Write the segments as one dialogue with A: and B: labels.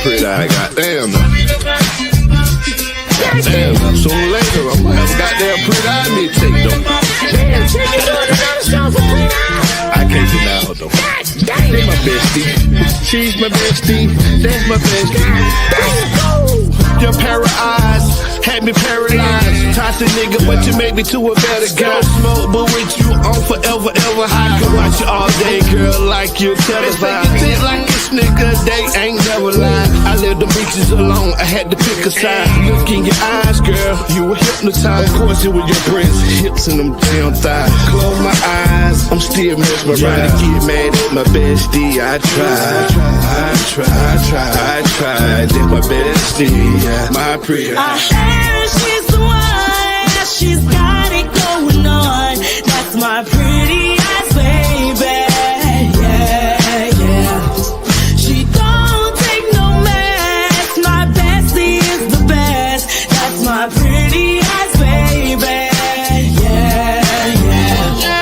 A: pretty eye, goddamn. Damn, sooner or later, I'm gonna have a goddamn pretty eye me take, though.
B: Damn, chick, you doing another show for pretty eye?
A: I can't deny her, though. She's my bestie. She's my bestie. That's my bestie. Your pair of eyes had me paralyzed. Toxic nigga, but you made me to a better guy. Smoke, but with you on forever, ever. I can watch you all day, girl, like you televised. You think like this nigga, they ain't never lied. I left the bitches alone, I had to pick a side. Look in your eyes, girl, you were hypnotized. Of course, it was your breasts, hips, and them damn thighs. Close my eyes, I'm still mesmerized. Get mad at my bestie, I tried. That's my bestie, my pretty.
C: I heard she's the one, she's got it going on. That's my pretty eyes, baby. Yeah, yeah. She don't take no mess. My bestie is the best. That's my pretty eyes, baby. Yeah, yeah.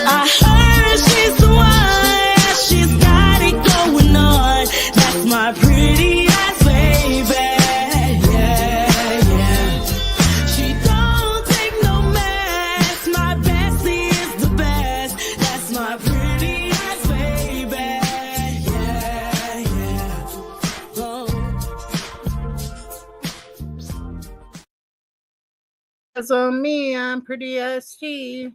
C: I heard she's the one, she's got it going on. That's my pretty eyes, baby.
D: That's on me. I'm pretty SG.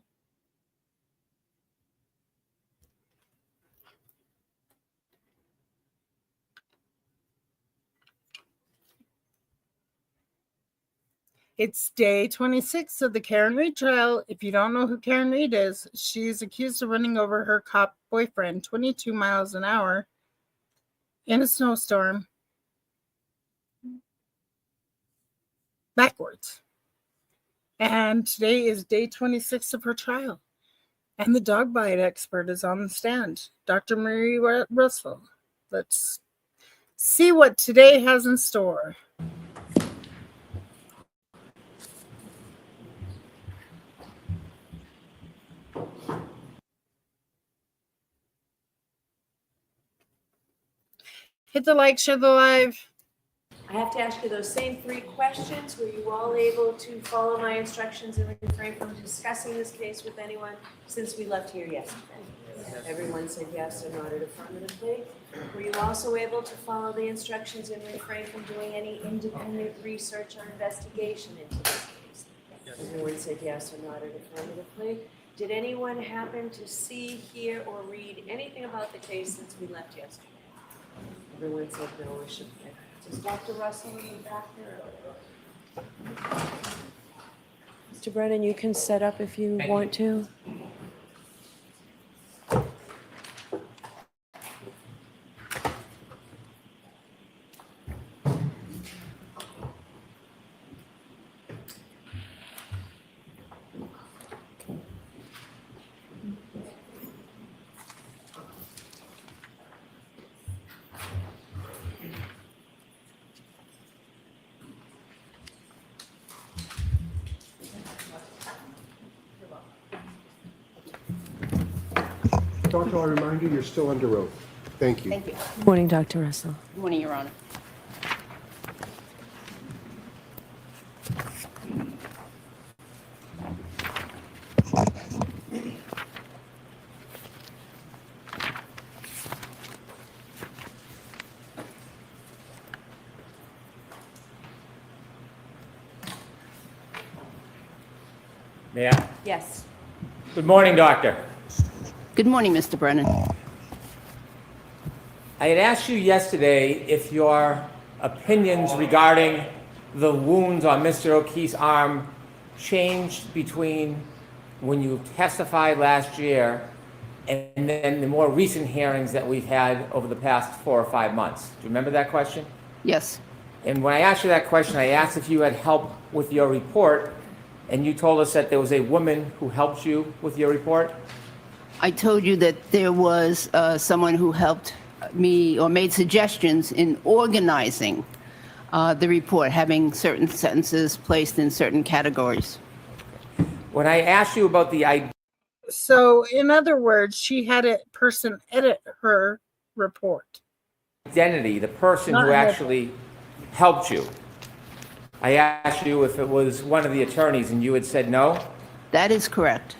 D: It's day 26 of the Karen Read trial. If you don't know who Karen Read is, she's accused of running over her cop boyfriend 22 miles an hour in a snowstorm backwards. And today is day 26 of her trial. And the dog bite expert is on the stand, Dr. Russel. Let's see what today has in store. Hit the like, share the live.
E: I have to ask you those same 3 questions. Were you all able to follow my instructions and refrain from discussing this case with anyone since we left here yesterday? Everyone said yes or nodded affirmatively. Were you also able to follow the instructions and refrain from doing any independent research or investigation into this case? Everyone said yes or nodded affirmatively. Did anyone happen to see, hear, or read anything about the case since we left yesterday? Everyone said no or should be. Is Dr. Russell in the back there? Mr. Brennan, you can set up if you want to.
F: Doctor, I'll remind you, you're still under oath. Thank you.
G: Thank you.
E: Good morning, Dr. Russell.
G: Good morning, Your Honor.
H: May I?
E: Yes.
H: Good morning, Doctor.
G: Good morning, Mr. Brennan.
H: I had asked you yesterday if your opinions regarding the wounds on Mr. O'Keefe's arm changed between when you testified last year and then the more recent hearings that we've had over the past 4 or 5 months. Do you remember that question?
G: Yes.
H: And when I asked you that question, I asked if you had help with your report, and you told us that there was a woman who helped you with your report.
G: I told you that there was someone who helped me or made suggestions in organizing the report, having certain sentences placed in certain categories.
H: When I asked you about the idea...
D: So, in other words, she had a person edit her report.
H: identity, the person
D: Not
H: who
D: her.
H: actually helped you. I asked you if it was one of the attorneys, and you had said no.
G: That is correct.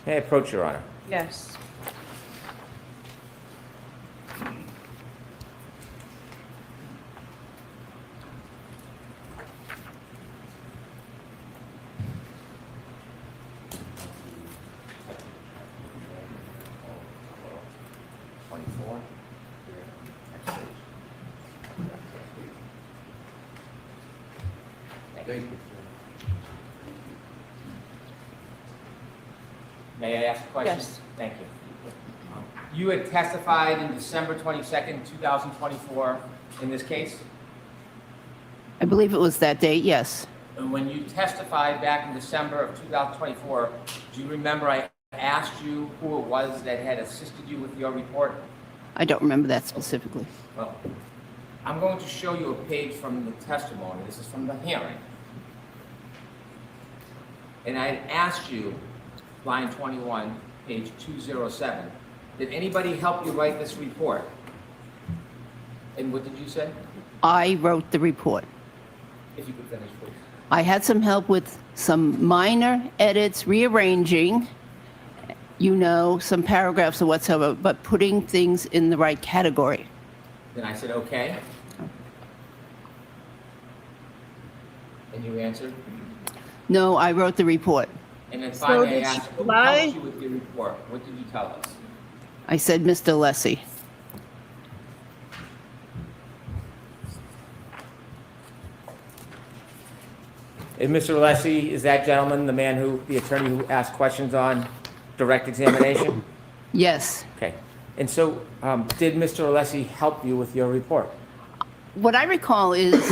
H: May I approach, Your Honor?
E: Yes.
H: May I ask a question?
E: Yes.
H: Thank you. You had testified in December 22nd, 2024 in this case?
G: I believe it was that date, yes.
H: And when you testified back in December of 2024, do you remember I asked you who it was that had assisted you with your report?
G: I don't remember that specifically.
H: Well, I'm going to show you a page from the testimony. This is from the hearing. And I asked you, line 21, page 207, did anybody help you write this report? And what did you say?
G: I wrote the report.
H: If you could finish, please.
G: I had some help with some minor edits, rearranging, some paragraphs or whatsoever, but putting things in the right category.
H: Then I said, okay. And you answered?
G: No, I wrote the report.
H: And then
D: So
H: finally I
D: did she
H: asked, who
D: lie?
H: helped you with your report? What did you tell us?
G: I said, Mr. Lessie.
H: And Mr. Alessi, is that gentleman the attorney who asked questions on direct examination?
G: Yes.
H: Okay. And so, did Mr. Alessi help you with your report?
G: What I recall is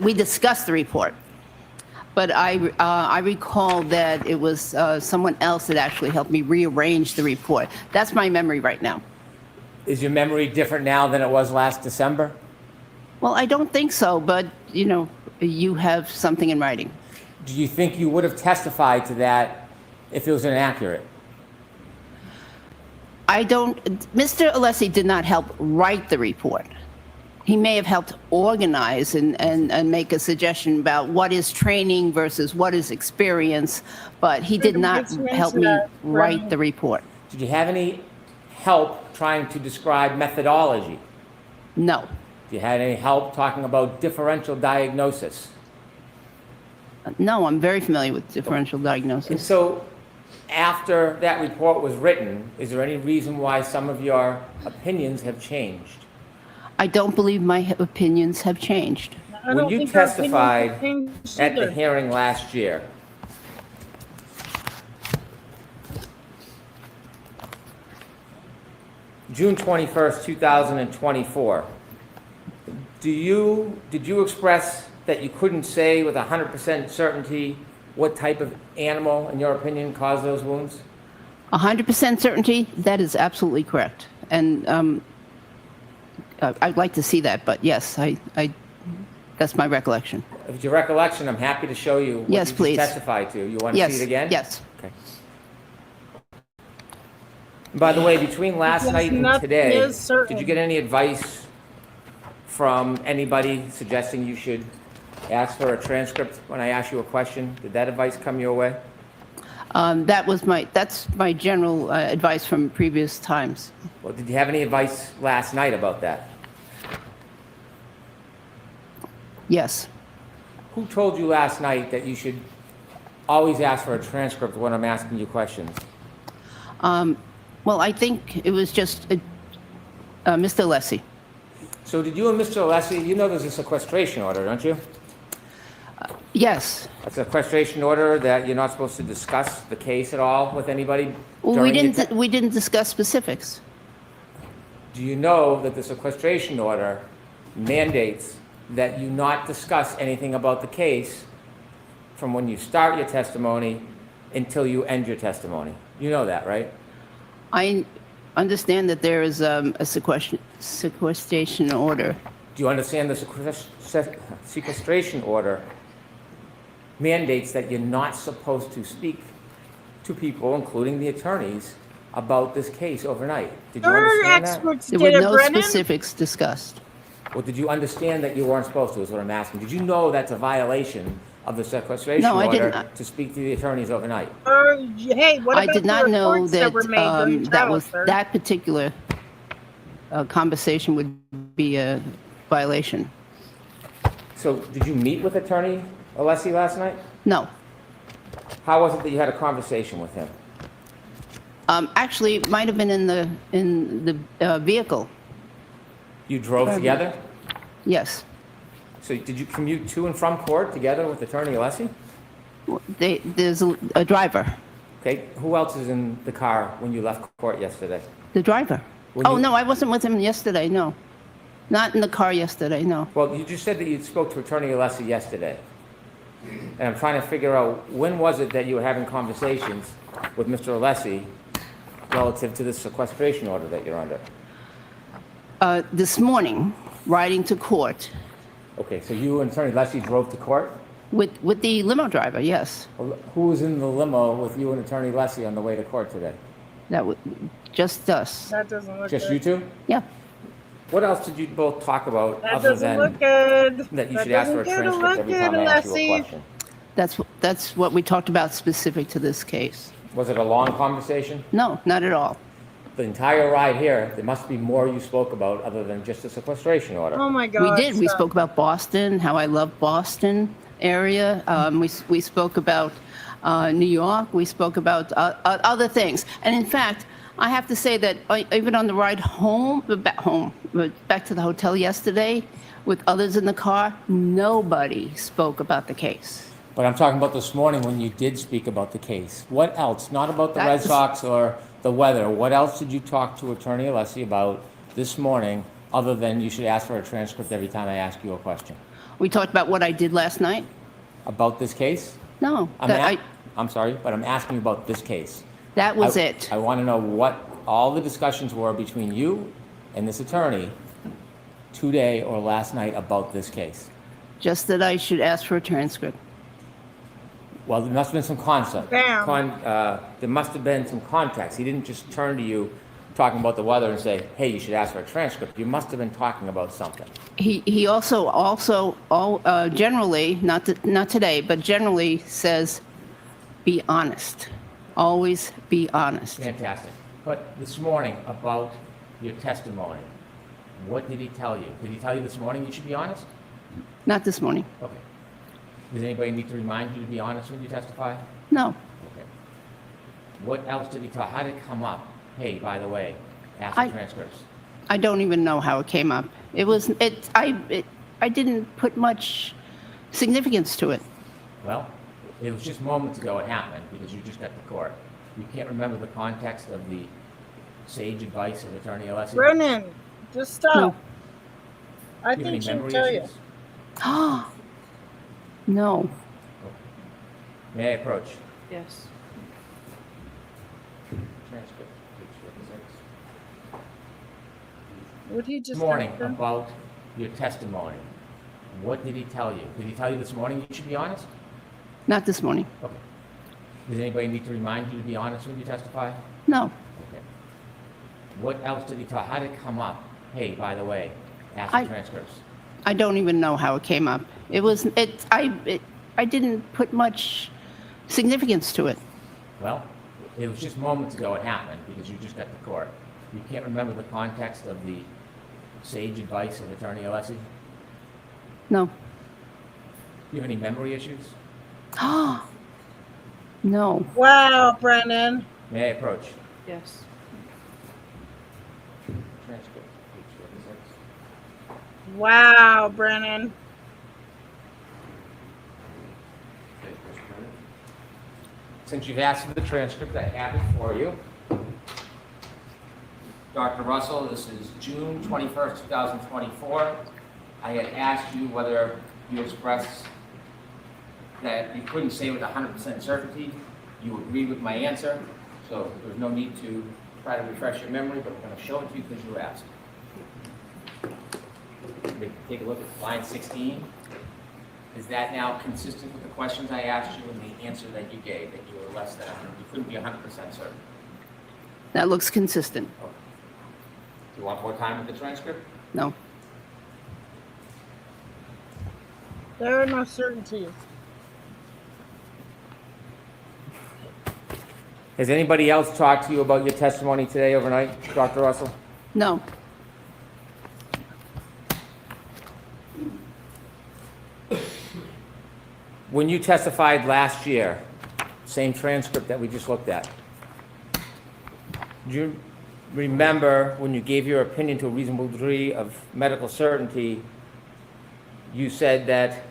G: we discussed the report, but I recall that it was someone else that actually helped me rearrange the report. That's my memory right now.
H: Is your memory different now than it was last December?
G: Well, I don't think so, but, you have something in writing.
H: Do you think you would have testified to that if it was inaccurate?
G: Mr. Alessi did not help write the report. He may have helped organize and make a suggestion about what is training versus what is experience, but he did not help me write the report.
H: Did you have any help trying to describe methodology?
G: No.
H: You had any help talking about differential diagnosis?
G: No, I'm very familiar with differential
H: And
G: diagnosis.
H: so, after that report was written, is there any reason why some of your opinions have changed?
G: I don't believe my opinions have changed.
D: I
H: When
D: don't
H: you
D: think our opinions
H: testified
D: have changed
H: at the
D: either.
H: hearing last year, June 21st, 2024, did you express that you couldn't say with 100% certainty what type of animal, in your opinion, caused those wounds?
G: 100% certainty, that is absolutely correct. And I'd like to see that, but yes, that's my recollection.
H: If it's your recollection, I'm happy to show you what
G: Yes,
H: you just
G: please.
H: testified to. You want to
G: Yes.
H: see it again?
G: Yes.
H: Okay. By the way, between last
D: Yes,
H: night and
D: nothing
H: today,
D: is certain.
H: did you get any advice from anybody suggesting you should ask for a transcript when I ask you a question? Did that advice come your way?
G: That's my general advice from previous times.
H: Well, did you have any advice last night about that?
G: Yes.
H: Who told you last night that you should always ask for a transcript when I'm asking you questions?
G: Well, I think it was just Mr. Lessie.
H: So did you and Mr. Alessi, you know there's a sequestration order, don't you?
G: Yes.
H: A sequestration order that you're not supposed to discuss the case at all with anybody?
G: Well,
H: during your
G: we didn't discuss specifics.
H: Do you know that the sequestration order mandates that you not discuss anything about the case from when you start your testimony until you end your testimony? You know that, right?
G: I understand that there is a sequestration order.
H: Do you understand the sequestration order mandates that you're not supposed to speak to people, including the attorneys, about this case overnight. Did you
D: Your
H: understand that?
D: experts
G: There
D: did
G: were
D: it,
G: no
D: Brennan.
G: specifics discussed.
H: Well, did you understand that you weren't supposed to, is what I'm asking? Did you know that's a violation of the sequestration
G: No, I
H: order
G: didn't.
H: to speak to the attorneys overnight?
D: Hey, what
G: I
D: about
G: did
D: the
G: not know
D: reports
G: that
D: were made during
G: that
D: trial,
G: was
D: sir?
G: that particular conversation would be a violation.
H: So did you meet with Attorney Alessi last night?
G: No.
H: How was it that you had a conversation with him?
G: Actually, it might have been in the vehicle.
H: You drove together?
G: Yes.
H: So did you commute to and from court together with Attorney Alessi?
G: There's a driver.
H: Okay, who else is in the car when you left court yesterday?
G: The driver.
H: When
G: Oh,
H: you-
G: no, I wasn't with him yesterday, no. Not in the car yesterday, no.
H: Well, you just said that you spoke to Attorney Alessi yesterday. And I'm trying to figure out, when was it that you were having conversations with Mr. Alessi relative to this sequestration order that you're under?
G: This morning, riding to court
H: Okay, so you and Attorney Alessi drove to court?
G: with the limo driver, yes.
H: Well, who was in the limo with you and Attorney Alessi on the way to court today?
G: That was just us.
D: That doesn't look
H: Just
D: good.
H: you two?
G: Yeah.
H: What else did you both talk about
D: That
H: other
D: doesn't look
H: than
D: good.
H: that you
D: That
H: should ask for a
D: doesn't
H: transcript every time I ask you a
D: Alessi.
H: question?
G: That's what we talked about specific to this case.
H: Was it a long conversation?
G: No, not at all.
H: The entire ride here, there must be more you spoke about other than just the sequestration order.
D: Oh my
G: We
D: God.
G: did. We
D: stop.
G: spoke about Boston, how I love Boston area. We spoke about New York. We spoke about other things. And in fact, I have to say that even on the ride back to the hotel yesterday, with others in the car, nobody spoke about the case.
H: But I'm talking about this morning when you did speak about the case. What else? Not about the Red
G: That's-
H: Sox or the weather. What else did you talk to Attorney Alessi about this morning other than you should ask for a transcript every time I ask you a question?
G: We talked about what I did last night.
H: About this case?
G: No,
H: I'm sorry, but I'm asking you about this case.
G: that was it.
H: I want to know what all the discussions were between you and this attorney today or last night about this case.
G: Just that I should ask for a transcript.
H: Well, there must have been some concept.
D: Bam.
H: There must have been some context. He didn't just turn to you talking about the weather and say, hey, you should ask for a transcript. You must have been talking about something.
G: He also generally, not today, but generally says, be honest. Always be honest.
H: Fantastic. But this morning about your testimony, what did he tell you? Did he tell you this morning you should be honest?
G: Not this morning.
H: Okay. Does anybody need to remind you to be honest when you testify?
G: No.
H: Okay. What else did he tell? How did it come up? Hey, by the way, ask
G: I-
H: for transcripts.
G: I don't even know how it came up. I didn't put much significance to it.
H: Well, it was just moments ago it happened because you just got to court. You can't remember the context of the sage advice of Attorney Alessi?
D: Brennan, just stop.
G: No.
D: I
H: Do you have any
D: think she'll
H: memory
D: tell you.
H: issues?
G: No.
H: May I approach?
E: Yes.
H: Transcript, page 56.
D: Would he just
H: This morning
D: have to-
H: about your testimony. What did he tell you? Did he tell you this morning you should be honest?
G: Not this morning.
H: Okay. Does anybody need to remind you to be honest when you testify?
G: No.
H: Okay. What else did he tell? How did it come up? Hey, by the way, ask
G: I-
H: for transcripts.
G: I don't even know how it came up. I didn't put much significance to it.
H: Well, it was just moments ago it happened because you just got to court. You can't remember the context of the sage advice of Attorney Alessi?
G: No.
H: Do you have any memory issues?
G: No.
D: Wow, Brennan.
H: May I approach?
E: Yes.
H: Transcript, page 56.
D: Wow, Brennan.
H: Since you've asked for the transcript, I have it for you. Dr. Russell, this is June 21st, 2024. I had asked you whether you expressed that you couldn't say with 100% certainty. You agreed with my answer, so there's no need to try to refresh your memory, but I'm going to show it to you because you asked. Take a look at line 16. Is that now consistent with the questions I asked you and the answer that you gave, that you were less than 100%, you couldn't be 100% certain?
G: That looks consistent.
H: Do you want more time with the transcript?
G: No.
D: There are no certainties.
H: Has anybody else talked to you about your testimony today overnight, Dr. Russell?
G: No.
H: When you testified last year, same transcript that we just looked at, do you remember when you gave your opinion to a reasonable degree of medical certainty, you said that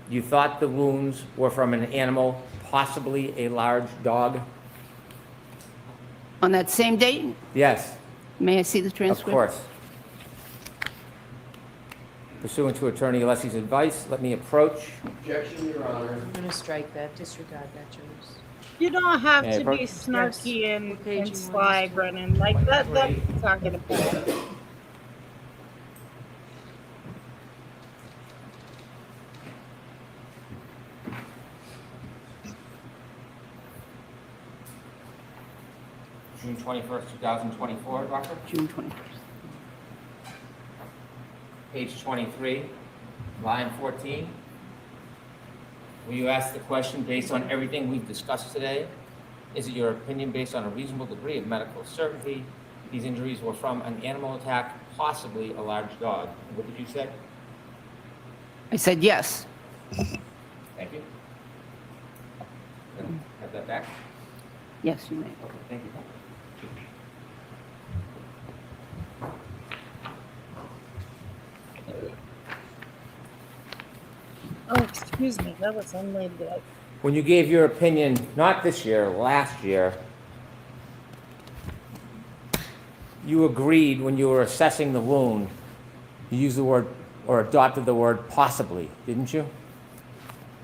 H: you thought the wounds were from an animal, possibly a large dog?
G: On that same date?
H: Yes,
G: May I see the
H: of
G: transcript?
H: course. Pursuant to Attorney Alessi's advice, let me approach.
F: Objection, Your Honor.
E: I'm going to strike that, disregard that, Joyce.
D: You don't have
H: Yeah,
D: to
H: but-
D: be snarky
E: Yes.
D: and,
E: What page
D: and
E: you want
D: sly,
E: us to-
D: Brennan. Like that's not gonna pass.
H: June 21st, 2024, Doctor?
G: June 21st.
H: Page 23, line 14. Will you ask the question based on everything we've discussed today? Is it your opinion based on a reasonable degree of medical certainty these injuries were from an animal attack, possibly a large dog? And what did you say?
G: I said yes.
H: Thank you. Have that back?
G: Yes, you may.
H: Okay, thank you.
D: Oh, excuse me, that was unladylike.
H: When you gave your opinion, not this year, last year, you agreed when you were assessing the wound, you used the word, or adopted the word possibly, didn't you?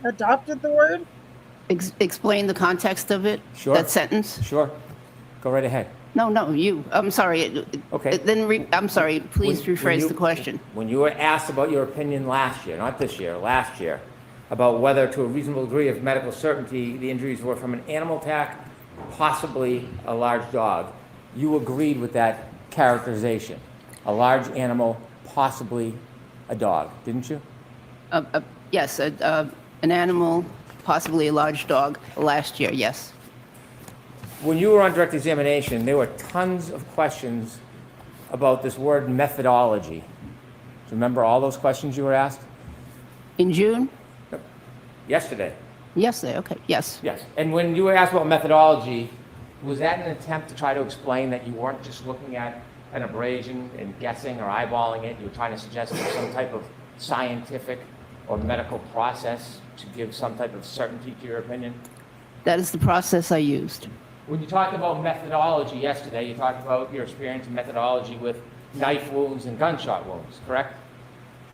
D: Adopted the word?
G: Explain the context of it?
H: Sure.
G: That sentence?
H: Sure. Go right ahead.
G: No, you. I'm sorry.
H: Okay.
G: Then, I'm sorry, please
H: When
G: rephrase
H: you-
G: the question.
H: When you were asked about your opinion last year, not this year, last year, about whether to a reasonable degree of medical certainty the injuries were from an animal attack, possibly a large dog, you agreed with that characterization. A large animal, possibly a dog, didn't you?
G: Yes, an animal, possibly a large dog, last year, yes.
H: When you were on direct examination, there were tons of questions about this word methodology. Do you remember all those questions you were asked?
G: In June?
H: Yesterday.
G: Yesterday, okay, yes.
H: Yes. And when you were asked about methodology, was that an attempt to try to explain that you weren't just looking at an abrasion and guessing or eyeballing it? You were trying to suggest there's some type of scientific or medical process to give some type of certainty to your opinion?
G: That is the process I used.
H: When you talked about methodology yesterday, you talked about your experience in methodology with knife wounds and gunshot wounds, correct?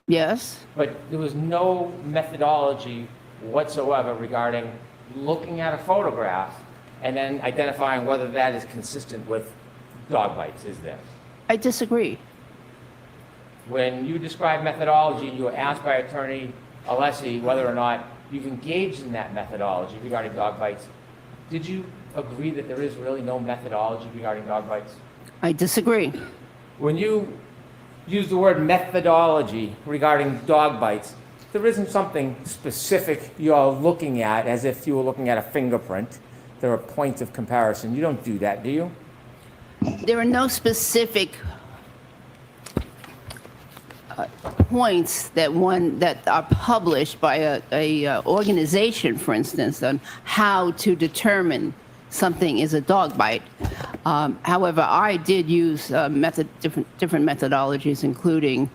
G: Yes?
H: But there was no methodology whatsoever regarding looking at a photograph and then identifying whether that is consistent with dog bites, is there?
G: I disagree.
H: When you described methodology, you were asked by Attorney Alessi whether or not you've engaged in that methodology regarding dog bites. Did you agree that there is really no methodology regarding dog bites?
G: I disagree.
H: When you use the word methodology regarding dog bites, there isn't something specific you're looking at as if you were looking at a fingerprint. There are points of comparison. You don't do that, do you?
G: There are no specific points that are published by a organization, for instance, on how to determine something is a dog bite. However, I did use different methodologies, including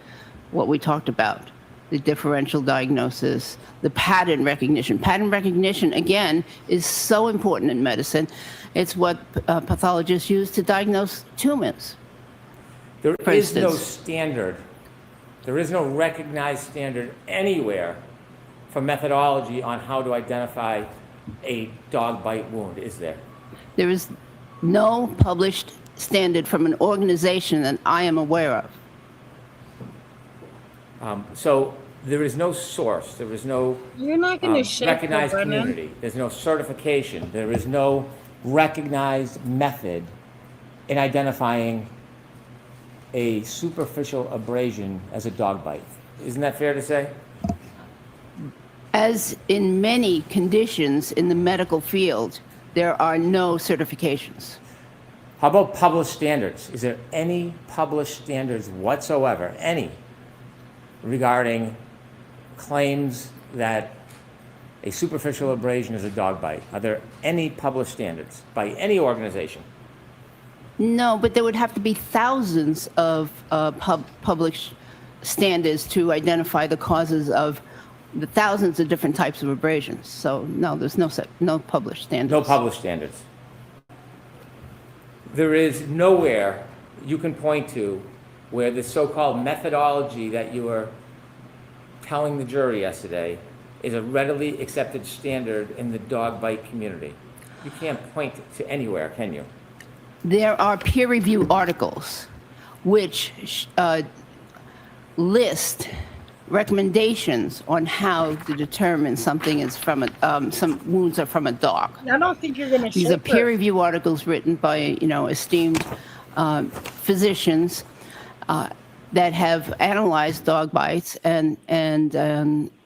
G: what we talked about, the differential diagnosis, the pattern recognition. Pattern recognition, again, is so important in medicine. It's what pathologists use to diagnose tumors.
H: There
G: For
H: is no
G: instance.
H: standard. There is no recognized standard anywhere for methodology on how to identify a dog bite wound, is there?
G: There is no published standard from an organization that I am aware of.
H: So there is no source. There is no
D: You're not gonna shake the
H: recognized
D: Brennan.
H: community. There's no certification. There is no recognized method in identifying a superficial abrasion as a dog bite. Isn't that fair to say?
G: As in many conditions in the medical field, there are no certifications.
H: How about published standards? Is there any published standards whatsoever, any, regarding claims that a superficial abrasion is a dog bite? Are there any published standards by any organization?
G: No, but there would have to be thousands of published standards to identify the causes of the thousands of different types of abrasions. So no, there's no published standards.
H: No published standards. There is nowhere you can point to where the so-called methodology that you were telling the jury yesterday is a readily accepted standard in the dog bite community. You can't point to anywhere, can you?
G: There are peer review articles which list recommendations on how to determine something is from some wounds are from a dog.
D: I don't think you're going to
G: These are peer review articles written by, esteemed physicians that have analyzed dog bites and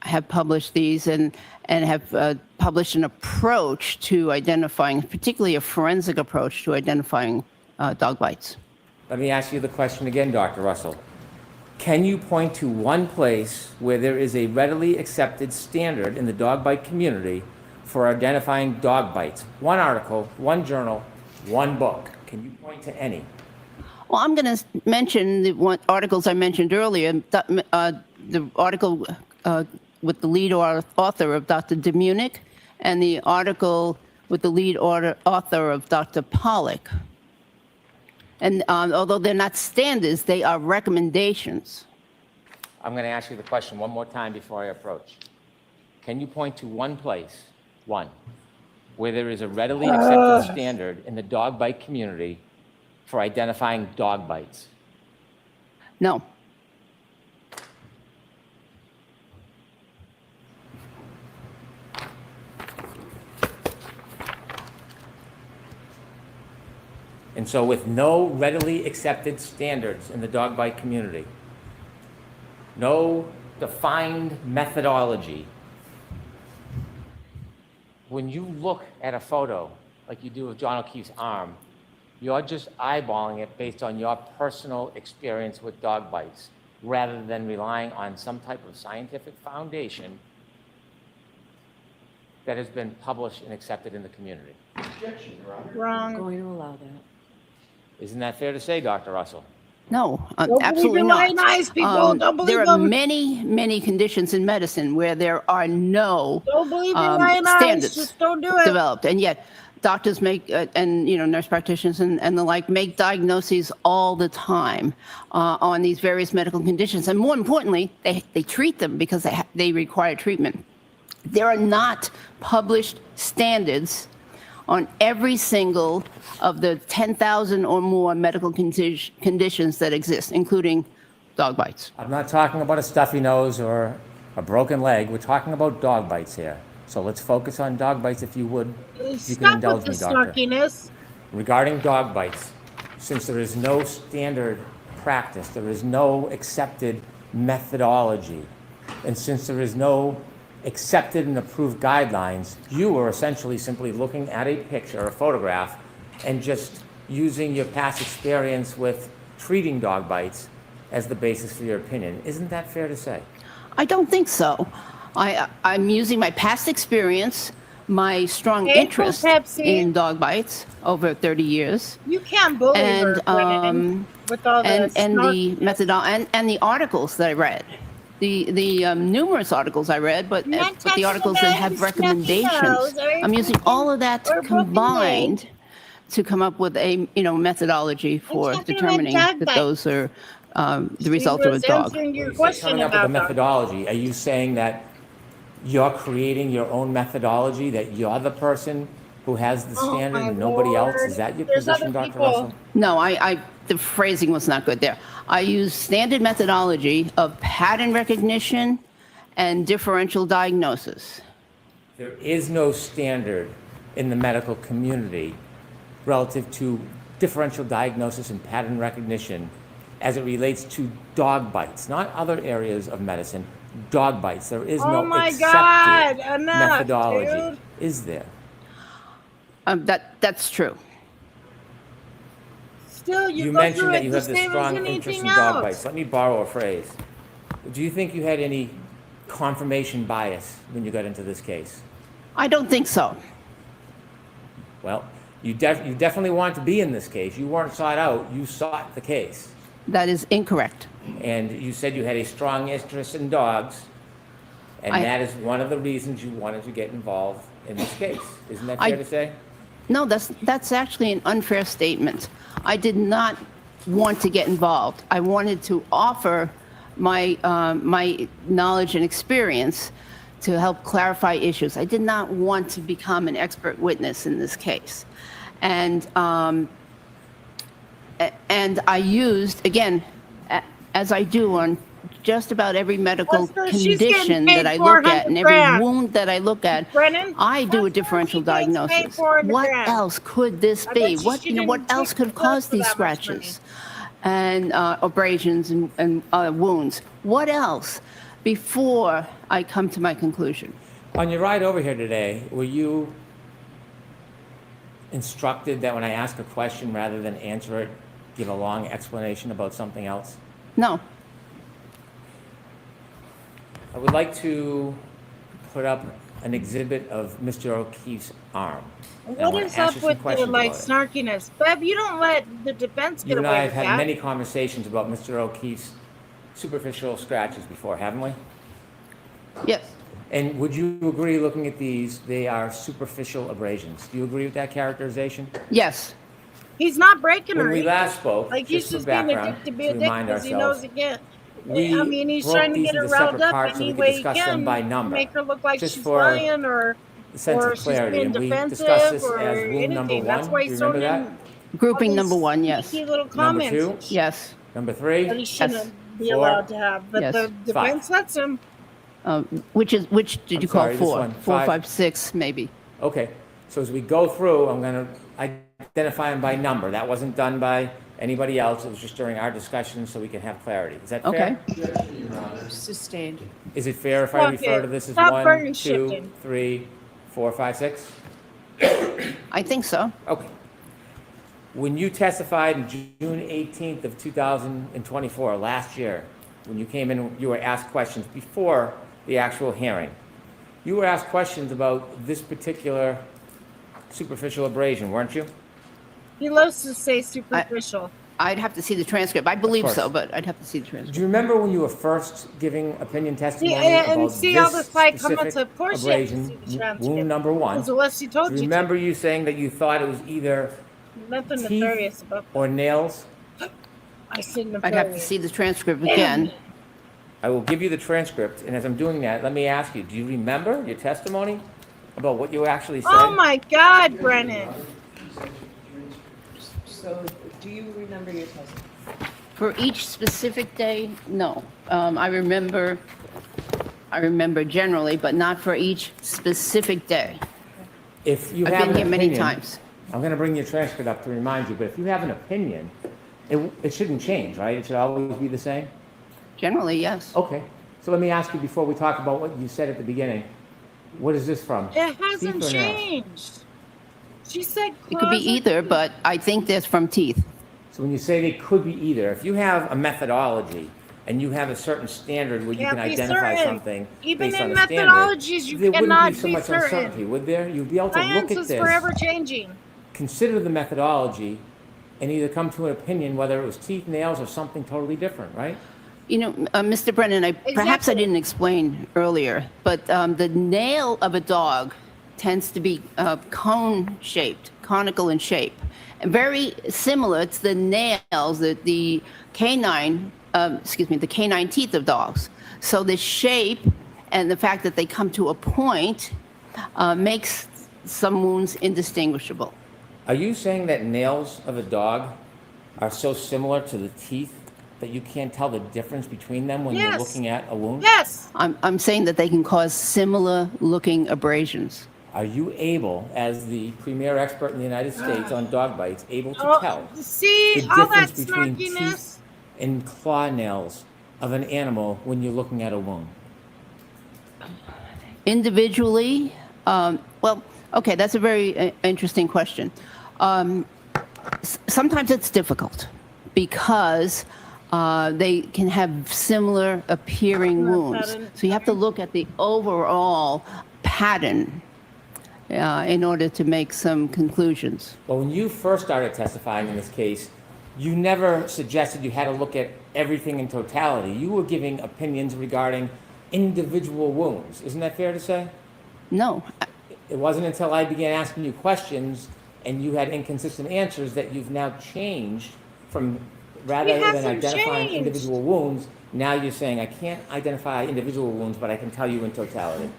G: have published these and have published an approach to identifying, particularly a forensic approach to identifying dog bites.
H: Let me ask you the question again, Dr. Russell. Can you point to one place where there is a readily accepted standard in the dog bite community for identifying dog bites? One article, one journal, one book. Can you point to any?
G: Well, I'm going to mention the articles I mentioned earlier. The article with the lead author of Dr. DeMunick and the article with the lead author of Dr. Pollack. And although they're not standards, they are recommendations.
H: I'm going to ask you the question one more time before I approach. Can you point to one place, one, where there is a readily accepted standard in the dog bite community for identifying dog bites?
G: No.
H: And so with no readily accepted standards in the dog bite community, no defined methodology, when you look at a photo like you do of John O'Keefe's arm, you're just eyeballing it based on your personal experience with dog bites, rather than relying on some type of scientific foundation that has been published and accepted in the community.
D: Wrong.
E: Going to allow that.
H: Isn't that fair to say, Dr. Russell?
G: No,
D: Don't
G: absolutely
D: believe in
G: not.
D: lying eyes, people. Don't believe
G: there are
D: them.
G: many conditions in medicine where there are no
D: Don't believe in lying eyes.
G: standards
D: Just don't do it.
G: developed, and yet doctors make and nurse practitioners and the like make diagnoses all the time on these various medical conditions, and more importantly, they treat them because they require treatment. There are not published standards on every single of the 10,000 or more medical conditions that exist, including dog bites.
H: I'm not talking about a stuffy nose or a broken leg. We're talking about dog bites here. So let's focus on dog bites, if you would. If you can
D: Stop
H: indulge
D: with the
H: me, doctor.
D: snarkiness.
H: Regarding dog bites, since there is no standard practice, there is no accepted methodology, and since there is no accepted and approved guidelines, you are essentially simply looking at a picture, a photograph, and just using your past experience with treating dog bites as the basis for your opinion. Isn't that fair to say?
G: I don't think so. I'm using my past experience, my strong
D: Hey,
G: interest
D: Pepsi.
G: in dog bites over 30 years,
D: You can't bully her, Brennan, with all the
G: and the
D: snark-
G: and the articles that I read. The numerous articles I read, but
D: Not
G: the articles that have
D: touching the
G: recommendations.
D: nose or
G: I'm using all of that
D: or broken
G: combined to come up with a methodology for
D: talking about
G: determining
D: dog
G: that
D: bites.
G: those are the result
D: He
G: of a
D: was
G: dog.
D: answering your
H: When you say
D: question
H: coming up with a
D: about that.
H: methodology, are you saying that you're creating your own methodology, that you're the person who has the
D: Oh,
H: standard
D: my
H: and nobody else?
D: Lord.
H: Is that your
D: There's
H: position,
D: other
H: Dr.
D: people.
H: Russell?
G: No, the phrasing was not good there. I use standard methodology of pattern recognition and differential diagnosis.
H: There is no standard in the medical community relative to differential diagnosis and pattern recognition as it relates to dog bites, not other areas of medicine, dog bites. There is
D: Oh
H: no
D: my
H: accepted
D: God, enough,
H: methodology,
D: dude.
H: is there?
G: That's true.
D: Still, you
H: You
D: go
H: mentioned
D: through
H: that
D: it
H: you
D: the
H: have this
D: same as
H: strong interest
D: anything
H: in dog
D: else.
H: bites. Let me borrow a phrase. Do you think you had any confirmation bias when you got into this case?
G: I don't think so.
H: Well, you definitely wanted to be in this case. You weren't sought out, you sought the case.
G: That is incorrect.
H: And you said you had a strong interest in dogs, and that is one of the reasons you wanted to get involved in this case. Isn't that fair to say?
G: No, that's actually an unfair statement. I did not want to get involved. I wanted to offer my my knowledge and experience to help clarify issues. I did not want to become an expert witness in this case. And I used, again, as I do on just about every medical
D: Well, sir, she's getting
G: condition
D: paid
G: that I look at and every
D: 400 grand.
G: wound that I look at,
D: Brennan,
G: I do a
D: that's
G: differential
D: why she gets paid
G: diagnosis.
D: 400
G: What
D: grand.
G: else could this
D: I
G: be?
D: bet you
G: What,
D: she
G: you know, what
D: didn't
G: else
D: take
G: could have
D: the pills
G: caused
D: for
G: these
D: that much
G: scratches and abrasions and wounds? What else before I come to my conclusion?
H: On your ride over here today, were you instructed that when I ask a question, rather than answer it, give a long explanation about something else?
G: No.
H: I would like to put up an exhibit of Mr. O'Keefe's arm. And I
D: What
H: wanna
D: is
H: ask
D: up
H: you some
D: with the
H: questions
D: like
H: about it.
D: snarkiness? Bev, you don't let the defense
H: You
D: get
H: and I
D: away
H: have
D: with
H: had
D: that.
H: many conversations about Mr. O'Keefe's superficial scratches before, haven't we?
G: Yes.
H: And would you agree, looking at these, they are superficial abrasions? Do you agree with that characterization?
G: Yes.
D: He's not breaking
H: When
D: her.
H: we last spoke,
D: Like he's
H: just for
D: just being a
H: background,
D: dick to be
H: to
D: a dick
H: remind
D: because he knows
H: ourselves,
D: he can't.
H: we
D: I mean, he's
H: broke
D: trying to
H: these
D: get her
H: into
D: riled
H: separate
D: up
H: parts so
D: any
H: we could
D: way he
H: discuss them
D: can
H: by
D: to
H: number.
D: make her look like
H: Just
D: she's
H: for
D: lying or
H: a sense
D: or
H: of
D: she's
H: clarity,
D: being
H: and we
D: defensive
H: discussed this
D: or
H: as wound number
D: anything. That's
H: one.
D: why
H: Do you
D: he's
H: remember
D: throwing
H: that?
D: in
G: Grouping
D: all
G: number
D: these
G: one, yes.
D: sneaky little
H: Number
D: comments
H: two?
G: Yes.
H: Number three?
D: that he shouldn't be
H: Four.
D: allowed to have. But
G: Yes.
D: the defense lets him.
G: Which did
H: I'm
G: you call
H: sorry, this
G: four?
H: one.
G: 4,
H: Five.
G: 5, 6, maybe.
H: Okay, so as we go through, I'm going to identify them by number. That wasn't done by anybody else. It was just during our discussion so we can have clarity. Is that fair?
G: Okay.
E: Sustained.
H: Is it fair if I
D: Fuck
H: refer
D: it.
H: to this as
D: Stop
H: 1,
D: burden
H: 2,
D: shifting.
H: 3, 4, 5, 6?
G: I think so.
H: Okay. When you testified on June 18th of 2024, last year, when you came in, you were asked questions before the actual hearing. You were asked questions about this particular superficial abrasion, weren't you?
D: He loves to say superficial.
G: I'd have to see the transcript. I believe
H: course.
G: so, but I'd have to see the
H: Do
G: transcript.
H: you remember when you were first giving opinion testimony
D: and
H: about
D: see all the
H: this
D: side
H: specific
D: comments? Of course you have to
H: abrasion,
D: see the transcript.
H: wound number 1?
D: Because unless he told
H: Do you
D: you
H: remember you saying that you thought it was either
D: to. Nothing
H: teeth
D: nefarious about that.
H: or nails?
D: I said nefarious.
G: I'd have to see the transcript again.
H: I will give you the transcript, and as I'm doing that, let me ask you, do you remember your testimony about what you actually said?
D: Oh my God, Brennan.
E: So, do you remember your testimony?
G: For each specific day, no. I remember generally, but not for each specific day.
H: If you
G: I've
H: have
G: been
H: an
G: here many
H: opinion-
G: times.
H: I'm going to bring your transcript up to remind you, but if you have an opinion, it shouldn't change, right? It should always be the same?
G: Generally, yes.
H: Okay. So let me ask you before we talk about what you said at the beginning. What is this from?
D: It
H: Teeth
D: hasn't
H: or nails?
D: changed. She said
G: It could be
D: closet.
G: either, but I think that's from teeth.
H: So when you say they could be either, if you have a methodology and you have a certain standard where you
D: Can't
H: can
D: be
H: identify
D: certain.
H: something
D: Even
H: based on
D: in
H: a standard,
D: methodologies, you
H: there wouldn't
D: cannot
H: be so
D: be
H: much
D: certain.
H: uncertainty, would there? You'd be able to look
D: Science
H: at
D: is
H: this,
D: forever changing.
H: consider the methodology, and either come to an opinion whether it was teeth, nails, or something totally different, right?
G: You know, Mr. Brennan, perhaps I
D: Exactly.
G: didn't explain earlier, but the nail of a dog tends to be cone-shaped, conical in shape, and very similar to the nails that the canine teeth of dogs. So the shape and the fact that they come to a point makes some wounds indistinguishable.
H: Are you saying that nails of a dog are so similar to the teeth that you can't tell the difference between them when you're
D: Yes.
H: looking at a wound?
D: Yes.
G: I'm saying that they can cause similar looking abrasions.
H: Are you able, as the premier expert in the United States on dog bites, able to tell
D: See,
H: the
D: all that
H: difference between teeth
D: snarkiness.
H: and claw nails of an animal when you're looking at a wound?
G: Individually, well, okay, that's a very interesting question. Sometimes it's difficult because they can have similar appearing wounds.
D: pattern.
G: So you have to look at the overall pattern in order to make some conclusions.
H: Well, when you first started testifying in this case, you never suggested you had to look at everything in totality. You were giving opinions regarding individual wounds. Isn't that fair to say?
G: No,
H: It wasn't until I began asking you questions and you had inconsistent answers that you've now changed from, rather than
D: hasn't
H: identifying
D: changed.
H: individual wounds, now you're saying, I can't identify individual wounds, but I can tell you in totality.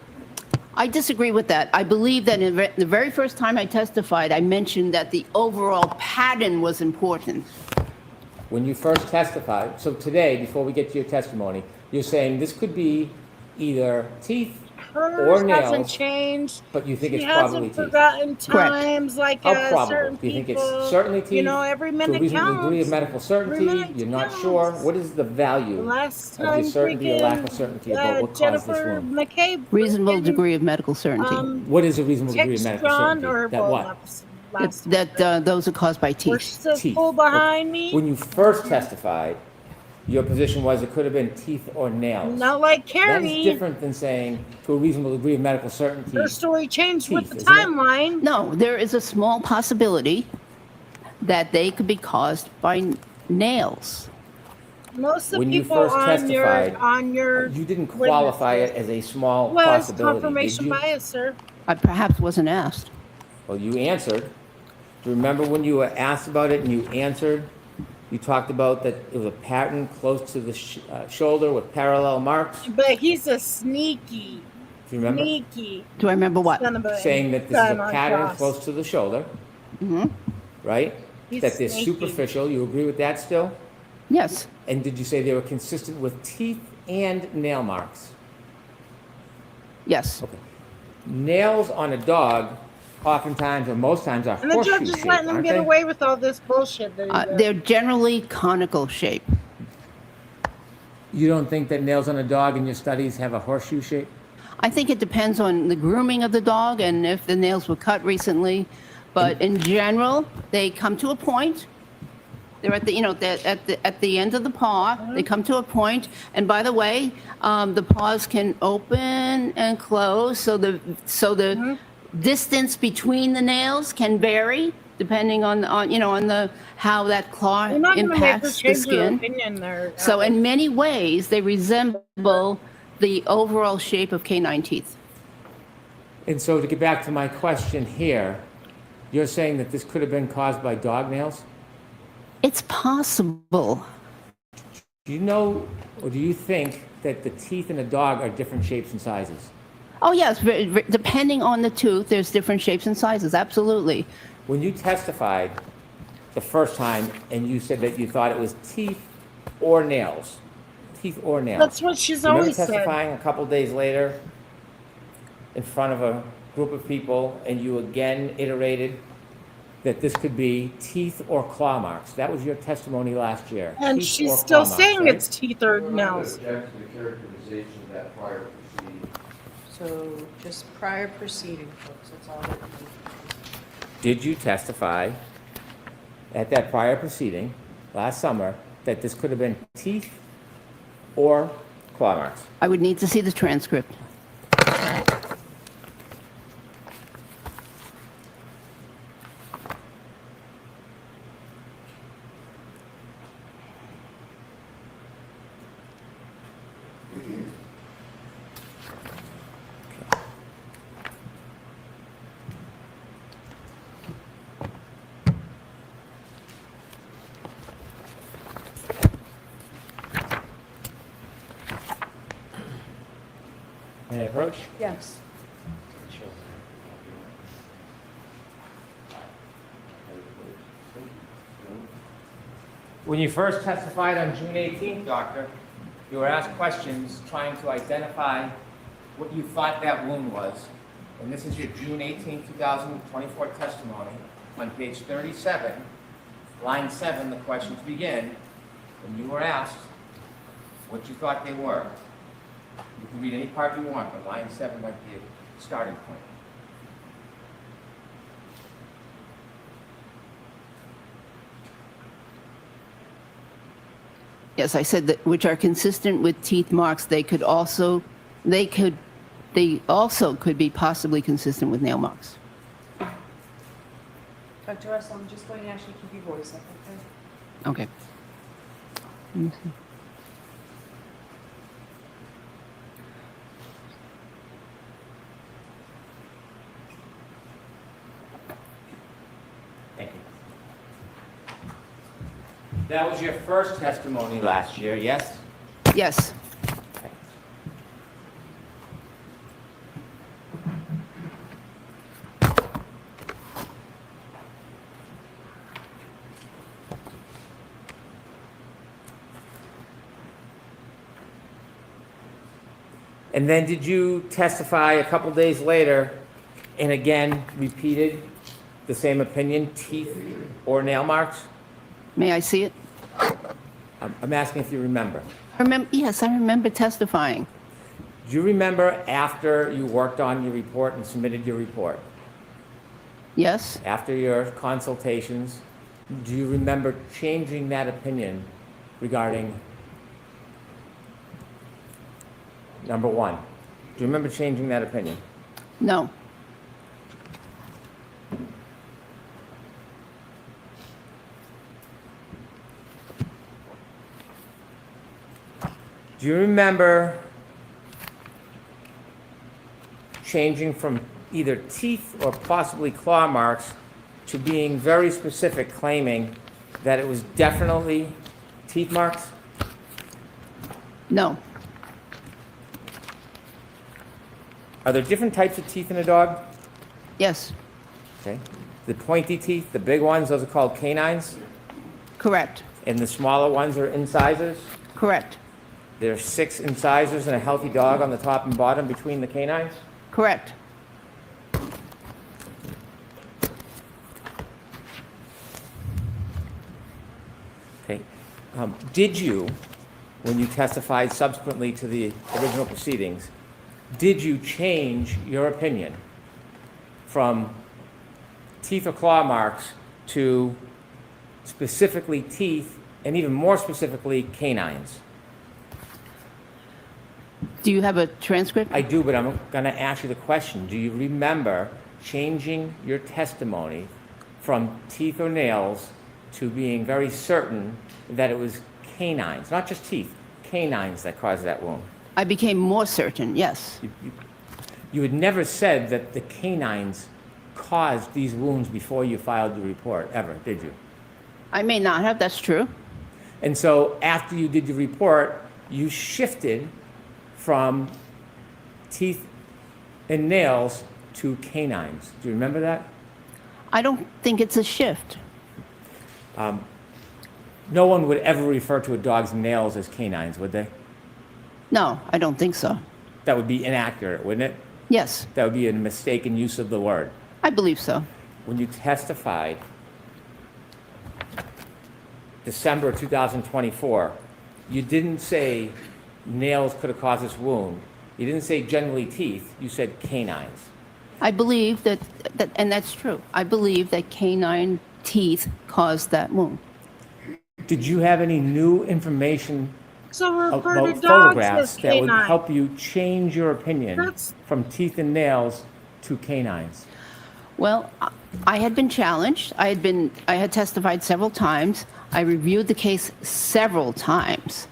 G: I disagree with that. I believe that in the very first time I testified, I mentioned that the overall pattern was important.
H: When you first testified, so today, before we get to your testimony, you're saying this could be either teeth or
D: Hers hasn't
H: nails,
D: changed.
H: but you think
D: She
H: it's probably
D: hasn't
H: teeth.
D: forgotten
G: Correct.
D: times like
H: How
D: certain
H: probable? Do you think
D: people.
H: it's certainly teeth?
D: You know, every
H: To a
D: minute
H: reasonable degree of
D: counts.
H: medical certainty?
D: minute
H: You're not
D: counts.
H: sure? What is the value
D: Last
H: of
D: time
H: your certainty or lack of
D: freaking,
H: certainty about what caused this
D: Jennifer
H: wound?
D: McCabe.
G: Reasonable
D: freaking,
G: degree of medical certainty.
H: What is a reasonable degree of medical
D: Textron
H: certainty?
D: or
H: That
D: well,
H: what?
D: last
G: that those are caused by
D: where
G: teeth.
D: she says
H: Teeth.
D: pull behind me.
H: When you first testified, your position was it could have been teeth or nails.
D: Not like
H: That
D: Carrie.
H: is different than saying to a reasonable degree of medical certainty.
D: Her story changed with
H: Teeth,
D: the
H: isn't it?
D: timeline.
G: No, there is a small possibility that they could be caused by nails.
D: Most of the
H: When you
D: people
H: first
D: on your
H: testified, you didn't qualify
D: witness
H: it as a small
D: was
H: possibility, did
D: confirmation
H: you?
D: bias, sir.
G: I perhaps wasn't asked.
H: Well, you answered. Do you remember when you were asked about it and you answered? You talked about that it was a pattern close to the shoulder with parallel marks.
D: But he's a sneaky,
H: Do you remember?
D: sneaky
G: Do I remember what?
D: son of a
H: Saying that this is
D: gun
H: a
D: on
H: pattern
D: cross.
H: close to the shoulder, right?
D: He's
H: That they're
D: sneaky.
H: superficial. You agree with that still?
G: Yes.
H: And did you say they were consistent with teeth and nail marks?
G: Yes.
H: Okay. Nails on a dog, oftentimes or most times, are
D: And the
H: horseshoe
D: judge is
H: shaped,
D: letting him
H: aren't
D: get
H: they?
D: away with all this bullshit. That he does.
G: They're generally conical shape.
H: You don't think that nails on a dog in your studies have a horseshoe shape?
G: I think it depends on the grooming of the dog and if the nails were cut recently. But in general, they come to a point. They're at the, you know, at the end of the paw. They come to a point. And by the way, the paws can open and close. So the distance between the nails can vary depending on the how that claw
D: You're not going to make her
G: impacts the
D: change her
G: skin.
D: opinion there.
G: So in many ways, they resemble the overall shape of canine teeth.
H: And so to get back to my question here, you're saying that this could have been caused by dog nails?
G: It's possible.
H: Do you know, or do you think that the teeth in a dog are different shapes and sizes?
G: Oh, yes. Depending on the tooth, there's different shapes and sizes. Absolutely.
H: When you testified the first time and you said that you thought it was teeth or nails, teeth or nails.
D: That's what she's
H: Remember
D: always said.
H: testifying a couple days later in front of a group of people and you again iterated that this could be teeth or claw marks. That was your testimony last year.
D: And
H: Teeth
D: she's
H: or
D: still
H: claw marks,
D: saying
H: right?
D: it's teeth or nails.
I: Object to the characterization of that prior proceeding.
E: So just prior proceeding, folks, that's all that we need.
H: Did you testify at that prior proceeding last summer that this could have been teeth or claw marks?
G: I would need to see the transcript.
H: May I approach?
E: Yes.
H: When you first testified on June 18th, Doctor, you were asked questions trying to identify what you thought that wound was. and this is your June 18, 2024 testimony, on page 37, line 7, the questions begin, when you were asked what you thought they were. You can read any part you want, but line 7 might be a starting point.
G: Yes, I said that which are consistent with teeth marks. They also could be possibly consistent with nail marks.
E: Dr. Russel, I'm just going to ask you to keep your voice up, okay?
G: Okay. Let me see.
H: Thank you. That was your first testimony last year, yes?
G: Yes.
H: Okay. And then did you testify a couple days later and again repeated the same opinion, teeth or nail marks?
G: May I see it?
H: I'm asking if you remember.
G: Yes, I remember testifying.
H: Do you remember after you worked on your report and submitted your report,
G: Yes.
H: after your consultations, do you remember changing that opinion regarding number one? Do you remember changing that opinion?
G: No.
H: Do you remember changing from either teeth or possibly claw marks to being very specific, claiming that it was definitely teeth marks?
G: No.
H: Are there different types of teeth in a dog?
G: Yes.
H: Okay. The pointy teeth, the big ones, those are called canines,
G: Correct.
H: and the smaller ones are incisors.
G: Correct.
H: There are 6 incisors in a healthy dog on the top and bottom between the canines.
G: Correct.
H: Okay. Did you, when you testified subsequently to the original proceedings, did you change your opinion from teeth or claw marks to specifically teeth and even more specifically canines?
G: Do you have a transcript?
H: I do, but I'm going to ask you the question. Do you remember changing your testimony from teeth or nails to being very certain that it was canines, not just teeth, canines that caused that wound?
G: I became more certain, yes.
H: You had never said that the canines caused these wounds before you filed the report, ever, did you?
G: I may not have, that's true.
H: And so after you did your report, you shifted from teeth and nails to canines. Do you remember that?
G: I don't think it's a shift.
H: No one would ever refer to a dog's nails as canines, would they?
G: No, I don't think so.
H: That would be inaccurate, wouldn't it?
G: Yes,
H: That would be a mistaken use of the word.
G: I believe so.
H: When you testified, December 2024, you didn't say nails could have caused this wound. You didn't say generally teeth. You said canines.
G: I believe that, and that's true. I believe that canine teeth caused that wound.
H: Did you have any new information
D: So
H: about
D: reported dogs
H: photographs
D: as
H: that would
D: canine.
H: help you change your opinion
D: That's-
H: from teeth and nails to canines?
G: Well, I had been challenged. I had testified several times. I reviewed the case several times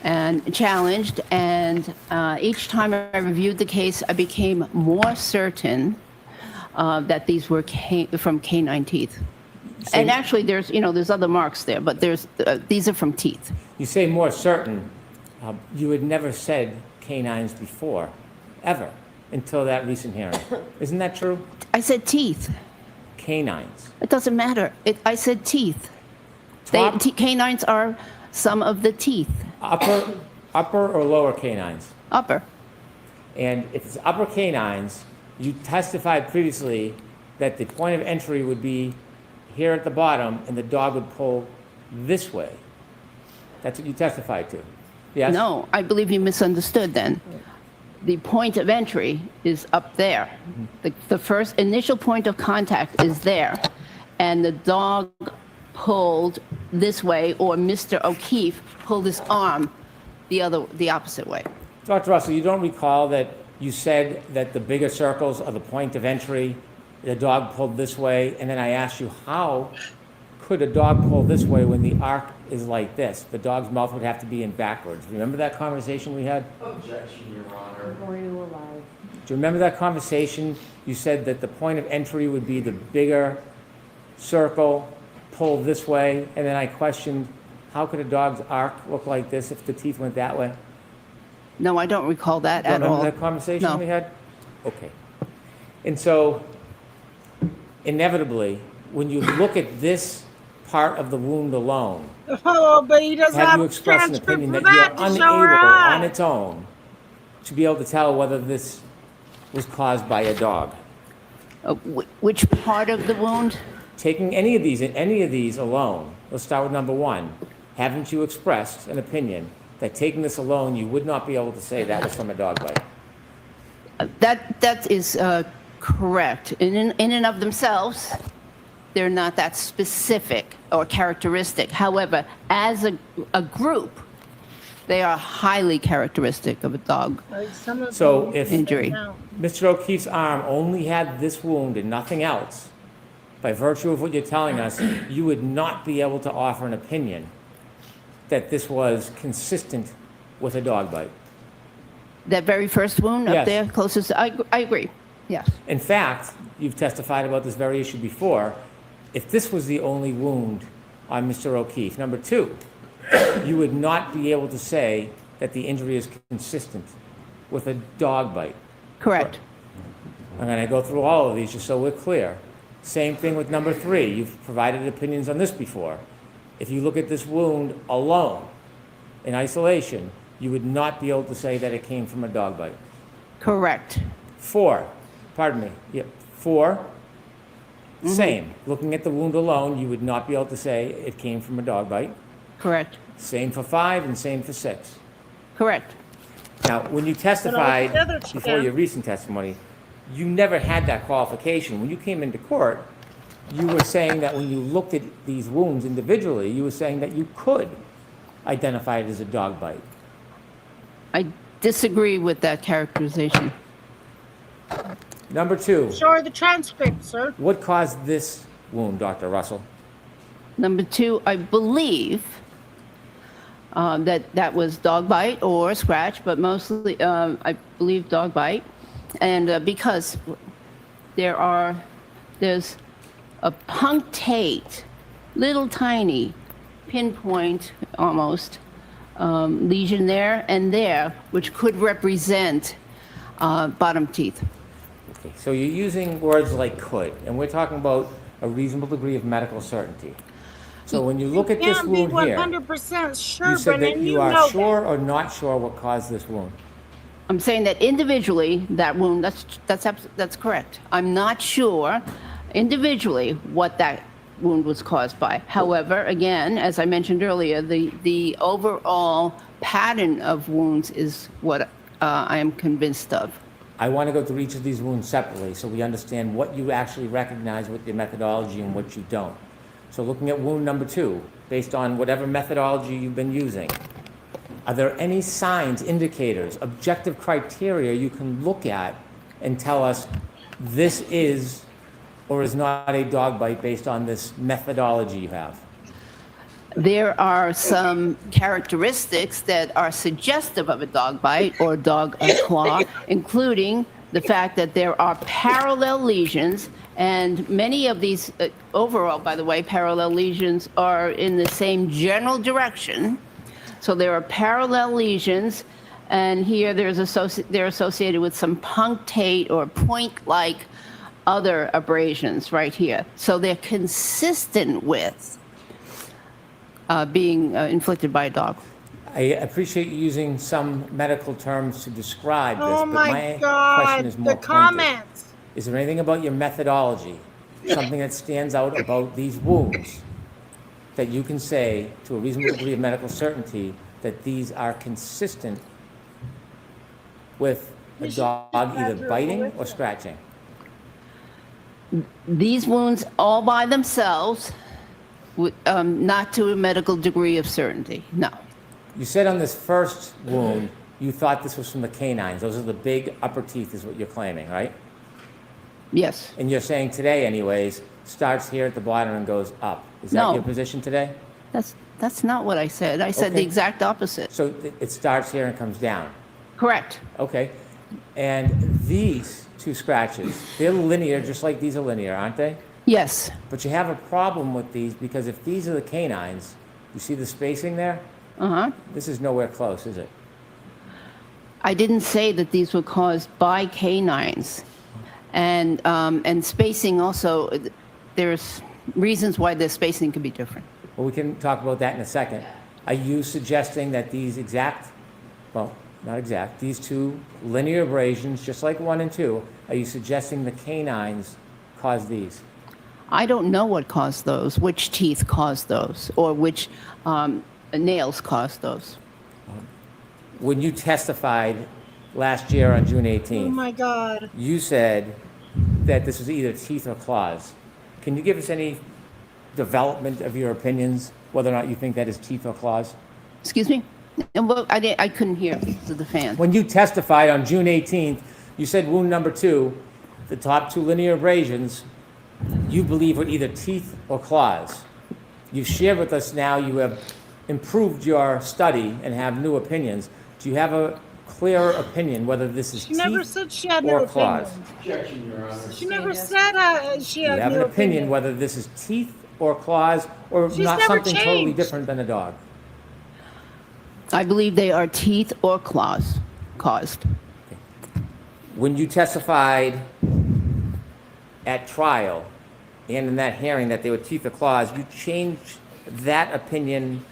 G: and challenged, and each time I reviewed the case, I became more certain that these were from canine teeth. And actually, there's other marks there, but these are from teeth.
H: You say more certain. You had never said canines before, ever, until that recent hearing. Isn't that true?
G: I said teeth.
H: Canines.
G: It doesn't matter. I said teeth.
H: Top-
G: Canines are some of the teeth.
H: Upper or lower canines?
G: Upper.
H: And if it's upper canines, You testified previously that the point of entry would be here at the bottom and the dog would pull this way. That's what you testified to. Yes?
G: No, I believe you misunderstood then. The point of entry is up there. The first initial point of contact is there, and the dog pulled this way, or Mr. O'Keefe pulled his arm the opposite way.
H: Dr. Russell, you don't recall that you said that the bigger circles are the point of entry, the dog pulled this way, and then I asked you, how could a dog pull this way when the arc is like this? The dog's mouth would have to be in backwards. Remember that conversation we had?
I: Objection, Your Honor.
E: Going to allow.
H: Do you remember that conversation? You said that the point of entry would be the bigger circle pulled this way, and then I questioned, how could a dog's arc look like this if the teeth went that way?
G: No, I don't recall that
H: Don't
G: at all.
H: remember that conversation
G: No.
H: we had? Okay. And so, inevitably, when you look at this part of the wound alone,
D: Oh, but he doesn't
H: have
D: have
H: you
D: a
H: expressed an
D: transcript
H: opinion
D: for
H: that
D: that
H: you're
D: to show her
H: unable on
D: eye.
H: its own to be able to tell whether this was caused by a dog?
G: Which part of the wound?
H: Taking any of these alone, let's start with number one. Haven't you expressed an opinion that taking this alone, you would not be able to say that was from a dog bite?
G: That is correct. In and of themselves, they're not that specific or characteristic. However, as a group, they are highly characteristic of a dog.
D: Like some of
H: So
D: them
H: if
G: Injury.
D: now.
H: Mr. O'Keefe's arm only had this wound and nothing else, by virtue of what you're telling us, you would not be able to offer an opinion that this was consistent with a dog bite.
G: That very first wound up
H: Yes.
G: there, closest, I agree, yes.
H: In fact, you've testified about this very issue before. If this was the only wound on Mr. O'Keefe, number two, you would not be able to say that the injury is consistent with a dog bite.
G: Correct.
H: I'm going to go through all of these just so we're clear. Same thing with number three. You've provided opinions on this before. If you look at this wound alone, in isolation, you would not be able to say that it came from a dog bite.
G: Correct.
H: Four, pardon me, yep, four, same. Looking at the wound alone, you would not be able to say it came from a dog bite.
G: Correct.
H: Same for five and same for six.
G: Correct.
H: Now, when you testified
D: altogether,
H: before
D: yeah.
H: your recent testimony, you never had that qualification. When you came into court, you were saying that when you looked at these wounds individually, you were saying that you could identify it as a dog bite.
G: I disagree with that characterization.
H: Number two,
D: Show her the transcript, sir.
H: what caused this wound, Dr. Russell?
G: Number two, I believe that was dog bite or scratch, but mostly I believe dog bite. And because there's a punctate, little tiny pinpoint almost lesion there and there, which could represent bottom teeth.
H: Okay, so you're using words like could, and we're talking about a reasonable degree of medical certainty. So when you look at this
D: Can't be
H: wound here,
D: 100% sure,
H: you said that
D: Brennan.
H: you
D: You
H: are
D: know
H: sure or not sure what caused this wound.
G: I'm saying that individually, that wound, that's correct. I'm not sure individually what that wound was caused by. However, again, as I mentioned earlier, the overall pattern of wounds is what I am convinced of.
H: I want to go through each of these wounds separately so we understand what you actually recognize with your methodology and what you don't. So looking at wound number two, based on whatever methodology you've been using, are there any signs, indicators, objective criteria you can look at and tell us this is or is not a dog bite based on this methodology you have?
G: There are some characteristics that are suggestive of a dog bite or dog claw, including the fact that there are parallel lesions, and many of these, overall, by the way, parallel lesions are in the same general direction. So there are parallel lesions, and here they're associated with some punctate or point-like other abrasions right here. So they're consistent with being inflicted by a dog.
H: I appreciate you using some medical terms to describe this,
D: Oh
H: but
D: my
H: my
D: God,
H: question is more
D: the
H: pointed.
D: comments.
H: Is there anything about your methodology, something that stands out about these wounds, that you can say to a reasonable degree of medical certainty that these are consistent with a dog either biting or scratching?
G: These wounds all by themselves, not to a medical degree of certainty, no.
H: You said on this first wound, you thought this was from the canines. Those are the big upper teeth is what you're claiming, right?
G: Yes.
H: And you're saying today, anyways, starts here at the bottom and goes up. Is that
G: No.
H: your position today?
G: That's not what I said. I said the
H: Okay.
G: exact opposite.
H: So it starts here and comes down.
G: Correct.
H: Okay. And these two scratches, they're linear, just like these are linear, aren't they?
G: Yes.
H: But you have a problem with these because if these are the canines, you see the spacing there?
G: Uh-huh.
H: This is nowhere close, is it?
G: I didn't say that these were caused by canines. And spacing also, there's reasons why the spacing could be different.
H: Well, we can talk about that in a second. Are you suggesting that these well, not exact, these two linear abrasions, just like 1 and 2, are you suggesting the canines caused these?
G: I don't know what caused those, which teeth caused those, or which nails caused those.
H: When you testified last year on June 18th,
D: Oh my God.
H: you said that this was either teeth or claws. Can you give us any development of your opinions, whether or not you think that is teeth or claws?
G: Excuse me? Well, I couldn't hear because of the fan.
H: When you testified on June 18th, you said wound number 2, the top 2 linear abrasions, you believe were either teeth or claws. You've shared with us now you have improved your study and have new opinions. Do you have a clearer opinion whether this is
D: She never
H: teeth
D: said she had
H: or
D: no
H: claws?
D: opinion.
I: Objection, Your Honor.
D: She never said she
H: Do you
D: had
H: have
D: no
H: an opinion whether this is teeth or claws or
D: She's
H: not
D: never
H: something totally
D: changed.
H: different than a dog?
G: I believe they are teeth or claws caused.
H: When you testified at trial and in that hearing that they were teeth or claws, you changed that opinion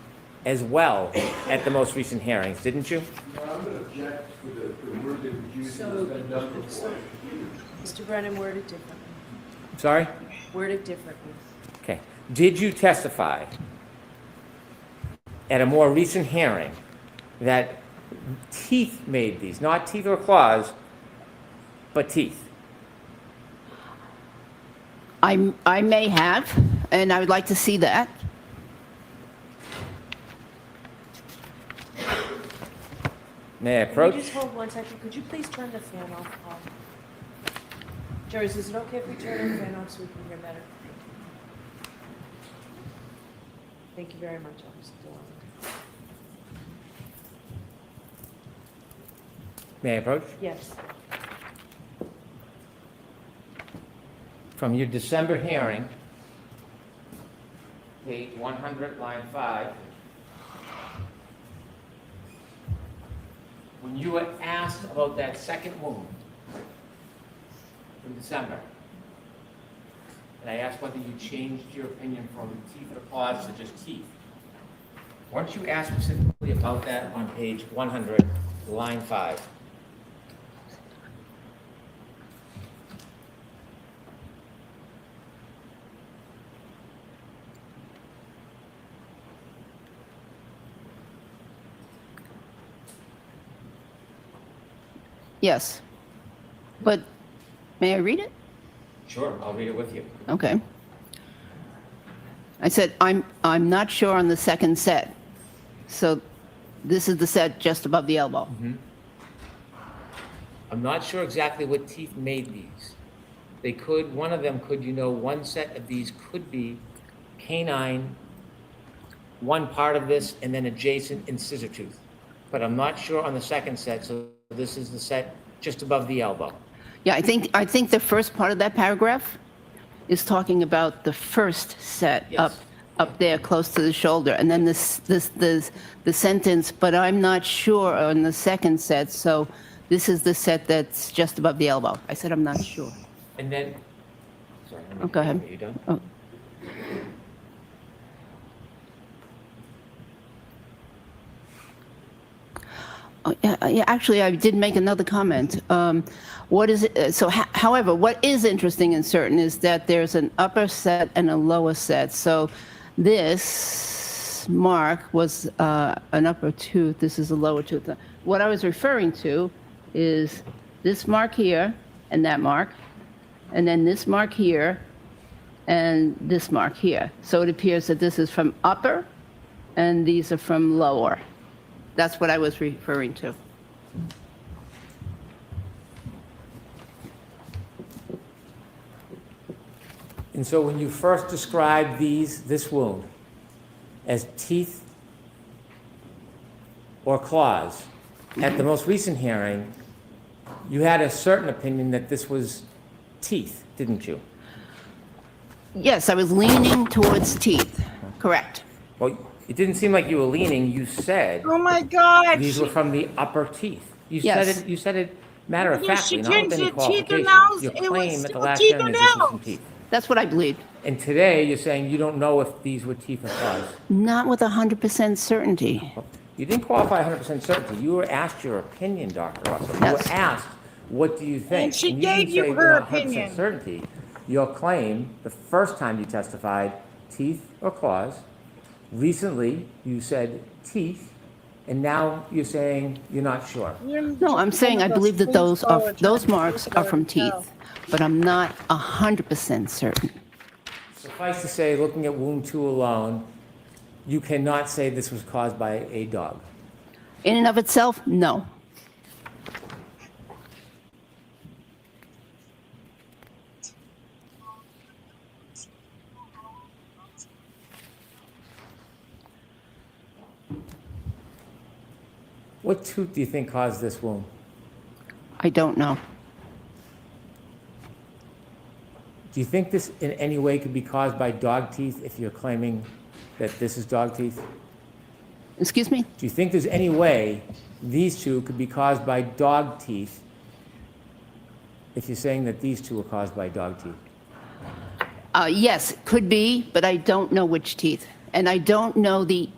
H: as well at the most recent hearings, didn't you?
I: Your Honor, I'm going to object to the word that was used and has been done before.
E: Mr. Brennan, word it differently.
H: Sorry?
E: Word it differently.
H: Okay. Did you testify at a more recent hearing that teeth made these, not teeth or claws, but teeth?
G: I may have, and I would like to see that.
H: May I
E: Can
H: approach?
E: you just hold 1 second? Could you please turn the fan off? Jerry, is it okay if we turn the fan off so we can hear better? Thank you very much. I'm still on.
H: May I approach?
E: Yes.
H: From your December hearing, page 100, line 5, when you were asked about that second wound from December, and I asked whether you changed your opinion from teeth or claws to just teeth, weren't you asked specifically about that on page 100, line 5?
G: Yes. But may I read it?
H: Sure, I'll read it with you.
G: Okay. I said, I'm not sure on the second set. So this is the set just above the elbow.
H: I'm not sure exactly what teeth made these. One of them could, one set of these could be canine, one part of this, and then adjacent incisor tooth. But I'm not sure on the second set, so this is the set just above the elbow.
G: Yeah, I think the first part of that paragraph is talking about the first set
H: Yes.
G: up there close to the shoulder, and then the sentence, but I'm not sure on the second set, so this is the set that's just above the elbow. I said I'm not sure.
H: And then, sorry.
G: Oh, go ahead.
H: Are you done?
G: Oh. Yeah, actually, I did make another comment. What is it? So, however, what is interesting and certain is that there's an upper set and a lower set. So, this mark was an upper tooth. This is a lower tooth. What I was referring to is this mark here and that mark, and then this mark here and this mark here. So it appears that this is from upper and these are from lower. That's what I was referring to.
H: And so when you first described this wound as teeth or claws, at the most recent hearing, you had a certain opinion that this was teeth, didn't you?
G: Yes, I was leaning towards teeth. Correct.
H: Well, it didn't seem like you were leaning. You said
D: Oh my God.
H: these were from the upper teeth. You
G: Yes.
H: said it. You said it matter of
D: Yes, she
H: factly, not with
D: changed
H: any
D: it, teeth or
H: qualification.
D: nails.
H: Your
D: It was
H: claim at the
D: still
H: last
D: teeth
H: hearing
D: or
H: is this was from
D: nails.
H: teeth.
G: That's what I believed.
H: And today you're saying you don't know if these were teeth or claws.
G: Not with 100% certainty.
H: You didn't qualify 100% certainty. You were asked your opinion, Dr. Russell. You
G: Yes.
H: were asked, what do you think?
D: And she
H: you
D: gave
H: didn't
D: you
H: say
D: her
H: with 100%
D: opinion.
H: certainty. Your claim, the first time you testified, teeth or claws. Recently, you said teeth, and now you're saying you're not sure.
G: No, I'm saying I believe that those marks are from teeth, but I'm not 100% certain.
H: Suffice to say, looking at wound 2 alone, you cannot say this was caused by a dog.
G: In and of itself, no.
H: What tooth do you think caused this wound?
G: I don't know.
H: Do you think this in any way could be caused by dog teeth if you're claiming that this is dog teeth?
G: Excuse me?
H: Do you think there's any way these two could be caused by dog teeth if you're saying that these two were caused by dog teeth?
G: Yes, could be, but I don't know which teeth. And I don't know the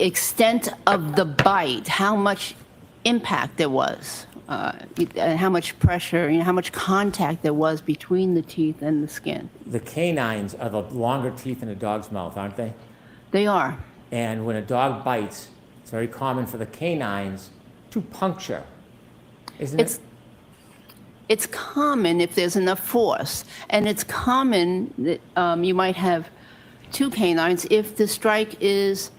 G: extent of the bite, how much impact there was, and how much pressure, how much contact there was between the teeth and the skin.
H: The canines are the longer teeth in a dog's mouth, aren't they?
G: They are.
H: And when a dog bites, it's very common for the canines to puncture, isn't it?
G: It's common if there's enough force, and it's common that you might have two canines if the strike is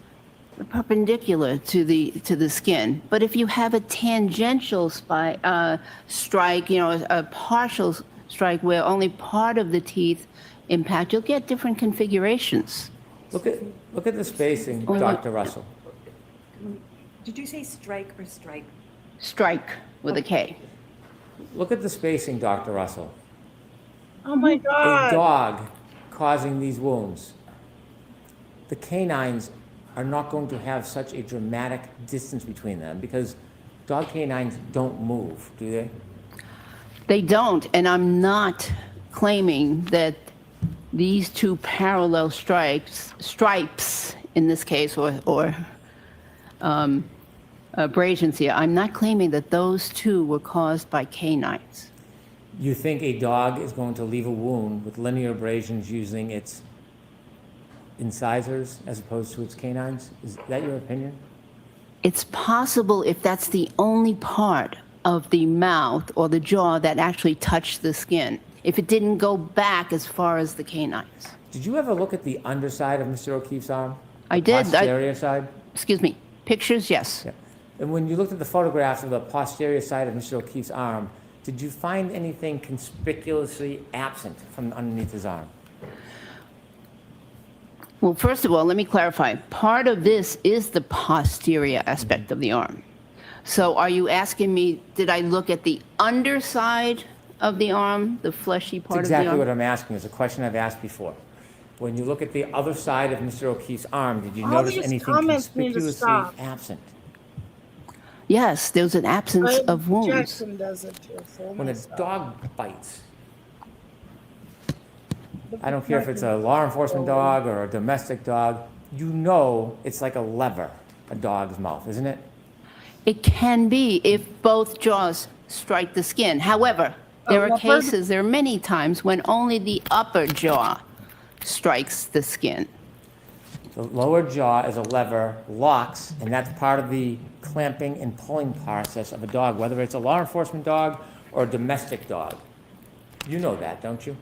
G: perpendicular to the skin. But if you have a tangential strike, a partial strike where only part of the teeth impact, you'll get different configurations.
H: Look at the spacing,
G: Oh,
H: Dr. Russell.
B: Did you say strike or strike?
G: Strike with a K.
H: Look at the spacing, Dr. Russell.
D: Oh my
H: A
D: God.
H: dog causing these wounds. The canines are not going to have such a dramatic distance between them because dog canines don't move, do they?
G: They don't, and I'm not claiming that these two parallel stripes in this case, or abrasions here, I'm not claiming that those two were caused by canines.
H: You think a dog is going to leave a wound with linear abrasions using its incisors as opposed to its canines? Is that your opinion?
G: It's possible if that's the only part of the mouth or the jaw that actually touched the skin, if it didn't go back as far as the canines.
H: Did you ever look at the underside of Mr. O'Keefe's arm?
G: I did.
H: Posterior side?
G: Excuse me, pictures, yes.
H: Yeah. And when you looked at the photographs of the posterior side of Mr. O'Keefe's arm, did you find anything conspicuously absent from underneath his arm?
G: Well, first of all, let me clarify. Part of this is the posterior aspect of the arm. So are you asking me, did I look at the underside of the arm, the fleshy part
H: That's
G: of the
H: exactly
G: arm?
H: what I'm asking. It's a question I've asked before. When you look at the other side of Mr. O'Keefe's arm, did you
D: All
H: notice
D: these
H: anything
D: comments need to
H: conspicuously
D: stop.
H: absent?
G: Yes, there's an absence
D: But
G: of wounds.
D: Jackson does it too. So
H: When a
D: stop.
H: dog bites, I don't care if it's a law enforcement dog or a domestic dog, you know it's like a lever, a dog's mouth, isn't it?
G: It can be if both jaws strike the skin. However, there are
D: leopard?
G: cases, there are many times when only the upper jaw strikes the skin.
H: The lower jaw is a lever, locks, and that's part of the clamping and pulling process of a dog, whether it's a law enforcement dog or a domestic dog. You know that, don't you?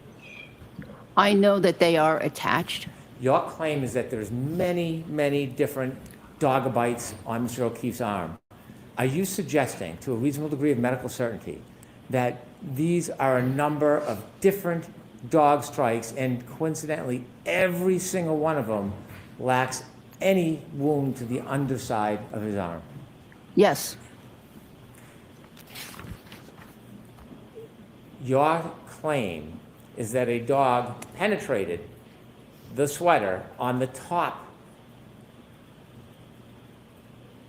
G: I know that they are attached.
H: Your claim is that there's many, many different dog bites on Mr. O'Keefe's arm. Are you suggesting, to a reasonable degree of medical certainty, that these are a number of different dog strikes, and coincidentally, every single one of them lacks any wound to the underside of his arm?
G: Yes.
H: Your claim is that a dog penetrated the sweater on the top,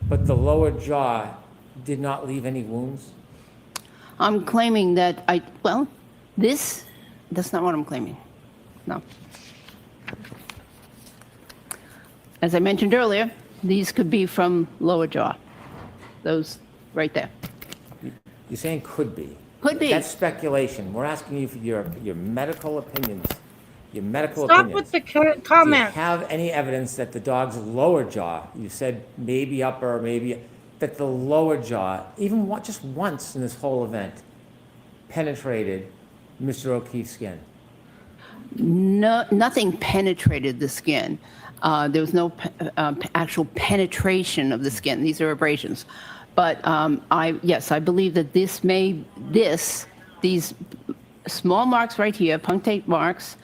H: but the lower jaw did not leave any wounds?
G: I'm claiming that that's not what I'm claiming. No. As I mentioned earlier, these could be from lower jaw. Those right there.
H: You're saying could be.
G: Could be.
H: That's speculation. We're asking you for your medical opinions. Your medical
D: Stop
H: opinions.
D: with the
H: Do you
D: comment.
H: have any evidence that the dog's lower jaw, you said maybe upper, maybe, that the lower jaw, even just once in this whole event, penetrated Mr. O'Keefe's skin?
G: No, nothing penetrated the skin. There was no actual penetration of the skin. These are abrasions. But yes, I believe that these small marks right here, punctate marks,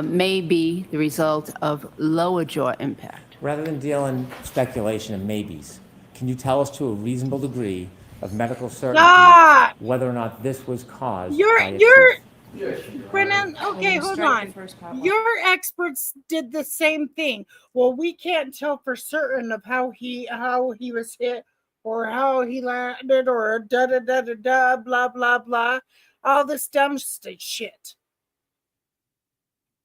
G: may be the result of lower jaw impact.
H: Rather than deal in speculation and maybes, can you tell us to a reasonable degree of medical certainty
D: Stop!
H: whether or not this was caused by
D: You're
H: a tooth?
I: Yes, Your Honor.
D: Brennan, okay,
E: you
D: hold
E: strike the
D: on.
E: first part?
D: Your experts did the same thing. Well, we can't tell for certain of how he was hit or how he landed or da da da da da blah blah blah. All this dumb shit.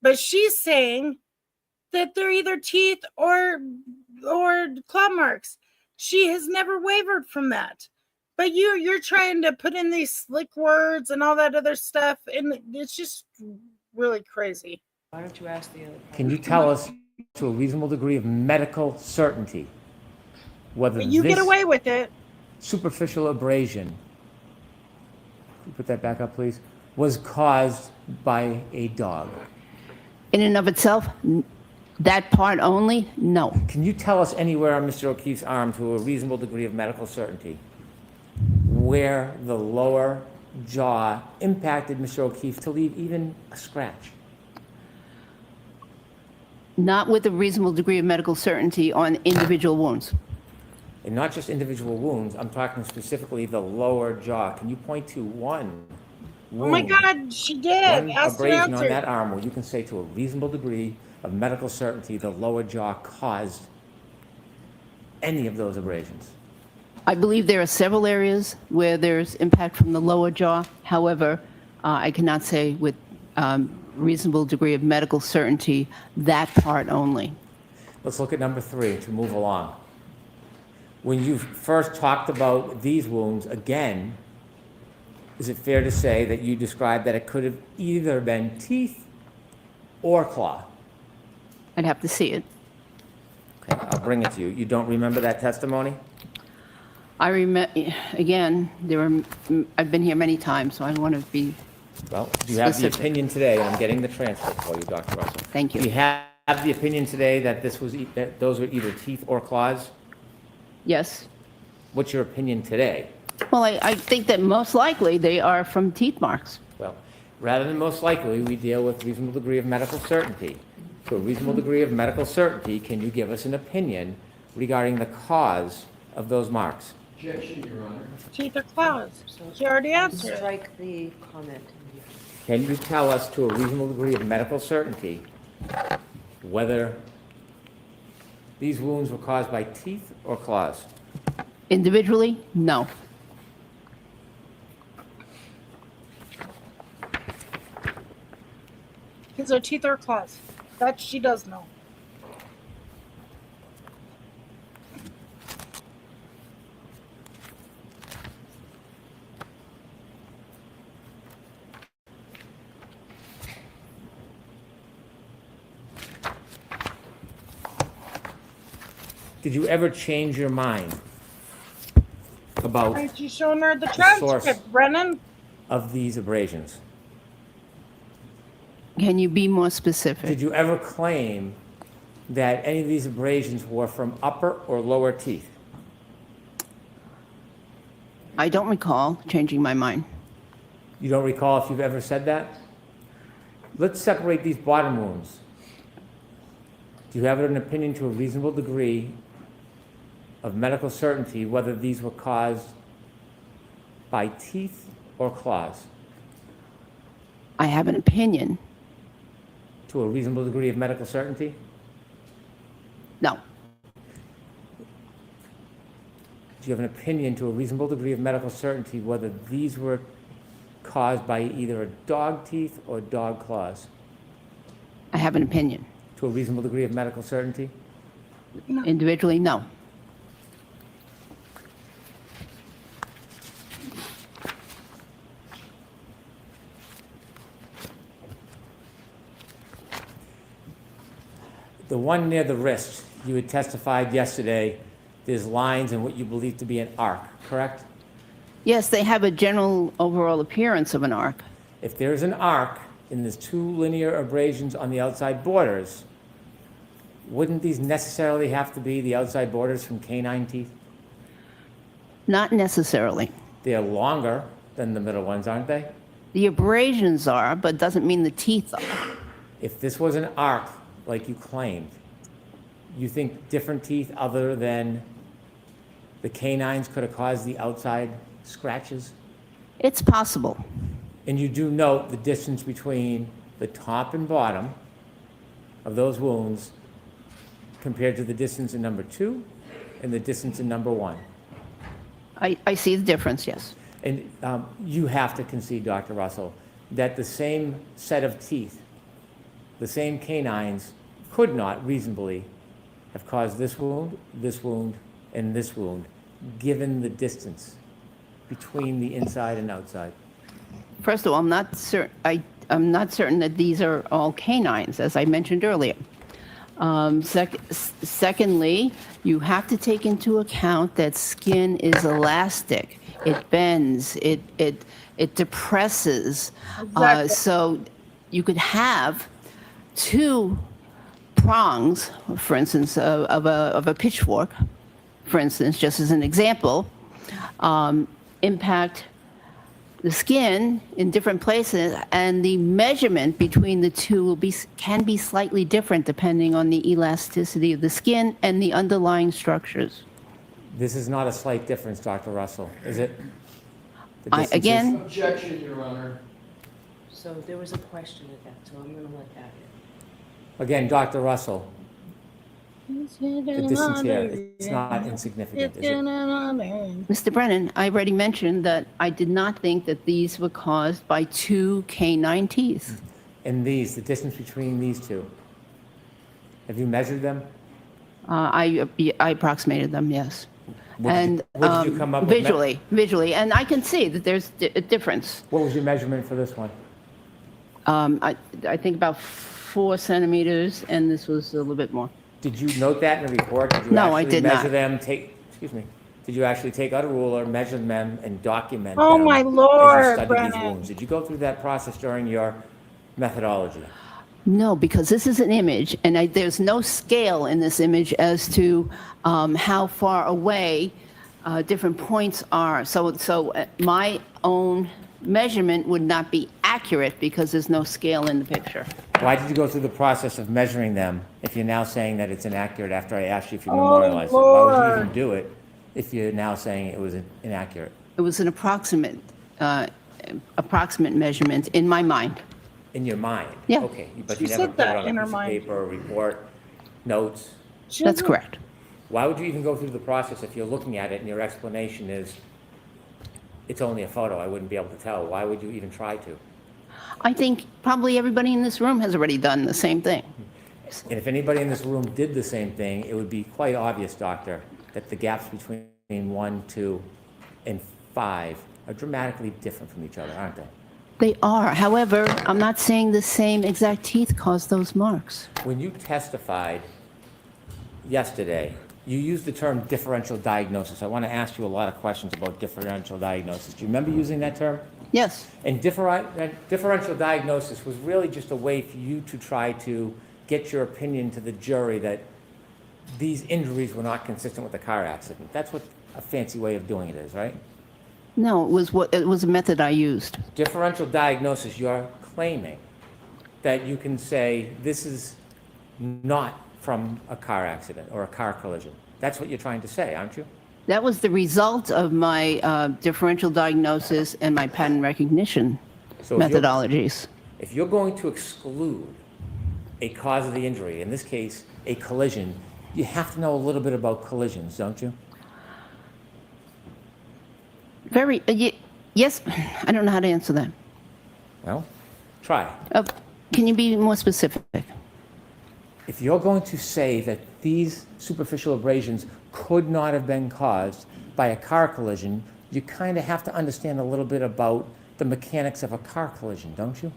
D: But she's saying that they're either teeth or claw marks. She has never wavered from that. But you're trying to put in these slick words and all that other stuff, and it's just really crazy.
E: Why don't you ask the other?
H: Can you tell us to a reasonable degree of medical certainty whether
D: You
H: this
D: get away with it.
H: superficial abrasion, can you put that back up please, was caused by a dog?
G: In and of itself, that part only, no.
H: Can you tell us anywhere on Mr. O'Keefe's arm to a reasonable degree of medical certainty where the lower jaw impacted Mr. O'Keefe to leave even a scratch?
G: Not with a reasonable degree of medical certainty on individual wounds.
H: And not just individual wounds, I'm talking specifically the lower jaw. Can you point to one wound,
D: Oh my God, she did.
H: one
D: Ask and
H: abrasion on
D: answer.
H: that arm where you can say to a reasonable degree of medical certainty the lower jaw caused any of those abrasions?
G: I believe there are several areas where there's impact from the lower jaw. However, I cannot say with reasonable degree of medical certainty that part only.
H: Let's look at number 3 to move along. When you first talked about these wounds, again, is it fair to say that you described that it could have either been teeth or claw?
G: I'd have to see it.
H: Okay, I'll bring it to you. You don't remember that testimony?
G: I remember, again, I've been here many times, so I want to be,
H: Well, you have the
G: Specific.
H: opinion today, and I'm getting the transcript for you, Dr. Russell.
G: Thank you.
H: Do you have the opinion today that that those were either teeth or claws?
G: yes.
H: What's your opinion today?
G: Well, I think that most likely they are from teeth marks.
H: Well, rather than most likely, we deal with reasonable degree of medical certainty. To a reasonable degree of medical certainty, can you give us an opinion regarding the cause of those marks?
I: Objection, Your Honor.
D: Teeth or claws. She already answered it.
E: Strike the comment.
H: Can you tell us to a reasonable degree of medical certainty whether these wounds were caused by teeth or claws?
G: Individually, no.
D: These are teeth or claws. That she does know.
H: Did you ever change your mind about
D: Aren't you showing her the
H: source.
D: transcript, Brennan?
H: of these abrasions?
G: Can you be more specific?
H: Did you ever claim that any of these abrasions were from upper or lower teeth?
G: I don't recall changing my mind.
H: You don't recall if you've ever said that? Let's separate these bottom wounds. Do you have an opinion to a reasonable degree of medical certainty whether these were caused by teeth or claws?
G: I have an opinion.
H: To a reasonable degree of medical certainty?
G: No.
H: Do you have an opinion to a reasonable degree of medical certainty whether these were caused by either a dog teeth or dog claws?
G: I have an opinion.
H: To a reasonable degree of medical certainty?
G: Individually, no.
H: The one near the wrist, you had testified yesterday, there's lines in what you believe to be an arc, correct?
G: Yes, they have a general overall appearance of an arc.
H: If there's an arc and there's two linear abrasions on the outside borders, wouldn't these necessarily have to be the outside borders from canine teeth?
G: Not necessarily.
H: They're longer than the middle ones, aren't they?
G: The abrasions are, but doesn't mean the teeth are.
H: If this was an arc, like you claimed, you think different teeth other than the canines could have caused the outside scratches?
G: It's possible.
H: And you do note the distance between the top and bottom of those wounds compared to the distance in number 2 and the distance in number 1.
G: I see the difference, yes.
H: And you have to concede, Dr. Russell, that the same set of teeth, the same canines, could not reasonably have caused this wound, and this wound, given the distance between the inside and outside.
G: First of all, I'm not certain that these are all canines, as I mentioned earlier. Secondly, you have to take into account that skin is elastic. It bends. It depresses.
D: Exactly.
G: So you could have two prongs, for instance, of a pitchfork, for instance, just as an example, impact the skin in different places, and the measurement between the two can be slightly different depending on the elasticity of the skin and the underlying structures.
H: This is not a slight difference, Dr. Russell, is it? The distances-
G: Again,
I: Objection, Your Honor.
E: So there was a question at that, so I'm going to let that in.
H: Again, Dr. Russell, the distance here, it's not insignificant, is it?
G: Mr. Brennan, I already mentioned that I did not think that these were caused by two canine teeth.
H: And these, the distance between these two, have you measured them?
G: I approximated them, yes.
H: What
G: And
H: did you come up with?
G: visually, and I can see that there's a difference.
H: What was your measurement for this one?
G: I think about 4 centimeters, and this was a little bit more.
H: Did you note that in the report? Did you
G: No, I
H: actually
G: did not.
H: measure them, excuse me, did you actually take out a ruler, measure them, and document
D: Oh,
H: them
D: my
H: as you
D: Lord,
H: studied these
D: Brennan.
H: wounds? Did you go through that process during your methodology?
G: No, because this is an image, and there's no scale in this image as to how far away different points are. So my own measurement would not be accurate because there's no scale in the picture.
H: Why did you go through the process of measuring them if you're now saying that it's inaccurate after I asked you if you memorialized it? Why would you
D: Lord.
H: even do it if you're now saying it was inaccurate?
G: It was an approximate measurement in my mind.
H: In your mind?
G: Yeah.
H: Okay, but
D: She
H: you never
D: said
H: put it
D: that
H: on
D: in
H: a
D: her
H: piece of
D: mind.
H: paper, report, notes?
G: That's correct.
H: Why would you even go through the process if you're looking at it and your explanation is, it's only a photo, I wouldn't be able to tell? Why would you even try to?
G: I think probably everybody in this room has already done the same thing.
H: And if anybody in this room did the same thing, it would be quite obvious, doctor, that the gaps between 1, 2, and 5 are dramatically different from each other, aren't they?
G: They are. However, I'm not saying the same exact teeth caused those marks.
H: When you testified yesterday, you used the term differential diagnosis. I want to ask you a lot of questions about differential diagnosis. Do you remember using that term?
G: Yes.
H: And differential diagnosis was really just a way for you to try to get your opinion to the jury that these injuries were not consistent with the car accident. That's what a fancy way of doing it is, right?
G: No, it was a method I used.
H: Differential diagnosis, you're claiming that you can say this is not from a car accident or a car collision. That's what you're trying to say, aren't you?
G: That was the result of my differential diagnosis and my pattern recognition
H: So if you're-
G: methodologies.
H: If you're going to exclude a cause of the injury, in this case, a collision, you have to know a little bit about collisions, don't you?
G: Yes, I don't know how to answer that.
H: Well, try.
G: Can you be more specific?
H: If you're going to say that these superficial abrasions could not have been caused by a car collision, you kind of have to understand a little bit about the mechanics of a car collision, don't you?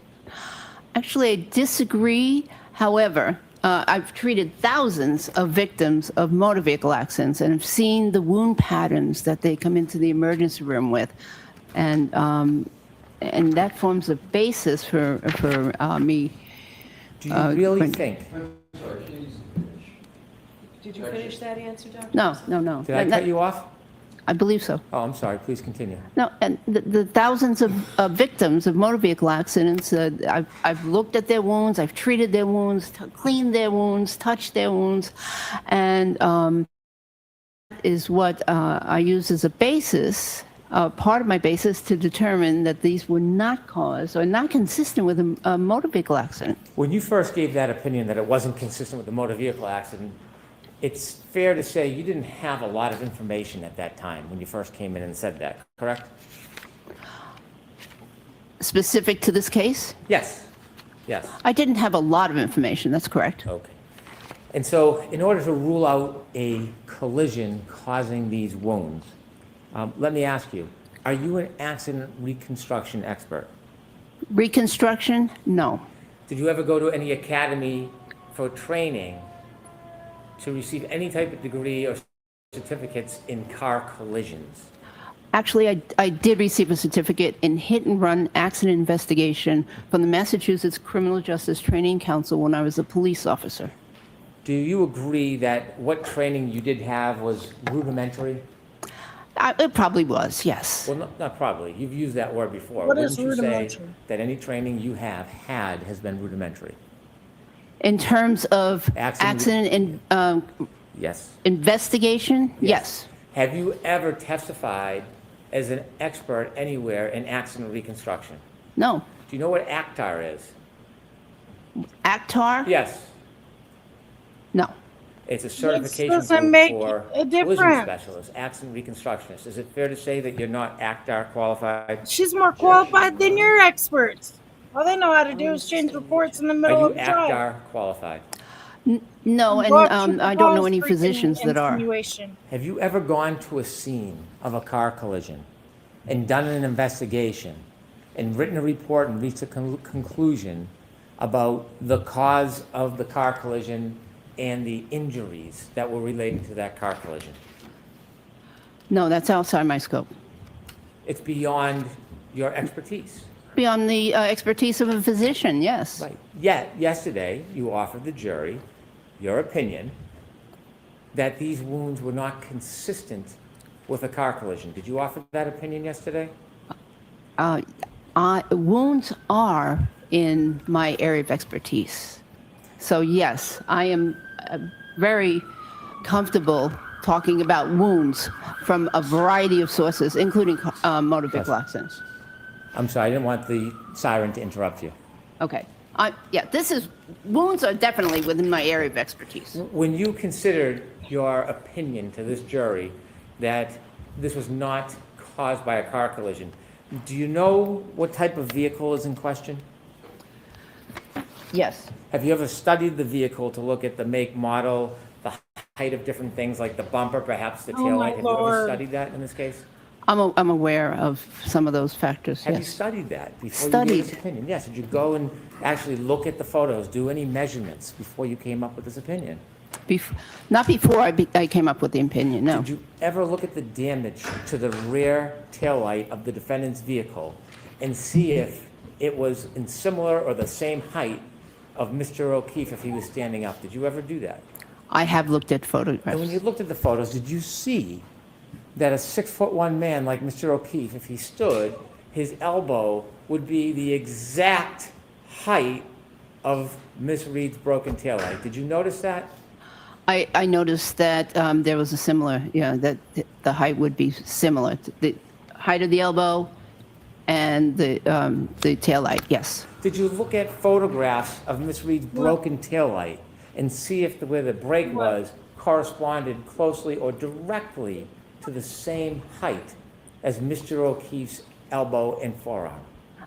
G: Actually, I disagree. However, I've treated thousands of victims of motor vehicle accidents and have seen the wound patterns that they come into the emergency room with. And that forms a basis for me.
H: Do you really think?
E: Did you finish that answer, Dr.?
G: No.
H: Did I cut you off?
G: I believe so.
H: Oh, I'm sorry. Please continue.
G: No, and the thousands of victims of motor vehicle accidents, I've looked at their wounds, I've treated their wounds, cleaned their wounds, touched their wounds, and is what I use as a basis, part of my basis to determine that these were not caused or not consistent with a motor vehicle accident.
H: When you first gave that opinion that it wasn't consistent with the motor vehicle accident, it's fair to say you didn't have a lot of information at that time when you first came in and said that, correct?
G: Specific to this case?
H: Yes. Yes.
G: I didn't have a lot of information, that's correct.
H: Okay. And so in order to rule out a collision causing these wounds, let me ask you, are you an accident reconstruction expert?
G: Reconstruction? No.
H: Did you ever go to any academy for training to receive any type of degree or certificates in car collisions?
G: Actually, I did receive a certificate in hit and run accident investigation from the Massachusetts Criminal Justice Training Council when I was a police officer.
H: Do you agree that what training you did have was rudimentary?
G: It probably was, yes.
H: Well, not probably. You've used that word before.
D: What is
H: Wouldn't you say
D: rudimentary?
H: that any training you have had has been rudimentary?
G: In terms of
H: Accident-
G: accident
H: Yes.
G: investigation, yes.
H: Have you ever testified as an expert anywhere in accident reconstruction?
G: No.
H: Do you know what ACTAR is?
G: ACTAR?
H: Yes.
G: No.
H: It's a certification
D: doesn't
H: group
D: make
H: for
D: a
H: collision
D: difference.
H: specialists, accident reconstructionists. Is it fair to say that you're not ACTAR qualified?
D: She's more qualified than your experts. All they know how to do is change reports in the middle
H: Are
D: of
H: you
D: the trial.
H: ACTAR qualified?
G: No, and
D: What
G: I don't know
D: false
G: any
D: freaking
G: physicians that are.
D: insinuation.
H: Have you ever gone to a scene of a car collision and done an investigation and written a report and reached a conclusion about the cause of the car collision and the injuries that were related to that car collision?
G: No, that's outside my scope.
H: It's beyond your expertise.
G: Beyond the expertise of a physician, yes.
H: Right. Yet, yesterday, you offered the jury your opinion that these wounds were not consistent with a car collision. Did you offer that opinion yesterday?
G: Wounds are in my area of expertise. So yes, I am very comfortable talking about wounds from a variety of sources, including motor vehicle accidents.
H: I'm sorry, I didn't want the siren to interrupt you.
G: Okay. Yeah, wounds are definitely within my area of expertise.
H: When you considered your opinion to this jury that this was not caused by a car collision, do you know what type of vehicle is in question?
G: Yes.
H: Have you ever studied the vehicle to look at the make, model, the height of different things like the bumper, perhaps the
D: Oh, my
H: taillight? Have you ever
D: Lord.
H: studied that in this case?
G: I'm aware of some of those factors,
H: Have you
G: yes.
H: studied that before you
G: Studied.
H: gave this opinion? Yes. Did you go and actually look at the photos, do any measurements before you came up with this opinion?
G: Not before I came up with the opinion, no.
H: Did you ever look at the damage to the rear taillight of the defendant's vehicle and see if it was in similar or the same height of Mr. O'Keefe if he was standing up? Did you ever do that?
G: I have looked at
H: And
G: photographs.
H: when you looked at the photos, did you see that a 6'1" man like Mr. O'Keefe, if he stood, his elbow would be the exact height of Miss Reed's broken taillight? Did you notice that?
G: I noticed that there was a similar, that the height would be similar. The height of the elbow and the taillight, yes.
H: Did you look at photographs of Miss Reed's broken taillight and see if where the break was corresponded closely or directly to the same height as Mr. O'Keefe's elbow and forearm?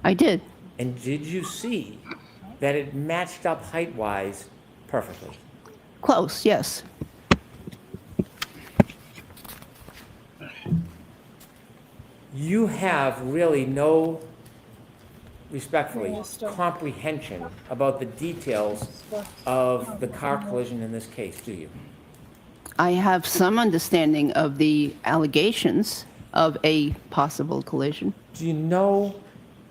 G: I did.
H: And did you see that it matched up height-wise perfectly?
G: Close, yes.
H: You have really no, respectfully, comprehension about the details of the car collision in this case, do you?
G: I have some understanding of the allegations of a possible collision.
H: Do you know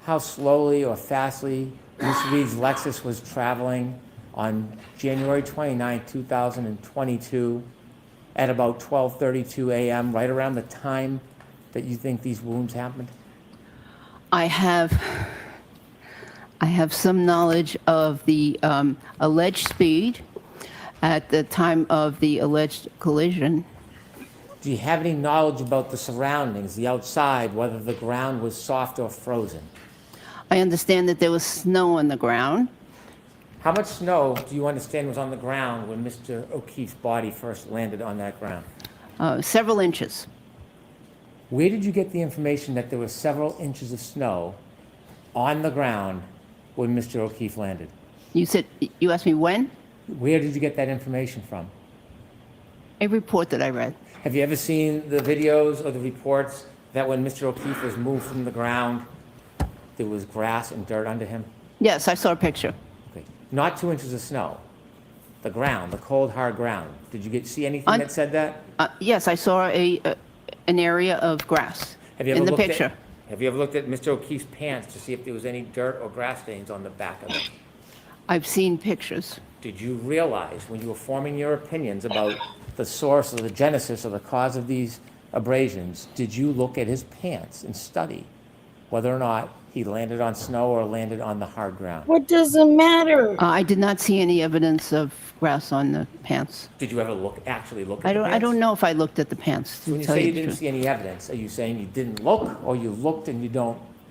H: how slowly or fastly Miss Reed's Lexus was traveling on January 29, 2022 at about 12:32 a.m., right around the time that you think these wounds happened?
G: I have some knowledge of the alleged speed at the time of the alleged collision.
H: Do you have any knowledge about the surroundings, the outside, whether the ground was soft or frozen?
G: I understand that there was snow on the ground.
H: How much snow do you understand was on the ground when Mr. O'Keefe's body first landed on that ground?
G: Several inches.
H: Where did you get the information that there were several inches of snow on the ground when Mr. O'Keefe landed?
G: You asked me when?
H: Where did you get that information from?
G: A report that I read.
H: Have you ever seen the videos or the reports that when Mr. O'Keefe was moved from the ground, there was grass and dirt under him?
G: Yes, I saw a picture.
H: Okay. Not 2 inches of snow. The ground, the cold, hard ground. Did you see anything that said that?
G: Yes, I saw an area of grass in the picture.
H: Have you ever looked at Mr. O'Keefe's pants to see if there was any dirt or grass stains on the back of it?
G: I've seen pictures.
H: Did you realize when you were forming your opinions about the source or the genesis or the cause of these abrasions, did you look at his pants and study whether or not he landed on snow or landed on the hard ground?
D: What does it matter?
G: I did not see any evidence of grass on the pants.
H: Did you ever actually look at
G: I
H: the pants?
G: don't know if I looked at the pants.
H: So when you say you didn't see any evidence, are you saying you didn't look, or you looked and you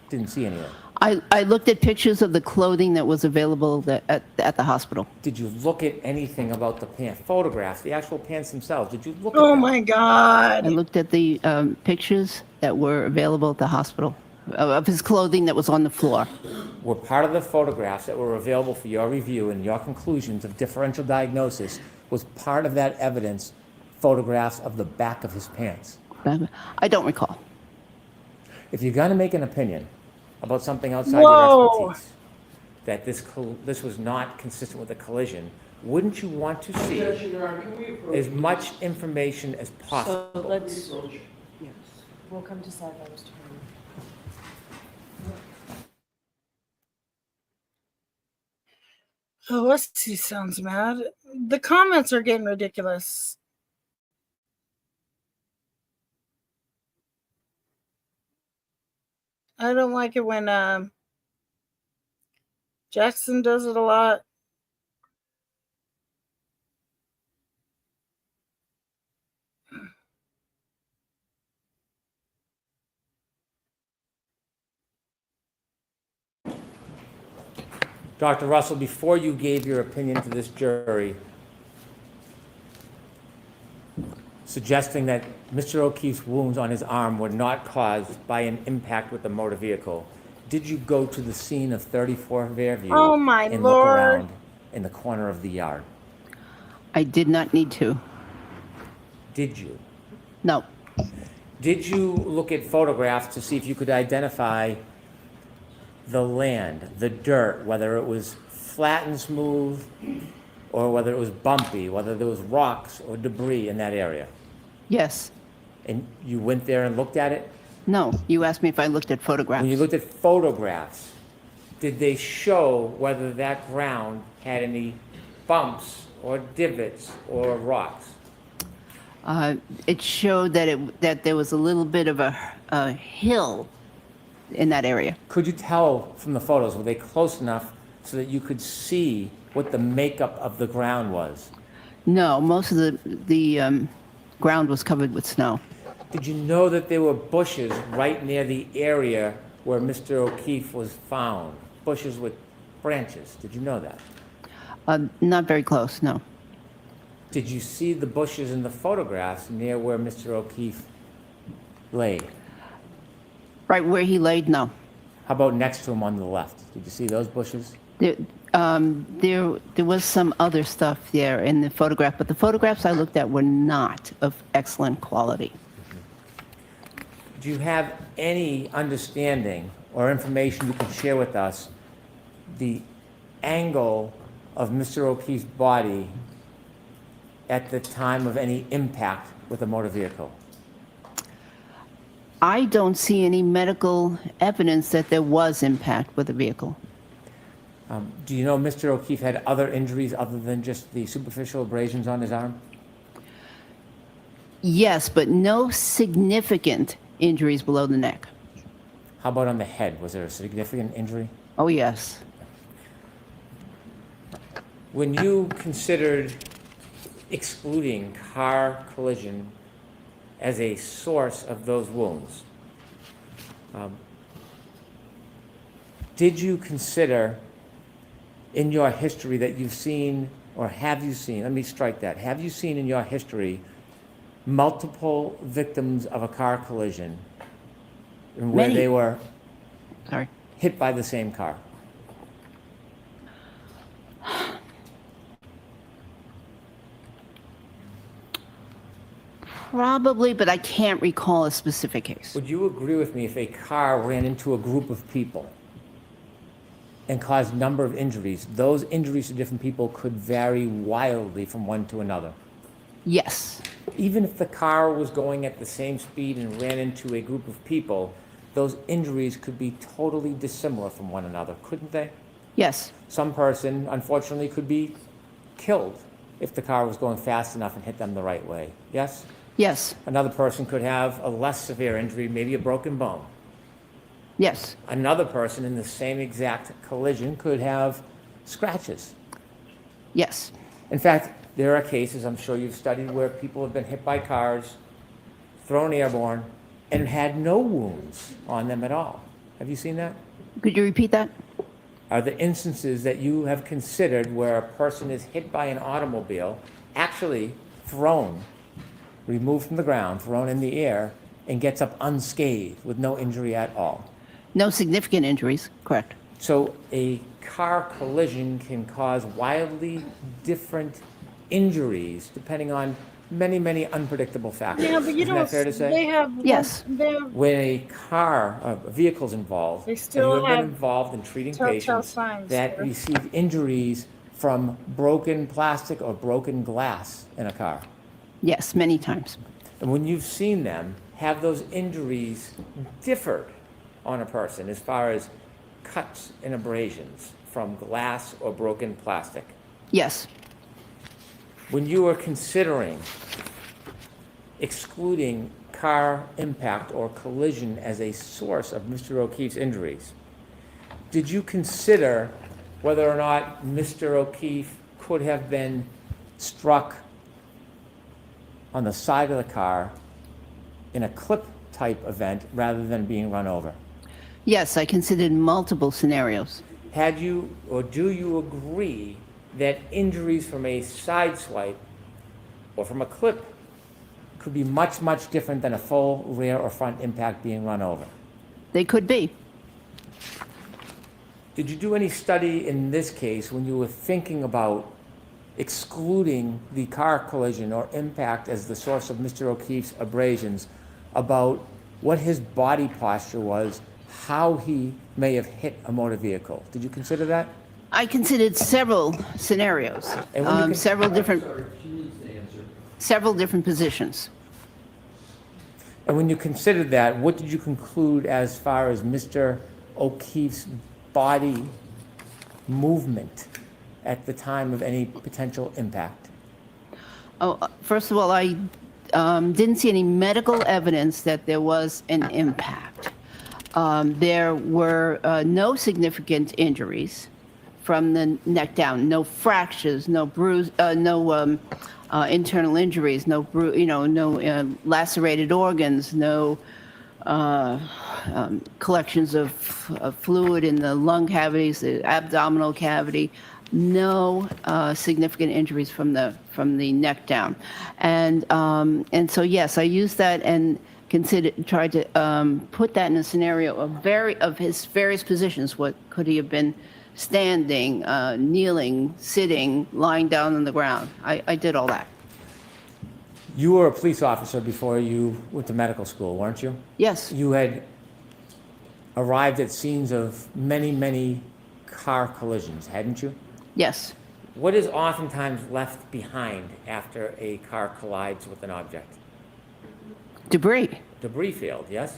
H: didn't see anything?
G: I looked at pictures of the clothing that was available at the hospital.
H: Did you look at anything about the pants, photographs, the actual pants themselves? Did you look at
D: Oh
H: them?
D: my God.
G: I looked at the pictures that were available at the hospital of his clothing that was on the floor.
H: Were part of the photographs that were available for your review and your conclusions of differential diagnosis, was part of that evidence photographs of the back of his pants?
G: I don't recall.
H: If you're going to make an opinion about something outside
D: Whoa.
H: your expertise, that this was not consistent with a collision, wouldn't you want to see as much information as possible?
E: So let's, we'll come to sidelines tomorrow.
D: Oh, Leslie sounds mad. The comments are getting ridiculous. I don't like it when Jackson does it a lot.
H: Dr. Russell, before you gave your opinion to this jury, suggesting that Mr. O'Keefe's wounds on his arm were not caused by an impact with the motor vehicle, did you go to the scene of 34 Fairview
D: Oh, my
H: and
D: Lord.
H: look around in the corner of the yard?
G: I did not need to.
H: Did you?
G: No.
H: Did you look at photographs to see if you could identify the land, the dirt, whether it was flat and smooth or whether it was bumpy, whether there was rocks or debris in that area?
G: Yes.
H: And you went there and looked at it?
G: No, you asked me if I looked at photographs.
H: When you looked at photographs, did they show whether that ground had any bumps or divots or rocks?
G: It showed that there was a little bit of a hill in that area.
H: Could you tell from the photos, were they close enough so that you could see what the makeup of the ground was?
G: No, most of the ground was covered with snow.
H: Did you know that there were bushes right near the area where Mr. O'Keefe was found? Bushes with branches. Did you know that?
G: Not very close, no.
H: Did you see the bushes in the photographs near where Mr. O'Keefe lay?
G: Right where he laid, no.
H: How about next to him on the left? Did you see those bushes?
G: There was some other stuff there in the photograph, but the photographs I looked at were not of excellent quality.
H: Do you have any understanding or information you can share with us the angle of Mr. O'Keefe's body at the time of any impact with a motor vehicle?
G: I don't see any medical evidence that there was impact with the vehicle.
H: Do you know Mr. O'Keefe had other injuries other than just the superficial abrasions on his arm?
G: Yes, but no significant injuries below the neck.
H: How about on the head? Was there a significant injury?
G: Oh, yes.
H: When you considered excluding car collision as a source of those wounds, did you consider in your history that you've seen, or have you seen, let me strike that, have you seen in your history multiple victims of a car collision where
G: Many.
H: they were
G: Sorry.
H: hit by the same car?
G: Probably, but I can't recall a specific case.
H: Would you agree with me if a car ran into a group of people and caused a number of injuries, those injuries to different people could vary wildly from one to another?
G: Yes.
H: Even if the car was going at the same speed and ran into a group of people, those injuries could be totally dissimilar from one another, couldn't they?
G: Yes.
H: Some person, unfortunately, could be killed if the car was going fast enough and hit them the right way. Yes?
G: Yes.
H: Another person could have a less severe injury, maybe a broken bone.
G: Yes.
H: Another person in the same exact collision could have scratches.
G: Yes.
H: In fact, there are cases, I'm sure you've studied, where people have been hit by cars, thrown airborne, and had no wounds on them at all. Have you seen that?
G: Could you repeat that?
H: Are there instances that you have considered where a person is hit by an automobile, actually thrown, removed from the ground, thrown in the air, and gets up unscathed with no injury at all?
G: No significant injuries, correct.
H: So a car collision can cause wildly different injuries depending on many, many unpredictable factors.
D: Yeah, but you
H: Isn't
D: know,
H: that fair to say?
D: they have.
G: Yes.
H: When a vehicle's involved,
D: They still
H: and you have
D: have
H: been involved in treating
D: telltale
H: patients
D: signs
H: that
D: there.
H: receive injuries from broken plastic or broken glass in a car.
G: Yes, many times.
H: And when you've seen them, have those injuries differed on a person as far as cuts and abrasions from glass or broken plastic?
G: Yes.
H: When you were considering excluding car impact or collision as a source of Mr. O'Keefe's injuries, did you consider whether or not Mr. O'Keefe could have been struck on the side of the car in a clip type event rather than being run over?
G: Yes, I considered multiple scenarios.
H: Had you, or do you agree that injuries from a side swipe or from a clip could be much, much different than a full rear or front impact being run over?
G: They could be.
H: Did you do any study in this case when you were thinking about excluding the car collision or impact as the source of Mr. O'Keefe's abrasions, about what his body posture was, how he may have hit a motor vehicle? Did you consider that?
G: I considered several scenarios,
H: And when you con-
G: several different
I: Sorry, she needs to answer.
G: several different positions.
H: And when you considered that, what did you conclude as far as Mr. O'Keefe's body movement at the time of any potential impact?
G: Oh, first of all, I didn't see any medical evidence that there was an impact. There were no significant injuries from the neck down, no fractures, no bruise, no internal injuries, no no lacerated organs, no collections of fluid in the lung cavities, the abdominal cavity, no significant injuries from the neck down, and so yes, I used that and tried to put that in a scenario of his various positions. What could he have been? Standing, kneeling, sitting, lying down on the ground. I did all that.
H: You were a police officer before you went to medical school, weren't you?
G: Yes.
H: You had arrived at scenes of many, many car collisions, hadn't you?
G: Yes.
H: What is oftentimes left behind after a car collides with an object?
G: Debris.
H: Debris field, yes?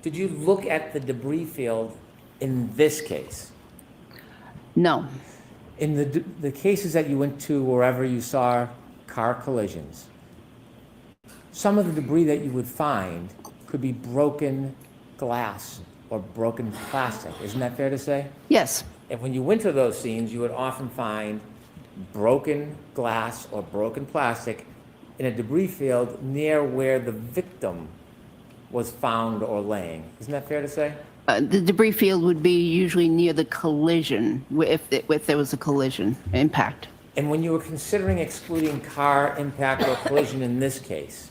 H: Did you look at the debris field in this case?
G: No.
H: In the cases that you went to wherever you saw car collisions, some of the debris that you would find could be broken glass or broken plastic. Isn't that fair to say?
G: Yes.
H: And when you went to those scenes, you would often find broken glass or broken plastic in a debris field near where the victim was found or laying. Isn't that fair to say?
G: The debris field would be usually near the collision, if there was a collision impact.
H: And when you were considering excluding car impact or collision in this case,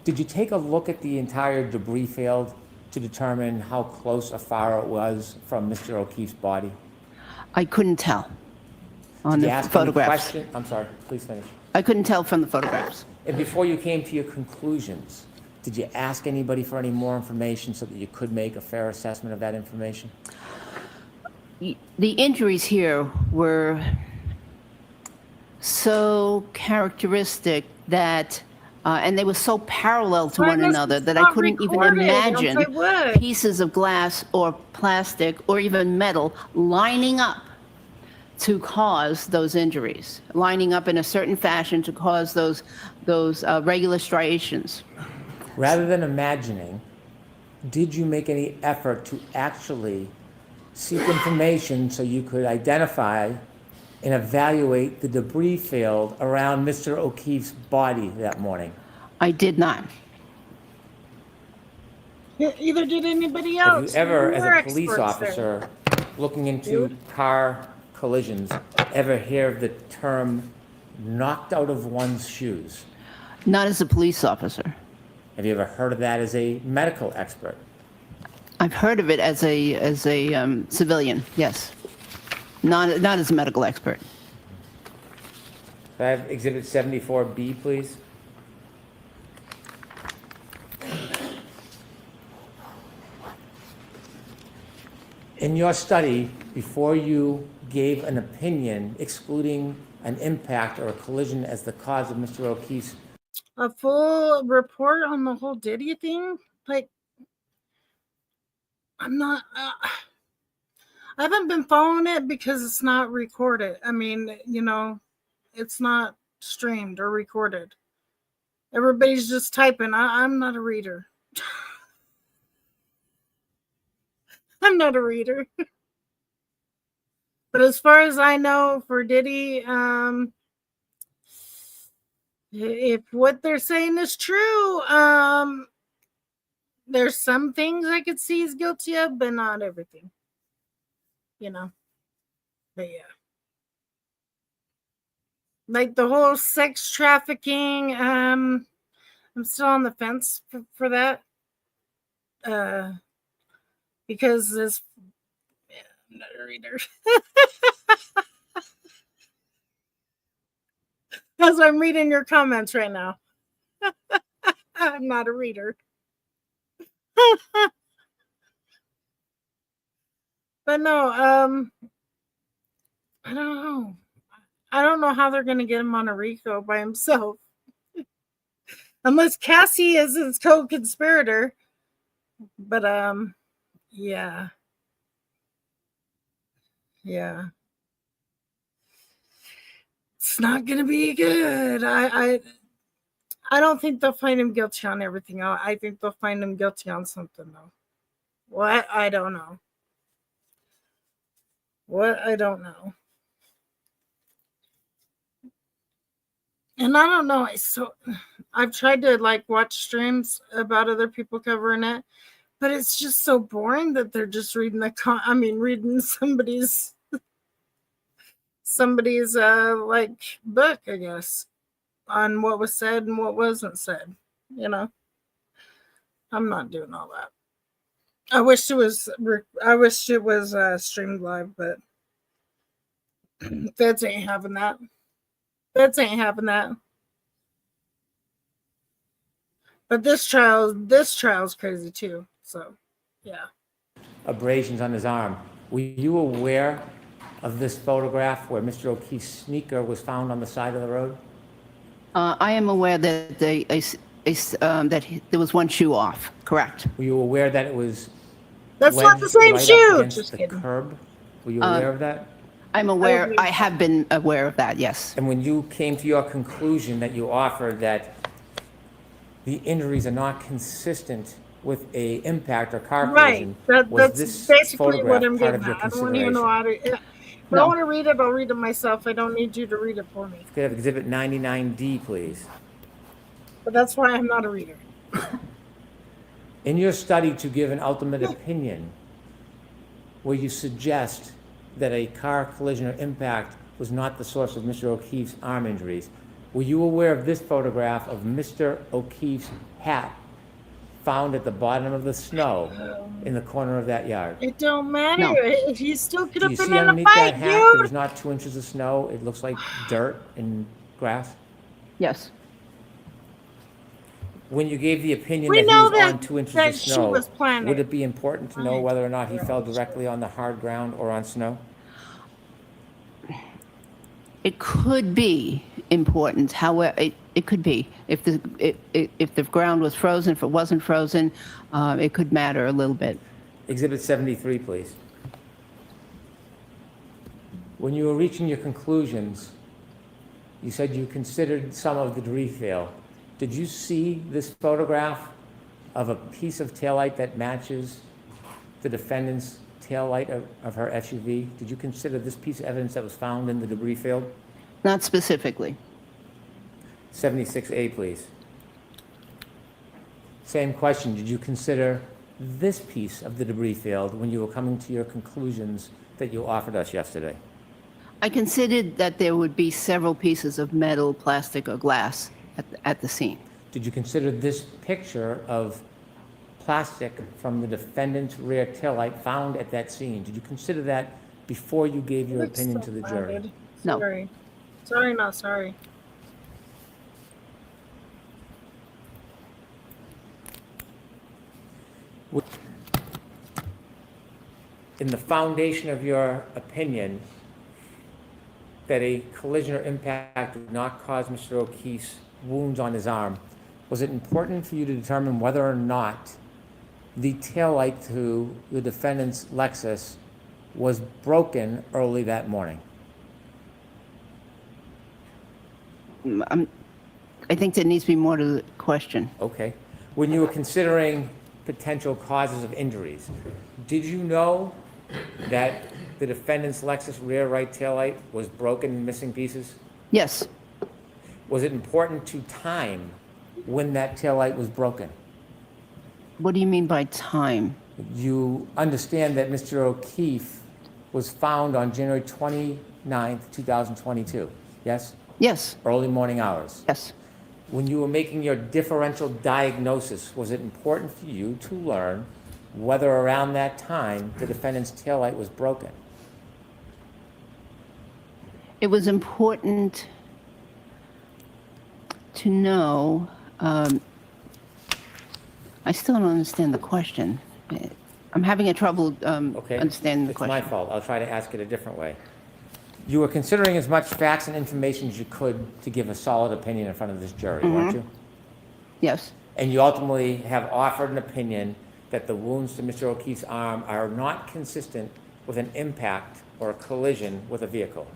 H: did you take a look at the entire debris field to determine how close or far it was from Mr. O'Keefe's body?
G: I couldn't tell on
H: Did you
G: the
H: ask any
G: photographs.
H: question? I'm sorry, please finish.
G: I couldn't tell from the photographs.
H: And before you came to your conclusions, did you ask anybody for any more information so that you could make a fair assessment of that information?
G: The injuries here were so characteristic that, and they were so parallel to one another that I couldn't even imagine pieces of glass or plastic or even metal lining up to cause those injuries, lining up in a certain fashion to cause those regular striations.
H: Rather than imagining, did you make any effort to actually seek information so you could identify and evaluate the debris field around Mr. O'Keefe's body that morning?
G: I did not.
D: Either did anybody
H: Have
D: else.
H: you ever,
D: We
H: as
D: were
H: a police
D: experts there.
H: officer, looking into car collisions, ever hear of the term knocked out of one's shoes?
G: Not as a police officer.
H: Have you ever heard of that as a medical expert?
G: I've heard of it as a civilian, yes. Not as a medical expert.
H: Could I have Exhibit 74B, please? In your study, before you gave an opinion excluding an impact or a collision as the cause of Mr. O'Keefe's,
D: A full report on the whole Diddy thing? Like, I'm not. I haven't been following it because it's not recorded. I mean, it's not streamed or recorded. Everybody's just typing. I'm not a reader. I'm not a reader. But as far as I know, for Diddy, if what they're saying is true, there's some things I could see he's guilty of, but not everything. But yeah. Like the whole sex trafficking, I'm still on the fence for that. Because this, I'm not a reader. As I'm reading your comments right now. I'm not a reader. But no, I don't know. I don't know how they're going to get him on a RICO by himself. Unless Cassie is his co-conspirator. But, yeah. Yeah. It's not going to be good. I don't think they'll find him guilty on everything. I think they'll find him guilty on something, though. What? I don't know. What? I don't know. And I don't know. So I've tried to like watch streams about other people covering it, but it's just so boring that they're just reading reading somebody's like book, I guess, on what was said and what wasn't said. You know, I'm not doing all that. I wish it was streamed live, but feds ain't having that. Feds ain't having that. But this trial's crazy too. So, yeah.
H: Abrasions on his arm. Were you aware of this photograph where Mr. O'Keefe's sneaker was found on the side of the road?
G: I am aware that there was one shoe off. Correct.
H: Were you aware that it was
D: That's not the same
H: right up
D: shoe.
H: against
D: Just
H: the
D: kidding.
H: curb? Were you aware of that?
G: I'm aware. I have been aware of that. Yes.
H: And when you came to your conclusion that you offered that the injuries are not consistent with a impact or car collision,
D: Right.
H: was
D: That's
H: this
D: basically what
H: photograph
D: I'm
H: part
D: getting
H: of your
D: at. I don't want to even know
H: consideration?
D: how to. If I want to read it, I'll read it myself. I don't need you to read it for me.
H: Could I have Exhibit 99D, please?
D: But that's why I'm not a reader.
H: In your study to give an ultimate opinion, where you suggest that a car collision or impact was not the source of Mr. O'Keefe's arm injuries, were you aware of this photograph of Mr. O'Keefe's hat found at the bottom of the snow in the corner of that yard?
D: It don't matter.
G: No.
D: He still could
H: Do
D: have
H: you
D: been
H: see
D: in a
H: underneath that
D: fight,
H: hat there
D: dude.
H: was not 2 inches of snow? It looks like dirt and grass.
G: Yes.
H: When you gave the opinion
D: We
H: that he
D: know
H: was
D: that-
H: on 2 inches
D: that
H: of
D: she
H: snow,
D: was planted.
H: would it be important to know whether or not he fell directly on the hard ground or on snow?
G: It could be important. However, it could be if the ground was frozen. If it wasn't frozen, it could matter a little bit.
H: Exhibit 73, please. When you were reaching your conclusions, you said you considered some of the debris field. Did you see this photograph of a piece of taillight that matches the defendant's taillight of her SUV? Did you consider this piece of evidence that was found in the debris field?
G: Not specifically.
H: 76A, please. Same question. Did you consider this piece of the debris field when you were coming to your conclusions that you offered us yesterday?
G: I considered that there would be several pieces of metal, plastic, or glass at the scene.
H: Did you consider this picture of plastic from the defendant's rear taillight found at that scene? Did you consider that before you gave your
D: Looks
H: opinion
D: so
H: to the
D: bad.
H: jury?
G: No.
D: Sorry. Sorry, not sorry.
H: In the foundation of your opinion that a collision or impact would not cause Mr. O'Keefe's wounds on his arm, was it important for you to determine whether or not the taillight to the defendant's Lexus was broken early that morning?
G: I think there needs to be more to the question.
H: Okay. When you were considering potential causes of injuries, did you know that the defendant's Lexus rear right taillight was broken in missing pieces?
G: Yes.
H: Was it important to time when that taillight was broken?
G: What do you mean by time?
H: You understand that Mr. O'Keefe was found on January 29th, 2022, yes?
G: Yes.
H: Early morning hours.
G: Yes.
H: When you were making your differential diagnosis, was it important for you to learn whether around that time the defendant's taillight was broken?
G: It was important to know. I still don't understand the question. I'm having trouble
H: Okay.
G: understanding the
H: It's
G: question.
H: my fault. I'll try to ask it a different way. You were considering as much facts and information as you could to give a solid opinion in front of this jury, weren't you?
G: Yes.
H: And you ultimately have offered an opinion that the wounds to Mr. O'Keefe's arm are not consistent with an impact or a collision with a vehicle,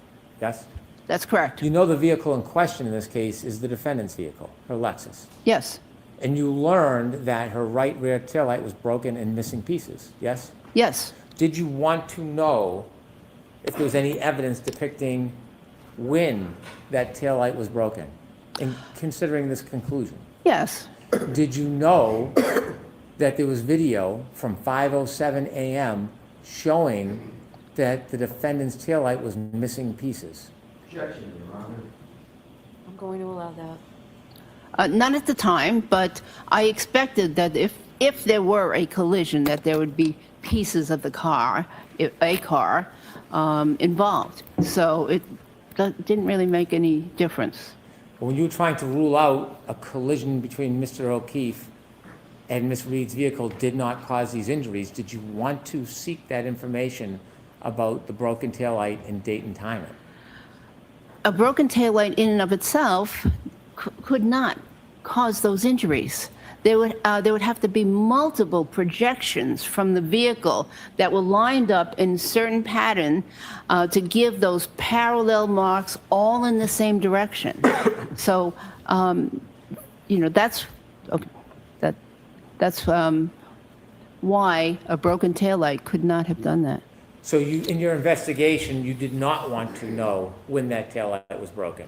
H: yes?
G: That's correct.
H: You know the vehicle in question in this case is the defendant's vehicle, her Lexus.
G: Yes.
H: And you learned that her right rear taillight was broken and missing pieces, yes?
G: Yes.
H: Did you want to know if there was any evidence depicting when that taillight was broken, in considering this conclusion?
G: Yes.
H: Did you know that there was video from 5:07 a.m. showing that the defendant's taillight was missing pieces?
I: Objection, Your Honor.
E: I'm going to allow that.
G: Not at the time, but I expected that if there were a collision, that there would be pieces of the car, a car, involved. So it didn't really make any difference.
H: When you were trying to rule out a collision between Mr. O'Keefe and Ms. Reed's vehicle did not cause these injuries, did you want to seek that information about the broken taillight and date and time it?
G: A broken taillight in and of itself could not cause those injuries. There would have to be multiple projections from the vehicle that were lined up in certain pattern to give those parallel marks all in the same direction. So, that's okay. That's why a broken taillight could not have done that.
H: So you, in your investigation, you did not want to know when that taillight was broken.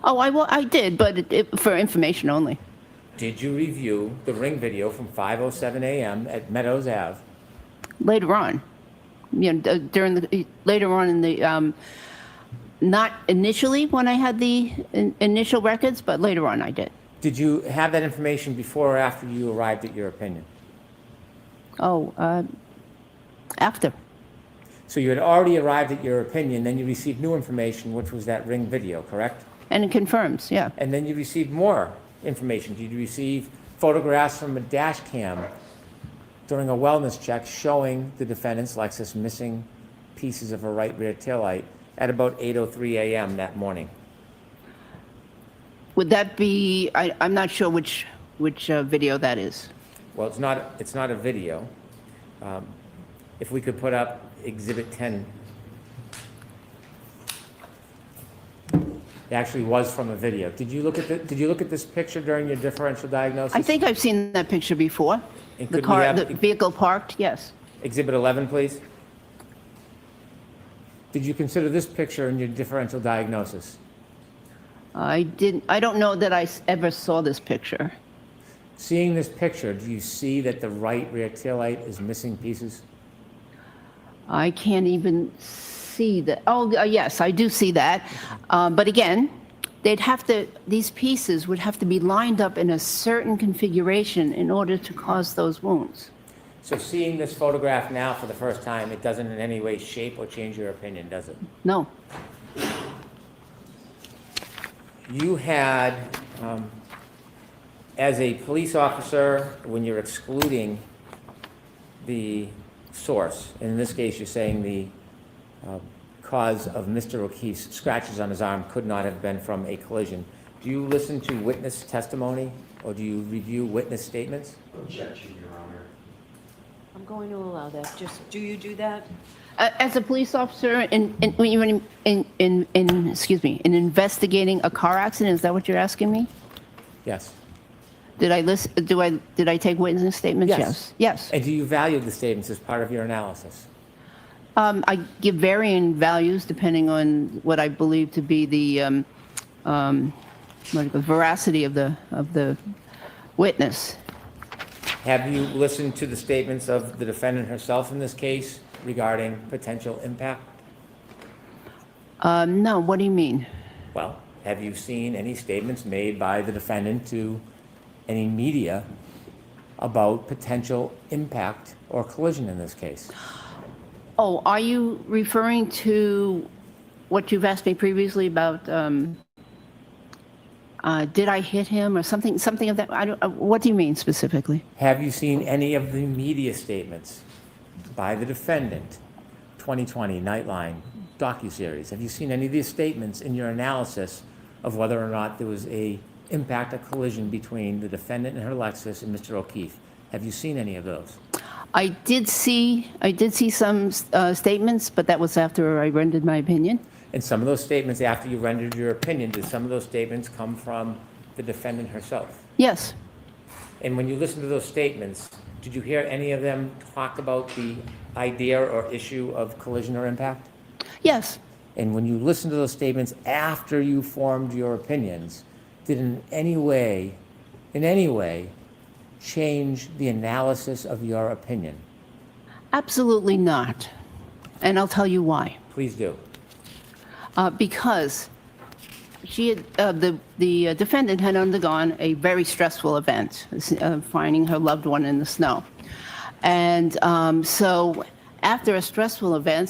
G: Oh, I did, but for information only.
H: Did you review the ring video from 5:07 a.m. at Meadows Ave?
G: Later on, later on in the, not initially when I had the initial records, but later on I did.
H: Did you have that information before or after you arrived at your opinion?
G: Oh, after.
H: So you had already arrived at your opinion, then you received new information, which was that ring video, correct?
G: And it confirms, yeah.
H: And then you received more information. Did you receive photographs from a dash cam during a wellness check showing the defendant's Lexus missing pieces of her right rear taillight at about 8:03 a.m. that morning?
G: Would that be, I'm not sure which video that is.
H: Well, it's not a video. If we could put up Exhibit 10. It actually was from a video. Did you look at this picture during your differential diagnosis?
G: I think I've seen that picture before.
H: And
G: The
H: could we
G: car,
H: have
G: the vehicle parked, yes.
H: Exhibit 11, please. Did you consider this picture in your differential diagnosis?
G: I don't know that I ever saw this picture.
H: Seeing this picture, do you see that the right rear taillight is missing pieces?
G: I can't even see that. Oh, yes, I do see that. But again, these pieces would have to be lined up in a certain configuration in order to cause those wounds.
H: So seeing this photograph now for the first time, it doesn't in any way shape or change your opinion, does it?
G: No.
H: You had, as a police officer, when you're excluding the source, in this case you're saying the cause of Mr. O'Keefe's scratches on his arm could not have been from a collision. Do you listen to witness testimony or do you review witness statements?
I: Objection, Your Honor.
E: I'm going to allow that. Just, do you do that?
G: As a police officer, in investigating a car accident, is that what you're asking me?
H: Yes.
G: Did I take witness statements?
H: Yes.
G: Yes.
H: And do you value the statements as part of your analysis?
G: I give varying values depending on what I believe to be the veracity of the witness.
H: Have you listened to the statements of the defendant herself in this case regarding potential impact?
G: No, what do you mean?
H: Well, have you seen any statements made by the defendant to any media about potential impact or collision in this case?
G: Oh, are you referring to what you've asked me previously about, did I hit him or something of that? What do you mean specifically?
H: Have you seen any of the media statements by the defendant, 2020, Nightline, docuseries? Have you seen any of these statements in your analysis of whether or not there was a impact, a collision between the defendant and her Lexus and Mr. O'Keefe? Have you seen any of those?
G: I did see some statements, but that was after I rendered my opinion.
H: And some of those statements, after you rendered your opinion, did some of those statements come from the defendant herself?
G: Yes.
H: And when you listen to those statements, did you hear any of them talk about the idea or issue of collision or impact?
G: Yes.
H: And when you listen to those statements after you formed your opinions, did in any way change the analysis of your opinion?
G: Absolutely not. And I'll tell you why.
H: Please do.
G: Because she had, the defendant had undergone a very stressful event, finding her loved one in the snow. And so after a stressful event,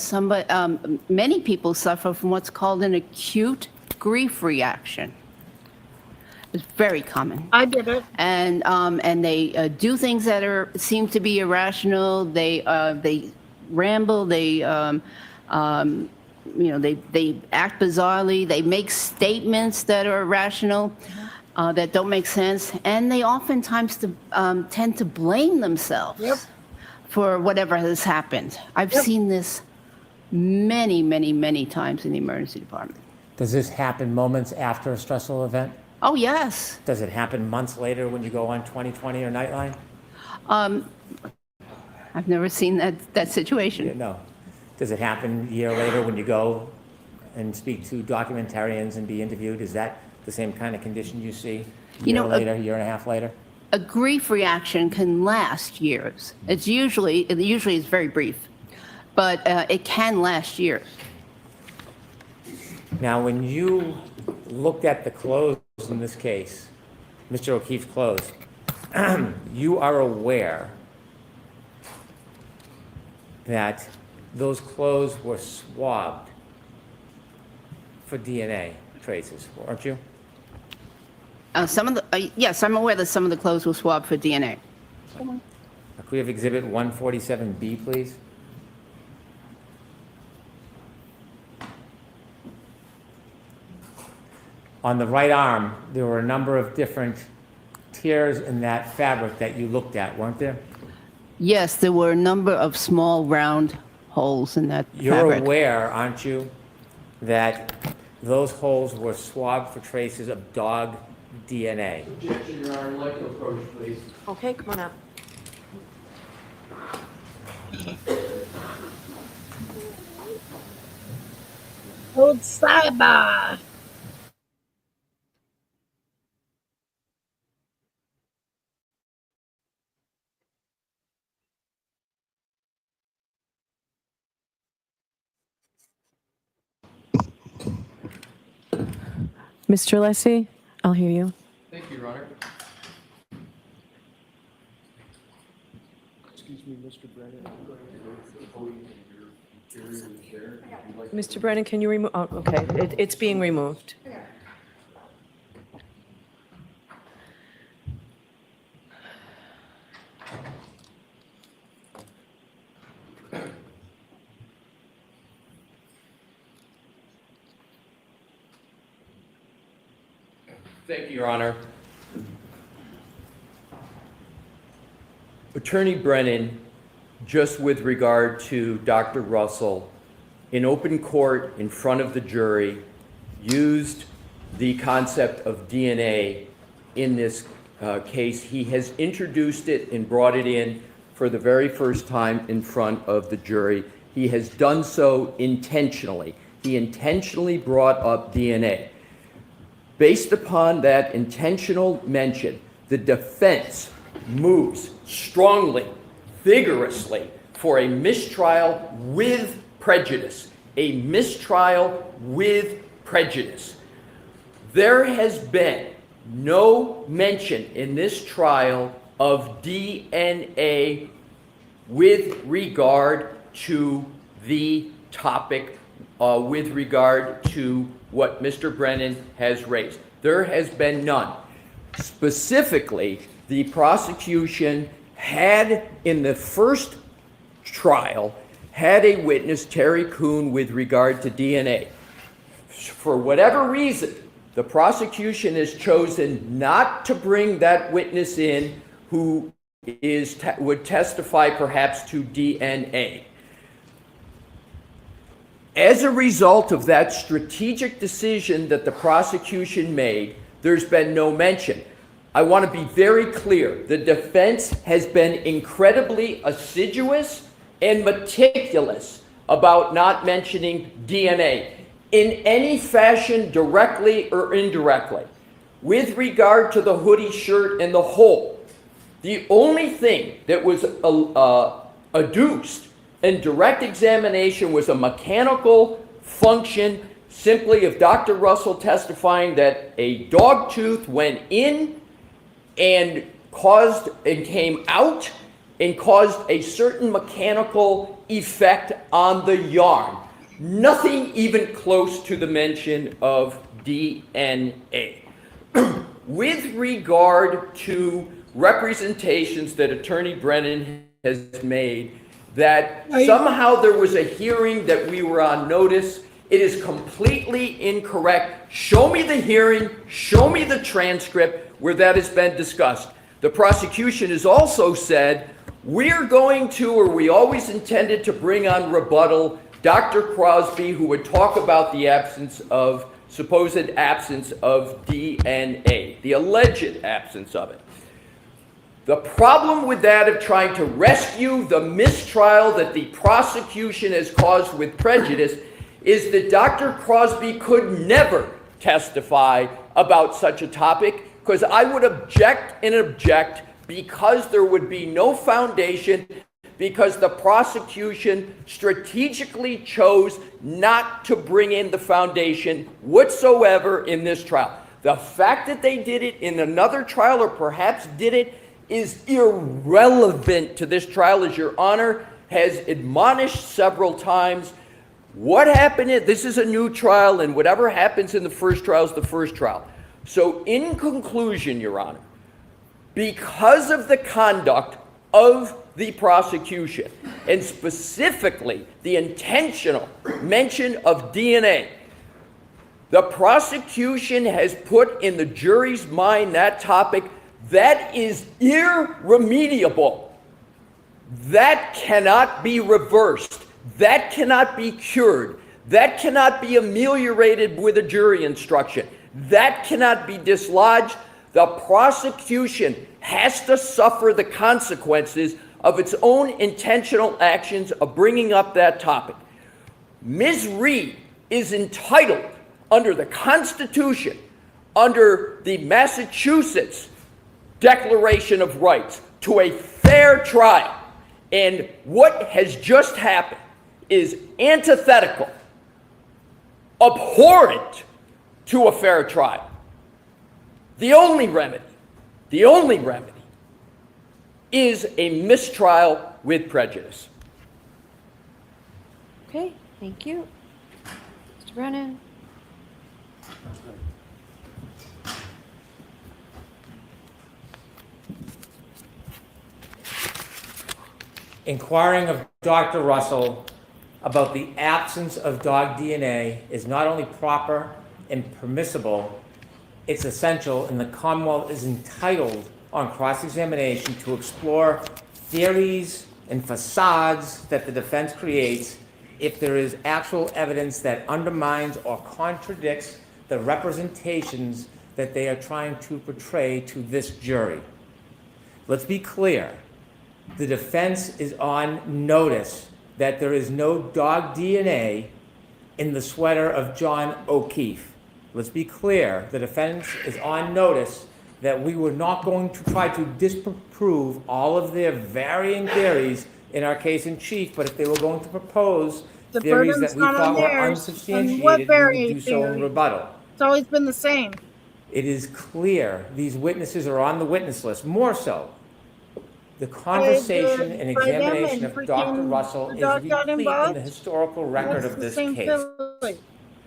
G: many people suffer from what's called an acute grief reaction. It's very common.
D: I did it.
G: And they do things that seem to be irrational. They ramble. They act bizarrely. They make statements that are irrational, that don't make sense, and they oftentimes tend to blame themselves for whatever has happened. I've seen this many, many, many times in the emergency department.
H: Does this happen moments after a stressful event?
G: Oh, yes.
H: Does it happen months later when you go on 20/20 or Nightline?
G: I've never seen that situation.
H: Yeah, no. Does it happen a year later when you go and speak to documentarians and be interviewed? Is that the same kind of condition you see a year later, a year and a half later?
G: A grief reaction can last years. It usually is very brief, but it can last years.
H: Now, when you looked at the clothes in this case, Mr. O'Keefe's clothes, you are aware that those clothes were swabbed for DNA traces, aren't you?
G: Yes, I'm aware that some of the clothes were swabbed for DNA.
H: Could we have Exhibit 147B, please? On the right arm, there were a number of different tears in that fabric that you looked at, weren't there?
G: Yes, there were a number of small round holes in that
H: You're
G: fabric.
H: aware, aren't you, that those holes were swabbed for traces of dog DNA?
I: Objection, Your Honor. Like to approach, please.
E: Okay, come on up.
D: Old cyber.
J: Mr. Lessie, I'll hear you.
I: Thank you, Your Honor.
F: Excuse me, Mr. Brennan.
J: Mr. Brennan, can you remove? Oh, okay, it's being removed.
K: Thank you, Your Honor. Attorney Brennan, just with regard to Dr. Russell, in open court in front of the jury, used the concept of DNA in this case. He has introduced it and brought it in for the very first time in front of the jury. He has done so intentionally. He intentionally brought up DNA. Based upon that intentional mention, the defense moves strongly, vigorously for a mistrial with prejudice. A mistrial with prejudice. There has been no mention in this trial of DNA with regard to the topic, with regard to what Mr. Brennan has raised. There has been none. Specifically, the prosecution had, in the first trial, had a witness, Terry Kuhn, with regard to DNA. For whatever reason, the prosecution has chosen not to bring that witness in who would testify perhaps to DNA. As a result of that strategic decision that the prosecution made, there's been no mention. I want to be very clear. The defense has been incredibly assiduous and meticulous about not mentioning DNA in any fashion, directly or indirectly. With regard to the hoodie shirt and the hole, the only thing that was adduced in direct examination was a mechanical function simply of Dr. Russel testifying that a dog tooth went in and came out and caused a certain mechanical effect on the yarn. Nothing even close to the mention of DNA. With regard to representations that Attorney Brennan has made, that somehow there was a hearing that we were on notice, it is completely incorrect. Show me the hearing, show me the transcript where that has been discussed. The prosecution has also said, we're going to, or we always intended to bring on rebuttal Dr. Crosby, who would talk about the supposed absence of DNA, the alleged absence of it. The problem with that of trying to rescue the mistrial that the prosecution has caused with prejudice is that Dr. Crosby could never testify about such a topic, because I would object and object because there would be no foundation, because the prosecution strategically chose not to bring in the foundation whatsoever in this trial. The fact that they did it in another trial, or perhaps did it, is irrelevant to this trial, as Your Honor has admonished several times. What happened this is a new trial, and whatever happens in the first trial is the first trial. So in conclusion, Your Honor, because of the conduct of the prosecution, and specifically the intentional mention of DNA, the prosecution has put in the jury's mind that topic that is irremediable. That cannot be reversed. That cannot be cured. That cannot be ameliorated with a jury instruction. That cannot be dislodged. The prosecution has to suffer the consequences of its own intentional actions of bringing up that topic. Ms. Reed is entitled under the Constitution, under the Massachusetts Declaration of Rights, to a fair trial. And what has just happened is antithetical, abhorrent to a fair trial. The only remedy is a mistrial with prejudice.
J: Okay, thank you. Mr. Brennan.
H: Inquiring of Dr. Russel about the absence of dog DNA is not only proper and permissible, it's essential, and the Commonwealth is entitled on cross-examination to explore theories and facades that the defense creates if there is actual evidence that undermines or contradicts the representations that they are trying to portray to this jury. Let's be clear. The defense is on notice that there is no dog DNA in the sweater of John O'Keefe. Let's be clear. The defense is on notice that we were not going to try to disprove all of their varying theories in our case in chief, but if they were going to propose
D: The
H: theories
D: burden's
H: that we
D: not on
H: thought were
D: theirs. And what
H: unsubstantiated, we would
D: varying
H: do so in
D: theory?
H: rebuttal.
D: It's always been the same.
H: It is clear these witnesses are on the witness list. More so, the conversation and
D: by them
H: examination
D: and
H: of Dr.
D: freaking
H: Russell
D: the
H: is
D: dog got
H: replete in
D: involved?
H: the historical record
D: That's
H: of
D: the
H: this
D: same
H: case.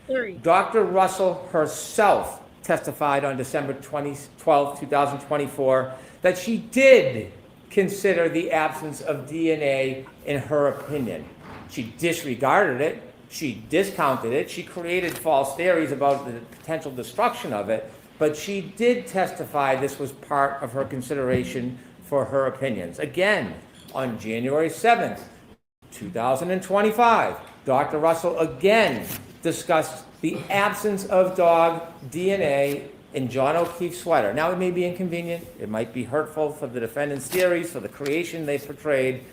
D: theory.
H: Dr. Russell herself testified on December 12, 2024, that she did consider the absence of DNA in her opinion. She disregarded it. She discounted it. She created false theories about the potential destruction of it. But she did testify this was part of her consideration for her opinions. Again, on January 7th, 2025, Dr. Russell again discussed the absence of dog DNA in John O'Keefe's sweater. Now, it may be inconvenient. It might be hurtful for the defendant's theories, for the creation they portrayed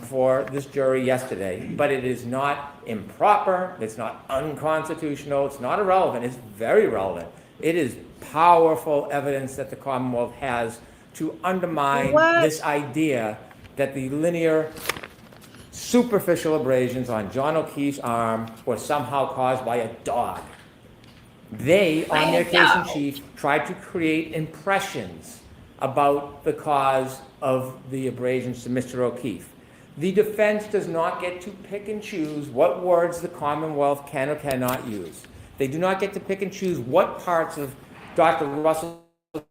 H: for this jury yesterday, but it is not improper. It's not unconstitutional. It's not irrelevant. It's very relevant. It is powerful evidence that the Commonwealth has to undermine this idea that the linear superficial abrasions on John O'Keefe's arm were somehow caused by a dog. They, on their case in chief, tried to create impressions about the cause of the abrasions to Mr. O'Keefe. The defense does not get to pick and choose what words the Commonwealth can or cannot use. They do not get to pick and choose what parts of Dr. Russell's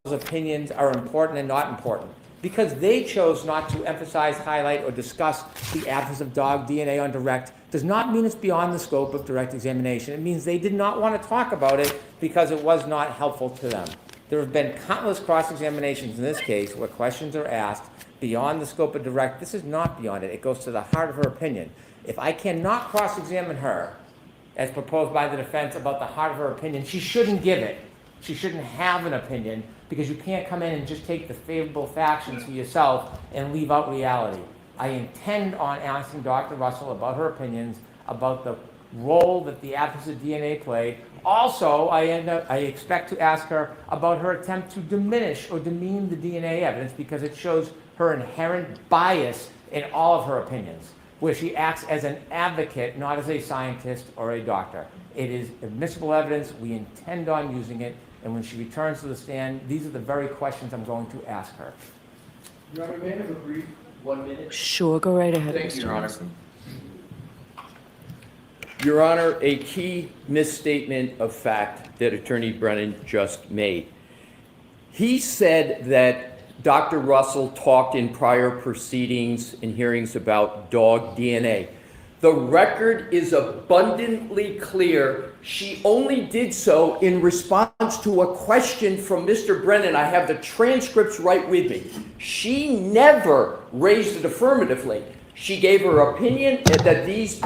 H: opinions are important and not important. Because they chose not to emphasize, highlight, or discuss the absence of dog DNA on direct does not mean it's beyond the scope of direct examination. It means they did not want to talk about it because it was not helpful to them. There have been countless cross-examinations in this case where questions are asked beyond the scope of direct. This is not beyond it. It goes to the heart of her opinion. If I cannot cross-examine her, as proposed by the defense, about the heart of her opinion, she shouldn't give it. She shouldn't have an opinion, because you can't come in and just take the favorable factions for yourself and leave out reality. I intend on asking Dr. Russell about her opinions, about the role that the absence of DNA played. Also, I expect to ask her about her attempt to diminish or demean the DNA evidence, because it shows her inherent bias in all of her opinions, where she acts as an advocate, not as a scientist or a doctor. It is admissible evidence. We intend on using it. And when she returns to the stand, these are the very questions I'm going to ask her.
K: Your Honor, may I have a brief 1 minute?
J: Sure, go right ahead.
K: Thank you,
J: Mr.
K: Your Honor.
J: Russell.
K: Your Honor, a key misstatement of fact that Attorney Brennan just made. He said that Dr. Russell talked in prior proceedings and hearings about dog DNA. The record is abundantly clear. She only did so in response to a question from Mr. Brennan. I have the transcripts right with me. She never raised it affirmatively. She gave her opinion that these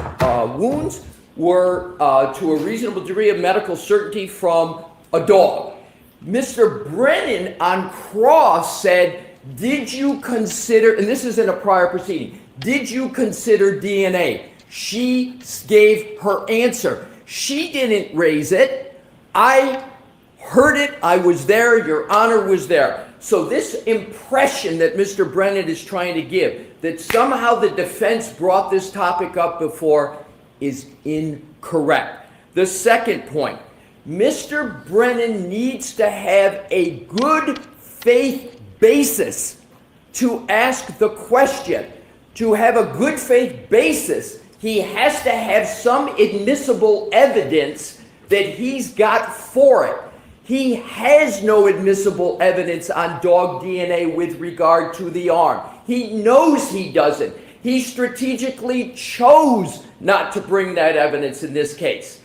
K: wounds were to a reasonable degree of medical certainty from a dog. Mr. Brennan on cross said, did you consider, and this is in a prior proceeding, did you consider DNA? She gave her answer. She didn't raise it. I heard it. I was there. Your Honor was there. So this impression that Mr. Brennan is trying to give, that somehow the defense brought this topic up before, is incorrect. The second point, Mr. Brennan needs to have a good faith basis to ask the question. To have a good faith basis, he has to have some admissible evidence that he's got for it. He has no admissible evidence on dog DNA with regard to the arm. He knows he doesn't. He strategically chose not to bring that evidence in this case.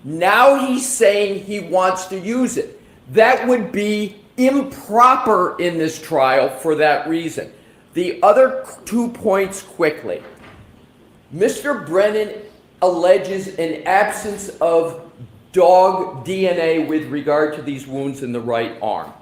K: Now he's saying he wants to use it. That would be improper in this trial for that reason. The other 2 points quickly. Mr. Brennan alleges an absence of dog DNA with regard to these wounds in the right arm.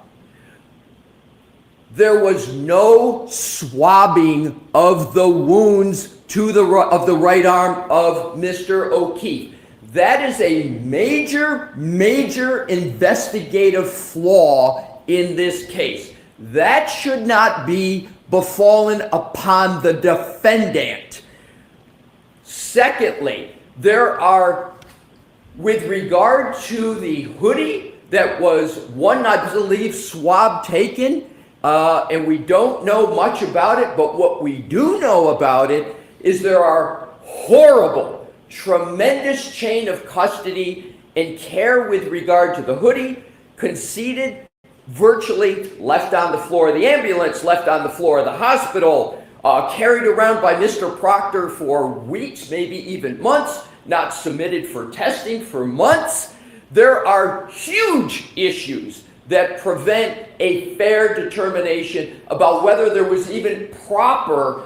K: There was no swabbing of the wounds to the right arm of Mr. O'Keefe. That is a major, major investigative flaw in this case. That should not be befallen upon the defendant. Secondly, there are, with regard to the hoodie, that was one, I believe, swab taken, and we don't know much about it, but what we do know about it is there are horrible, tremendous chain of custody and care with regard to the hoodie, conceded, virtually left on the floor of the ambulance, left on the floor of the hospital, carried around by Mr. Proctor for weeks, maybe even months, not submitted for testing for months. There are huge issues that prevent a fair determination about whether there was even proper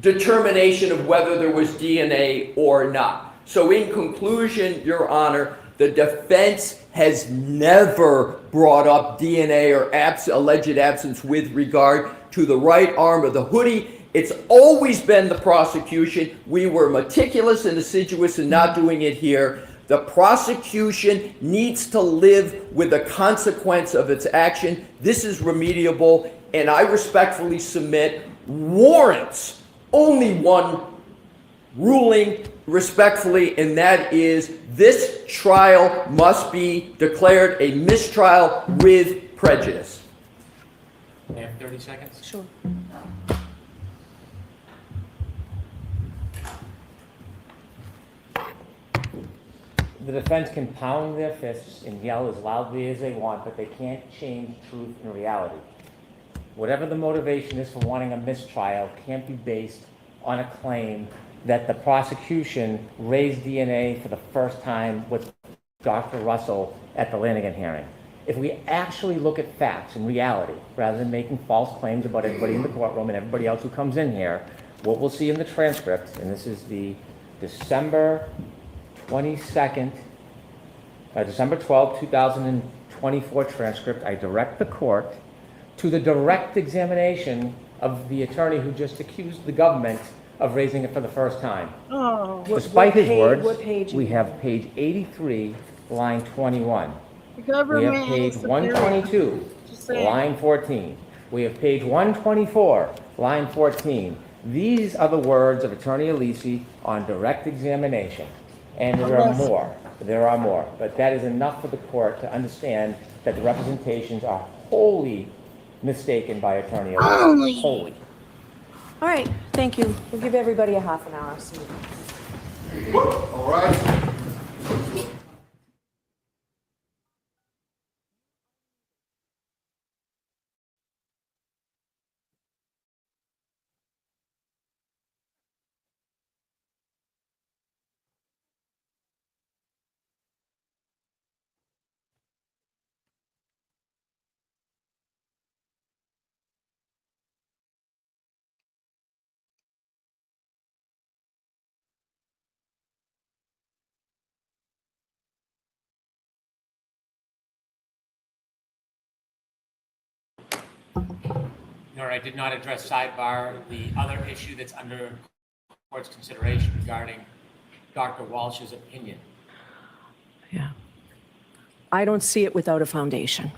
K: determination of whether there was DNA or not. So in conclusion, Your Honor, the defense has never brought up DNA or alleged absence with regard to the right arm of the hoodie. It's always been the prosecution. We were meticulous and assiduous in not doing it here. The prosecution needs to live with the consequence of its action. This is remediable, and I respectfully submit warrants only one ruling respectfully, and that is this trial must be declared a mistrial with prejudice.
H: May I have 30 seconds?
J: Sure.
H: The defense can pound their fists and yell as loudly as they want, but they can't change truth and reality. Whatever the motivation is for wanting a mistrial can't be based on a claim that the prosecution raised DNA for the first time with Dr. Russell at the Lanigan hearing. If we actually look at facts and reality, rather than making false claims about everybody in the courtroom and everybody else who comes in here, what we'll see in the transcript, and this is the December 12th, 2024 transcript, I direct the court to the direct examination of the attorney who just accused the government of raising it for the first time.
D: Oh,
H: Despite his words,
J: what page?
H: we have page 83, line 21.
D: the
H: We
D: government
H: have page
D: is the
H: 122,
D: Just saying.
H: line 14. We have page 124, line 14. These are the words of Attorney Alisi on direct examination. And there are more. There are more. But that is enough for the court to understand that the representations are wholly mistaken by Attorney Alisi. Wholly.
J: All right, thank you. We'll give everybody a half an hour. So
F: All right.
H: Nor I did not address sidebar the other issue that's under court's consideration regarding Dr. Walsh's opinion.
J: yeah. I don't see it without a foundation.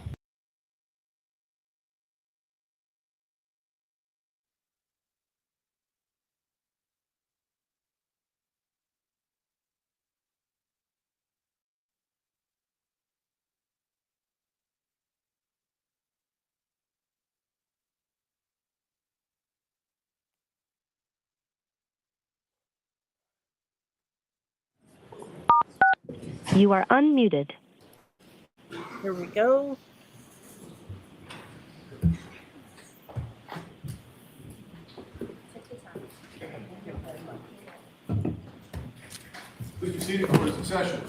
L: You are unmuted.
D: Here we go.
I: Please be seated for the session.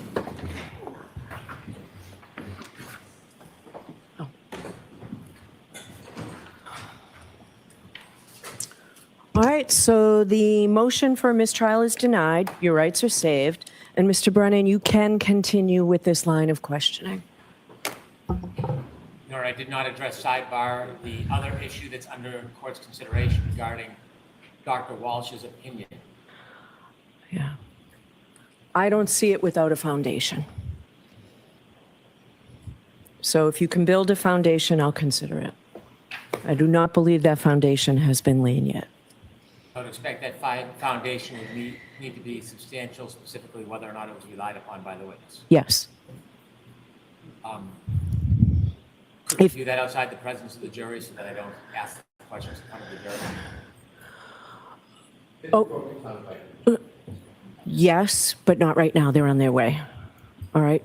J: All right, so the motion for mistrial is denied. Your rights are saved. And Mr. Brennan, you can continue with this line of questioning.
H: Nor I did not address sidebar the other issue that's under court's consideration regarding Dr. Walsh's opinion.
J: Yeah. I don't see it without a foundation. So if you can build a foundation, I'll consider it. I do not believe that foundation has been laid yet.
H: I would expect that foundation would need to be substantial, specifically whether or not it was relied upon by the witness.
J: Yes.
H: Could you do that outside the presence of the jury so that I don't ask questions in front of the jury?
J: Oh, yes, but not right now. They're on their way. All right.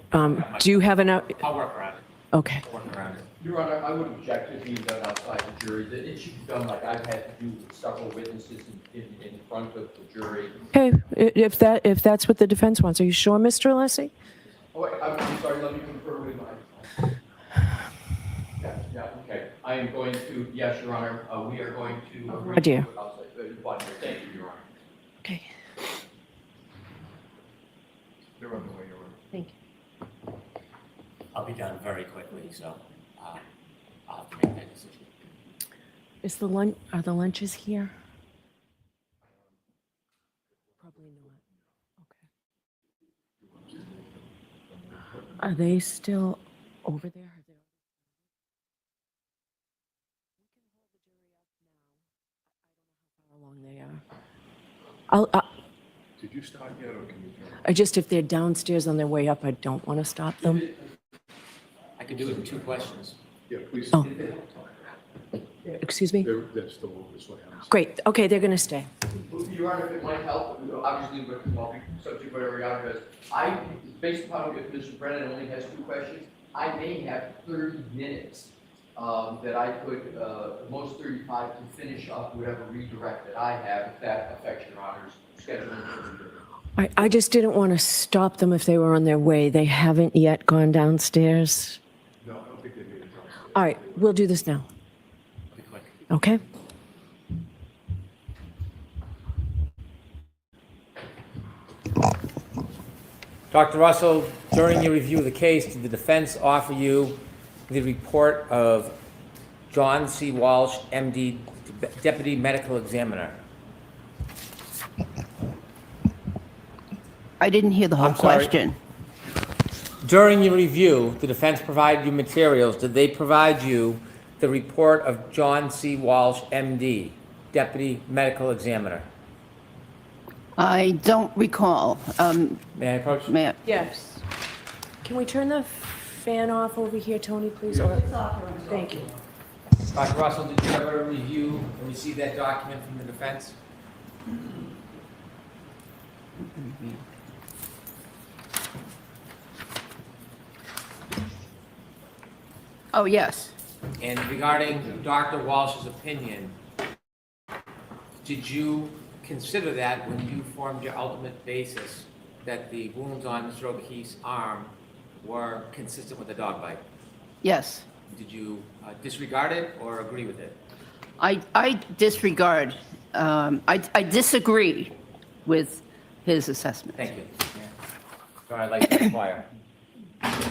J: Do you have an...
H: I'll work around it.
J: Okay.
H: I'll work around it.
K: Your Honor, I would object to being done outside the jury, that it should be done like I've had to do with several witnesses in front of the jury.
J: Okay, if that's what the defense wants. Are you sure, Mr. Alessi?
K: Oh, wait, I'm sorry, let me confirm with my... Yeah, okay. I am going to, yes, Your Honor, we are going to agree
J: Dear.
K: to outside. Thank you, Your Honor.
J: Okay,
F: They're on the way, Your Honor.
J: thank you.
H: I'll be done very quickly, so I'll have to make that decision.
J: Is the lunch, are the lunches here? Probably not. Okay. Are they still over there? How long they are?
F: Did you start yet, or can you turn?
J: I just, if they're downstairs on their way up, I don't want to stop them.
H: I could do it in 2 questions.
F: Yeah, please.
J: Oh. Excuse me?
F: They're still over, so I haven't.
J: Great, okay, they're going to stay.
K: Your Honor, if it might help, obviously, I'll be subject to whatever Your Honor does. Based upon if Mr. Brennan only has 2 questions, I may have 30 minutes that I could, most 35 to finish up whatever redirect that I have, if that affects Your Honor's scheduling.
J: I just didn't want to stop them if they were on their way. They haven't yet gone downstairs.
F: No, I don't think they made it downstairs.
J: All right, we'll do this now.
H: Be quick.
J: Okay?
H: Dr. Russell, during your review of the case, did the defense offer you the report of John C. Walsh, MD, Deputy Medical Examiner?
G: I didn't hear the whole
H: I'm sorry.
G: question.
H: During your review, the defense provided you materials. Did they provide you the report of John C. Walsh, MD, Deputy Medical Examiner?
G: I don't recall.
H: May I approach?
G: May I-
J: Yes. Can we turn the fan off over here, Tony, please? Or- Thank you.
H: Dr. Russell, did you ever review and receive that document from the defense?
G: Oh, yes.
H: And regarding Dr. Walsh's opinion, did you consider that when you formed your ultimate basis that the wounds on Mr. O'Keefe's arm were consistent with the dog bite?
G: Yes.
H: Did you disregard it or agree with it?
G: I disregard, I disagree with his assessment.
H: Thank you. Yeah. So I'd like to inquire.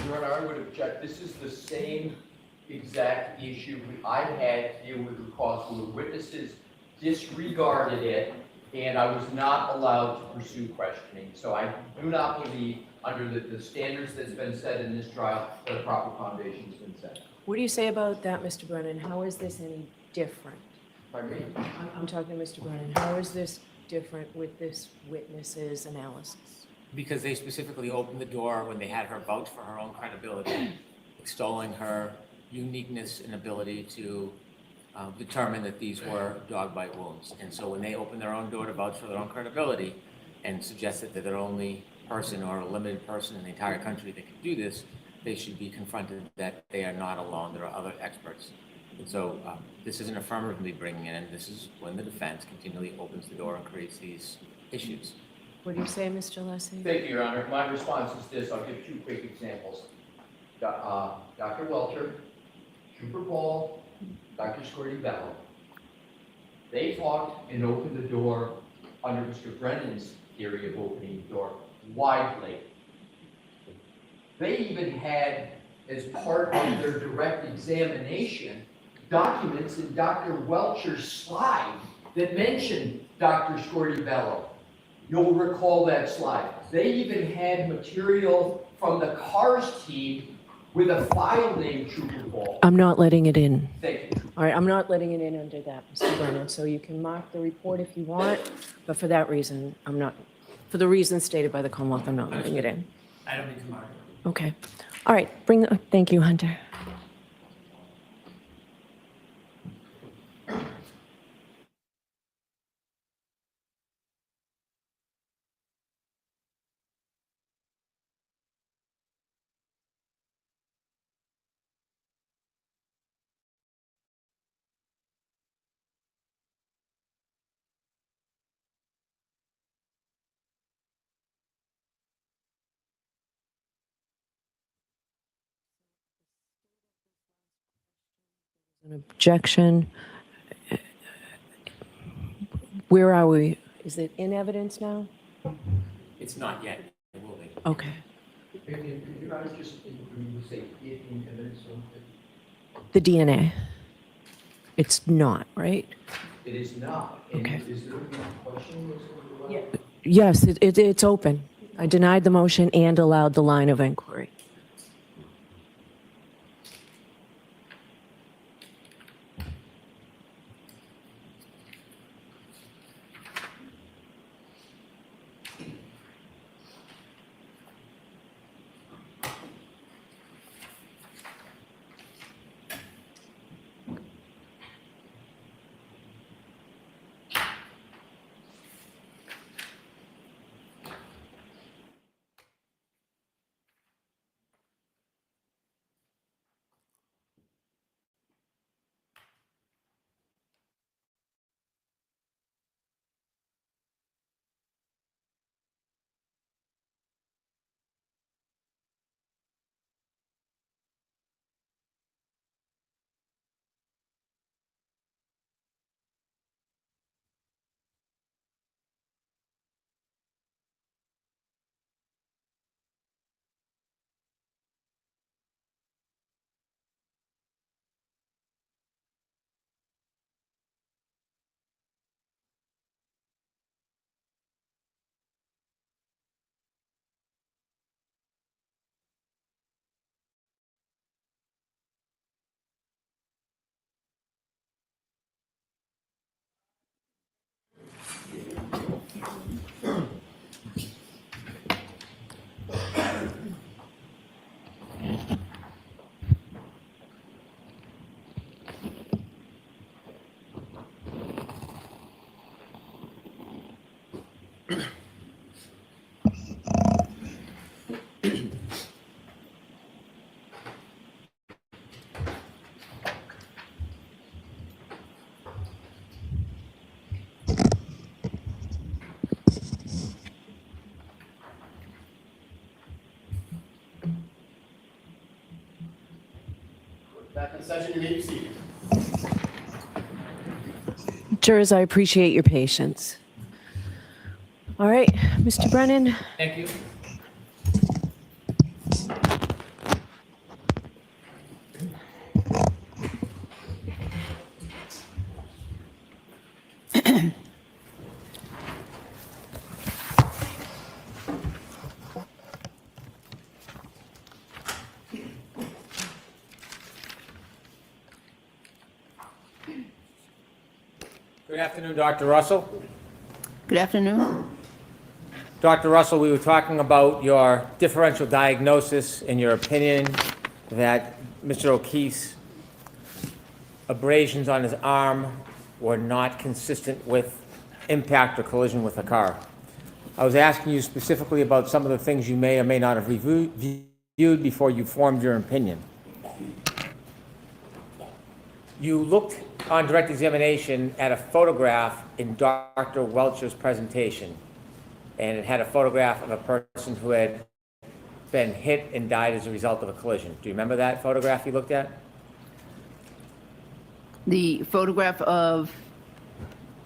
K: Your Honor, I would object. This is the same exact issue I had to deal with because the witnesses disregarded it, and I was not allowed to pursue questioning. So I do not believe, under the standards that's been set in this trial, that a proper foundation has been set.
J: What do you say about that, Mr. Brennan? How is this any different?
K: Pardon me?
J: I'm talking to Mr. Brennan. How is this different with this witness's analysis?
H: Because they specifically opened the door when they had her vouch for her own credibility, extolling her uniqueness and ability to determine that these were dog bite wounds. And so when they opened their own door to vouch for their own credibility and suggested that they're the only person or a limited person in the entire country that could do this, they should be confronted that they are not alone. There are other experts. And so this isn't affirmatively bringing it in. This is when the defense continually opens the door and creates these issues.
J: What do you say, Mr. Alessi?
K: Thank you, Your Honor. My response is this. I'll give 2 quick examples. Dr. Welcher, Trooper Ball, Dr. Squirty Bello. They talked and opened the door under Mr. Brennan's theory of opening the door widely. They even had, as part of their direct examination, documents in Dr. Welcher's slide that mentioned Dr. Squirty Bello. You'll recall that slide. They even had material from the CARS team with a file named Trooper Ball.
J: I'm not letting it in.
K: Thank you.
J: All right, I'm not letting it in under that, Mr. Brennan. So you can mark the report if you want, but for that reason, I'm not, for the reasons stated by the Commonwealth, I'm not letting it in.
H: I don't need to mark it.
J: Okay. All right, thank you, Hunter. An objection. Where are we? Is it in evidence now?
H: It's not yet. It will be.
J: Okay.
I: Could you guys just say it in evidence?
J: The DNA. It's not, right?
I: It is not. And
J: Okay.
I: is there a question? Yeah.
J: Yes, it's open. I denied the motion and allowed the line of inquiry.
A: Back in session, you may be seated.
J: Jurors, I appreciate your patience. All right, Mr. Brennan.
H: Thank you. Good afternoon, Dr. Russell.
G: Good afternoon.
H: Dr. Russell, we were talking about your differential diagnosis and your opinion that Mr. O'Keefe's abrasions on his arm were not consistent with impact or collision with a car. I was asking you specifically about some of the things you may or may not have reviewed before you formed your opinion. You looked on direct examination at a photograph in Dr. Welcher's presentation, and it had a photograph of a person who had been hit and died as a result of a collision. Do you remember that photograph you looked at?
G: The photograph of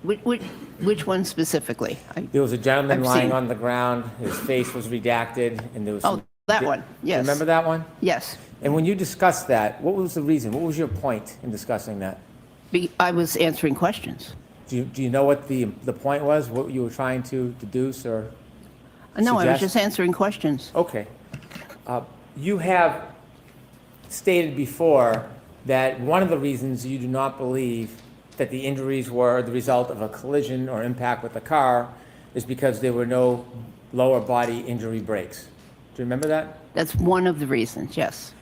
G: which one specifically?
H: There was a gentleman
G: I've
H: lying
G: seen.
H: on the ground, his face was redacted, and there was
G: Oh,
H: some...
G: that one, yes.
H: Remember that one?
G: Yes.
H: And when you discussed that, what was the reason? What was your point in discussing that?
G: I was answering questions.
H: Do you know what the point was, what you were trying to deduce or
G: No, I was
H: suggest?
G: just answering questions.
H: Okay. You have stated before that one of the reasons you do not believe that the injuries were the result of a collision or impact with a car is because there were no lower body injury breaks. Do you remember that?
G: That's one of the reasons, yes.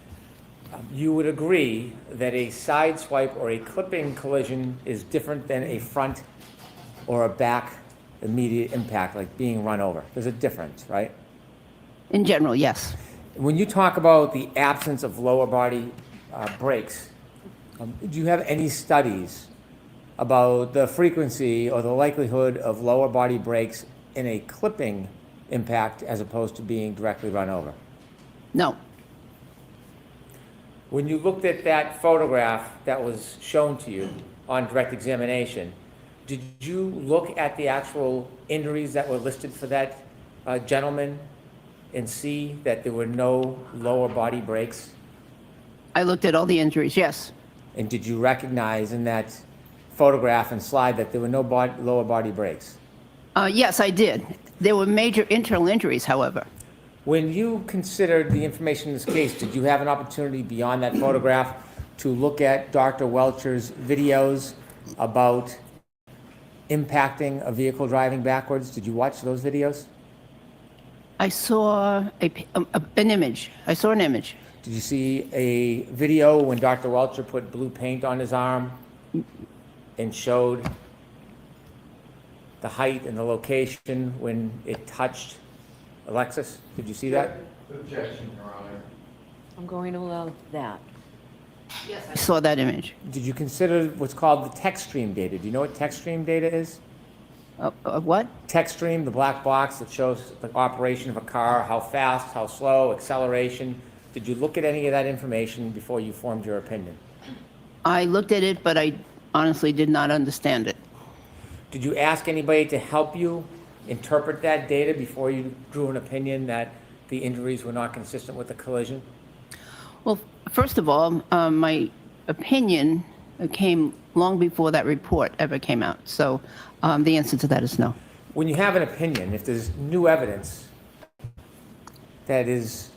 H: You would agree that a side swipe or a clipping collision is different than a front or a back immediate impact, like being run over. There's a difference, right?
G: In general, yes.
H: When you talk about the absence of lower body brakes, do you have any studies about the frequency or the likelihood of lower body brakes in a clipping impact as opposed to being directly run over?
G: No.
H: When you looked at that photograph that was shown to you on direct examination, did you look at the actual injuries that were listed for that gentleman and see that there were no lower body breaks?
G: I looked at all the injuries, yes.
H: And did you recognize in that photograph and slide that there were no lower body breaks?
G: Yes, I did. There were major internal injuries, however.
H: When you considered the information in this case, did you have an opportunity beyond that photograph to look at Dr. Welcher's videos about impacting a vehicle driving backwards? Did you watch those videos?
G: I saw an image. I saw an image.
H: Did you see a video when Dr. Welcher put blue paint on his arm and showed the height and the location when it touched Alexis? Did you see that?
I: Objection, Your Honor.
J: I'm going to allow that.
G: Yes, I saw that image.
H: Did you consider what's called the text stream data? Do you know what text stream data is?
G: What?
H: Text stream, the black box that shows the operation of a car, how fast, how slow, acceleration. Did you look at any of that information before you formed your opinion?
G: I looked at it, but I honestly did not understand it.
H: Did you ask anybody to help you interpret that data before you drew an opinion that the injuries were not consistent with the collision?
G: Well, first of all, my opinion came long before that report ever came out. So the answer to that is no.
H: When you have an opinion, if there's new evidence that is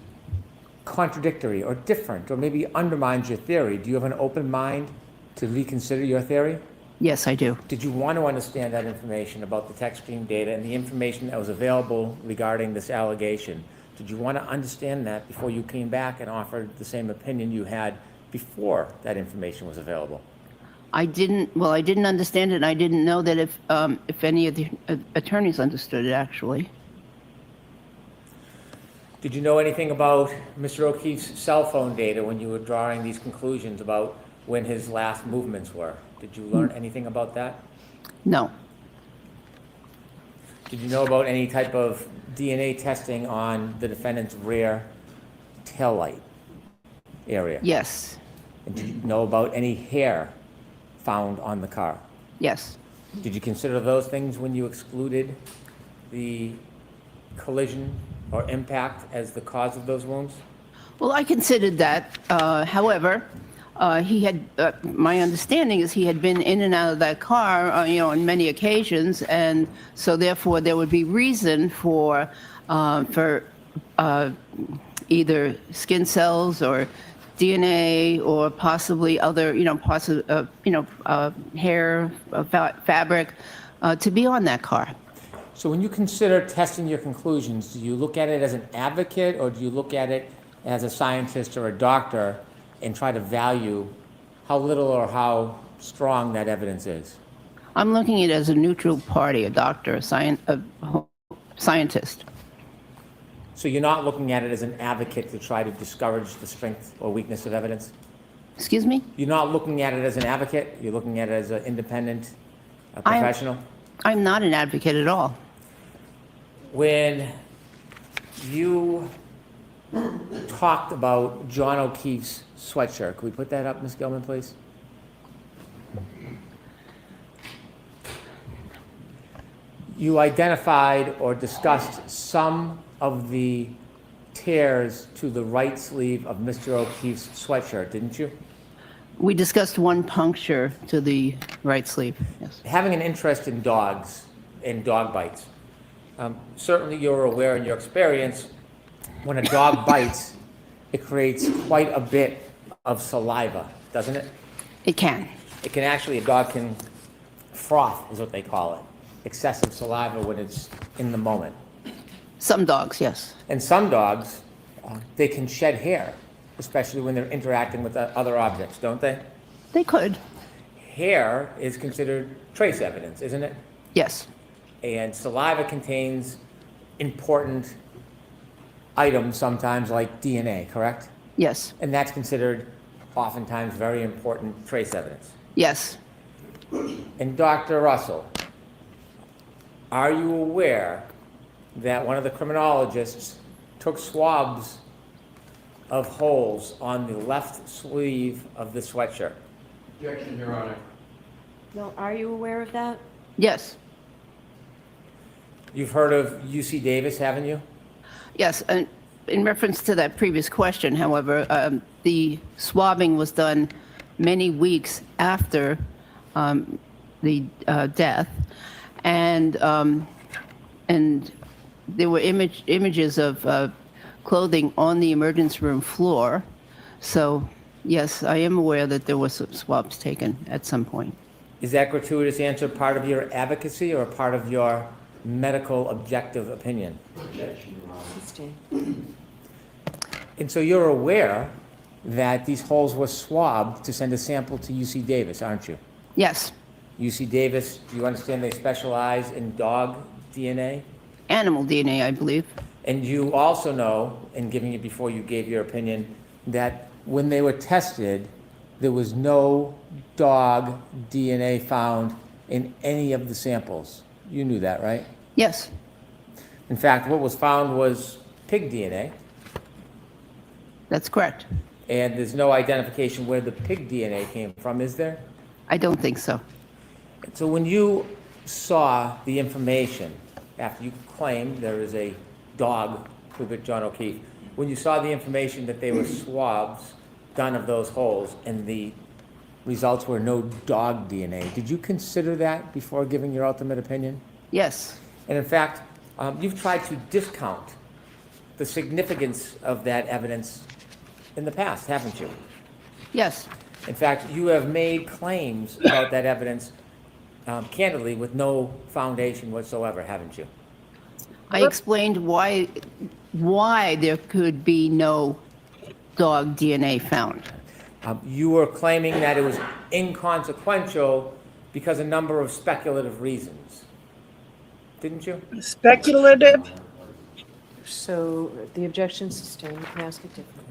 H: contradictory or different or maybe undermines your theory, do you have an open mind to reconsider your theory?
G: Yes, I do.
H: Did you want to understand that information about the text stream data and the information that was available regarding this allegation? Did you want to understand that before you came back and offered the same opinion you had before that information was available?
G: I didn't understand it, and I didn't know that if any of the attorneys understood it, actually.
H: Did you know anything about Mr. O'Keefe's cell phone data when you were drawing these conclusions about when his last movements were? Did you learn anything about that?
G: No.
H: Did you know about any type of DNA testing on the defendant's rear taillight area?
G: Yes.
H: And did you know about any hair found on the car?
G: Yes.
H: Did you consider those things when you excluded the collision or impact as the cause of those wounds?
G: Well, I considered that. However, he had, my understanding is he had been in and out of that car, on many occasions, and so therefore there would be reason for either skin cells or DNA or possibly other, hair, fabric to be on that car.
H: So when you consider testing your conclusions, do you look at it as an advocate or do you look at it as a scientist or a doctor and try to value how little or how strong that evidence is?
G: I'm looking at it as a neutral party, a doctor, a scientist.
H: So you're not looking at it as an advocate to try to discourage the strength or weakness of evidence?
G: Excuse me?
H: You're not looking at it as an advocate? You're looking at it as an independent professional?
G: I'm not an advocate at all.
H: When you talked about John O'Keefe's sweatshirt, could we put that up, Ms. Gilman, please? You identified or discussed some of the tears to the right sleeve of Mr. O'Keefe's sweatshirt, didn't you?
G: We discussed one puncture to the right sleeve, yes.
H: Having an interest in dogs and dog bites, certainly you're aware in your experience, when a dog bites, it creates quite a bit of saliva, doesn't it?
G: It can.
H: It can actually, a dog can froth, is what they call it. Excessive saliva when it's in the moment.
G: Some dogs, yes.
H: And some dogs, they can shed hair, especially when they're interacting with other objects, don't they?
G: They could.
H: Hair is considered trace evidence, isn't it?
G: Yes.
H: And saliva contains important items sometimes like DNA, correct?
G: Yes.
H: And that's considered oftentimes very important trace evidence.
G: Yes.
H: And Dr. Russell, are you aware that one of the criminologists took swabs of holes on the left sleeve of the sweatshirt?
K: Objection, Your Honor.
J: No, are you aware of that?
G: Yes,
H: You've heard of UC Davis, haven't you?
G: yes. And in reference to that previous question, however, the swabbing was done many weeks after the death, and there were images of clothing on the emergency room floor. So, yes, I am aware that there were some swabs taken at some point.
H: Is that gratuitous answer part of your advocacy or a part of your medical objective opinion? And so you're aware that these holes were swabbed to send a sample to UC Davis, aren't you?
G: Yes,
H: UC Davis, do you understand they specialize in dog DNA?
G: animal DNA, I believe.
H: And you also know, in giving it before you gave your opinion, that when they were tested, there was no dog DNA found in any of the samples. You knew that, right?
G: Yes,
H: In fact, what was found was pig DNA,
G: that's correct.
H: and there's no identification where the pig DNA came from, is there?
G: I don't think so.
H: So when you saw the information, after you claimed there is a dog, prove it, John O'Keefe, when you saw the information that they were swabs done of those holes and the results were no dog DNA, did you consider that before giving your ultimate opinion?
G: Yes,
H: And in fact, you've tried to discount the significance of that evidence in the past, haven't you?
G: yes,
H: In fact, you have made claims about that evidence candidly with no foundation whatsoever, haven't you?
G: I explained why there could be no dog DNA found.
H: You were claiming that it was inconsequential because a number of speculative reasons, didn't you?
D: Speculative?
J: So the objection sustained. You can ask it differently.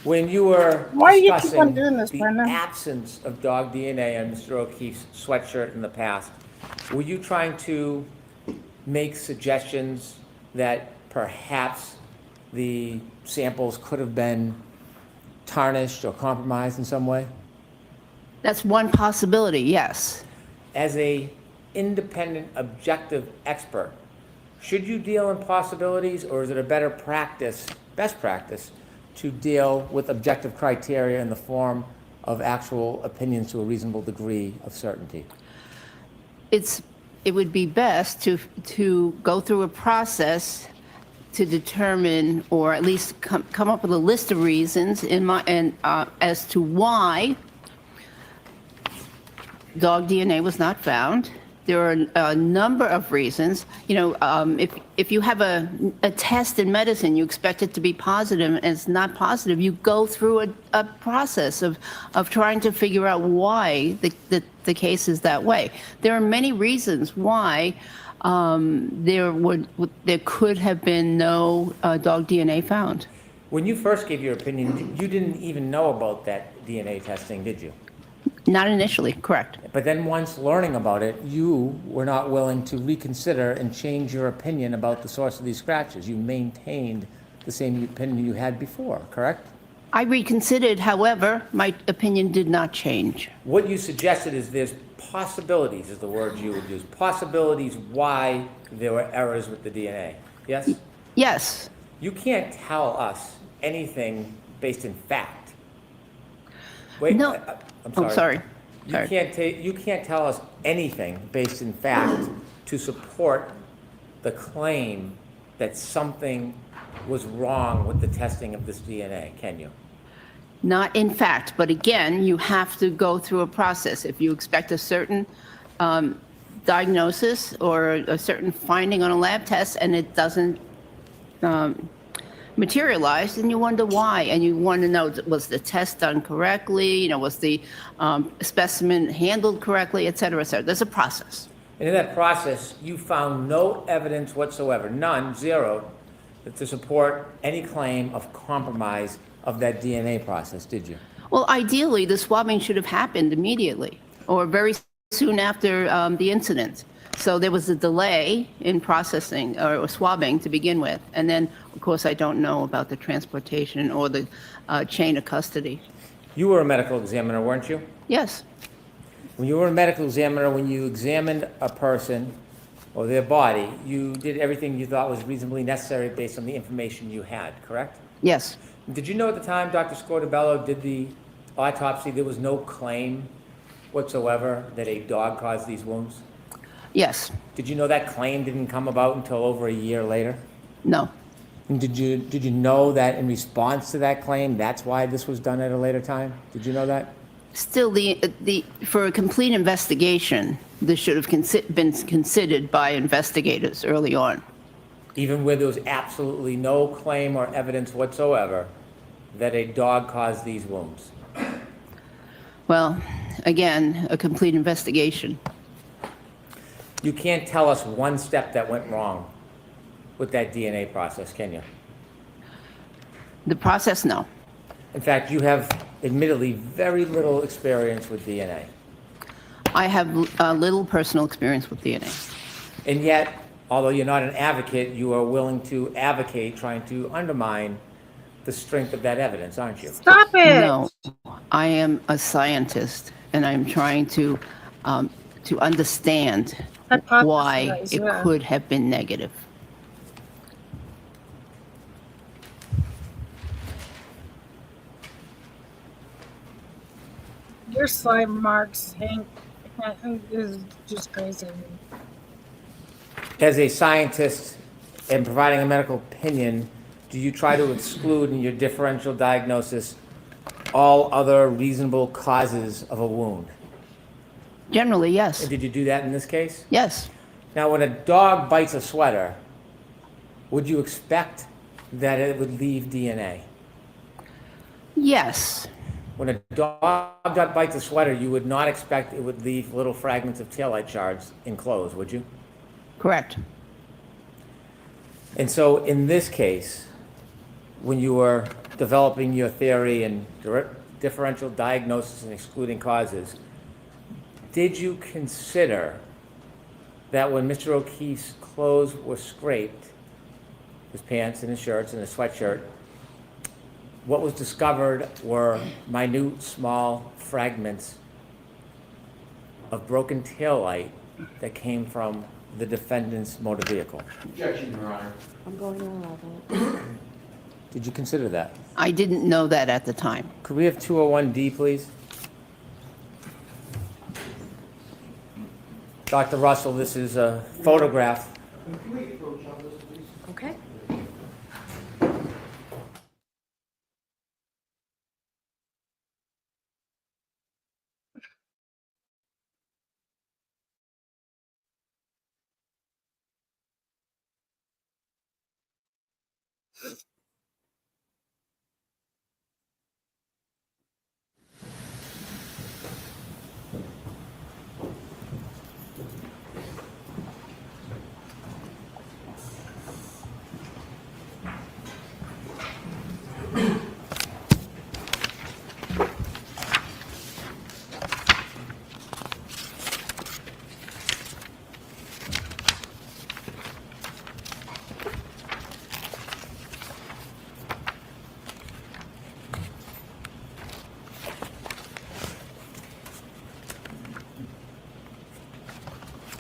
H: When you were
D: Why do you keep
H: discussing
D: on doing this,
H: the
D: Brenda?
H: absence of dog DNA on Mr. O'Keefe's sweatshirt in the past, were you trying to make suggestions that perhaps the samples could have been tarnished or compromised in some way?
G: That's one possibility, yes.
H: As a independent, objective expert, should you deal in possibilities, or is it a better practice, best practice, to deal with objective criteria in the form of actual opinions to a reasonable degree of certainty?
G: It would be best to go through a process to determine, or at least come up with a list of reasons as to why dog DNA was not found. There are a number of reasons. You know, if you have a test in medicine, you expect it to be positive, and it's not positive. You go through a process of trying to figure out why the case is that way. There are many reasons why there could have been no dog DNA found.
H: When you first gave your opinion, you didn't even know about that DNA testing, did you?
G: Not initially, correct.
H: But then once learning about it, you were not willing to reconsider and change your opinion about the source of these scratches. You maintained the same opinion you had before, correct?
G: I reconsidered, however, my opinion did not change.
H: What you suggested is there's possibilities, is the word you would use, possibilities why there were errors with the DNA, yes?
G: Yes.
H: You can't tell us anything based in fact. Wait,
G: No.
H: I'm sorry.
G: Oh, sorry.
H: You can't tell us anything based in fact to support the claim that something was wrong with the testing of this DNA, can you?
G: Not in fact, but again, you have to go through a process. If you expect a certain diagnosis or a certain finding on a lab test and it doesn't materialize, then you wonder why, and you want to know, was the test done correctly? You know, was the specimen handled correctly, et cetera, et cetera. There's a process.
H: And in that process, you found no evidence whatsoever, none, zero, to support any claim of compromise of that DNA process, did you?
G: Well, ideally, the swabbing should have happened immediately or very soon after the incident, So there was a delay in processing or swabbing to begin with. And then, of course, I don't know about the transportation or the chain of custody.
H: You were a medical examiner, weren't you?
G: Yes,
H: When you were a medical examiner, when you examined a person or their body, you did everything you thought was reasonably necessary based on the information you had, correct?
G: yes,
H: Did you know at the time Dr. Scortabello did the autopsy, there was no claim whatsoever that a dog caused these wounds?
G: yes,
H: Did you know that claim didn't come about until over a year later?
G: no.
H: And did you know that in response to that claim, that's why this was done at a later time? Did you know that?
G: Still, for a complete investigation, this should have been considered by investigators early on.
H: Even where there was absolutely no claim or evidence whatsoever that a dog caused these wounds?
G: Well, again, a complete investigation.
H: You can't tell us one step that went wrong with that DNA process, can you?
G: The process, no.
H: In fact, you have admittedly very little experience with DNA.
G: I have little personal experience with DNA.
H: And yet, although you're not an advocate, you are willing to advocate trying to undermine the strength of that evidence, aren't you?
D: Stop it!
G: No, I am a scientist, and I'm trying to understand why
D: Hypothesize,
G: it
D: yeah.
G: could have been negative.
D: Your slide marks, Hank, is just crazy.
H: As a scientist and providing a medical opinion, do you try to exclude in your differential diagnosis all other reasonable causes of a wound?
G: Generally, yes.
H: And did you do that in this case?
G: Yes.
H: Now, when a dog bites a sweater, would you expect that it would leave DNA?
G: Yes.
H: When a dog bites a sweater, you would not expect it would leave little fragments of taillight shards in clothes, would you?
G: Correct.
H: And so in this case, when you were developing your theory and differential diagnosis and excluding causes, did you consider that when Mr. O'Keefe's clothes were scraped, his pants and his shirts and his sweatshirt, what was discovered were minute, small fragments of broken taillight that came from the defendant's motor vehicle?
I: Objection, Your Honor.
J: I'm going to allow that.
H: Did you consider that?
G: I didn't know that at the time.
H: Could we have 201D, please? Dr. Russell, this is a photograph.
I: Can we approach on this, please?
J: Okay.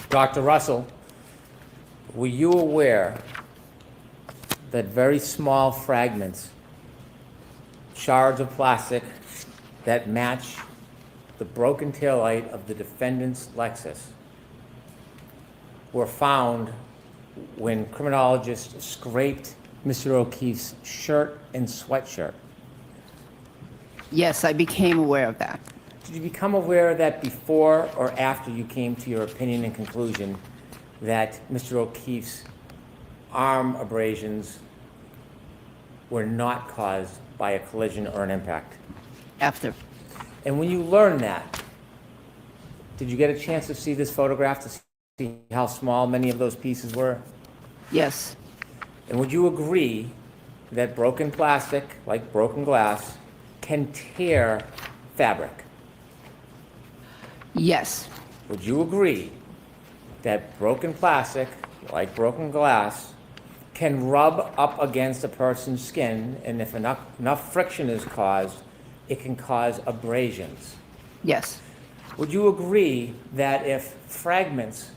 H: Dr. Russell, were you aware that very small fragments, shards of plastic that match the broken taillight of the defendant's Lexus were found when criminologists scraped Mr. O'Keefe's shirt and sweatshirt?
G: Yes, I became aware of that.
H: Did you become aware of that before or after you came to your opinion and conclusion that Mr. O'Keefe's arm abrasions were not caused by a collision or an impact?
G: After.
H: And when you learned that, did you get a chance to see this photograph to see how small many of those pieces were?
G: Yes.
H: And would you agree that broken plastic, like broken glass, can tear fabric?
G: Yes.
H: Would you agree that broken plastic, like broken glass, can rub up against a person's skin, and if enough friction is caused, it can cause abrasions.
G: Yes.
H: Would you agree that if fragments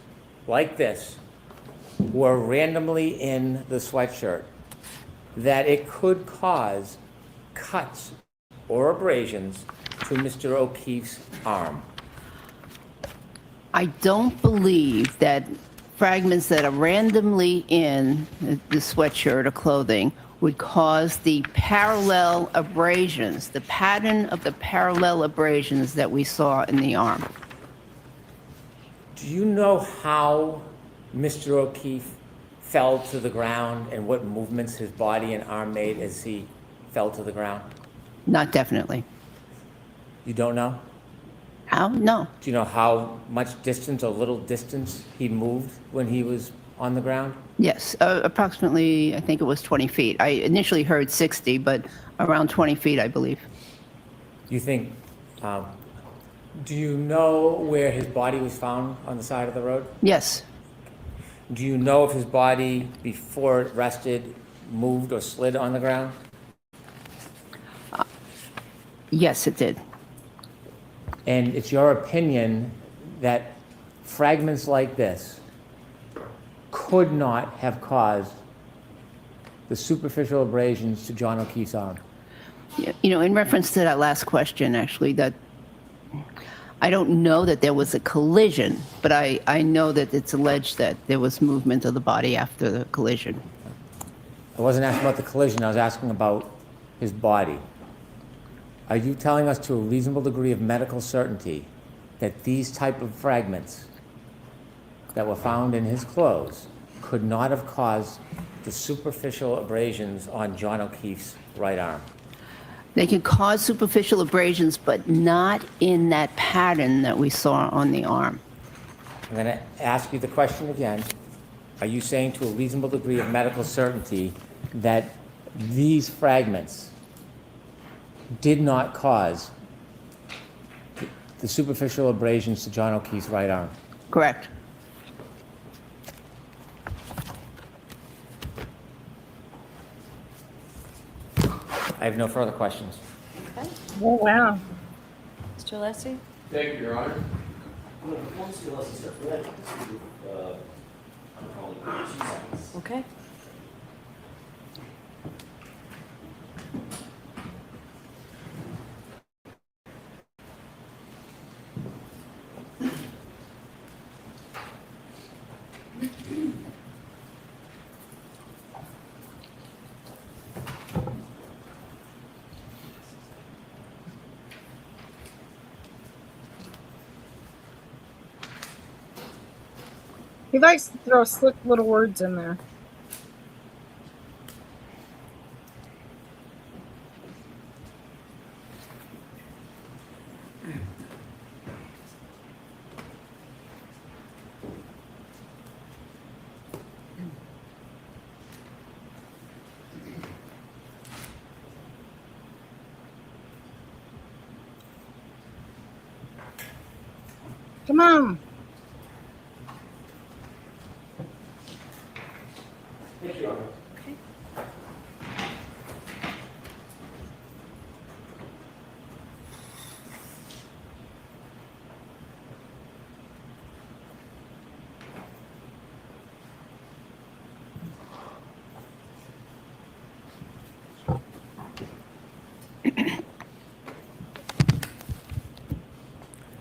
H: like this were randomly in the sweatshirt, that it could cause cuts or abrasions to Mr. O'Keefe's arm?
G: I don't believe that fragments that are randomly in the sweatshirt or clothing would cause the parallel abrasions, the pattern of the parallel abrasions that we saw in the arm.
H: Do you know how Mr. O'Keefe fell to the ground and what movements his body and arm made as he fell to the ground?
G: Not definitely.
H: You don't know?
G: How? No.
H: Do you know how much distance or little distance he moved when he was on the ground?
G: Yes, approximately, I think it was 20 feet. I initially heard 60, but around 20 feet, I believe.
H: You think, do you know where his body was found on the side of the road?
G: Yes.
H: Do you know if his body, before it rested, moved or slid on the ground?
G: Yes, it did.
H: And it's your opinion that fragments like this could not have caused the superficial abrasions to John O'Keefe's arm?
G: You know, in reference to that last question, actually, that I don't know that there was a collision, but I know that it's alleged that there was movement of the body after the collision.
H: I wasn't asking about the collision, I was asking about his body. Are you telling us to a reasonable degree of medical certainty that these type of fragments that were found in his clothes could not have caused the superficial abrasions on John O'Keefe's right arm?
G: They can cause superficial abrasions, but not in that pattern that we saw on the arm.
H: I'm going to ask you the question again. Are you saying to a reasonable degree of medical certainty that these fragments did not cause the superficial abrasions to John O'Keefe's right arm?
G: Correct.
H: I have no further questions.
E: Okay.
D: Oh, wow.
E: Mr. Alessi?
K: Thank you, Your Honor.
E: Okay.
D: He likes to throw slick little words in there. Come on.
E: Okay.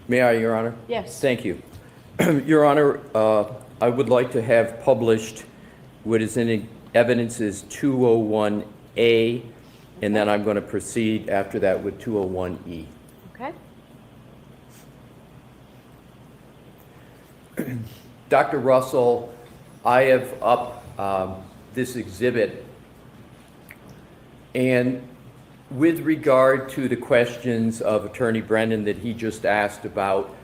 K: May I, Your Honor?
E: Yes.
K: Thank you. Your Honor, I would like to have published what is in evidence is 201A, and then I'm going to proceed after that with 201E.
E: Okay.
K: Dr. Russell, I have up this exhibit, and with regard to the questions of Attorney Brennan that he just asked about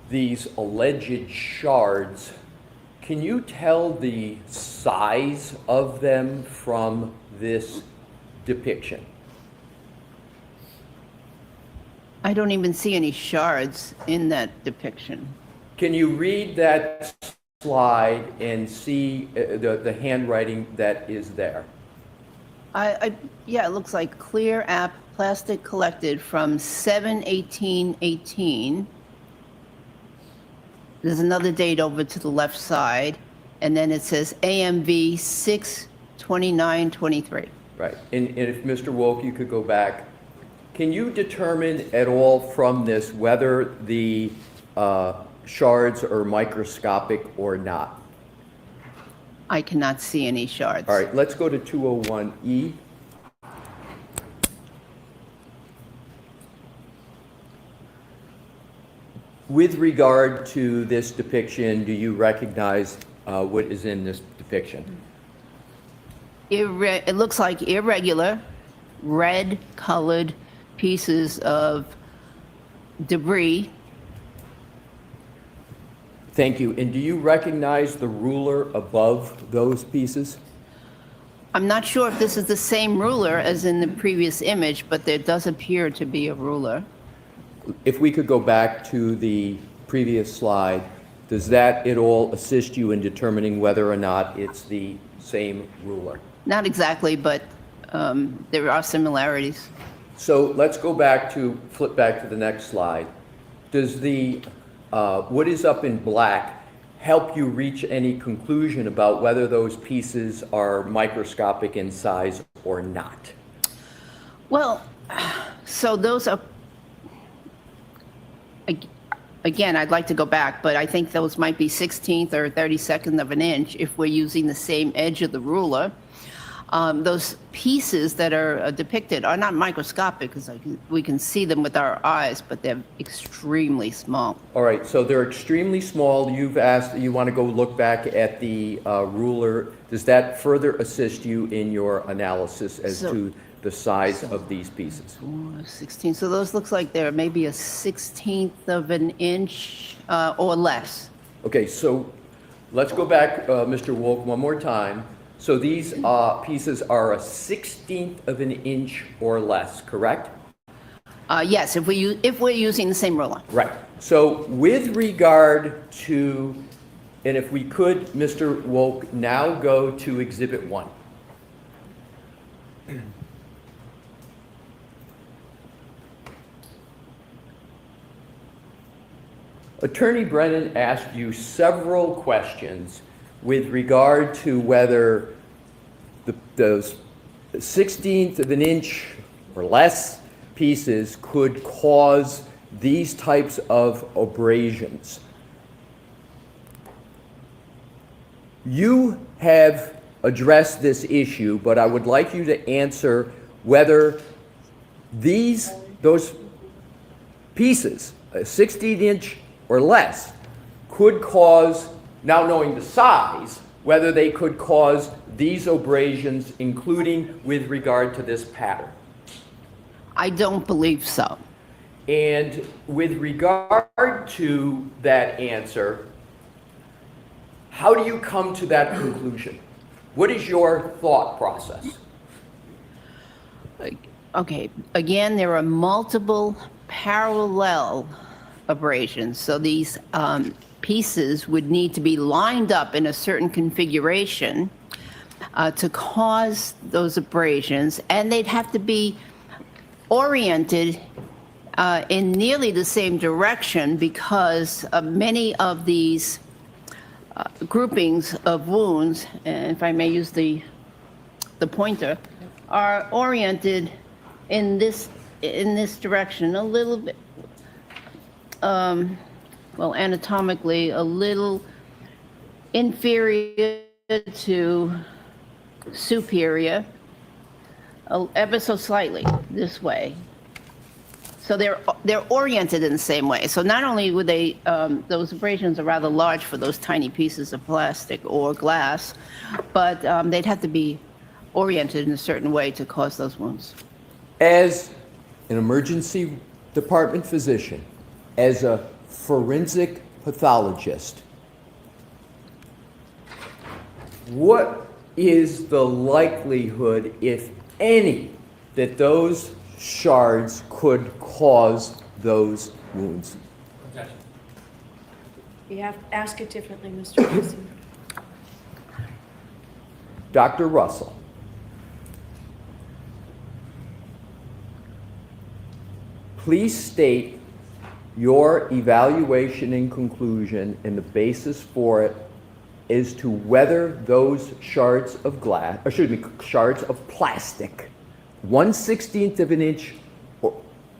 K: these alleged shards, can you tell the size of them from this depiction?
G: I don't even see any shards in that depiction.
K: Can you read that slide and see the handwriting that is there?
G: Yeah, it looks like clear app plastic collected from 7/18/18. There's another date over to the left side, and then it says AMV 6/29/23.
K: Right. And if Mr. Wolk, you could go back. Can you determine at all from this whether the shards are microscopic or not?
G: I cannot see any shards.
K: All right, let's go to 201E. With regard to this depiction, do you recognize what is in this depiction?
G: It looks like irregular, red-colored pieces of debris.
K: Thank you. And do you recognize the ruler above those pieces?
G: I'm not sure if this is the same ruler as in the previous image, but there does appear to be a ruler.
K: If we could go back to the previous slide, does that at all assist you in determining whether or not it's the same ruler?
G: Not exactly, but there are similarities.
K: So let's go back to, flip back to the next slide. Does the, what is up in black help you reach any conclusion about whether those pieces are microscopic in size or not?
G: Well, so those are, again, I'd like to go back, but I think those might be 16th or 32nd of an inch if we're using the same edge of the ruler. Those pieces that are depicted are not microscopic because we can see them with our eyes, but they're extremely small.
K: All right, so they're extremely small. You've asked, you want to go look back at the ruler. Does that further assist you in your analysis as to the size of these pieces?
G: 16. So those looks like they're maybe a 16th of an inch or less.
K: Okay, so let's go back, Mr. Wolk, one more time. So these pieces are a 16th of an inch or less, correct?
G: Yes, if we're using the same ruler.
K: Right. So with regard to, and if we could, Mr. Wolk, now go to Exhibit 1. Attorney Brennan asked you several questions with regard to whether those 16th of an inch or less pieces could cause these types of abrasions. You have addressed this issue, but I would like you to answer whether those pieces, a 16-inch or less, could cause, now knowing the size, whether they could cause these abrasions, including with regard to this pattern.
G: I don't believe so.
K: And with regard to that answer, how do you come to that conclusion? What is your thought process?
G: Okay, again, there are multiple parallel abrasions. So these pieces would need to be lined up in a certain configuration to cause those abrasions, and they'd have to be oriented in nearly the same direction because many of these groupings of wounds, and if I may use the pointer, are oriented in this direction a little bit. Well, anatomically, a little inferior to superior, ever so slightly this way. So they're oriented in the same way. So not only would they, those abrasions are rather large for those tiny pieces of plastic or glass, but they'd have to be oriented in a certain way to cause those wounds.
K: As an emergency department physician, as a forensic pathologist, what is the likelihood, if any, that those shards could cause those wounds?
E: You have to ask it differently, Mr. Russell.
K: Dr. Russell, please state your evaluation and conclusion and the basis for it as to whether those shards of glass, or excuse me, shards of plastic, 1/16 of an inch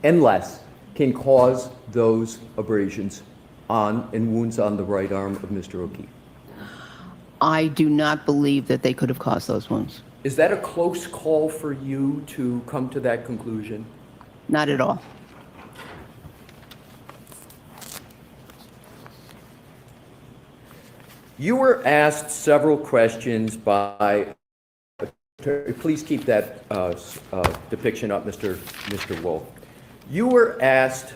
K: and less, can cause those abrasions on and wounds on the right arm of Mr. O'Keefe.
G: I do not believe that they could have caused those wounds.
K: Is that a close call for you to come to that conclusion?
G: Not at all.
K: You were asked several questions by, please keep that depiction up, Mr. Wolf. You were asked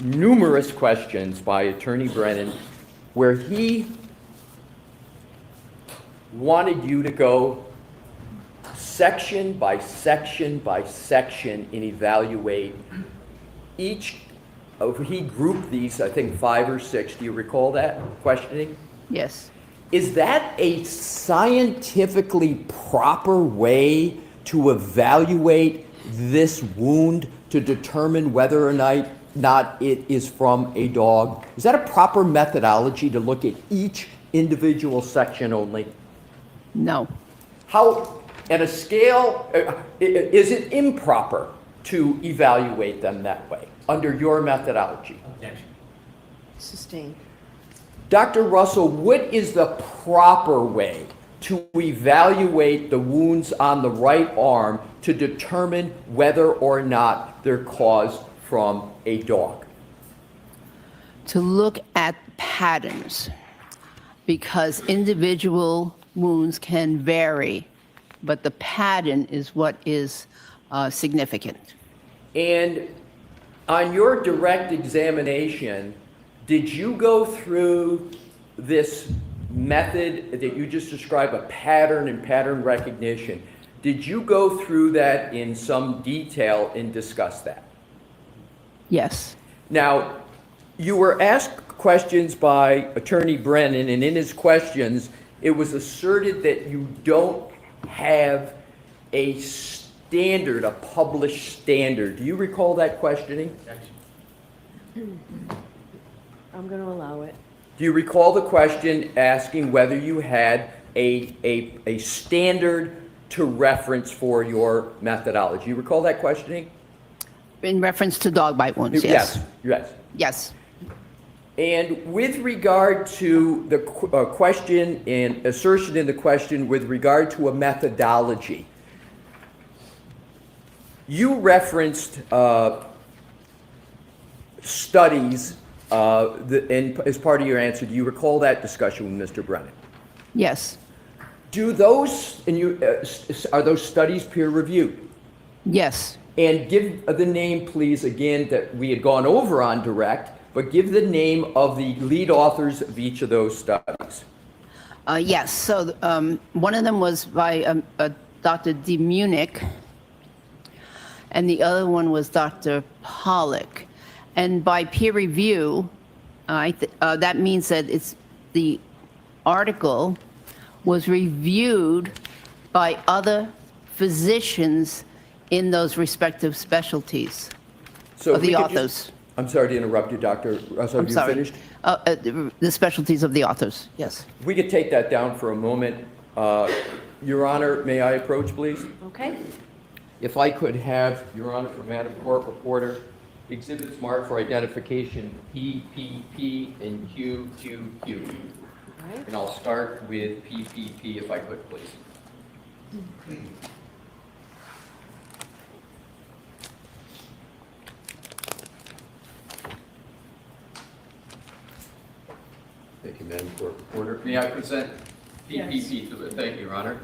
K: numerous questions by Attorney Brennan where he wanted you to go section by section by section and evaluate each. He grouped these, I think, 5 or 6. Do you recall that questioning?
G: Yes.
K: Is that a scientifically proper way to evaluate this wound to determine whether or not it is from a dog? Is that a proper methodology to look at each individual section only?
G: No.
K: How, at a scale, is it improper to evaluate them that way under your methodology?
H: Objection.
E: Sustained.
K: Dr. Russell, what is the proper way to evaluate the wounds on the right arm to determine whether or not they're caused from a dog?
G: To look at patterns, because individual wounds can vary, but the pattern is what is significant.
K: And on your direct examination, did you go through this method that you just described, a pattern and pattern recognition? Did you go through that in some detail and discuss that?
G: Yes.
K: Now, you were asked questions by Attorney Brennan, and in his questions, it was asserted that you don't have a standard, a published standard. Do you recall that questioning?
E: I'm going to allow it.
K: Do you recall the question asking whether you had a standard to reference for your methodology? You recall that questioning?
G: In reference to dog bite wounds, yes.
K: Yes.
G: Yes.
K: And with regard to the question and assertion in the question with regard to a methodology, you referenced studies and as part of your answer. Do you recall that discussion with Mr. Brennan?
G: Yes.
K: Do those, and are those studies peer-reviewed?
G: Yes.
K: And give the name, please, again, that we had gone over on direct, but give the name of the lead authors of each of those studies.
G: Yes. So one of them was by Dr. D. Munich, and the other one was Dr. Pollock. And by peer review, that means that it's the article was reviewed by other physicians in those respective specialties of the authors.
K: I'm sorry to interrupt you, Dr. Russell. Have you finished?
G: The specialties of the authors, yes.
K: If we could take that down for a moment. Your Honor, may I approach, please?
E: Okay.
K: If I could have, Your Honor, for Madam Court Reporter, exhibits marked for identification PPP and QQQ.
E: Right.
K: And I'll start with PPP if I could, please. Thank you, Madam Court Reporter. May I present PPP to it? Thank you, Your Honor.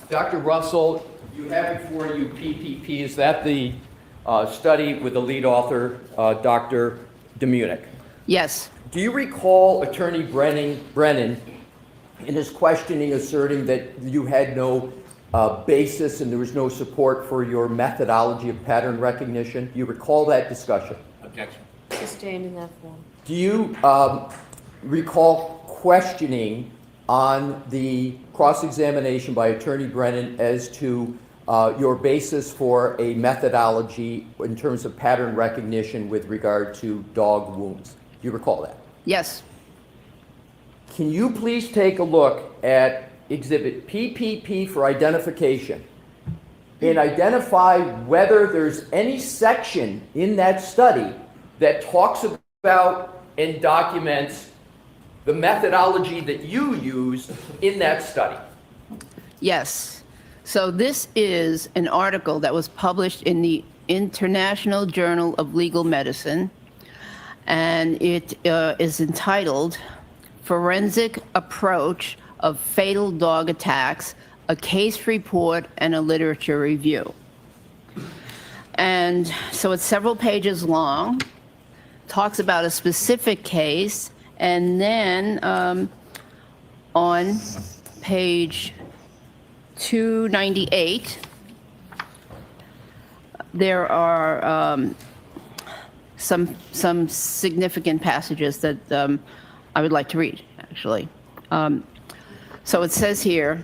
K: Dr. Russell, you have before you PPP. Is that the study with the lead author, Dr. DeMunich?
G: Yes.
K: Do you recall Attorney Brennan in his questioning asserting that you had no basis and there was no support for your methodology of pattern recognition? Do you recall that discussion?
H: Objection.
E: Sustained in that form.
K: Do you recall questioning on the cross-examination by Attorney Brennan as to your basis for a methodology in terms of pattern recognition with regard to dog wounds? Do you recall that?
G: Yes.
K: Can you please take a look at Exhibit PPP for identification and identify whether there's any section in that study that talks about and documents the methodology that you used in that study?
G: Yes. So this is an article that was published in the International Journal of Legal Medicine, and it is entitled Forensic Approach of Fatal Dog Attacks, a Case Report and a Literature Review. And so it's several pages long, talks about a specific case, and then on page 298, there are some significant passages that I would like to read, actually. So it says here,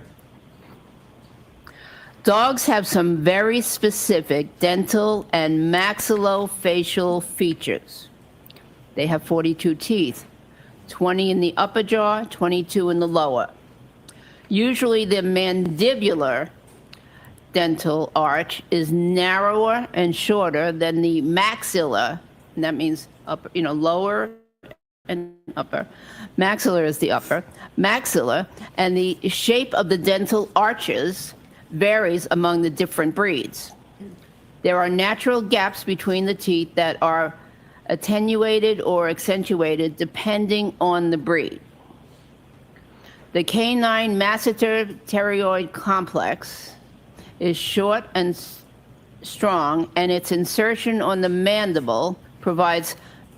G: dogs have some very specific dental and maxillofacial features. They have 42 teeth, 20 in the upper jaw, 22 in the lower. Usually the mandibular dental arch is narrower and shorter than the maxilla, and that means upper, lower and upper. Maxillar is the upper. Maxilla, and the shape of the dental arches varies among the different breeds. There are natural gaps between the teeth that are attenuated or accentuated depending on the breed. The canine masseter pterygoid complex is short and strong, and its insertion on the mandible provides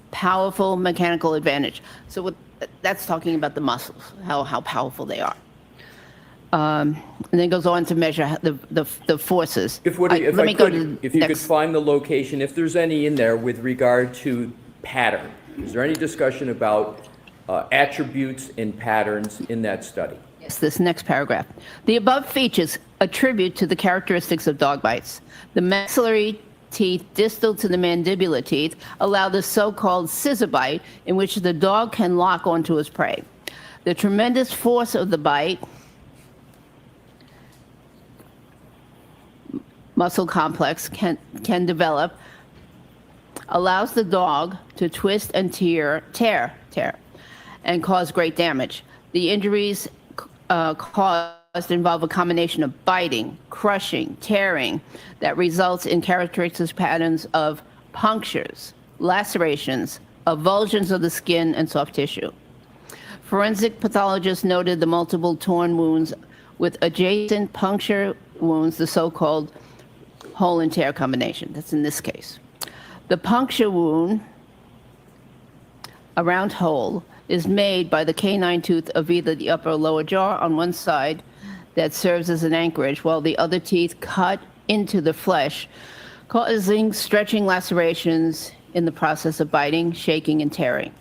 G: powerful mechanical advantage. So that's talking about the muscles, how powerful they are. And then it goes on to measure the forces.
K: If you could find the location, if there's any in there with regard to pattern, is there any discussion about attributes and patterns in that study?
G: Yes, this next paragraph. The above features attribute to the characteristics of dog bites. The maxillary teeth distal to the mandibular teeth allow the so-called scissor bite in which the dog can lock onto his prey. The tremendous force of the bite, muscle complex can develop, allows the dog to twist and tear, and cause great damage. The injuries caused involve a combination of biting, crushing, tearing that results in characteristic patterns of punctures, lacerations, avulsions of the skin and soft tissue. Forensic pathologists noted the multiple torn wounds with adjacent puncture wounds, the so-called hole and tear combination. That's in this case. The puncture wound, a round hole, is made by the canine tooth of either the upper or lower jaw on one side that serves as an anchorage, while the other teeth cut into the flesh, causing stretching lacerations in the process of biting, shaking, and tearing.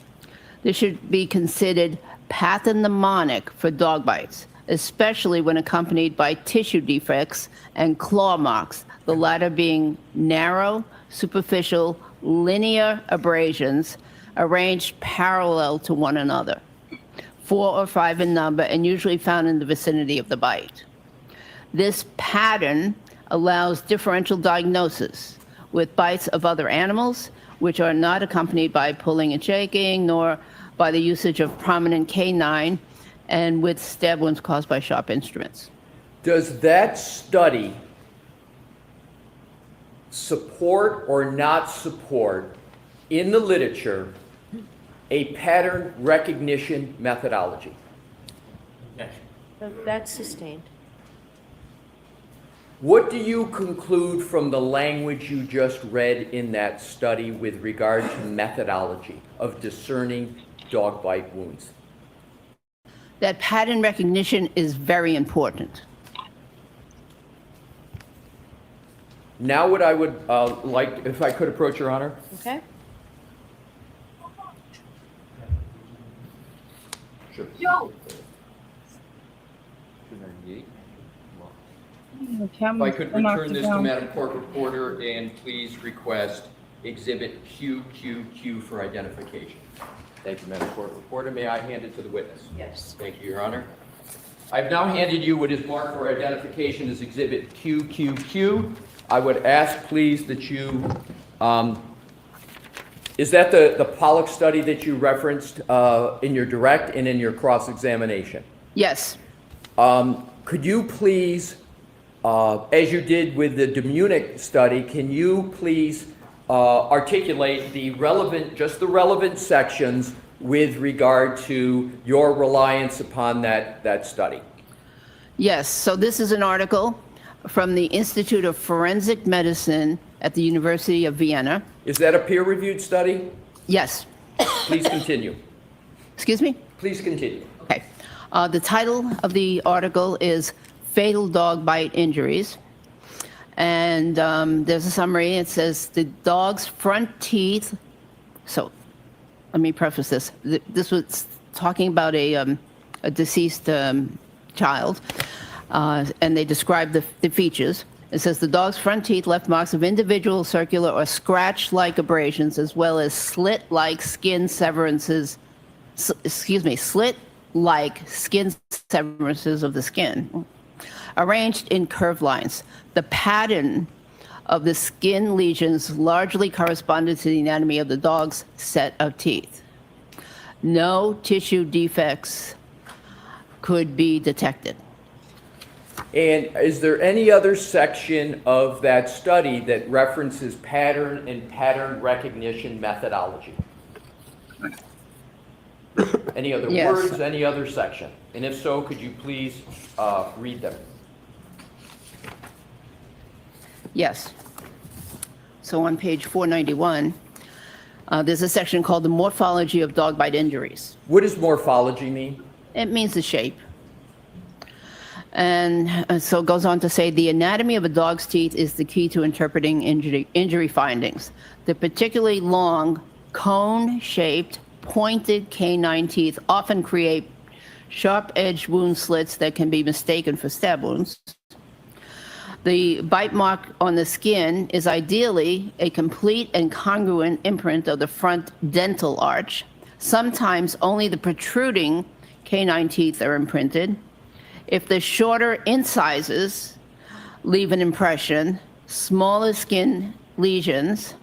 G: This should be considered pathognomonic for dog bites, especially when accompanied by tissue defects and claw marks, the latter being narrow, superficial, linear abrasions arranged parallel to one another, 4 or 5 in number, and usually found in the vicinity of the bite. This pattern allows differential diagnosis with bites of other animals, which are not accompanied by pulling and shaking, nor by the usage of prominent canine, and with stab wounds caused by sharp instruments.
K: Does that study support or not support in the literature a pattern recognition methodology?
E: That's sustained.
K: What do you conclude from the language you just read in that study with regard to methodology of discerning dog bite wounds?
G: That pattern recognition is very important.
K: Now what I would like, if I could approach Your Honor.
E: Okay.
K: Sure.
E: Joe.
K: If I could return this to Madam Court Reporter and please request Exhibit QQQ for identification. Thank you, Madam Court Reporter. May I hand it to the witness?
E: Yes.
K: Thank you, Your Honor. I've now handed you what is marked for identification as Exhibit QQQ. I would ask, please, that you, is that the Pollock study that you referenced in your direct and in your cross-examination?
G: Yes.
K: Could you please, as you did with the Munich study, can you please articulate the relevant, just the relevant sections with regard to your reliance upon that study?
G: Yes. So this is an article from the Institute of Forensic Medicine at the University of Vienna.
K: Is that a peer-reviewed study?
G: Yes.
K: Please continue.
G: Excuse me?
K: Please continue.
G: Okay. The title of the article is Fatal Dog Bite Injuries. And there's a summary. It says the dog's front teeth. So let me preface this. This was talking about a deceased child, and they described the features. It says the dog's front teeth left marks of individual circular or scratch-like abrasions, as well as slit-like skin severances. Slit-like skin severances of the skin, arranged in curved lines. The pattern of the skin lesions largely corresponded to the anatomy of the dog's set of teeth. No tissue defects could be detected.
K: And is there any other section of that study that references pattern and pattern recognition methodology? Any other
G: Yes.
K: words, any other section? And if so, could you please read them?
G: Yes. So on page 491, there's a section called the morphology of dog bite injuries.
K: What does morphology mean?
G: It means the shape. And so it goes on to say the anatomy of a dog's teeth is the key to interpreting injury findings. The particularly long, cone-shaped, pointed canine teeth often create sharp-edged wound slits that can be mistaken for stab wounds. The bite mark on the skin is ideally a complete and congruent imprint of the front dental arch. Sometimes only the protruding canine teeth are imprinted. If the shorter incisors leave an impression, smaller skin lesions,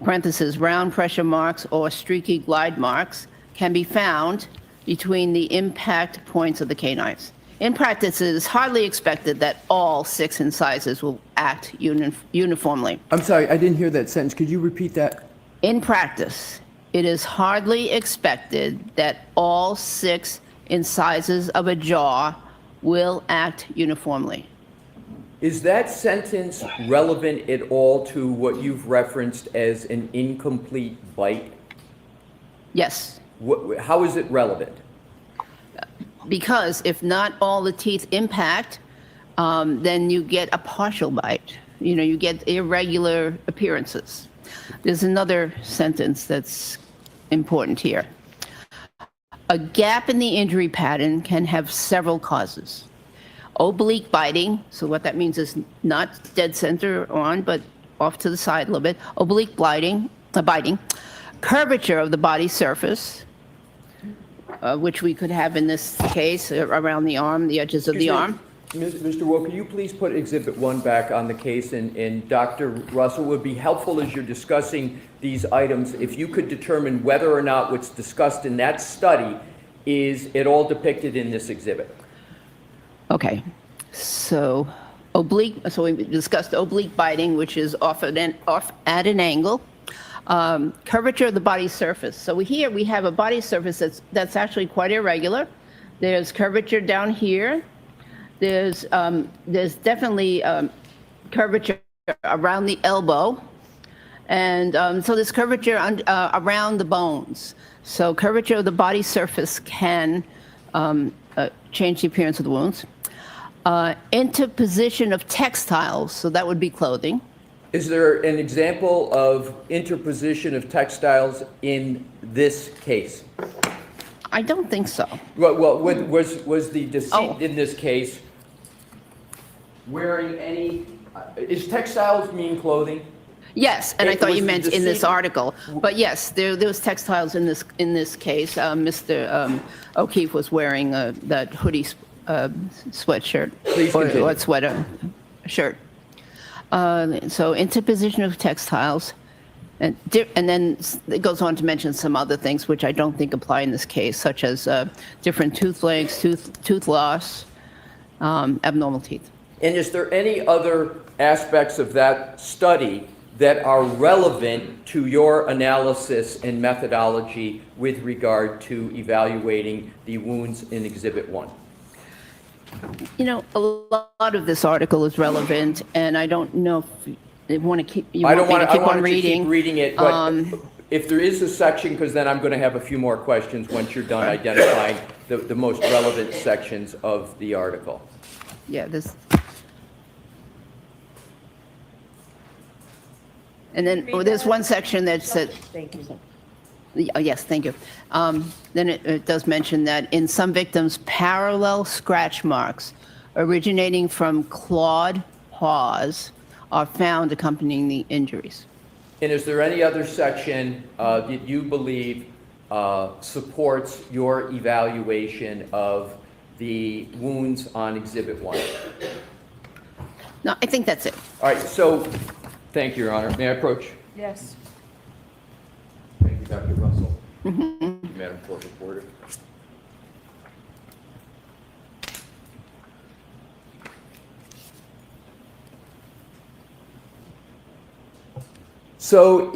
G: parentheses, round pressure marks or streaky glide marks, can be found between the impact points of the canines. In practice, it is hardly expected that all 6 incisors will act uniformly.
K: I'm sorry, I didn't hear that sentence. Could you repeat that?
G: In practice, it is hardly expected that all 6 incisors of a jaw will act uniformly.
K: Is that sentence relevant at all to what you've referenced as an incomplete bite?
G: Yes.
K: How is it relevant?
G: Because if not all the teeth impact, then you get a partial bite. You get irregular appearances. There's another sentence that's important here. A gap in the injury pattern can have several causes. Oblique biting, so what that means is not dead center on, but off to the side a little bit. Oblique biting. Curvature of the body surface, which we could have in this case around the arm, the edges of the arm.
K: Mr. Wu, could you please put Exhibit 1 back on the case? And Dr. Russell, would be helpful as you're discussing these items if you could determine whether or not what's discussed in that study is at all depicted in this exhibit.
G: Okay, so we discussed oblique biting, which is off at an angle. Curvature of the body surface. So here we have a body surface that's actually quite irregular. There's curvature down here. There's definitely curvature around the elbow, and so there's curvature around the bones. So curvature of the body surface can change the appearance of the wounds. Interposition of textiles, so that would be clothing.
K: Is there an example of interposition of textiles in this case?
G: I don't think so.
K: Well, was the decedent
G: Oh.
K: in this case wearing any, is textiles mean clothing?
G: Yes, and I
K: It
G: thought
K: was
G: you
K: the
G: meant in this
K: decedent-
G: article. But yes, there was textiles in this case. Mr. O'Keefe was wearing that hoodie sweatshirt.
K: Please
G: or
K: continue.
G: what sweater shirt. So interposition of textiles. And then it goes on to mention some other things which I don't think apply in this case, such as different tooth lengths, tooth loss, abnormal teeth.
K: And is there any other aspects of that study that are relevant to your analysis and methodology with regard to evaluating the wounds in Exhibit 1?
G: You know, a lot of this article is relevant, and I don't know if you want to keep.
K: I don't want
G: to
K: to,
G: keep
K: I want
G: on
K: to
G: reading.
K: keep reading it, but if there is a section, because then I'm going to have a few more questions once you're done identifying the most relevant sections of the article.
G: Yeah, this. And then there's one section that said.
J: Thank you.
G: Yes, thank you. Then it does mention that in some victims, parallel scratch marks originating from clawed paws are found accompanying the injuries.
K: And is there any other section that you believe supports your evaluation of the wounds on Exhibit 1?
G: No, I think that's it.
K: All right, so, thank you, Your Honor. May I approach?
E: Yes.
K: Thank you, Dr. Russell. Madam Court Reporter. So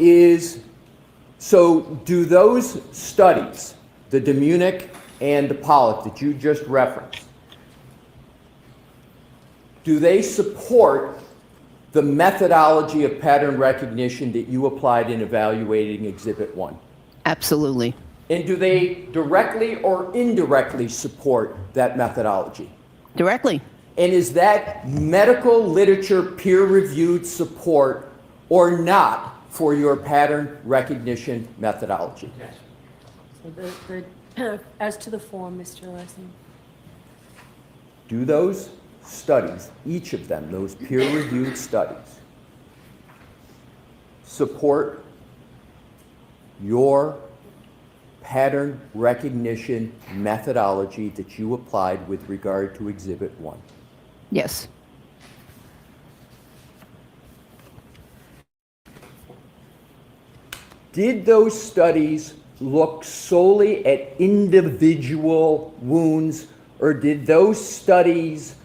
K: do those studies, the Demunic and the Pollock that you just referenced, do they support the methodology of pattern recognition that you applied in evaluating Exhibit 1?
G: Absolutely.
K: And do they directly or indirectly support that methodology?
G: Directly.
K: And is that medical literature peer-reviewed support or not for your pattern recognition methodology?
E: So as to the form, Mr. Larson.
K: Do those studies, each of them, those peer-reviewed studies, support your pattern recognition methodology that you applied with regard to Exhibit 1?
G: Yes.
K: Did those studies look solely at individual wounds, or did those studies'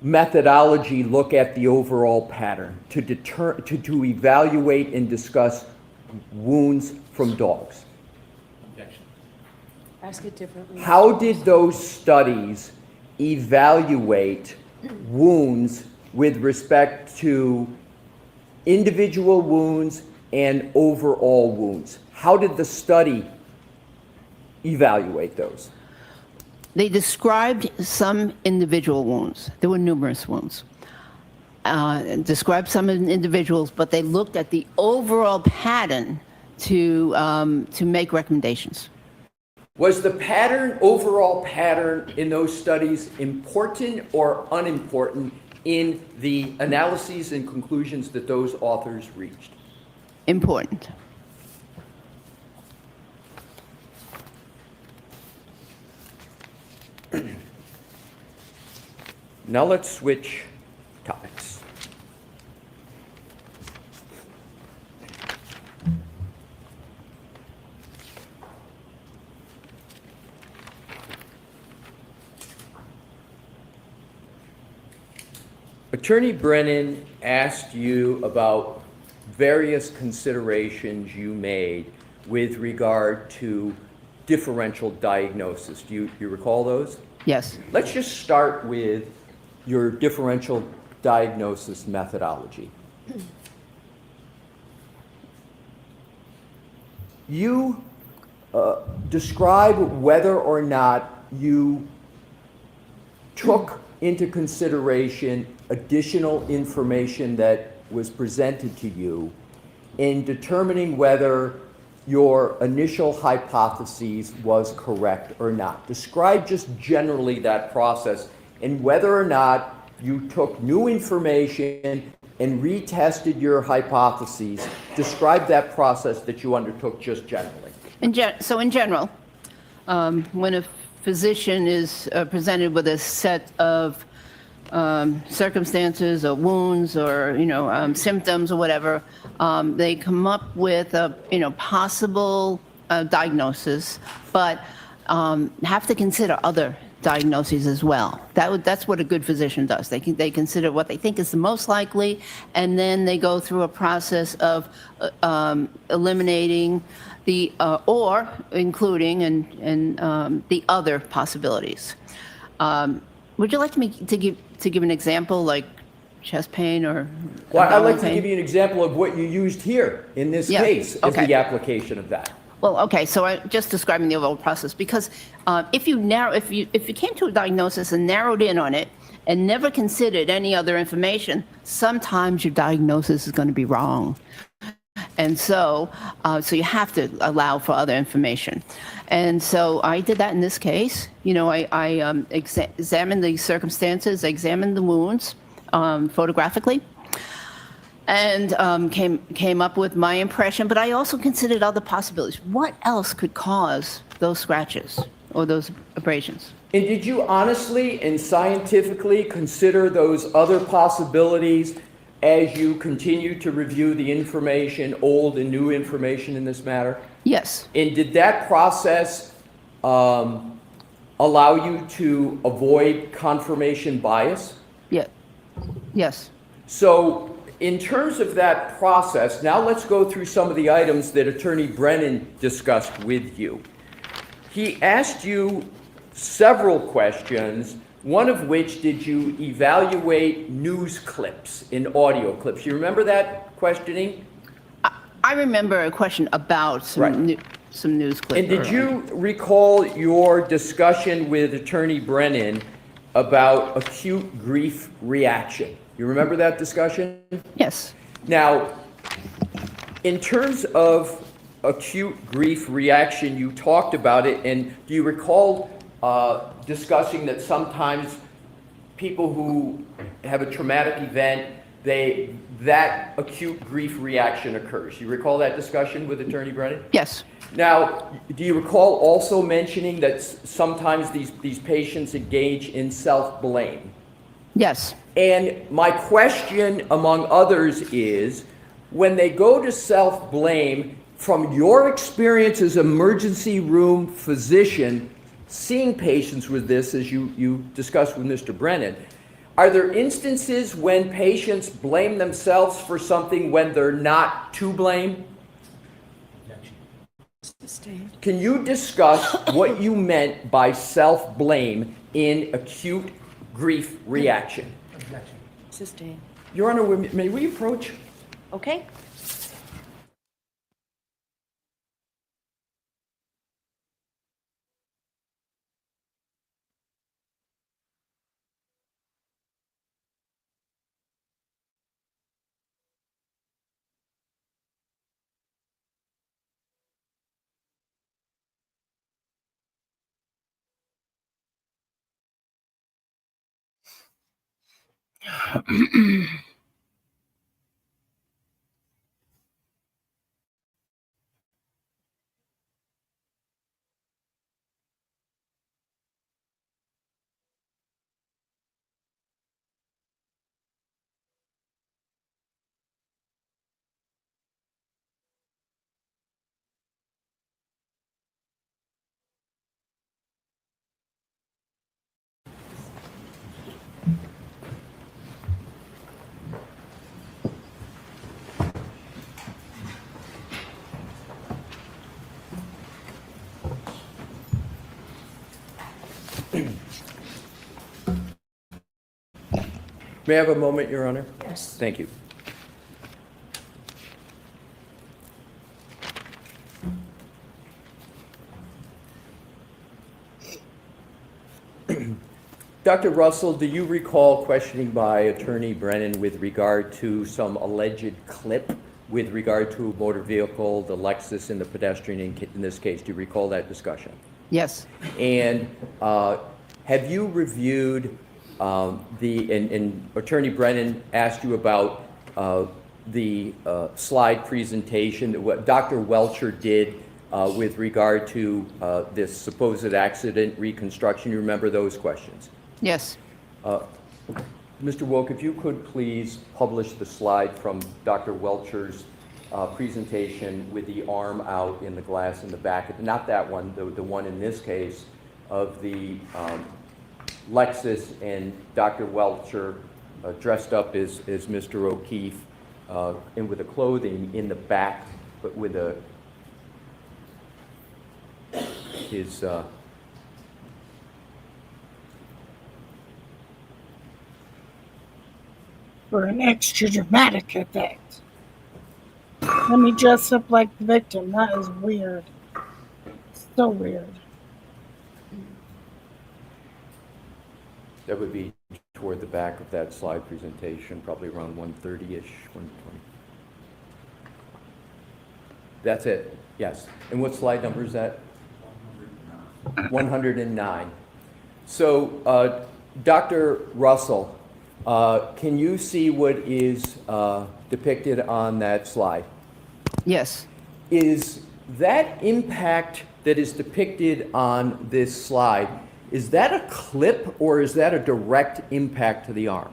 K: methodology look at the overall pattern to evaluate and discuss wounds from dogs?
E: Ask it differently.
K: How did those studies evaluate wounds with respect to individual wounds and overall wounds? How did the study evaluate those?
G: They described some individual wounds. There were numerous wounds. Described some individuals, but they looked at the overall pattern to make recommendations.
K: Was the overall pattern in those studies important or unimportant in the analyses and conclusions that those authors reached?
G: Important.
K: Now let's switch topics. Attorney Brennan asked you about various considerations you made with regard to differential diagnosis. Do you recall those?
G: Yes.
K: Let's just start with your differential diagnosis methodology. You describe whether or not you took into consideration additional information that was presented to you in determining whether your initial hypotheses was correct or not. Describe just generally that process and whether or not you took new information and retested your hypotheses. Describe that process that you undertook just generally.
G: So in general, when a physician is presented with a set of circumstances or wounds or symptoms or whatever, they come up with a possible diagnosis, but have to consider other diagnoses as well. That's what a good physician does. They consider what they think is the most likely, and then they go through a process of eliminating the or including and the other possibilities. Would you like me to give an example, like chest pain or?
K: Well, I'd like to give you an example of what you used here in this case as the application of that.
G: Well, okay, so I'm just describing the overall process, because if you came to a diagnosis and narrowed in on it and never considered any other information, sometimes your diagnosis is going to be wrong. And so you have to allow for other information. And so I did that in this case. I examined the circumstances, examined the wounds photographically, and came up with my impression, but I also considered other possibilities. What else could cause those scratches or those abrasions?
K: And did you honestly and scientifically consider those other possibilities as you continue to review the information, old and new information in this matter?
G: Yes.
K: And did that process allow you to avoid confirmation bias?
G: Yeah. Yes.
K: So in terms of that process, now let's go through some of the items that Attorney Brennan discussed with you. He asked you several questions, one of which, did you evaluate news clips and audio clips? You remember that questioning?
G: I remember a question about some news clips.
K: And did you recall your discussion with Attorney Brennan about acute grief reaction? You remember that discussion?
G: Yes.
K: Now, in terms of acute grief reaction, you talked about it, and do you recall discussing that sometimes people who have a traumatic event, that acute grief reaction occurs? You recall that discussion with Attorney Brennan?
G: Yes.
K: Now, do you recall also mentioning that sometimes these patients engage in self-blame?
G: Yes.
K: And my question, among others, is when they go to self-blame, from your experience as emergency room physician, seeing patients with this, as you discussed with Mr. Brennan, are there instances when patients blame themselves for something when they're not to blame? Can you discuss what you meant by self-blame in acute grief reaction?
J: Sustained.
K: Your Honor, may we approach?
J: Okay.
K: May I have a moment, Your Honor?
J: Yes.
K: Thank you. Dr. Russell, do you recall questioning by Attorney Brennan with regard to some alleged clip with regard to a motor vehicle, the Lexus and the pedestrian in this case. Do you recall that discussion?
G: Yes.
K: And have you reviewed and Attorney Brennan asked you about the slide presentation that what Dr. Welcher did with regard to this supposed accident reconstruction? You remember those questions?
G: Yes.
K: Mr. Woke, if you could please publish the slide from Dr. Welcher's presentation with the arm out in the glass in the back, not that one, the one in this case of the Lexus and Dr. Welcher dressed up as Mr. O'Keefe and with the clothing in the back, but with his
D: For an extra dramatic effect. Let me dress up like the victim. That is weird. So weird.
K: that would be toward the back of that slide presentation, probably around 130-ish, 120. That's it, yes. And what slide number is that? 109. So, Dr. Russell, can you see what is depicted on that slide?
G: Yes.
K: Is that impact that is depicted on this slide, is that a clip or is that a direct impact to the arm?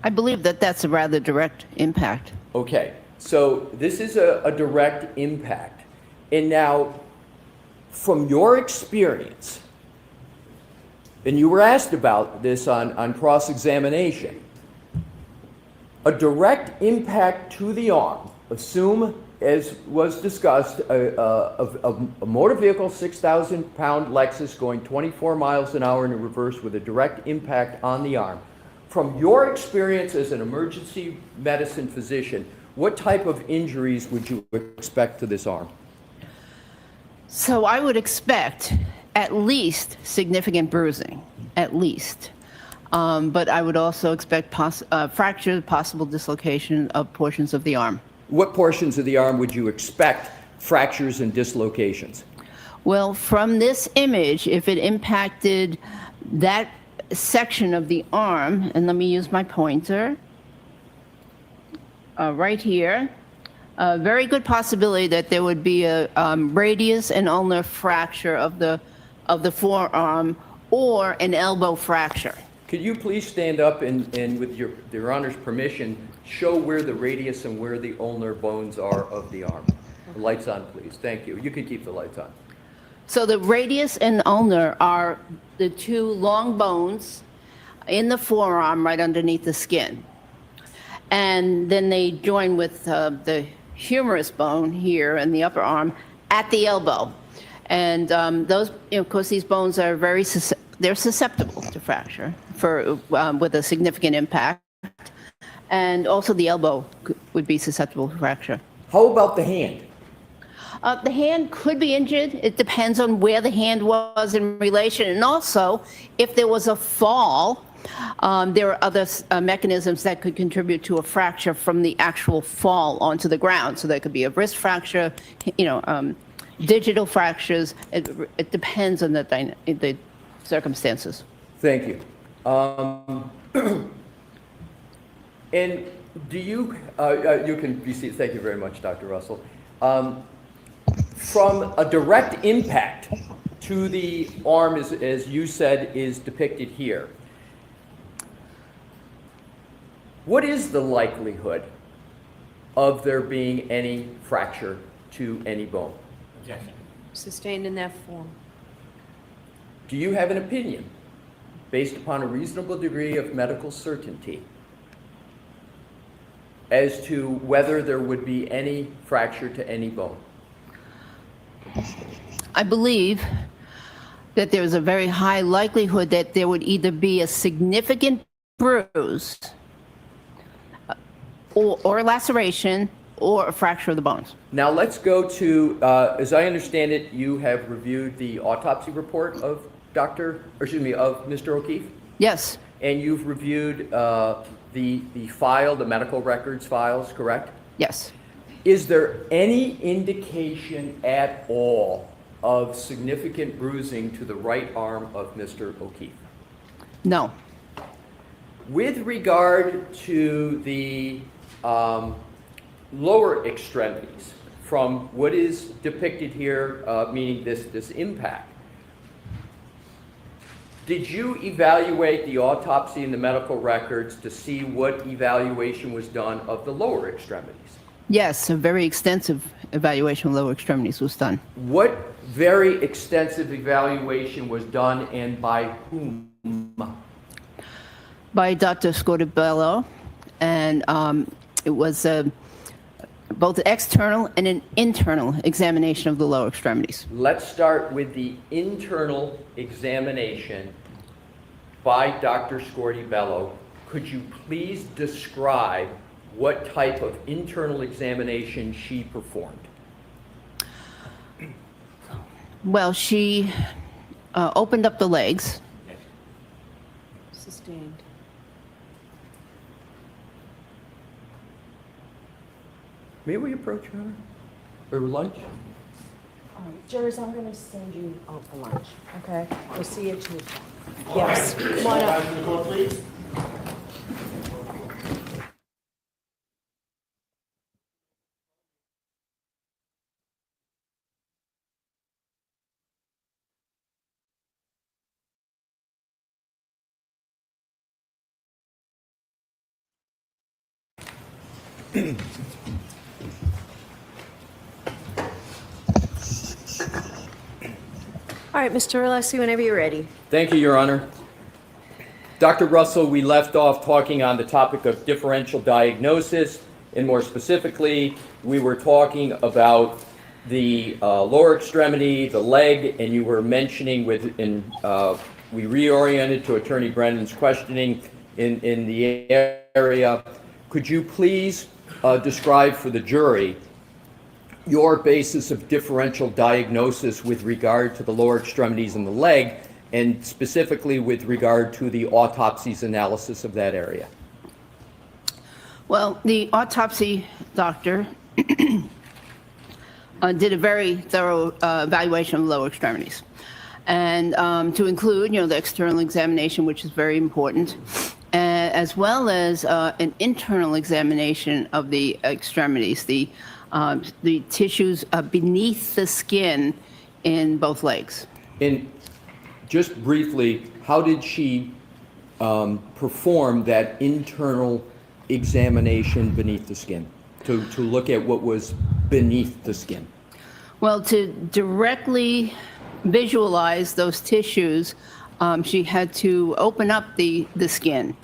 G: I believe that that's a rather direct impact.
K: Okay, so this is a direct impact. And now, from your experience, and you were asked about this on cross-examination, a direct impact to the arm, assume, as was discussed, a motor vehicle, 6,000-pound Lexus going 24 miles an hour in reverse with a direct impact on the arm. From your experience as an emergency medicine physician, what type of injuries would you expect to this arm?
G: So I would expect at least significant bruising, at least. But I would also expect fracture, possible dislocation of portions of the arm.
K: What portions of the arm would you expect fractures and dislocations?
G: Well, from this image, if it impacted that section of the arm, and let me use my pointer, right here, a very good possibility that there would be a radius and ulnar fracture of the forearm or an elbow fracture.
K: Could you please stand up and with your Honor's permission, show where the radius and where the ulnar bones are of the arm? The lights on, please. Thank you. You can keep the lights on.
G: So the radius and ulnar are the two long bones in the forearm right underneath the skin. And then they join with the humerus bone here in the upper arm at the elbow. And those, of course, these bones are they're susceptible to fracture with a significant impact. And also the elbow would be susceptible to fracture.
K: How about the hand?
G: The hand could be injured. It depends on where the hand was in relation. And also, if there was a fall, there are other mechanisms that could contribute to a fracture from the actual fall onto the ground. So there could be a wrist fracture, digital fractures. It depends on the circumstances.
K: Thank you. And do you, you can be seated. Thank you very much, Dr. Russell. From a direct impact to the arm, as you said, is depicted here. What is the likelihood of there being any fracture to any bone?
H: Objection.
E: Sustained in that form.
K: Do you have an opinion based upon a reasonable degree of medical certainty as to whether there would be any fracture to any bone?
G: I believe that there's a very high likelihood that there would either be a significant bruise or laceration or a fracture of the bones.
K: Now let's go to, as I understand it, you have reviewed the autopsy report of Mr. O'Keefe?
G: Yes.
K: And you've reviewed the file, the medical records files, correct?
G: Yes.
K: Is there any indication at all of significant bruising to the right arm of Mr. O'Keefe?
G: No.
K: With regard to the lower extremities, from what is depicted here, meaning this impact, did you evaluate the autopsy and the medical records to see what evaluation was done of the lower extremities?
G: Yes, a very extensive evaluation of lower extremities was done.
K: What very extensive evaluation was done and by whom?
G: By Dr. Scotabello, and it was both external and an internal examination of the lower extremities.
K: Let's start with the internal examination by Dr. Scotabello. Could you please describe what type of internal examination she performed?
G: Well, she opened up the legs.
J: Sustained.
K: May we approach her? Or lunch?
J: All right, Jurors, I'm going to send you out for lunch, okay? We'll see you too. Yes, come on up. All right, Mr. Alessi, whenever you're ready.
K: Thank you, Your Honor. Dr. Russell, we left off talking on the topic of differential diagnosis, and more specifically, we were talking about the lower extremity, the leg, and you were mentioning we reoriented to Attorney Brennan's questioning in the area. Could you please describe for the jury your basis of differential diagnosis with regard to the lower extremities and the leg, and specifically with regard to the autopsy's analysis of that area?
G: Well, the autopsy doctor did a very thorough evaluation of lower extremities, and to include, the external examination, which is very important, as well as an internal examination of the extremities, the tissues beneath the skin in both legs.
K: And just briefly, how did she perform that internal examination beneath the skin, to look at what was beneath the skin?
G: Well, to directly visualize those tissues, she had to open up the skin.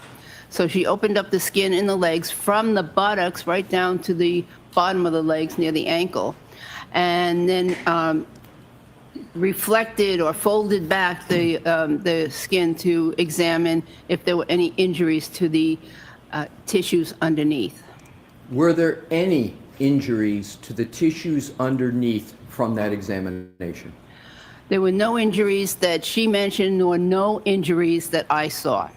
G: So she opened up the skin in the legs from the buttocks right down to the bottom of the legs near the ankle, and then reflected or folded back the skin to examine if there were any injuries to the tissues underneath.
K: Were there any injuries to the tissues underneath from that examination?
G: There were no injuries that she mentioned, nor no injuries that I saw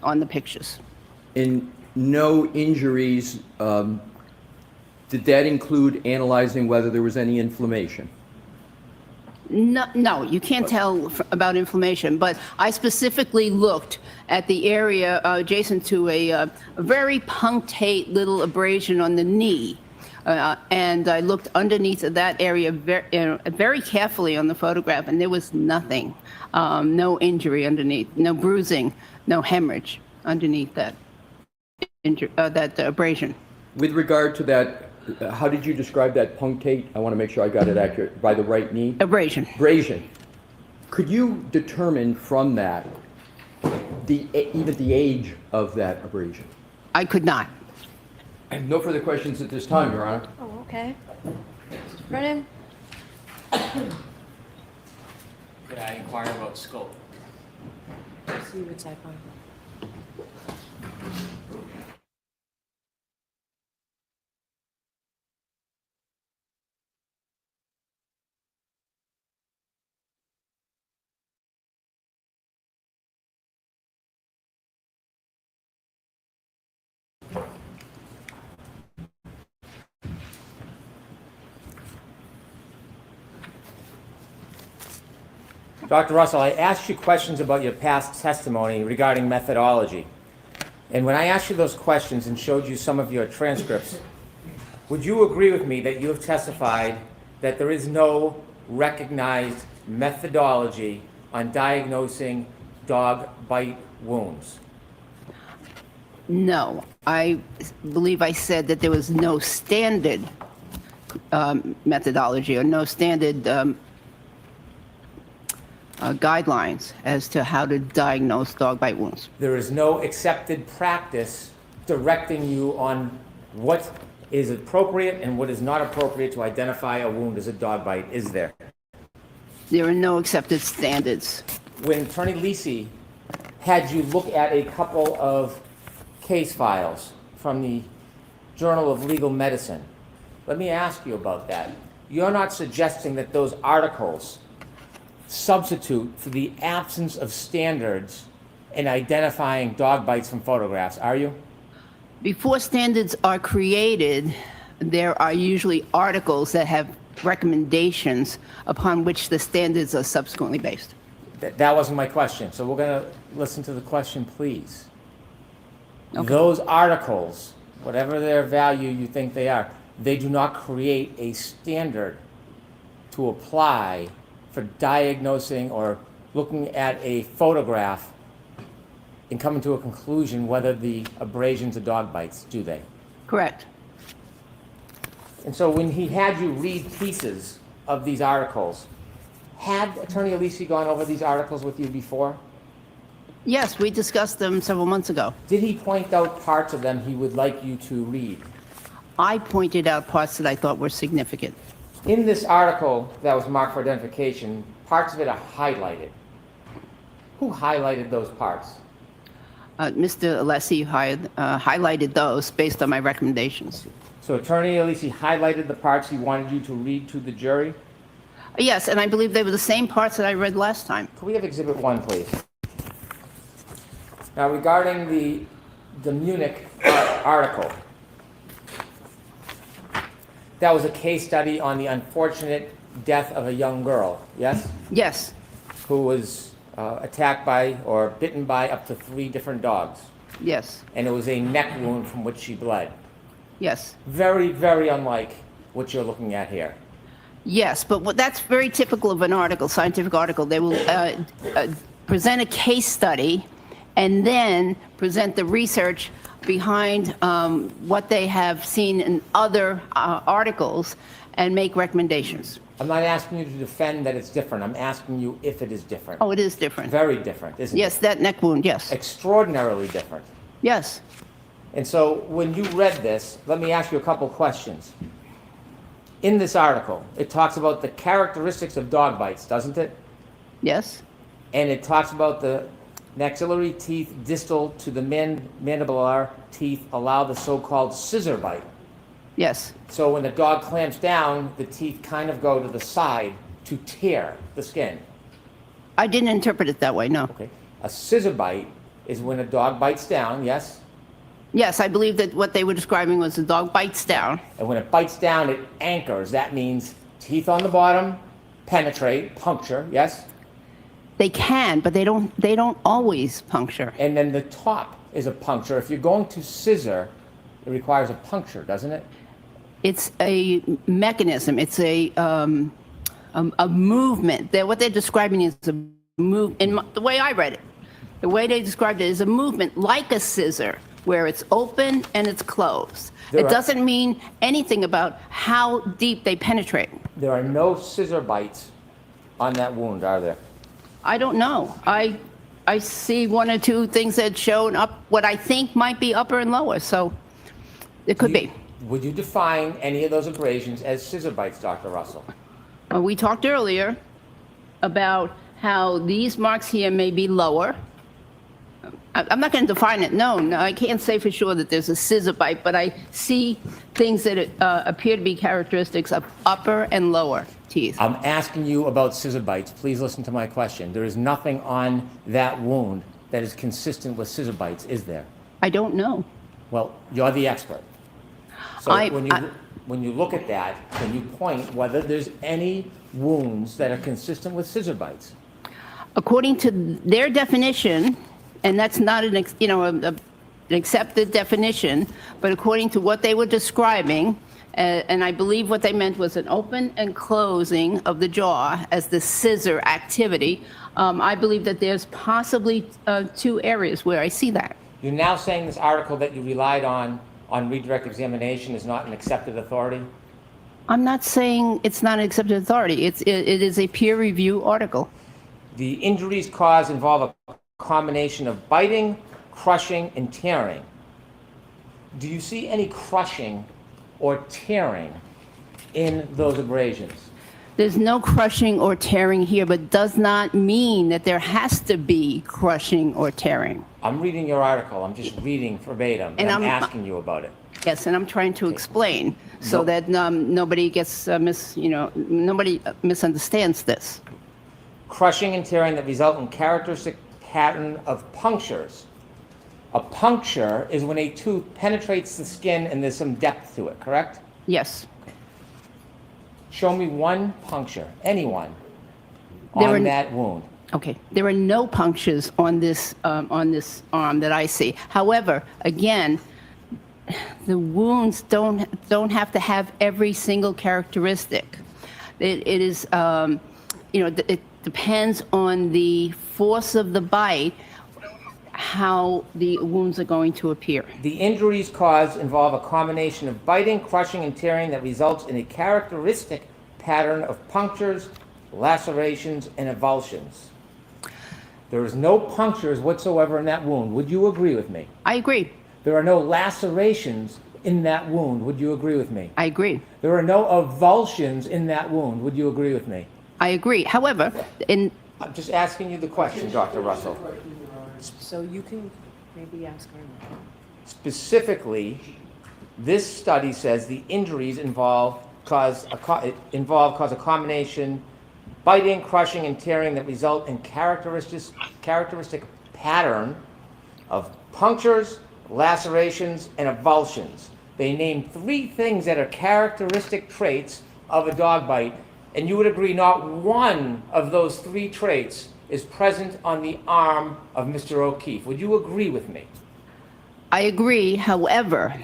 G: on the pictures.
K: And no injuries, did that include analyzing whether there was any inflammation?
G: No, you can't tell about inflammation, but I specifically looked at the area adjacent to a very punctate little abrasion on the knee. And I looked underneath of that area very carefully on the photograph, and there was nothing. No injury underneath, no bruising, no hemorrhage underneath that abrasion.
K: With regard to that, how did you describe that punctate? I want to make sure I got it accurate. By the right knee?
G: Abrasion.
K: Abrasion. Could you determine from that even the age of that abrasion?
G: I could not.
K: I have no further questions at this time, Your Honor.
J: Oh, okay. Mr. Brennan?
M: Could I inquire about scope?
J: See what's that on.
H: Dr. Russell, I asked you questions about your past testimony regarding methodology. And when I asked you those questions and showed you some of your transcripts, would you agree with me that you have testified that there is no recognized methodology on diagnosing dog bite wounds?
G: No, I believe I said that there was no standard methodology or no standard guidelines as to how to diagnose dog bite wounds.
H: There is no accepted practice directing you on what is appropriate and what is not appropriate to identify a wound as a dog bite, is there?
G: There are no accepted standards.
H: When Attorney Lisi had you look at a couple of case files from the Journal of Legal Medicine, let me ask you about that. You're not suggesting that those articles substitute for the absence of standards in identifying dog bites from photographs, are you?
G: Before standards are created, there are usually articles that have recommendations upon which the standards are subsequently based.
H: That wasn't my question, so we're going to listen to the question, please.
G: Okay.
H: Those articles, whatever their value you think they are, they do not create a standard to apply for diagnosing or looking at a photograph and coming to a conclusion whether the abrasions are dog bites, do they?
G: Correct.
H: And so when he had you read pieces of these articles, had Attorney Alisi gone over these articles with you before?
G: Yes, we discussed them several months ago.
H: Did he point out parts of them he would like you to read?
G: I pointed out parts that I thought were significant.
H: In this article that was marked for identification, parts of it are highlighted. Who highlighted those parts?
G: Mr. Alessi highlighted those based on my recommendations.
H: So Attorney Alisi highlighted the parts he wanted you to read to the jury?
G: Yes, and I believe they were the same parts that I read last time.
H: Can we have Exhibit 1, please? Now, regarding the Munich article, that was a case study on the unfortunate death of a young girl, yes?
G: Yes.
H: Who was attacked by or bitten by up to 3 different dogs.
G: Yes.
H: And it was a neck wound from which she bled.
G: Yes.
H: Very, very unlike what you're looking at here.
G: Yes, but that's very typical of an article, scientific article. They will present a case study and then present the research behind what they have seen in other articles and make recommendations.
H: I'm not asking you to defend that it's different. I'm asking you if it is different.
G: Oh, it is different.
H: Very different, isn't it?
G: Yes, that neck wound, yes.
H: Extraordinarily different.
G: Yes.
H: And so when you read this, let me ask you a couple questions. In this article, it talks about the characteristics of dog bites, doesn't it?
G: Yes.
H: And it talks about the maxillary teeth distal to the mandibular teeth allow the so-called scissor bite.
G: Yes.
H: So when the dog clamps down, the teeth kind of go to the side to tear the skin.
G: I didn't interpret it that way, no.
H: Okay. A scissor bite is when a dog bites down, yes?
G: Yes, I believe that what they were describing was the dog bites down.
H: And when it bites down, it anchors. That means teeth on the bottom, penetrate, puncture, yes?
G: They can, but they don't always puncture.
H: And then the top is a puncture. If you're going to scissor, it requires a puncture, doesn't it?
G: It's a mechanism. It's a movement. What they're describing is a move. The way I read it, the way they described it is a movement like a scissor, where it's open and it's closed. It doesn't mean anything about how deep they penetrate.
H: There are no scissor bites on that wound, are there?
G: I don't know. I see 1 or 2 things that showed up what I think might be upper and lower, so it could be.
H: Would you define any of those abrasions as scissor bites, Dr. Russell?
G: We talked earlier about how these marks here may be lower. I'm not going to define it. No, I can't say for sure that there's a scissor bite, but I see things that appear to be characteristics of upper and lower teeth.
H: I'm asking you about scissor bites. Please listen to my question. There is nothing on that wound that is consistent with scissor bites, is there?
G: I don't know.
H: Well, you're the expert. So when you look at that, can you point whether there's any wounds that are consistent with scissor bites?
G: According to their definition, and that's not an accepted definition, but according to what they were describing, and I believe what they meant was an open and closing of the jaw as the scissor activity. I believe that there's possibly 2 areas where I see that.
H: You're now saying this article that you relied on redirect examination is not an accepted authority?
G: I'm not saying it's not an accepted authority. It is a peer review article.
H: The injuries caused involve a combination of biting, crushing, and tearing. Do you see any crushing or tearing in those abrasions?
G: There's no crushing or tearing here, but does not mean that there has to be crushing or tearing.
H: I'm reading your article. I'm just reading verbatim, and I'm asking you about it.
G: Yes, and I'm trying to explain so that nobody gets nobody misunderstands this.
H: Crushing and tearing that result in characteristic pattern of punctures. A puncture is when a tooth penetrates the skin and there's some depth to it, correct?
G: Yes.
H: Show me one puncture, anyone, on that wound.
G: Okay, there are no punctures on this arm that I see. However, again, the wounds don't have to have every single characteristic. It is, it depends on the force of the bite, how the wounds are going to appear.
H: The injuries caused involve a combination of biting, crushing, and tearing that results in a characteristic pattern of punctures, lacerations, and avulsions. There is no punctures whatsoever in that wound. Would you agree with me?
G: I agree.
H: There are no lacerations in that wound. Would you agree with me?
G: I agree.
H: There are no avulsions in that wound. Would you agree with me?
G: I agree. However,
H: I'm just asking you the question, Dr. Russell.
J: So you can maybe ask her.
H: Specifically, this study says the injuries cause a combination biting, crushing, and tearing that result in characteristic pattern of punctures, lacerations, and avulsions. They name 3 things that are characteristic traits of a dog bite, and you would agree not one of those 3 traits is present on the arm of Mr. O'Keefe. Would you agree with me?
G: I agree. However,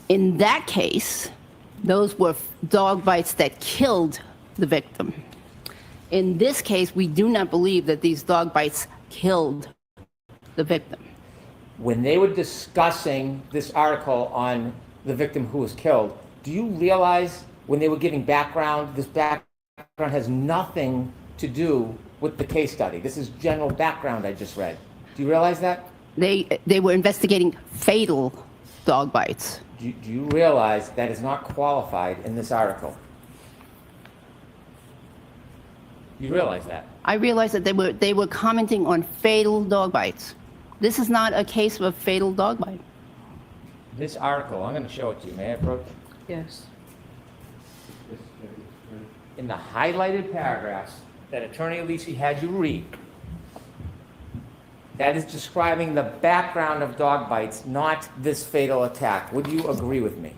G: in that case, those were dog bites that killed the victim. In this case, we do not believe that these dog bites killed the victim.
H: When they were discussing this article on the victim who was killed, do you realize when they were giving background, this background has nothing to do with the case study? This is general background I just read. Do you realize that?
G: They were investigating fatal dog bites.
H: Do you realize that is not qualified in this article? You realize that?
G: I realize that they were commenting on fatal dog bites. This is not a case of a fatal dog bite.
H: This article, I'm going to show it to you. May I approach?
J: Yes.
H: In the highlighted paragraphs that Attorney Alisi had you read, that is describing the background of dog bites, not this fatal attack. Would you agree with me?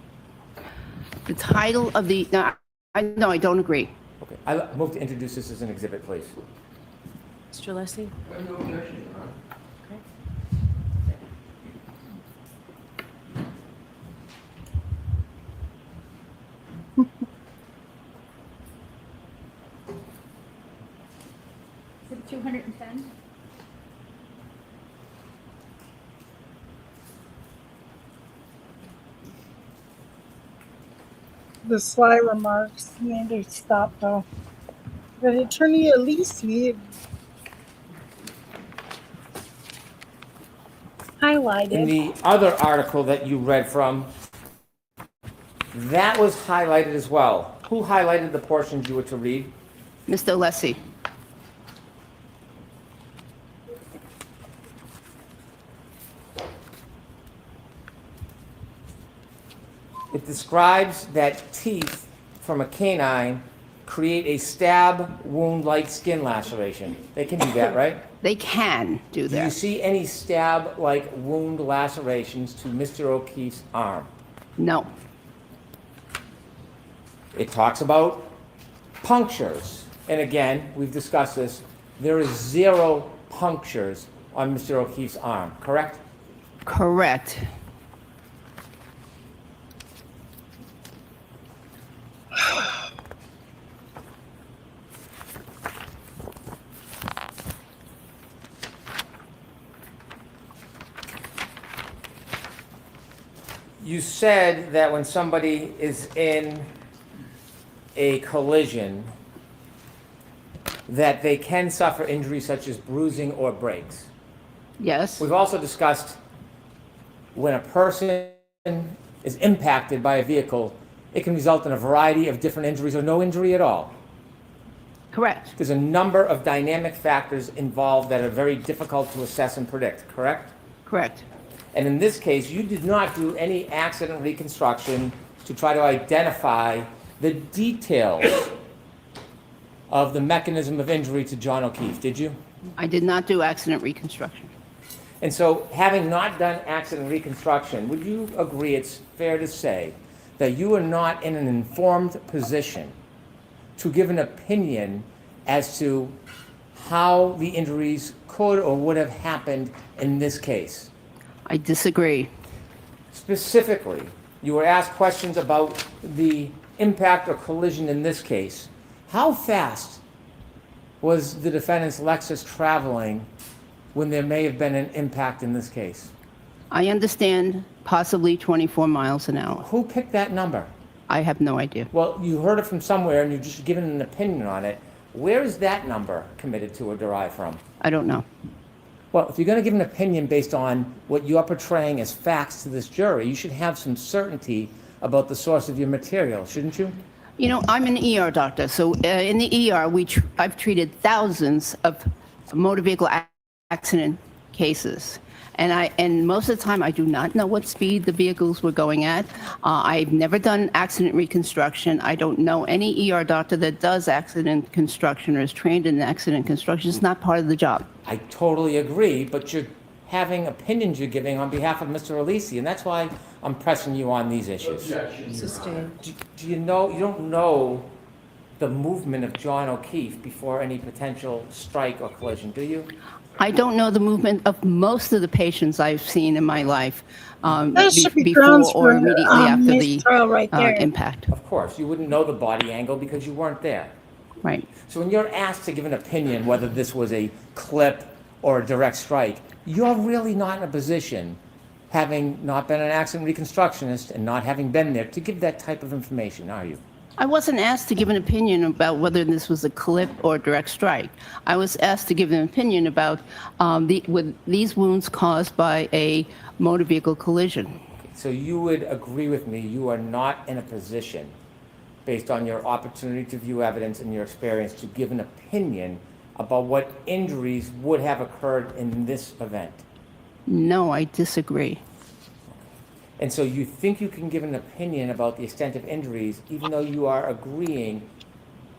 G: The title of the... No, I don't agree.
H: Okay. I move to introduce this as an exhibit, please.
J: Mr. Leslie?
I: I have no objection, Your Honor.
N: Is it 210?
D: The sly remarks made her stop, though. But Attorney Alisi highlighted.
H: In the other article that you read from, that was highlighted as well. Who highlighted the portions you were to read?
G: Mr. Alesi.
H: It describes that teeth from a canine create a stab wound-like skin laceration. They can do that, right?
G: They can do that.
H: Do you see any stab-like wound lacerations to Mr. O'Keefe's arm?
G: No.
H: It talks about punctures. And again, we've discussed this. there is 0 punctures on Mr. O'Keefe's arm, correct?
G: Correct.
H: You said that when somebody is in a collision, that they can suffer injuries such as bruising or breaks.
G: Yes.
H: We've also discussed when a person is impacted by a vehicle, it can result in a variety of different injuries or no injury at all.
G: Correct.
H: There's a number of dynamic factors involved that are very difficult to assess and predict, correct?
G: Correct.
H: And in this case, you did not do any accident reconstruction to try to identify the details of the mechanism of injury to John O'Keefe, did you?
G: I did not do accident reconstruction.
H: And so, having not done accident reconstruction, would you agree it's fair to say that you are not in an informed position to give an opinion as to how the injuries could or would have happened in this case?
G: I disagree.
H: Specifically, you were asked questions about the impact or collision in this case. How fast was the defendant's Lexus traveling when there may have been an impact in this case?
G: I understand possibly 24 miles an hour.
H: Who picked that number?
G: I have no idea.
H: Well, you heard it from somewhere and you've just given an opinion on it. Where is that number committed to or derived from?
G: I don't know.
H: Well, if you're going to give an opinion based on what you're portraying as facts to this jury, you should have some certainty about the source of your material, shouldn't you?
G: You know, I'm an ER doctor, so in the ER, I've treated thousands of motor vehicle accident cases. And most of the time, I do not know what speed the vehicles were going at. I've never done accident reconstruction. I don't know any ER doctor that does accident construction or is trained in accident construction. It's not part of the job.
H: I totally agree, but you're having opinions you're giving on behalf of Mr. Alisi, and that's why I'm pressing you on these issues.
J: Sustained.
H: Do you know, you don't know the movement of John O'Keefe before any potential strike or collision, do you?
G: I don't know the movement of most of the patients I've seen in my life
D: That should be
G: before
D: grounds
G: or
D: for
G: immediately after the
D: mistrial right there.
G: impact.
H: Of course, you wouldn't know the body angle because you weren't there.
G: Right.
H: So when you're asked to give an opinion whether this was a clip or a direct strike, you're really not in a position, having not been an accident reconstructionist and not having been there, to give that type of information, are you?
G: I wasn't asked to give an opinion about whether this was a clip or a direct strike. I was asked to give an opinion about these wounds caused by a motor vehicle collision.
H: So you would agree with me, you are not in a position, based on your opportunity to view evidence and your experience, to give an opinion about what injuries would have occurred in this event?
G: No, I disagree.
H: And so you think you can give an opinion about the extent of injuries, even though you are agreeing,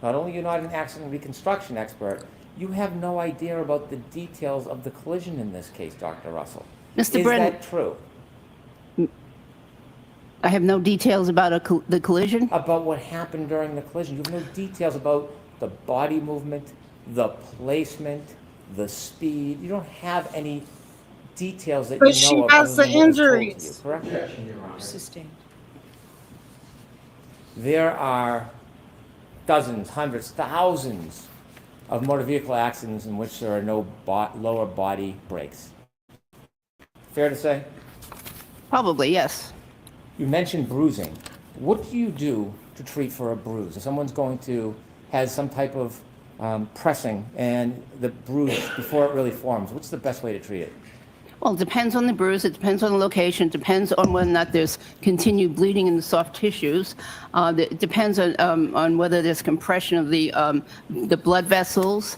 H: not only you're not an accident reconstruction expert, you have no idea about the details of the collision in this case, Dr. Russell.
G: Mr.
H: Is
G: Brennan,
H: that true?
G: I have no details about the collision?
H: About what happened during the collision. You have no details about the body movement, the placement, the speed. You don't have any details that
D: But
H: you
D: she
H: know of.
D: has
H: other
D: the
H: than what was told to
D: injuries.
H: you, correct?
J: Sustained.
H: There are dozens, hundreds, thousands of motor vehicle accidents in which there are no lower body brakes. Fair to say?
G: Probably, yes.
H: You mentioned bruising. What do you do to treat for a bruise? If someone's has some type of pressing and the bruise before it really forms, what's the best way to treat it?
G: Well, it depends on the bruise, it depends on the location, it depends on whether or not there's continued bleeding in the soft tissues. It depends on whether there's compression of the blood vessels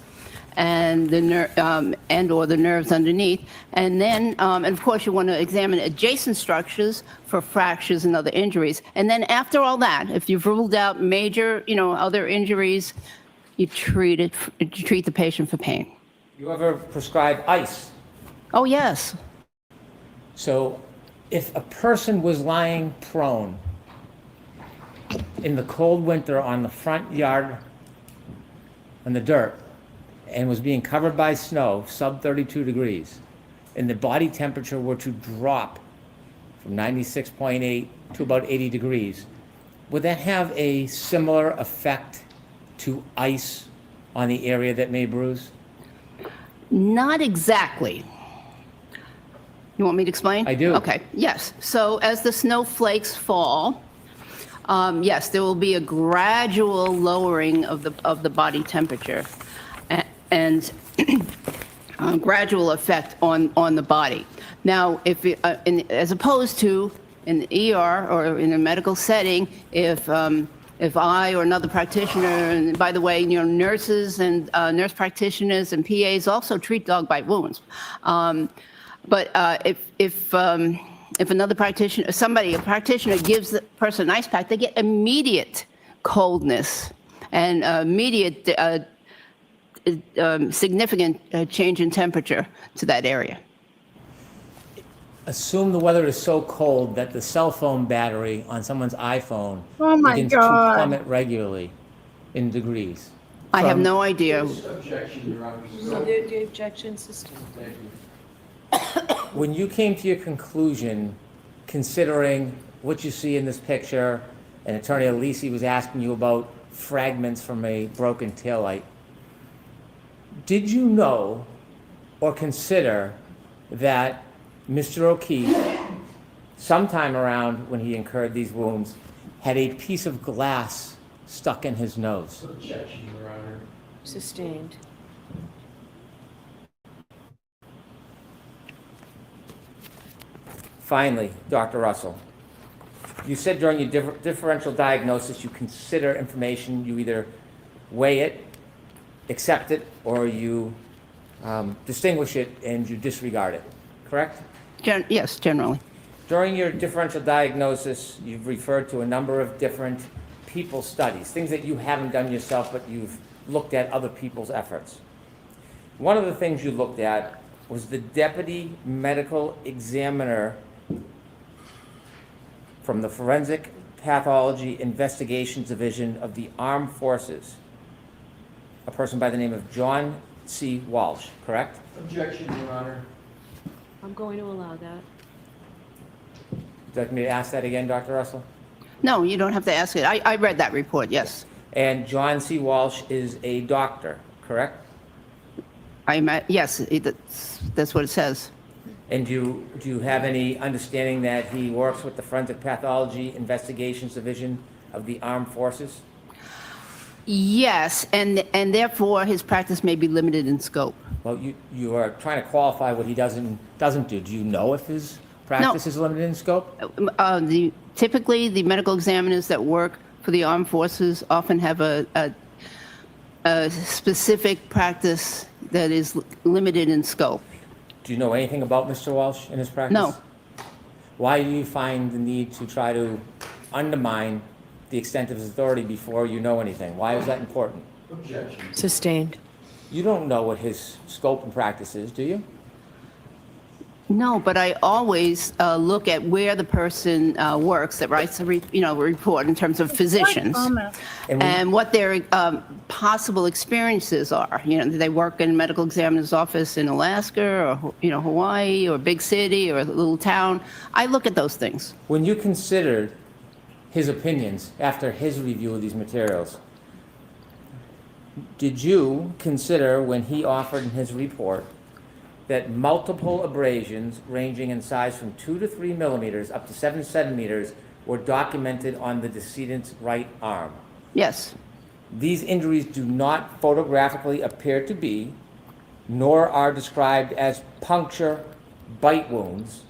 G: and or the nerves underneath. And then, and of course, you want to examine adjacent structures for fractures and other injuries. And then after all that, if you've ruled out major, other injuries, you treat the patient for pain.
H: You ever prescribe ice?
G: Oh, yes.
H: So if a person was lying prone in the cold winter on the front yard in the dirt, and was being covered by snow, sub 32 degrees, and the body temperature were to drop from 96.8 to about 80 degrees, would that have a similar effect to ice on the area that may bruise?
G: Not exactly. You want me to explain?
H: I do.
G: Okay, yes. So as the snowflakes fall, yes, there will be a gradual lowering of the body temperature and gradual effect on the body. Now, if as opposed to in the ER or in a medical setting, if I or another practitioner, and by the way, nurses and nurse practitioners and PAs also treat dog bite wounds. But if another practitioner, a practitioner gives the person an ice pack, they get immediate coldness and immediate significant change in temperature to that area.
H: Assume the weather is so cold that the cell phone battery on someone's iPhone
D: Oh my
H: begins to
D: God.
H: plummet regularly in degrees.
G: I have
H: From-
G: no idea.
I: Objection, Your Honor.
E: The objection system.
I: Thank you.
H: When you came to your conclusion, considering what you see in this picture, and Attorney Alisi was asking you about fragments from a broken taillight, did you know or consider that Mr. O'Keefe, sometime around when he incurred these wounds, had a piece of glass stuck in his nose?
I: Objection, Your Honor.
E: Sustained.
H: Finally, Dr. Russell, you said during your differential diagnosis you consider information, you either weigh it, accept it, or you distinguish it and you disregard it, correct?
G: Yes, generally.
H: During your differential diagnosis, you've referred to a number of different people studies, things that you haven't done yourself, but you've looked at other people's efforts. One of the things you looked at was the deputy medical examiner from the Forensic Pathology Investigations Division of the Armed Forces, a person by the name of John C. Walsh, correct?
I: Objection, Your Honor.
E: I'm going to allow that.
H: Would you like me to ask that again, Dr. Russell?
G: No, you don't have to ask it. I read that report, yes.
H: And John C. Walsh is a doctor, correct?
G: Yes, that's what it says.
H: And do you have any understanding that he works with the Forensic Pathology Investigations Division of the Armed Forces?
G: Yes, and therefore his practice may be limited in scope.
H: Well, you are trying to qualify what he doesn't do. Do you know if his practice is limited in scope?
G: Typically, the medical examiners that work for the armed forces often have a specific practice that is limited in scope.
H: Do you know anything about Mr. Walsh and his practice?
G: No.
H: Why do you find the need to try to undermine the extent of his authority before you know anything? Why is that important?
I: Objection.
J: Sustained.
H: You don't know what his scope and practice is, do you?
G: No, but I always look at where the person works that writes a report in terms of physicians and what their possible experiences are. You know, do they work in a medical examiner's office in Alaska or Hawaii or a big city or a little town? I look at those things.
H: When you considered his opinions after his review of these materials, did you consider when he offered in his report that multiple abrasions ranging in size from 2 to 3 millimeters up to 7 centimeters were documented on the decedent's right arm?
G: Yes.
H: These injuries do not photographically appear to be, nor are described as puncture bite wounds,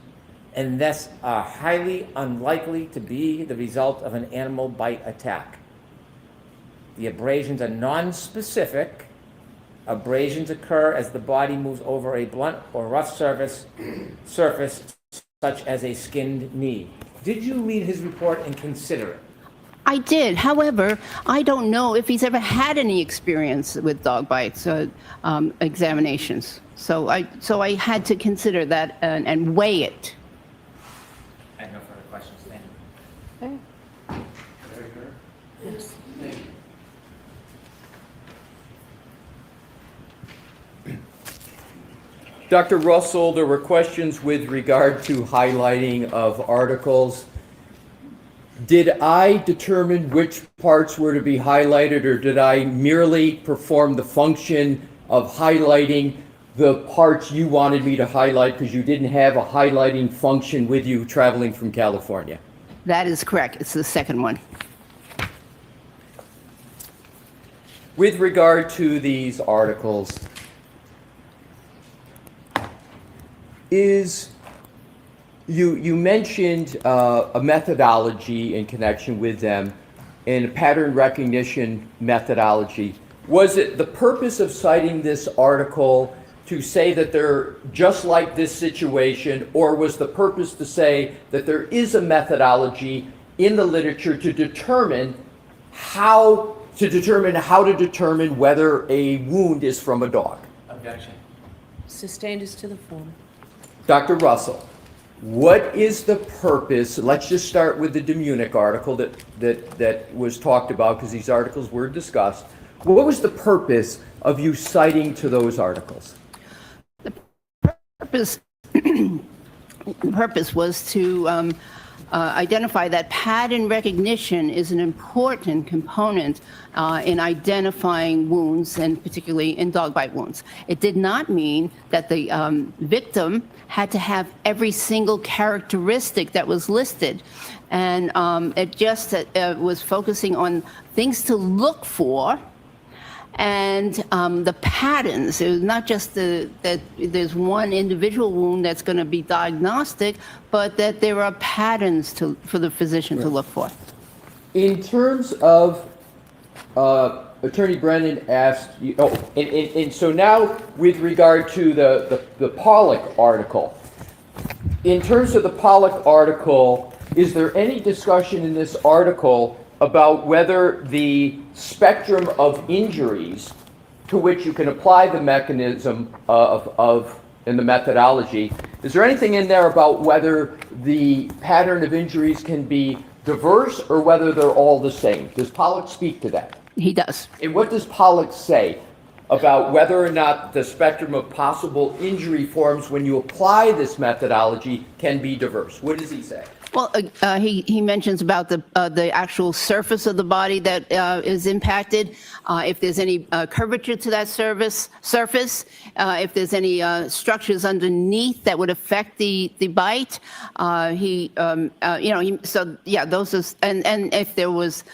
H: and thus are highly unlikely to be the result of an animal bite attack. The abrasions are non-specific. Abrasions occur as the body moves over a blunt or rough surface such as a skinned knee. Did you read his report and consider it?
G: I did. However, I don't know if he's ever had any experience with dog bites examinations. So I had to consider that and weigh it.
H: I have no further questions. Thank you.
E: Yes.
K: Dr. Russell, there were questions with regard to highlighting of articles. Did I determine which parts were to be highlighted, or did I merely perform the function of highlighting the parts you wanted me to highlight because you didn't have a highlighting function with you traveling from California?
G: That is correct. It's the second one.
K: With regard to these articles, you mentioned a methodology in connection with them and a pattern recognition methodology. Was it the purpose of citing this article to say that they're just like this situation, or was the purpose to say that there is a methodology in the literature to determine how to determine whether a wound is from a dog?
M: Objection.
J: Sustained is to the form.
K: Dr. Russell, what is the purpose? Let's just start with the Demunic article that was talked about, because these articles were discussed. What was the purpose of you citing to those articles?
G: The purpose was to identify that pattern recognition is an important component in identifying wounds, and particularly in dog bite wounds. It did not mean that the victim had to have every single characteristic that was listed. And it just was focusing on things to look for, and the patterns. It was not just that there's one individual wound that's going to be diagnostic, but that there are patterns for the physician to look for.
K: In terms of, Attorney Brennan asked, and so now with regard to the Pollock article, in terms of the Pollock article, is there any discussion in this article about whether the spectrum of injuries to which you can apply the mechanism and the methodology, is there anything in there about whether the pattern of injuries can be diverse or whether they're all the same? Does Pollock speak to that?
G: He does.
K: And what does Pollock say about whether or not the spectrum of possible injury forms when you apply this methodology can be diverse? What does he say?
G: Well, he mentions about the actual surface of the body that is impacted, if there's any curvature to that surface, if there's any structures underneath that would affect the bite. So yeah, those are, and if there was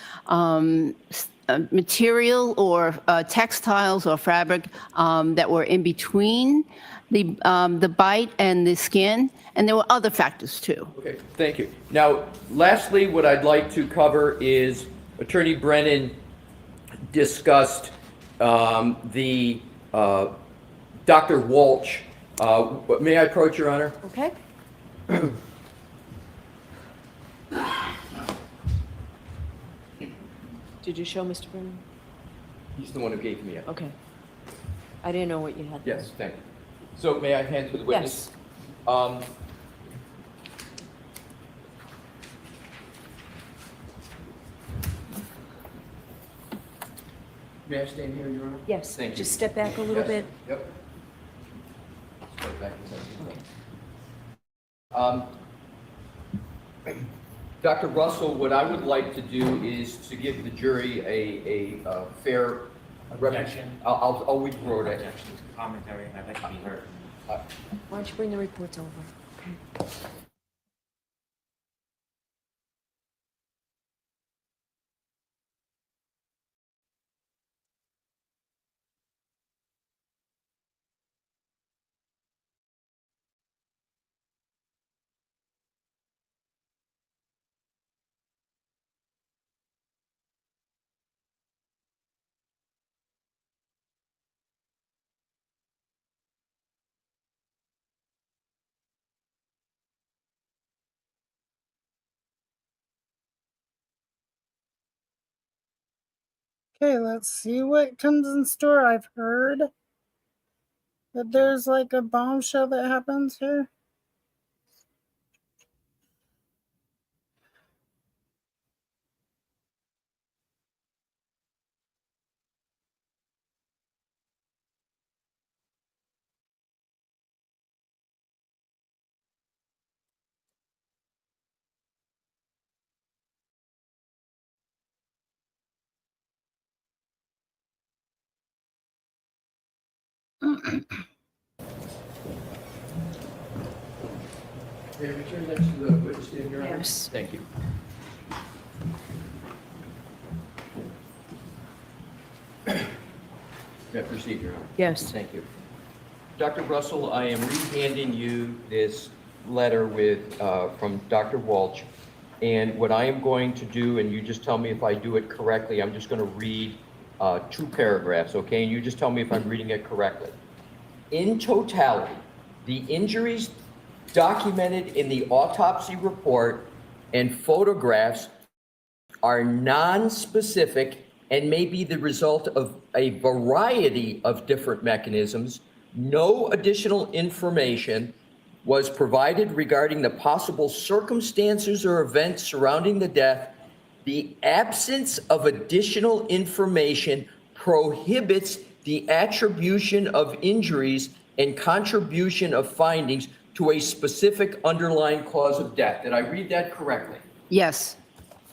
G: material or textiles or fabric that were in between the bite and the skin, and there were other factors too.
K: Okay, thank you. Now, lastly, what I'd like to cover is Attorney Brennan discussed the Dr. Walsh. May I approach, Your Honor?
J: Okay. Did you show Mr. Brennan?
K: He's the one who gave me it.
J: Okay. I didn't know what you had.
K: Yes, thank you. So may I hand to the witness?
J: Yes.
K: May I stand here, Your Honor?
J: Yes.
K: Thank you.
J: Just step back a little
K: Yes.
J: bit.
K: Yep. Step back a second. Dr. Russell, what I would like to do is to give the jury a fair
M: Objection.
K: I'll withdraw that.
M: Objection. Commentary, I'd like to be heard.
J: Why don't you bring the reports over? Okay.
D: Okay, let's see what comes in store. I've heard that there's like a bombshell that happens here.
K: May I return next to the witness stand, Your Honor?
J: Yes.
K: Thank you. May I proceed, Your Honor?
J: Yes.
K: Thank you. Dr. Russell, I am re-handing you this letter from Dr. Walsh. And what I am going to do, and you just tell me if I do it correctly, I'm just going to read 2 paragraphs, okay? And you just tell me if I'm reading it correctly. In totality, the injuries documented in the autopsy report and photographs are non-specific and may be the result of a variety of different mechanisms. No additional information was provided regarding the possible circumstances or events surrounding the death. The absence of additional information prohibits the attribution of injuries and contribution of findings to a specific underlying cause of death. Did I read that correctly?
G: Yes.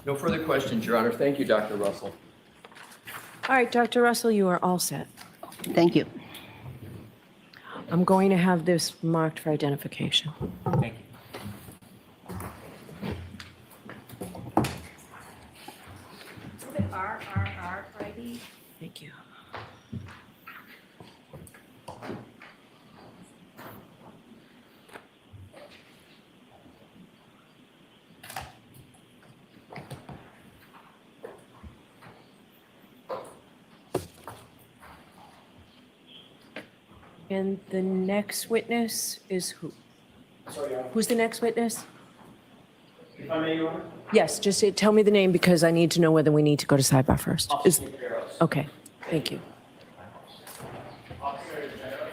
K: No further questions, Your Honor. Thank you, Dr. Russell.
J: All right, Dr. Russell, you are all set.
G: Thank you.
J: I'm going to have this marked for identification.
M: Thank you.
N: R for ID.
J: Thank you. And the next witness is who?
O: Sorry, Your Honor.
J: Who's the next witness?
O: If I may, Your Honor?
J: Yes, just tell me the name because I need to know whether we need to go to sidebar first.
O: Officer Barrows.
J: Okay, thank you.
O: Officer Barrows.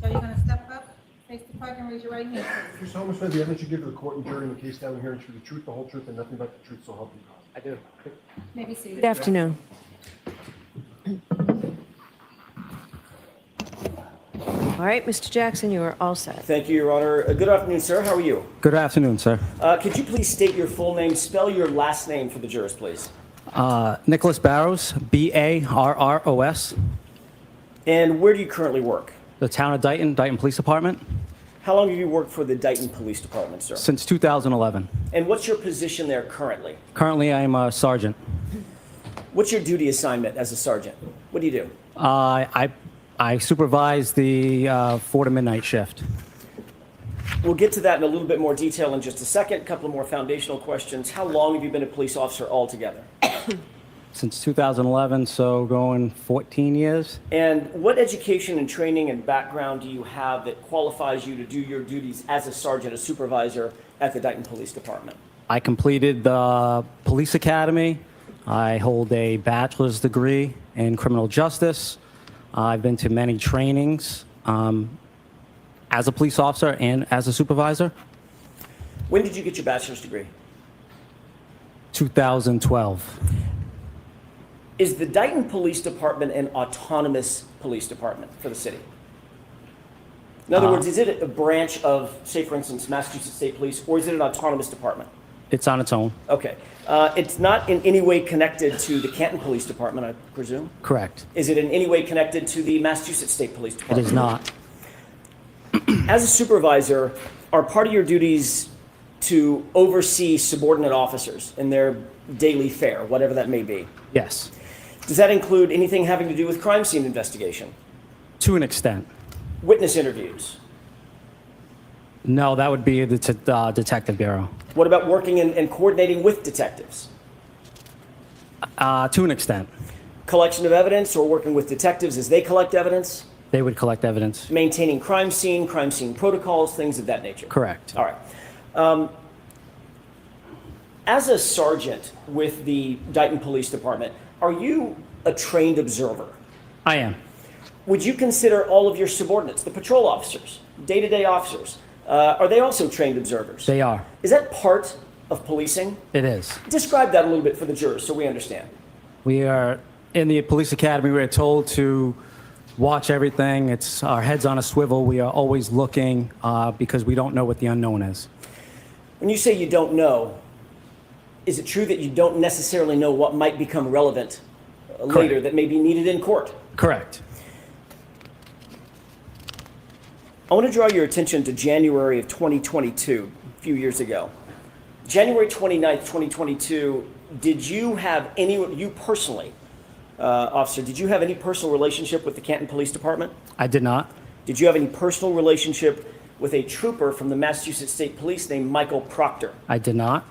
N: So you're gonna step up, face the clerk, and raise your right hand.
F: You solemnly swear the evidence you give to the court and jury in the case down here is the truth, the whole truth, and nothing but the truth, so help you God.
M: I do.
N: Maybe see.
J: Good afternoon. All right, Mr. Jackson, you are all set.
O: Thank you, Your Honor. Good afternoon, sir. How are you?
P: Good afternoon, sir.
O: Could you please state your full name, spell your last name for the jurors, please?
P: Nicholas Barrows, Barros,
O: And where do you currently work?
P: the town of Dayton, Dayton Police Department,
O: How long have you worked for the Dayton Police Department, sir?
P: since 2011.
O: And what's your position there currently?
P: Currently, I am a sergeant.
O: What's your duty assignment as a sergeant? What do you do?
P: I supervise the 4 to midnight shift.
O: We'll get to that in a little bit more detail in just a second. A couple of more foundational questions. How long have you been a police officer altogether?
P: Since 2011, so going 14 years.
O: And what education and training and background do you have that qualifies you to do your duties as a sergeant, a supervisor at the Dayton Police Department?
P: I completed the police academy. I hold a bachelor's degree in criminal justice. I've been to many trainings as a police officer and as a supervisor.
O: When did you get your bachelor's degree?
P: 2012.
O: Is the Dayton Police Department an autonomous police department for the city? In other words, is it a branch of, say, for instance, Massachusetts State Police, or is it an autonomous department?
P: It's on its own.
O: Okay. It's not in any way connected to the Canton Police Department, I presume?
P: Correct.
O: Is it in any way connected to the Massachusetts State Police
P: It
O: Department?
P: is not.
O: As a supervisor, are part of your duties to oversee subordinate officers in their daily fare, whatever that may be?
P: Yes.
O: Does that include anything having to do with crime scene investigation?
P: To an extent.
O: Witness interviews?
P: No, that would be the detective bureau.
O: What about working and coordinating with detectives?
P: To an extent.
O: Collection of evidence or working with detectives as they collect evidence?
P: They would collect evidence.
O: Maintaining crime scene protocols, things of that nature?
P: Correct.
O: All right. As a sergeant with the Dayton Police Department, are you a trained observer?
P: I am.
O: Would you consider all of your subordinates, the patrol officers, day-to-day officers, are they also trained observers?
P: They are.
O: Is that part of policing?
P: It is.
O: Describe that a little bit for the jurors so we understand.
P: We are in the police academy. We're told to watch everything. It's our heads on a swivel. We are always looking because we don't know what the unknown is.
O: When you say you don't know, is it true that you don't necessarily know what might become relevant later that may be needed in court?
P: Correct.
O: I want to draw your attention to January of 2022, a few years ago. January 29th, 2022, did you have any, you personally, officer, did you have any personal relationship with the Canton Police Department?
P: I did not.
O: Did you have any personal relationship with a trooper from the Massachusetts State Police named Michael Proctor?
P: I did not.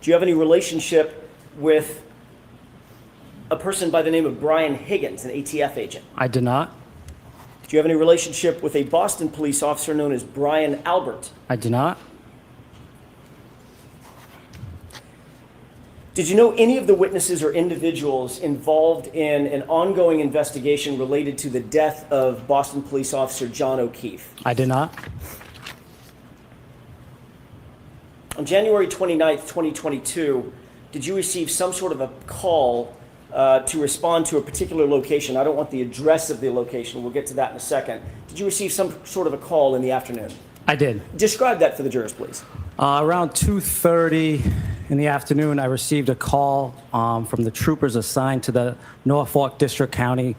O: Do you have any relationship with a person by the name of Brian Higgins, an ATF agent?
P: I did not.
O: Do you have any relationship with a Boston police officer known as Brian Albert?
P: I did not.
O: Did you know any of the witnesses or individuals involved in an ongoing investigation related to the death of Boston police officer John O'Keefe?
P: I did not.
O: On January 29th, 2022, did you receive some sort of a call to respond to a particular location? I don't want the address of the location. We'll get to that in a second. Did you receive some sort of a call in the afternoon?
P: I did.
O: Describe that for the jurors, please.
P: Around 2:30 in the afternoon, I received a call from the troopers assigned to the Norfolk District County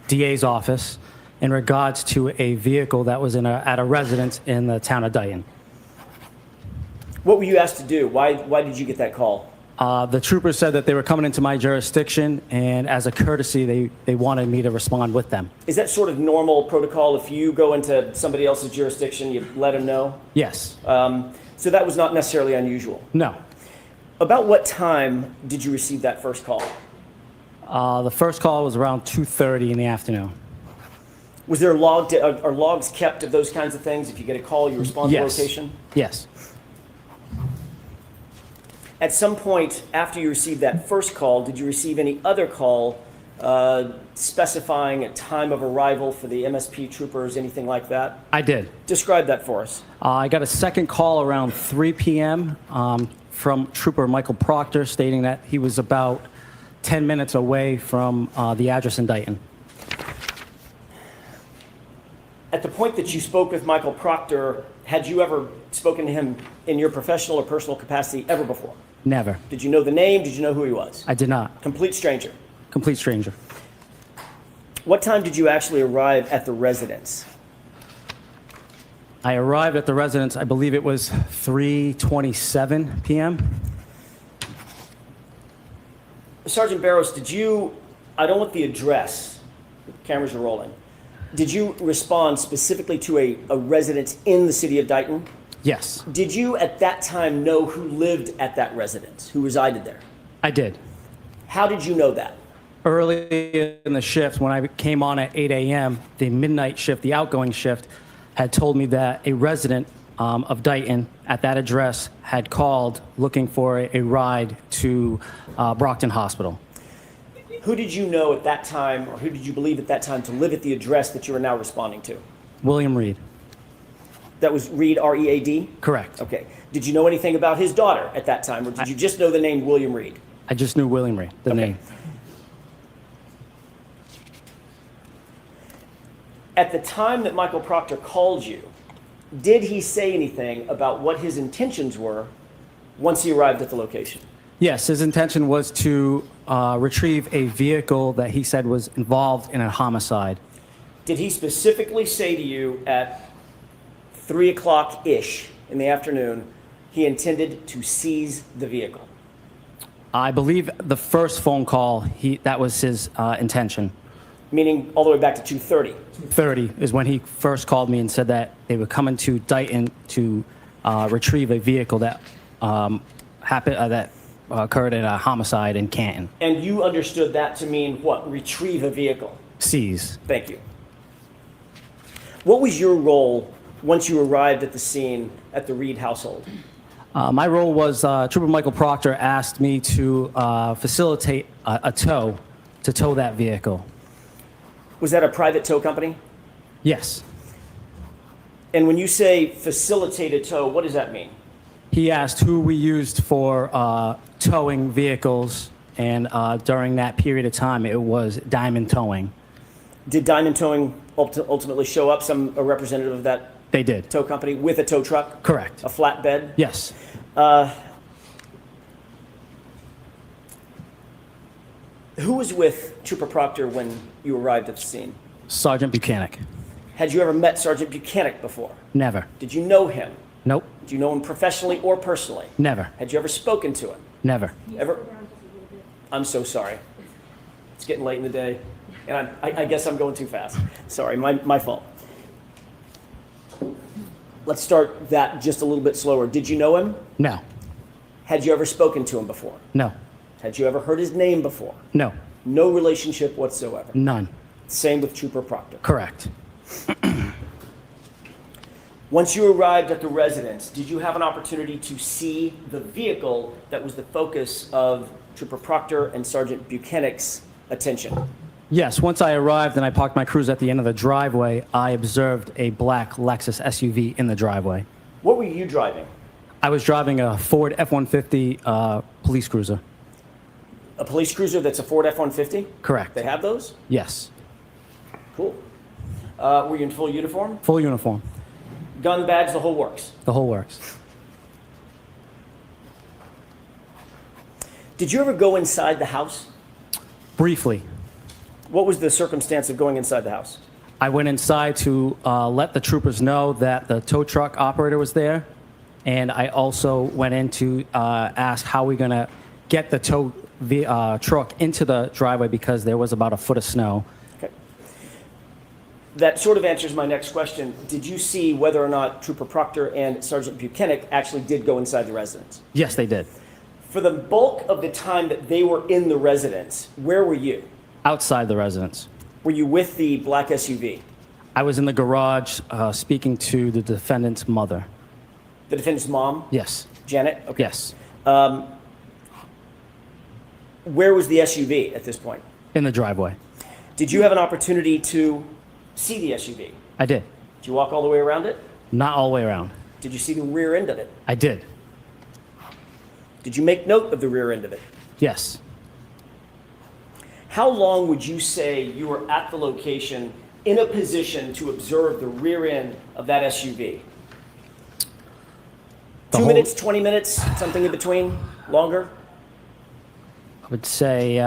P: DA's office in regards to a vehicle that was at a residence in the town of Dayton.
O: What were you asked to do? Why did you get that call?
P: The troopers said that they were coming into my jurisdiction, and as a courtesy, they wanted me to respond with them.
O: Is that sort of normal protocol? If you go into somebody else's jurisdiction, you let them know?
P: Yes.
O: So that was not necessarily unusual?
P: No.
O: About what time did you receive that first call?
P: The first call was around 2:30 in the afternoon.
O: Was there are logs kept of those kinds of things? If you get a call, you respond to location?
P: Yes.
O: At some point after you received that first call, did you receive any other call specifying a time of arrival for the MSP troopers, anything like that?
P: I did.
O: Describe that for us.
P: I got a second call around 3 p.m. From Trooper Michael Proctor stating that he was about 10 minutes away from the address in Dayton.
O: At the point that you spoke with Michael Proctor, had you ever spoken to him in your professional or personal capacity ever before?
P: Never.
O: Did you know the name? Did you know who he was?
P: I did not.
O: Complete stranger?
P: Complete stranger.
O: What time did you actually arrive at the residence?
P: I arrived at the residence, I believe it was 3:27 p.m.
O: Sergeant Barros, did you, I don't want the address, the cameras are rolling. Did you respond specifically to a residence in the city of Dayton?
P: Yes.
O: Did you at that time know who lived at that residence, who resided there?
P: I did.
O: How did you know that?
P: Early in the shift, when I came on at 8 a.m., the midnight shift, the outgoing shift, had told me that a resident of Dayton at that address had called looking for a ride to Brockton Hospital.
O: Who did you know at that time, or who did you believe at that time to live at the address that you are now responding to?
P: William Reed.
O: That was Reed, R-E-A-D?
P: Correct.
O: Okay. Did you know anything about his daughter at that time, or did you just know the name William Reed?
P: I just knew William Reed, the name.
O: At the time that Michael Proctor called you, did he say anything about what his intentions were once he arrived at the location?
P: Yes, his intention was to retrieve a vehicle that he said was involved in a homicide.
O: Did he specifically say to you at 3 o'clock-ish in the afternoon he intended to seize the vehicle?
P: I believe the first phone call, that was his intention.
O: Meaning all the way back to 2:30?
P: 2:30 is when he first called me and said that they were coming to Dayton to retrieve a vehicle that occurred in a homicide in Canton.
O: And you understood that to mean what? Retrieve a vehicle?
P: Seize.
O: Thank you. What was your role once you arrived at the scene at the Reed household?
P: My role was Trooper Michael Proctor asked me to facilitate a tow, to tow that vehicle.
O: Was that a private tow company?
P: Yes.
O: And when you say facilitated tow, what does that mean?
P: He asked who we used for towing vehicles, and during that period of time, it was Diamond Towing.
O: Did Diamond Towing ultimately show up, a representative of that
P: They did.
O: tow company with a tow truck?
P: Correct.
O: A flatbed?
P: Yes.
O: Who was with Trooper Proctor when you arrived at the scene?
P: Sergeant Buchanan.
O: Had you ever met Sergeant Buchanan before?
P: Never.
O: Did you know him?
P: Nope.
O: Did you know him professionally or personally?
P: Never.
O: Had you ever spoken to him?
P: Never.
O: Ever? I'm so sorry. It's getting late in the day, and I guess I'm going too fast. Sorry, my fault. Let's start that just a little bit slower. Did you know him?
P: No.
O: Had you ever spoken to him before?
P: No.
O: Had you ever heard his name before?
P: No.
O: No relationship whatsoever?
P: None.
O: Same with Trooper Proctor?
P: Correct.
O: Once you arrived at the residence, did you have an opportunity to see the vehicle that was the focus of Trooper Proctor and Sergeant Buchanan's attention?
P: Yes, once I arrived and I parked my cruiser at the end of the driveway, I observed a black Lexus SUV in the driveway.
O: What were you driving?
P: I was driving a Ford F-150 police cruiser.
O: A police cruiser that's a Ford F-150?
P: Correct.
O: They have those?
P: Yes.
O: Cool. Were you in full uniform?
P: Full uniform.
O: Gun, badge, the whole works?
P: The whole works.
O: Did you ever go inside the house?
P: Briefly.
O: What was the circumstance of going inside the house?
P: I went inside to let the troopers know that the tow truck operator was there, and I also went in to ask how we're going to get the tow truck into the driveway because there was about a foot of snow.
O: Okay. That sort of answers my next question. Did you see whether or not Trooper Proctor and Sergeant Buchanan actually did go inside the residence?
P: Yes, they did.
O: For the bulk of the time that they were in the residence, where were you?
P: Outside the residence.
O: Were you with the black SUV?
P: I was in the garage speaking to the defendant's mother.
O: The defendant's mom?
P: Yes.
O: Janet? Okay.
P: Yes.
O: Where was the SUV at this point?
P: In the driveway.
O: Did you have an opportunity to see the SUV?
P: I did.
O: Did you walk all the way around it?
P: Not all the way around.
O: Did you see the rear end of it?
P: I did.
O: Did you make note of the rear end of it?
P: Yes.
O: How long would you say you were at the location in a position to observe the rear end of that SUV? 2 minutes, 20 minutes, something in between? Longer?
P: I would say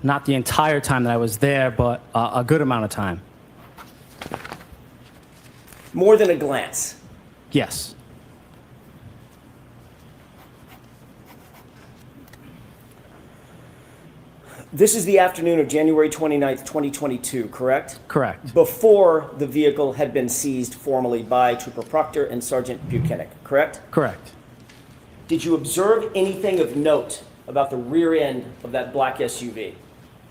P: not the entire time that I was there, but a good amount of time.
O: More than a glance?
P: Yes.
O: This is the afternoon of January 29th, 2022, correct?
P: Correct.
O: Before the vehicle had been seized formally by Trooper Proctor and Sergeant Buchanan, correct?
P: Correct.
O: Did you observe anything of note about the rear end of that black SUV?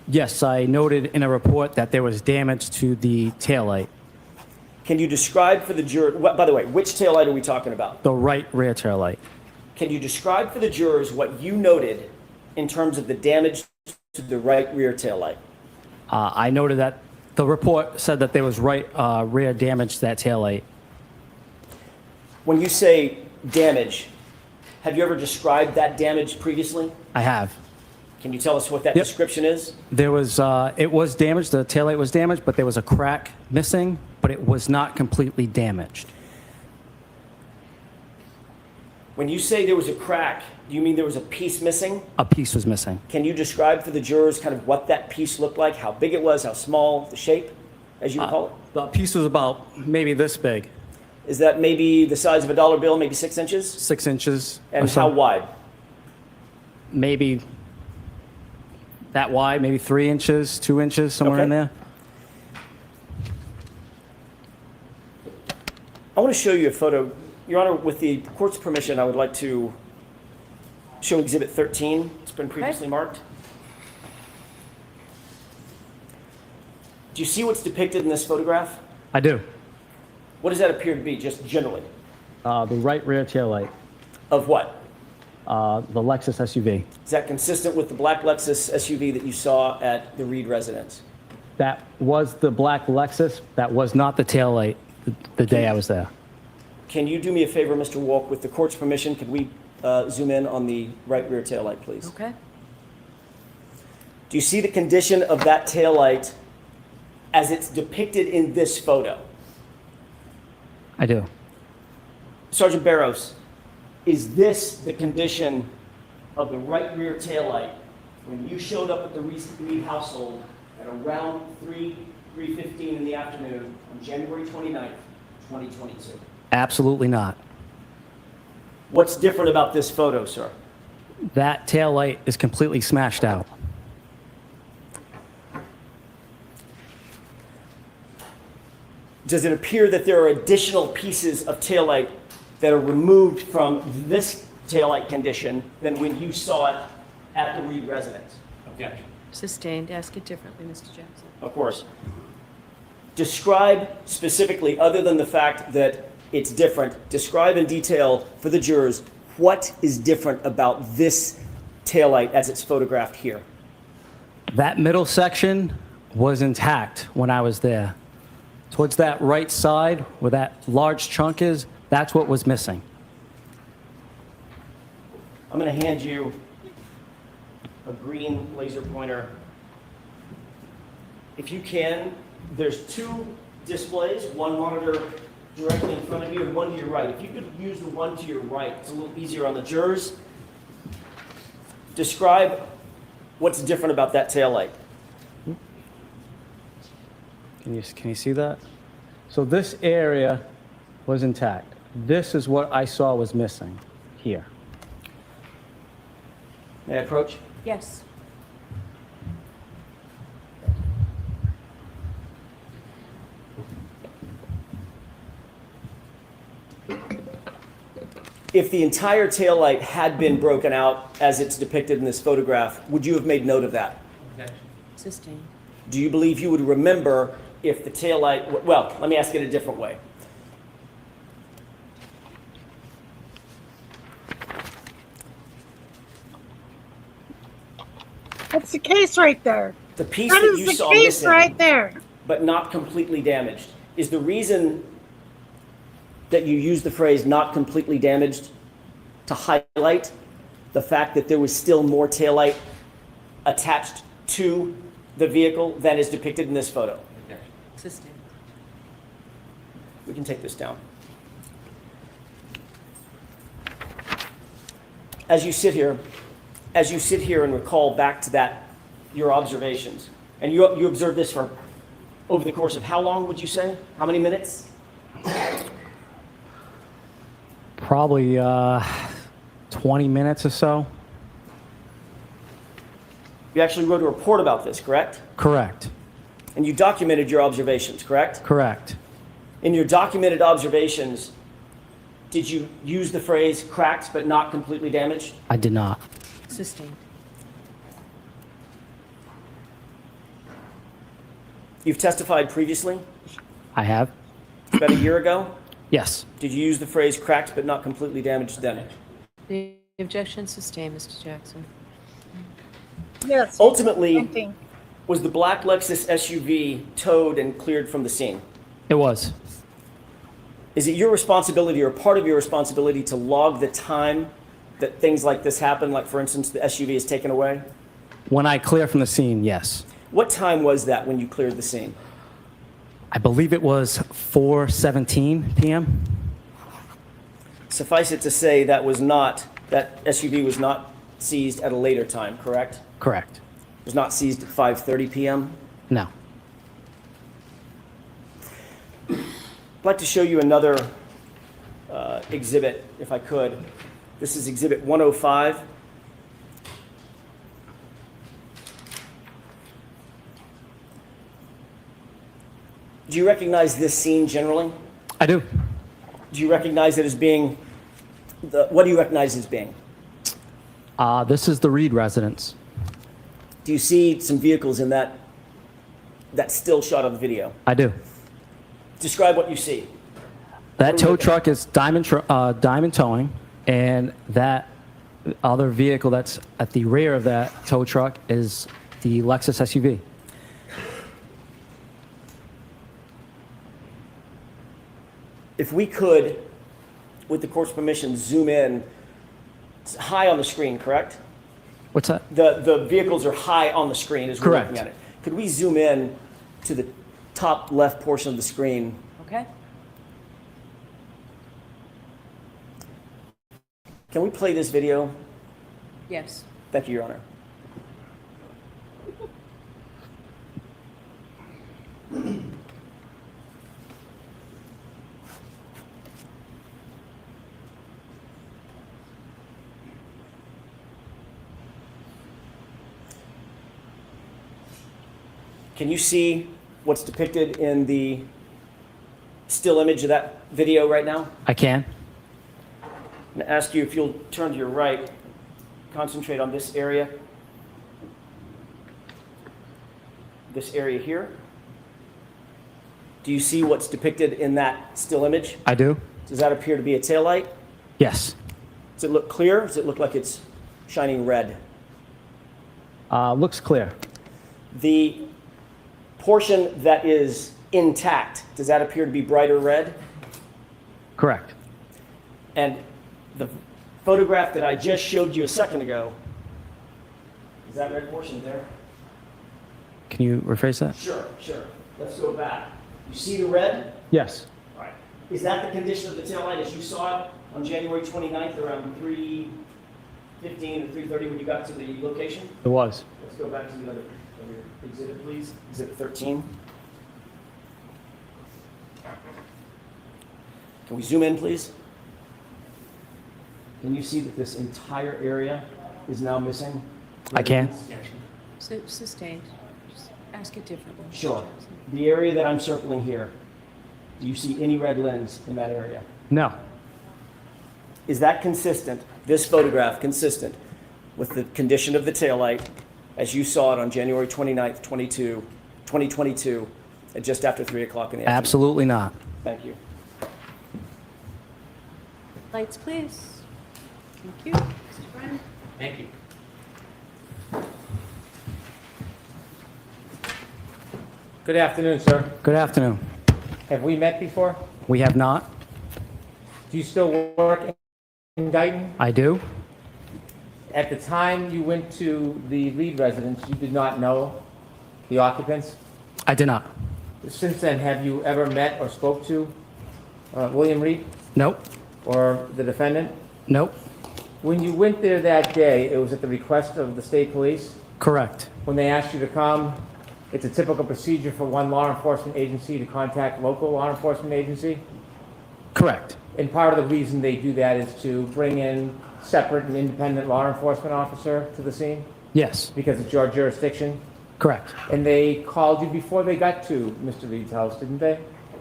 P: Yes, I noted in a report that there was damage to the taillight.
O: Can you describe for the juror, by the way, which taillight are we talking about?
P: The right rear taillight.
O: Can you describe for the jurors what you noted in terms of the damage to the right rear taillight?
P: I noted that the report said that there was right rear damage to that taillight.
O: When you say damage, have you ever described that damage previously?
P: I have.
O: Can you tell us what that
P: Yep.
O: description is?
P: There was, it was damaged, the taillight was damaged, but there was a crack missing, but it was not completely damaged.
O: When you say there was a crack, do you mean there was a piece missing?
P: A piece was missing.
O: Can you describe for the jurors kind of what that piece looked like, how big it was, how small, the shape, as you would call it?
P: The piece was about maybe this big.
O: Is that maybe the size of a dollar bill, maybe 6 inches?
P: 6 inches.
O: And
P: or so.
O: how wide?
P: Maybe that wide, maybe 3 inches, 2 inches, somewhere in there.
O: I want to show you a photo. Your Honor, with the court's permission, I would like to show Exhibit 13. It's been previously marked. Do you see what's depicted in this photograph?
P: I do.
O: What does that appear to be, just generally?
P: The right rear taillight.
O: Of what?
P: The Lexus SUV.
O: Is that consistent with the black Lexus SUV that you saw at the Reed residence?
P: That was the black Lexus. That was not the taillight the day I was there.
O: Can you do me a favor, Mr. Wolk? With the court's permission, could we zoom in on the right rear taillight, please?
J: Okay.
O: Do you see the condition of that taillight as it's depicted in this photo?
P: I do.
O: Sergeant Barros, is this the condition of the right rear taillight when you showed up at the Reed household at around 3:15 in the afternoon on January 29th, 2022?
P: Absolutely not.
O: What's different about this photo, sir?
P: That taillight is completely smashed out.
O: Does it appear that there are additional pieces of taillight that are removed from this taillight condition than when you saw it at the Reed residence?
H: Objection.
J: Sustained. Ask it differently, Mr. Jackson.
O: Of course. Describe specifically, other than the fact that it's different, describe in detail for the jurors what is different about this taillight as it's photographed here.
P: That middle section was intact when I was there. Towards that right side where that large chunk is, that's what was missing.
O: I'm going to hand you a green laser pointer. If you can, there's two displays, one monitor directly in front of you and one to your right. If you could use the one to your right, it's a little easier on the jurors. Describe what's different about that taillight.
P: Can you see that? So this area was intact. This is what I saw was missing here.
O: May I approach?
J: Yes.
O: If the entire taillight had been broken out as it's depicted in this photograph, would you have made note of that?
H: Objection.
J: Sustained.
O: Do you believe you would remember if the taillight, well, let me ask it a different way.
D: That's the case right there.
O: The piece
D: That
O: that
D: is
O: you
D: the
O: saw
D: case
O: missing,
D: right there.
O: but not completely damaged, is the reason that you use the phrase not completely damaged to highlight the fact that there was still more taillight attached to the vehicle than is depicted in this photo?
H: Objection.
J: Sustained.
O: We can take this down. As you sit here and recall back to that, your observations, and you observed this for over the course of how long would you say? How many minutes?
P: Probably 20 minutes or so.
O: You actually wrote a report about this, correct?
P: Correct.
O: And you documented your observations, correct?
P: Correct.
O: In your documented observations, did you use the phrase cracked but not completely damaged?
P: I did not.
J: Sustained.
O: You've testified previously,
P: I have?
O: about a year ago.
P: Yes.
O: Did you use the phrase cracked but not completely damaged then?
J: The objection sustained, Mr. Jackson.
D: Yes.
O: Ultimately,
D: Something.
O: was the black Lexus SUV towed and cleared from the scene?
P: It was.
O: Is it your responsibility or part of your responsibility to log the time that things like this happen, like for instance, the SUV is taken away?
P: When I clear from the scene, yes.
O: What time was that when you cleared the scene?
P: I believe it was 4:17 p.m.
O: Suffice it to say that SUV was not seized at a later time, correct?
P: Correct.
O: It was not seized at 5:30 p.m.?
P: No.
O: I'd like to show you another exhibit, if I could. This is exhibit 105. Do you recognize this scene generally?
P: I do.
O: Do you recognize it as being, what do you recognize as being?
P: This is the Reed residence.
O: Do you see some vehicles in that still shot of the video?
P: I do.
O: Describe what you see.
P: That tow truck is Diamond Towing, and that other vehicle that's at the rear of that tow truck is the Lexus SUV.
O: if we could, with the court's permission, zoom in. It's high on the screen, correct?
P: What's that?
O: The vehicles are high on the screen as we're
P: Correct.
O: looking at it. Could we zoom in to the top left portion of the screen?
E: Okay.
O: Can we play this video?
E: Yes.
O: Thank you, Your Honor. Can you see what's depicted in the still image of that video right now?
P: I can.
O: I'm going to ask you if you'll turn to your right, concentrate on this area here. Do you see what's depicted in that still image?
P: I do.
O: Does that appear to be a taillight?
P: Yes.
O: Does it look clear? Does it look like it's shining red?
P: Looks clear.
O: The portion that is intact, does that appear to be brighter red?
P: Correct.
O: And the photograph that I just showed you a second ago, is that red portion there?
P: Can you rephrase that?
O: Sure. Let's go back. You see the red?
P: Yes.
O: All right. Is that the condition of the taillight as you saw it on January 29th around 3:15 or 3:30 when you got to the location?
P: It was.
O: Let's go back to the other exhibit, please. Exhibit 13. Can we zoom in, please? Can you see that this entire area is now missing?
P: I can.
E: So sustained. Just ask it differently.
O: Sure. The area that I'm circling here, do you see any red lens in that area?
P: No.
O: Is that consistent, this photograph consistent with the condition of the taillight as you saw it on January 29th, 2022, at just after 3 o'clock in the afternoon?
P: Absolutely not.
O: Thank you.
E: Lights, please. Thank you. Mr. Brennan?
H: Thank you. Good afternoon, sir.
P: Good afternoon.
H: Have we met before?
P: We have not.
H: Do you still work in Dayton?
P: I do.
H: At the time you went to the Reed residence, you did not know the occupants?
P: I did not.
H: Since then, have you ever met or spoke to William Reed
P: Nope.
H: or the defendant?
P: Nope.
H: When you went there that day, it was at the request of the state police?
P: Correct.
H: When they asked you to come, it's a typical procedure for one law enforcement agency to contact local law enforcement agency?
P: Correct.
H: And part of the reason they do that is to bring in separate and independent law enforcement officer to the scene?
P: Yes.
H: Because it's your jurisdiction?
P: Correct.
H: And they called you before they got to Mr. Reed's house, didn't they?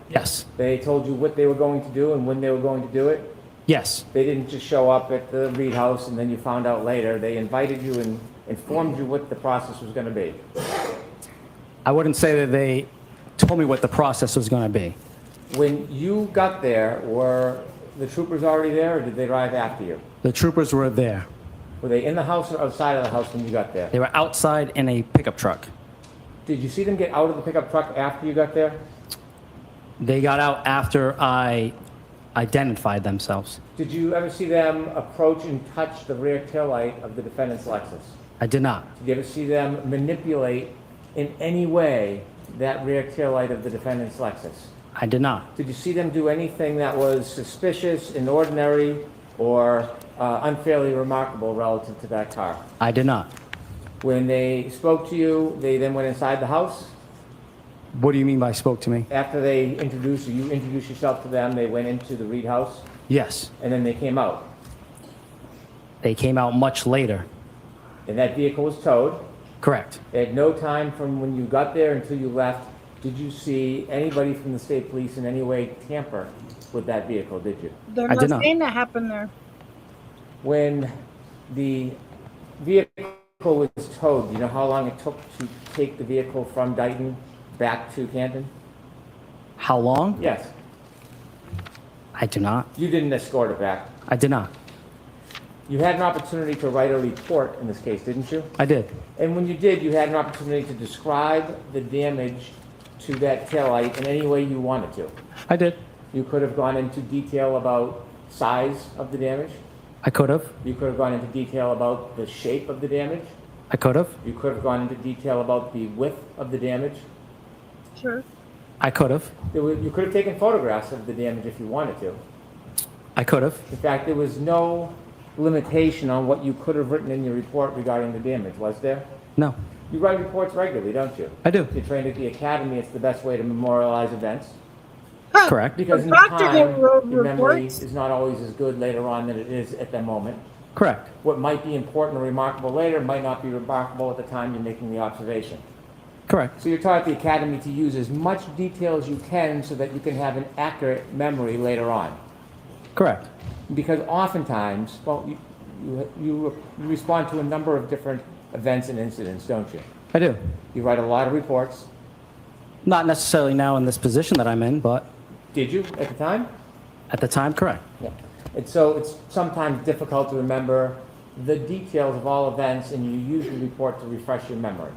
P: Yes.
H: They told you what they were going to do and when they were going to do it?
P: Yes.
H: They didn't just show up at the Reed house and then you found out later. They invited you and informed you what the process was going to be.
P: I wouldn't say that they told me what the process was going to be.
H: When you got there, were the troopers already there or did they arrive after you?
P: The troopers were there.
H: Were they in the house or outside of the house when you got there?
P: They were outside in a pickup truck.
H: Did you see them get out of the pickup truck after you got there?
P: They got out after I identified themselves.
H: Did you ever see them approach and touch the rear taillight of the defendant's Lexus?
P: I did not.
H: Did you ever see them manipulate in any way that rear taillight of the defendant's Lexus?
P: I did not.
H: Did you see them do anything that was suspicious, inordinary, or unfairly remarkable relative to that car?
P: I did not.
H: When they spoke to you, they then went inside the house?
P: What do you mean by spoke to me?
H: After they introduced you, you introduced yourself to them, they went into the Reed house?
P: Yes.
H: And then they came out?
P: They came out much later.
H: And that vehicle was towed?
P: Correct.
H: At no time from when you got there until you left, did you see anybody from the state police in any way tamper with that vehicle, did you?
D: There's
P: I did not.
D: nothing that happened there.
H: When the vehicle was towed, do you know how long it took to take the vehicle from Dayton back to Canton?
P: How long?
H: Yes.
P: I do not.
H: You didn't escort it back.
P: I did not.
H: You had an opportunity to write a report in this case, didn't you?
P: I did.
H: And when you did, you had an opportunity to describe the damage to that taillight in any way you wanted to.
P: I did.
H: You could have gone into detail about size of the damage.
P: I could have.
H: You could have gone into detail about the shape of the damage.
P: I could have.
H: You could have gone into detail about the width of the damage.
D: Sure.
P: I could have.
H: You could have taken photographs of the damage if you wanted to.
P: I could have.
H: In fact, there was no limitation on what you could have written in your report regarding the damage, was there?
P: No.
H: You write reports regularly, don't you?
P: I do.
H: You're trained at the academy. It's the best way to memorialize events.
P: Correct.
H: Because in
D: Doctor
H: time,
D: wrote
H: your memory
D: reports.
H: is not always as good later on than it is at the moment.
P: Correct.
H: What might be important or remarkable later might not be remarkable at the time you're making the observation.
P: Correct.
H: So you're taught at the academy to use as much detail as you can so that you can have an accurate memory later on.
P: Correct.
H: Because oftentimes, well, you respond to a number of different events and incidents, don't you?
P: I do.
H: You write a lot of reports.
P: Not necessarily now in this position that I'm in, but
H: Did you at the time?
P: at the time, correct.
H: Yeah. And so it's sometimes difficult to remember the details of all events, and you use the report to refresh your memory.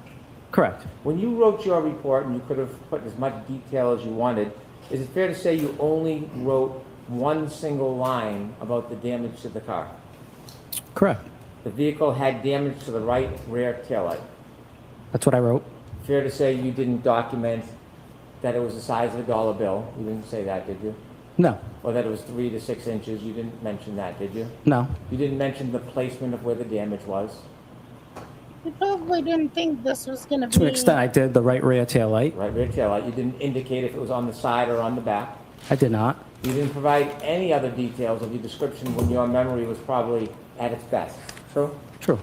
P: Correct.
H: When you wrote your report, and you could have put as much detail as you wanted, is it fair to say you only wrote one single line about the damage to the car?
P: Correct.
H: The vehicle had damage to the right rear taillight.
P: That's what I wrote.
H: Fair to say you didn't document that it was the size of a dollar bill. You didn't say that, did you?
P: No.
H: Or that it was 3 to 6 inches. You didn't mention that, did you?
P: No.
H: You didn't mention the placement of where the damage was.
D: You probably didn't think this was going to be.
P: To an extent, I did the right rear tail light.
H: Right rear taillight. You didn't indicate if it was on the side or on the back.
P: I did not.
H: You didn't provide any other details of your description when your memory was probably at its best. True?
P: True.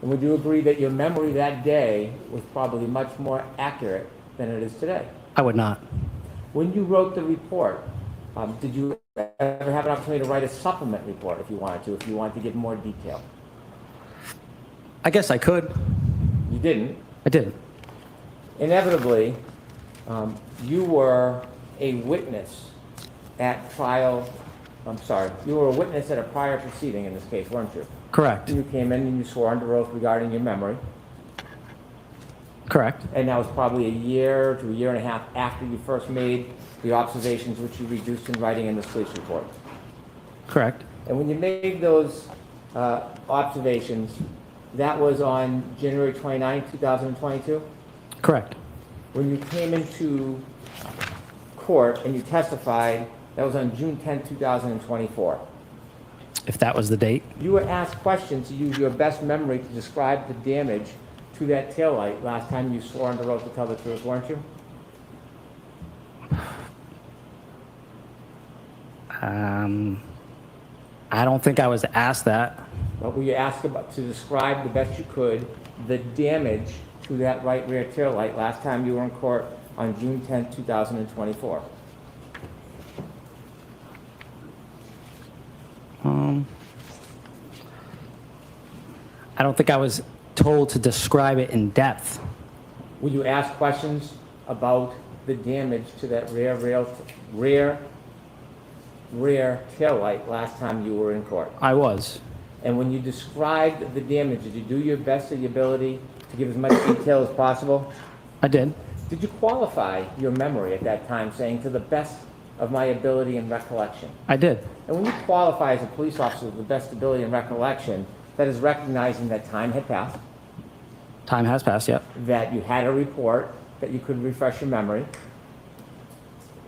H: And would you agree that your memory that day was probably much more accurate than it is today?
P: I would not.
H: When you wrote the report, did you ever have an opportunity to write a supplement report if you wanted to give more detail?
P: I guess I could.
H: You didn't.
P: I didn't.
H: Inevitably, you were a witness at trial. You were a witness at a prior proceeding in this case, weren't you?
P: Correct.
H: You came in and you swore under oath regarding your memory.
P: Correct.
H: And that was probably a year to a year and a half after you first made the observations which you reduced in writing in this police report.
P: Correct.
H: And when you made those observations, that was on January 29, 2022?
P: Correct.
H: When you came into court and you testified, that was on June 10, 2024.
P: If that was the date.
H: You were asked questions to use your best memory to describe the damage to that taillight last time you swore under oath to tell the truth, weren't you?
P: I don't think I was asked that.
H: But were you asked to describe the best you could the damage to that right rear taillight last time you were in court on June 10, 2024?
P: I don't think I was told to describe it in depth.
H: Were you asked questions about the damage to that rear taillight last time you were in court?
P: I was.
H: And when you described the damage, did you do your best to your ability to give as much detail as possible?
P: I did.
H: Did you qualify your memory at that time, saying to the best of my ability and recollection?
P: I did.
H: And when you qualify as a police officer with the best ability and recollection, that is recognizing that time had passed,
P: Time has passed, yep.
H: that you had a report, that you could refresh your memory.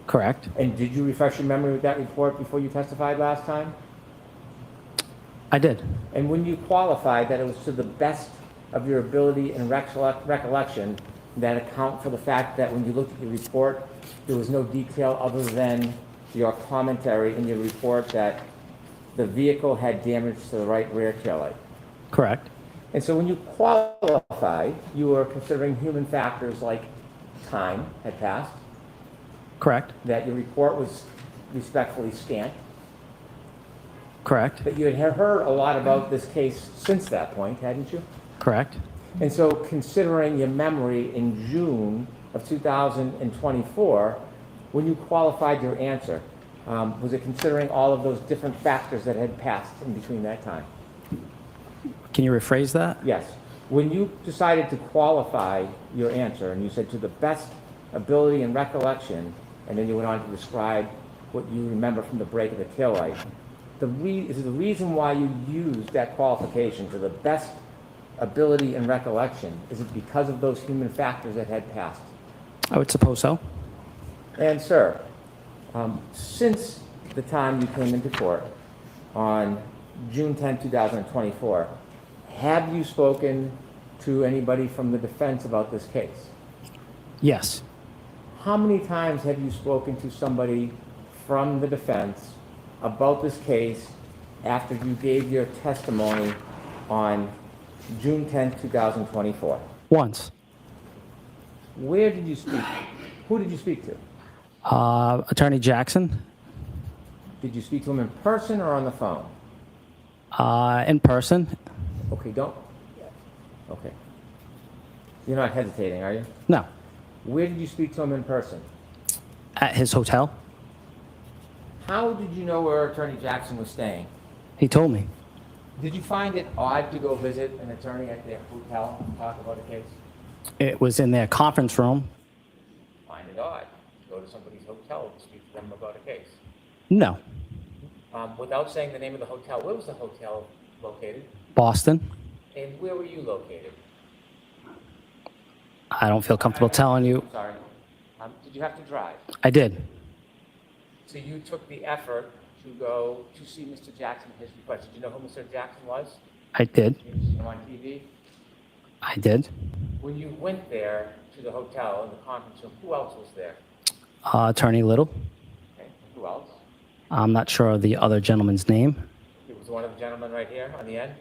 P: Correct.
H: And did you refresh your memory with that report before you testified last time?
P: I did.
H: And when you qualified that it was to the best of your ability and recollection, that account for the fact that when you looked at the report, there was no detail other than your commentary in your report that the vehicle had damage to the right rear taillight.
P: Correct.
H: And so when you qualified, you were considering human factors like time had passed,
P: Correct.
H: that your report was respectfully scant,
P: Correct.
H: that you had heard a lot about this case since that point, hadn't you?
P: Correct.
H: And so considering your memory in June of 2024, when you qualified your answer, was it considering all of those different factors that had passed in between that time?
P: Can you rephrase that?
H: Yes. When you decided to qualify your answer, and you said to the best ability and recollection, and then you went on to describe what you remember from the break of the taillight. Is the reason why you used that qualification to the best ability and recollection, is it because of those human factors that had passed?
P: I would suppose so.
H: And sir, since the time you came into court on June 10, 2024, have you spoken to anybody from the defense about this case?
P: Yes.
H: How many times have you spoken to somebody from the defense about this case after you gave your testimony on June 10, 2024?
P: Once.
H: Where did you speak? Who did you speak to?
P: Attorney Jackson,
H: Did you speak to him in person or on the phone?
P: in person.
H: Okay, don't. Okay. You're not hesitating, are you?
P: No.
H: Where did you speak to him in person?
P: At his hotel.
H: How did you know where Attorney Jackson was staying?
P: He told me.
H: Did you find it odd to go visit an attorney at their hotel and talk about a case?
P: It was in their conference room.
H: Find it odd to go to somebody's hotel and speak to them about a case?
P: No.
H: Without saying the name of the hotel, where was the hotel located?
P: Boston.
H: And where were you located?
P: I don't feel comfortable telling you.
H: Sorry. Did you have to drive?
P: I did.
H: So you took the effort to go to see Mr. Jackson at his request. Did you know who Mr. Jackson was?
P: I did.
H: Did you see him on TV?
P: I did.
H: When you went there to the hotel in the conference room, who else was there?
P: Attorney Little.
H: Okay. Who else?
P: I'm not sure of the other gentleman's name.
H: It was one of the gentlemen right here on the end?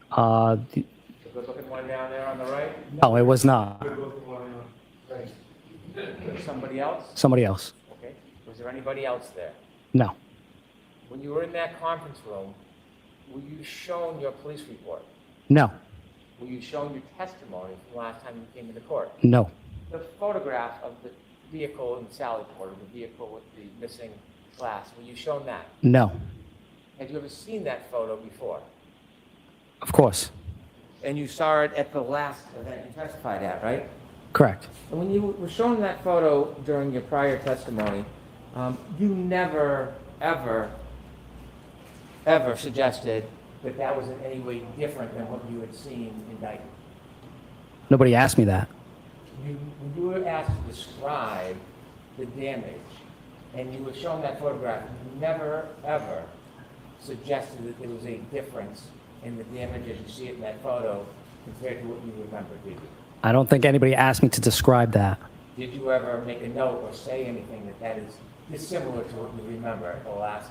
P: The,
H: The good-looking one down there on the right?
P: no, it was not.
H: Somebody else?
P: Somebody else.
H: Okay. Was there anybody else there?
P: No.
H: When you were in that conference room, were you shown your police report?
P: No.
H: Were you shown your testimony from the last time you came to the court?
P: No.
H: The photograph of the vehicle in Sally Porter, the vehicle with the missing glass, were you shown that?
P: No.
H: Had you ever seen that photo before?
P: Of course.
H: And you saw it at the last event you testified at, right?
P: Correct.
H: And when you were shown that photo during your prior testimony, you never, ever suggested that that was in any way different than what you had seen in Dayton.
P: Nobody asked me that.
H: When you were asked to describe the damage, and you were shown that photograph, you never, ever suggested that there was a difference in the damage as you see it in that photo compared to what you remember, did you?
P: I don't think anybody asked me to describe that.
H: Did you ever make a note or say anything that is dissimilar to what you remember at the last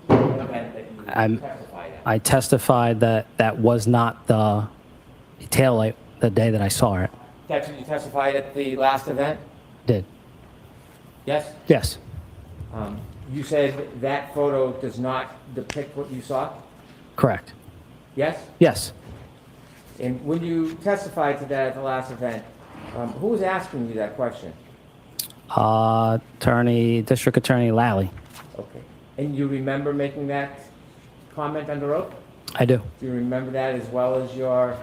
H: event that you testified at?
P: I testified that that was not the taillight the day that I saw it.
H: That's what you testified at the last event?
P: Did.
H: Yes?
P: Yes.
H: You said that photo does not depict what you saw?
P: Correct.
H: Yes?
P: Yes.
H: And when you testified to that at the last event, who was asking you that question?
P: District Attorney Lally.
H: Okay. And you remember making that comment under oath?
P: I do.
H: Do you remember that as well as your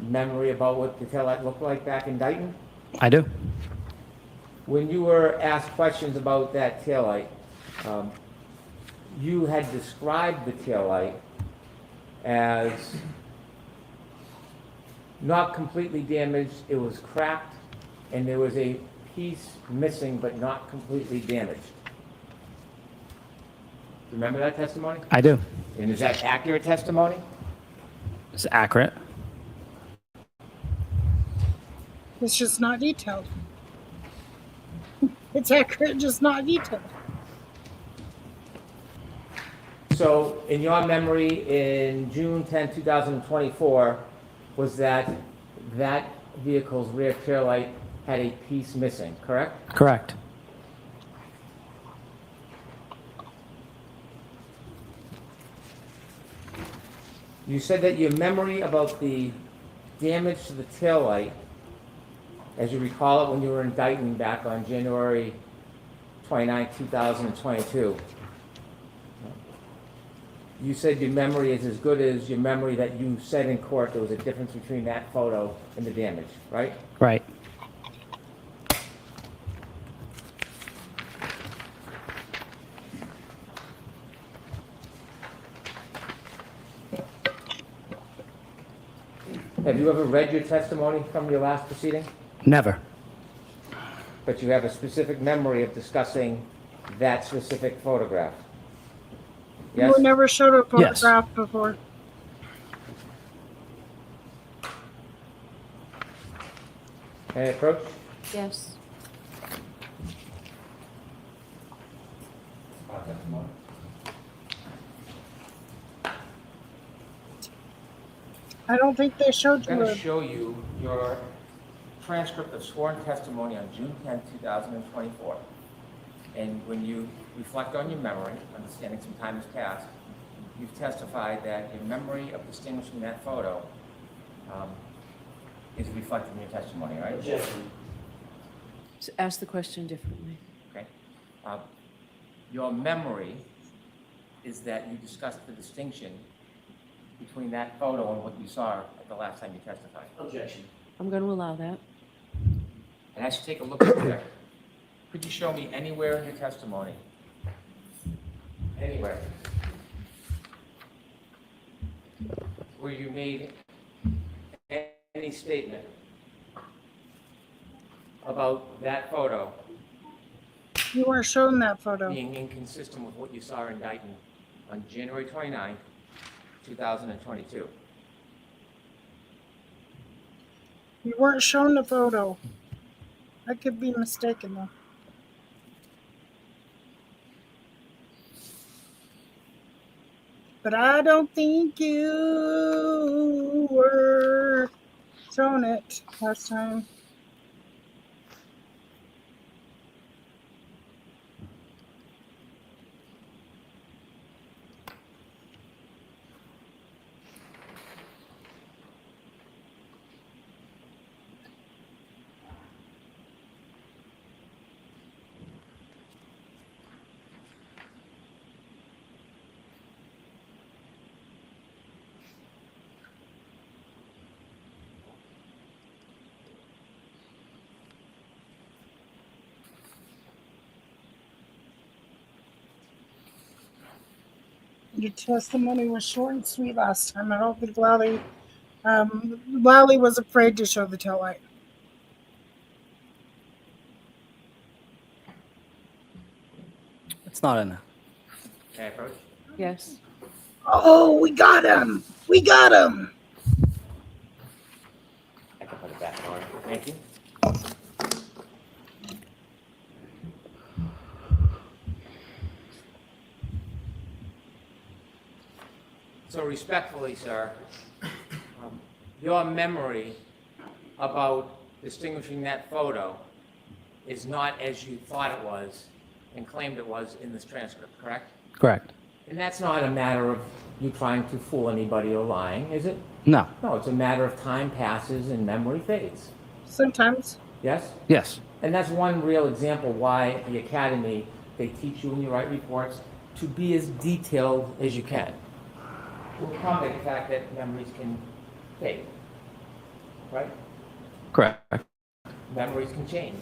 H: memory about what the taillight looked like back in Dayton?
P: I do.
H: When you were asked questions about that taillight, you had described the taillight as not completely damaged, it was cracked, and there was a piece missing but not completely damaged. Remember that testimony?
P: I do.
H: And is that accurate testimony?
P: It's accurate.
D: It's just not detailed. It's accurate, just not detailed.
H: So, in your memory, in June 10, 2024, was that vehicle's rear taillight had a piece missing, correct?
P: Correct.
H: You said that your memory about the damage to the taillight, as you recall it when you were in Dayton back on January 29, 2022, you said your memory is as good as your memory that you said in court there was a difference between that photo and the damage, right?
P: Right.
H: Have you ever read your testimony from your last proceeding?
P: Never.
H: But you have a specific memory of discussing that specific photograph?
D: You
H: Yes?
D: were never showed a
P: Yes.
D: photograph before.
H: Any approach?
E: Yes.
D: I don't think they showed
H: I'm
D: you
H: going
D: a
H: to show you your transcript of sworn testimony on June 10, 2024. And when you reflect on your memory, understanding some time has passed, you've testified that your memory of distinguishing that photo is reflected in your testimony, right?
O: Objection.
E: So ask the question differently.
H: Okay. Your memory is that you discussed the distinction between that photo and what you saw at the last time you testified.
O: Objection.
E: I'm going to allow that.
H: And I should take a look at there. Could you show me anywhere in your testimony, anywhere, where you made any statement about that photo
D: You weren't shown that photo.
H: being inconsistent with what you saw in Dayton on January 29, 2022?
D: You weren't shown the photo. I could be mistaken though. But I don't think you were shown it last time. Your testimony was short and sweet last time. I don't think Lally was afraid to show the tail light.
P: It's not in there.
H: Can I approach?
E: Yes.
D: Oh, we got him! We got him!
H: I can put it back on. Thank you. So respectfully, sir, your memory about distinguishing that photo is not as you thought it was and claimed it was in this transcript, correct?
P: Correct.
H: And that's not a matter of you trying to fool anybody or lying, is it?
P: No.
H: No, it's a matter of time passes and memory fades.
D: Sometimes.
H: Yes?
P: Yes.
H: And that's one real example why at the academy, they teach you when you write reports to be as detailed as you can. To accommodate the fact that memories can fade, right?
P: Correct.
H: Memories can change.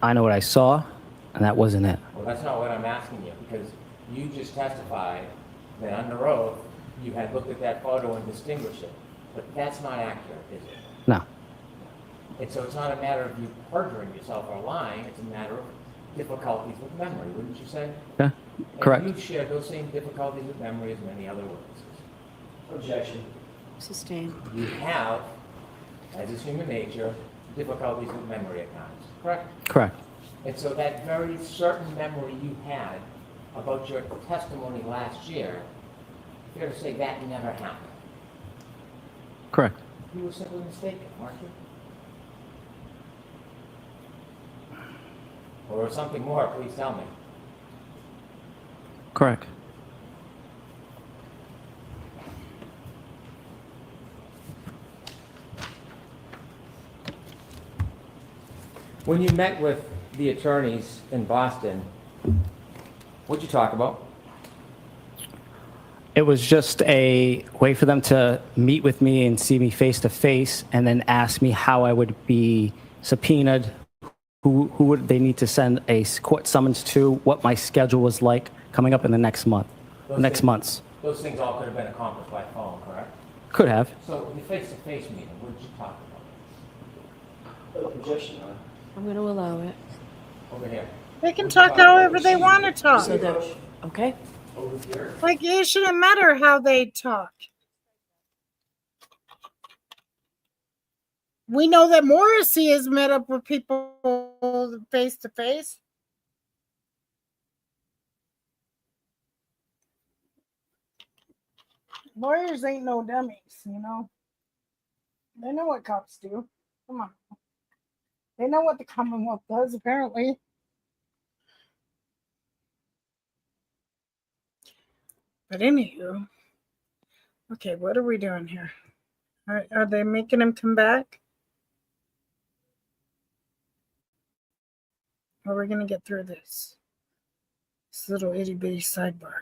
P: I know what I saw, and that wasn't it.
H: Well, that's not what I'm asking you, because you just testified that under oath, you had looked at that photo and distinguished it. But that's not accurate, is it?
P: No.
H: And so it's not a matter of you perjuring yourself or lying, it's a matter of difficulties with memory, wouldn't you say?
P: Yeah. Correct.
H: And you share those same difficulties with memory as many other witnesses.
O: Objection.
E: Sustained.
H: You have, as is human nature, difficulties with memory at times, correct?
P: Correct.
H: And so that very certain memory you had about your testimony last year, fair to say that never happened.
P: Correct.
H: You were simply mistaken, weren't you? Or something more, please tell me.
P: Correct.
H: When you met with the attorneys in Boston, what'd you talk about?
P: It was just a way for them to meet with me and see me face to face, and then ask me how I would be subpoenaed, who would they need to send a court summons to, what my schedule was like coming up in the next month. next months.
H: Those things all could have been accomplished by phone, correct?
P: Could have.
H: So the face-to-face meeting, what did you talk about?
O: Objection.
J: I'm going to allow it.
H: Over here.
D: They can talk however they want to talk.
J: So that, okay?
H: Over here.
D: Like, it shouldn't matter how they talk. We know that Morrissey has met up with people face to face. Lawyers ain't no dummies, you know. They know what cops do. Come on. They know what the Commonwealth does, apparently. But anywho, okay, what are we doing here? Are they making him come back? Or are we going to get through this? This little itty bitty sidebar.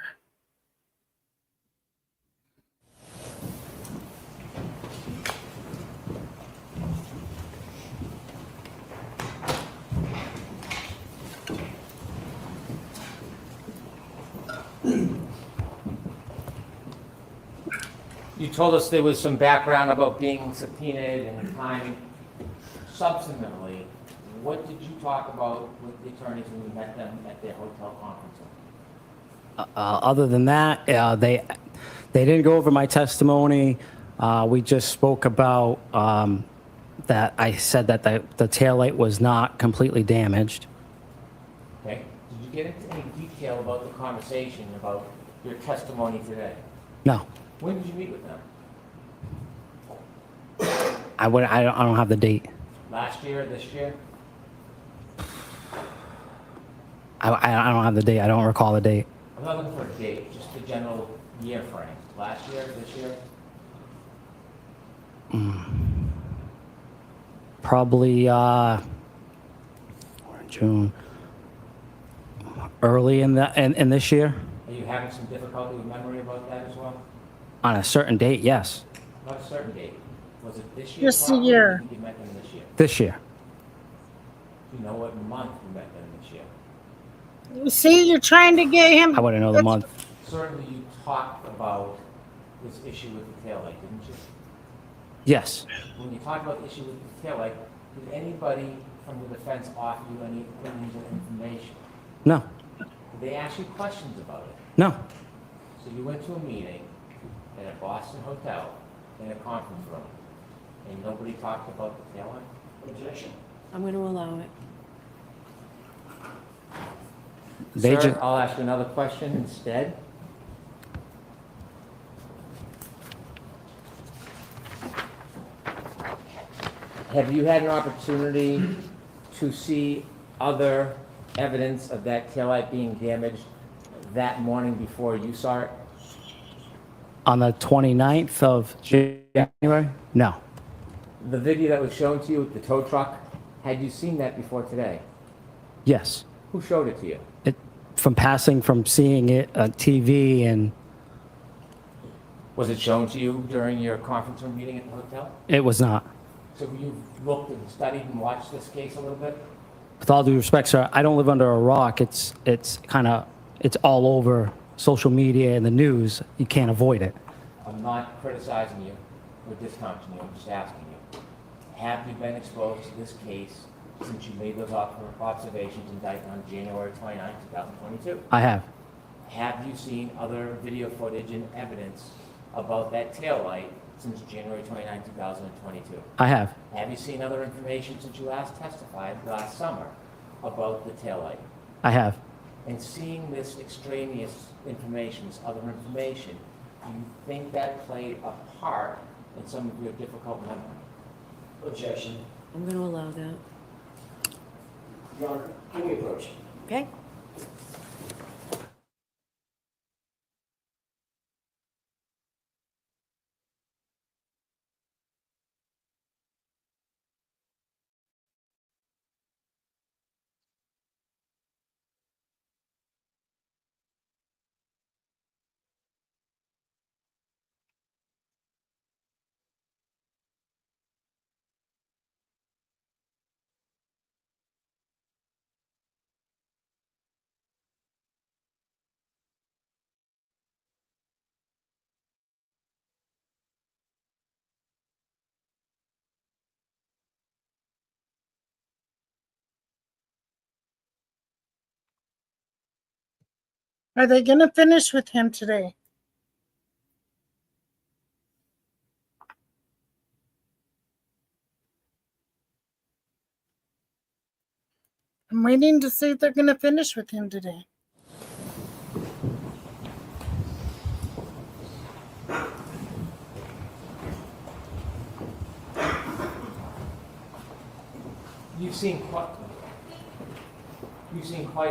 H: You told us there was some background about being subpoenaed and timing. Substantively, what did you talk about with the attorneys when you met them at their hotel conference room?
P: Other than that, they didn't go over my testimony. We just spoke about that I said that the taillight was not completely damaged.
H: Okay. Did you get into any detail about the conversation about your testimony today?
P: No,
H: When did you meet with them?
P: I don't have the date.
H: Last year, this year?
P: I don't have the date. I don't recall the date.
H: I'm not looking for a date, just the general year frame. Last year, this year?
P: Probably June, early in this year.
H: Are you having some difficulty with memory about that as well?
P: On a certain date, yes.
H: Not a certain date. Was it this year?
D: Just a
H: probably, or
D: year.
H: do you think you met them this year?
P: This year.
H: Do you know what month you met them this year?
D: You see, you're trying to get him.
P: I wouldn't know the month.
H: Certainly you talked about this issue with the taillight, didn't you?
P: Yes.
H: When you talked about the issue with the taillight, did anybody from the defense offer you any opinions or information?
P: No.
H: Did they ask you questions about it?
P: No.
H: So you went to a meeting at a Boston hotel in a conference room, and nobody talked about the taillight? Objection.
J: I'm going to allow it.
H: Sir, I'll ask you another question instead. Have you had an opportunity to see other evidence of that taillight being damaged that morning before you saw it?
P: On the 29th of January? No.
H: The video that was shown to you with the tow truck, had you seen that before today?
P: Yes.
H: Who showed it to you?
P: From seeing it on TV and...
H: Was it shown to you during your conference room meeting at the hotel?
P: It was not.
H: So you've looked and studied and watched this case a little bit?
P: With all due respect, sir, I don't live under a rock. It's all over social media and the news. You can't avoid it.
H: I'm not criticizing you or discounting you, I'm just asking you. Have you been exposed to this case since you made those observations indicted on January 29, 2022?
P: I have.
H: Have you seen other video footage and evidence about that taillight since January 29, 2022?
P: I have.
H: Have you seen other information since you last testified last summer about the taillight?
P: I have.
H: And seeing this extraneous information, this other information, do you think that played a part in some of your difficult memory?
O: Objection.
J: I'm going to allow that.
O: Your Honor, can we approach?
J: Okay?
D: Are they going to finish with him today? I'm waiting to see if they're going to finish with him today.
H: You've seen quite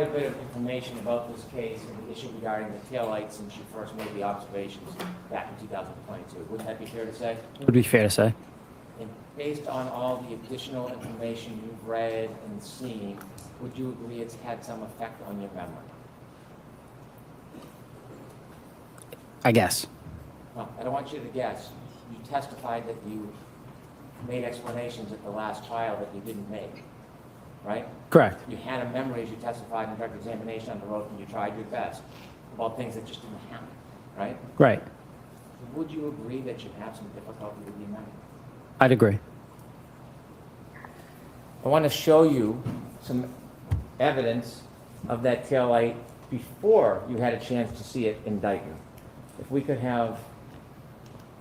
H: a bit of information about this case and the issue regarding the taillights since you first made the observations back in 2022. Wouldn't that be fair to say?
P: It would be fair to say.
H: And based on all the additional information you've read and seen, would you agree it's had some effect on your memory?
P: I guess.
H: Well, I don't want you to guess. You testified that you made explanations at the last trial that you didn't make, right?
P: Correct.
H: You had a memory as you testified in direct examination under oath, and you tried your best about things that just didn't happen, right?
P: Right.
H: Would you agree that you have some difficulty with your memory?
P: I'd agree.
H: I want to show you some evidence of that taillight before you had a chance to see it in Dayton. If we could have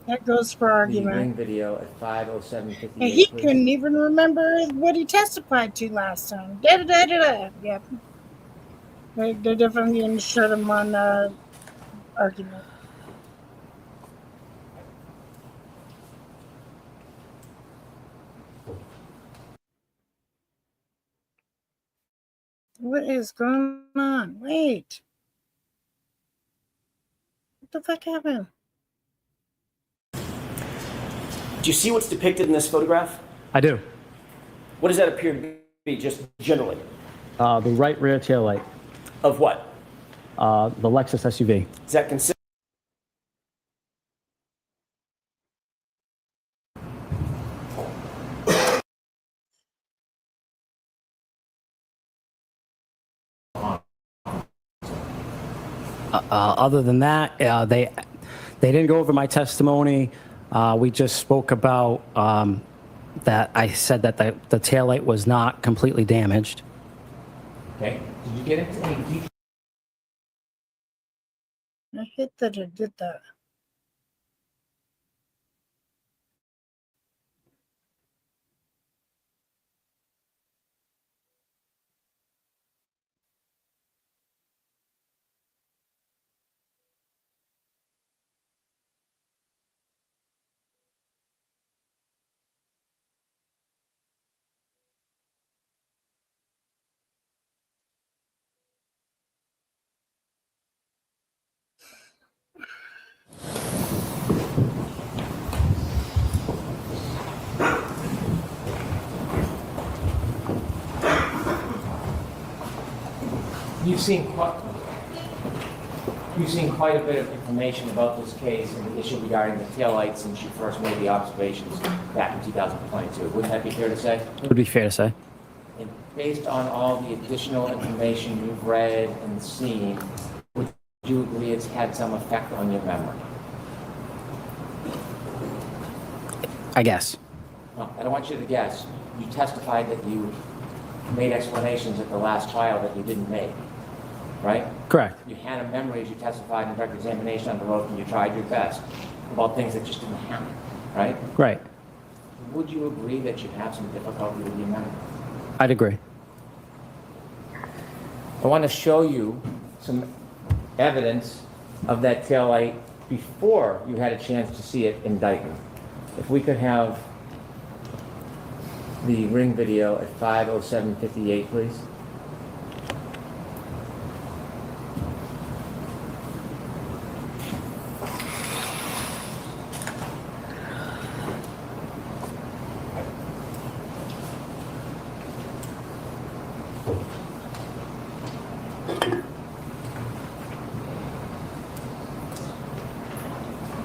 D: That goes for
H: the
D: argument.
H: ring video at 5:07:58.
D: And he
H: please.
D: couldn't even remember what he testified to last time. Da-da-da-da-da. Yep. They're definitely going to shut him on argument. What is going on? Wait. What the fuck happened?
O: Do you see what's depicted in this photograph?
P: I do.
O: What does that appear to be, just generally?
P: The right rear tail light.
O: Of what?
P: The Lexus SUV.
O: Is that consistent?
P: Other than that, they didn't go over my testimony. We just spoke about that I said that the taillight was not completely damaged.
H: Okay. Did you get into any detail?
D: I hate that it did that.
H: You've seen quite a bit of information about this case and the issue regarding the taillights since you first made the observations back in 2022. Wouldn't that be fair to say?
P: It would be fair to say.
H: And based on all the additional information you've read and seen, would you agree it's had some effect on your memory?
P: I guess.
H: Well, I don't want you to guess. You testified that you made explanations at the last trial that you didn't make, right?
P: Correct.
H: You had a memory as you testified in direct examination under oath, and you tried your best about things that just didn't happen, right?
P: Right.
H: Would you agree that you have some difficulty with your memory?
P: I'd agree.
H: I want to show you some evidence of that taillight before you had a chance to see it in Dayton. If we could have the ring video at 5:07:58, please.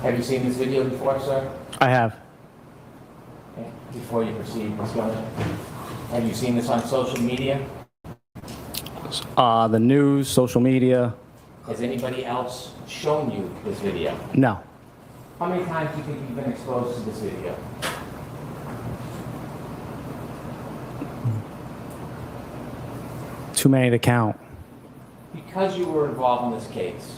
H: Have you seen this video before, sir?
P: I have.
H: Okay. Before you proceed, Ms. Gilman, have you seen this on social media?
P: The news, social media.
H: Has anybody else shown you this video?
P: No.
H: How many times do you think you've been exposed to this video?
P: Too many to count.
H: Be because you were involved in this case,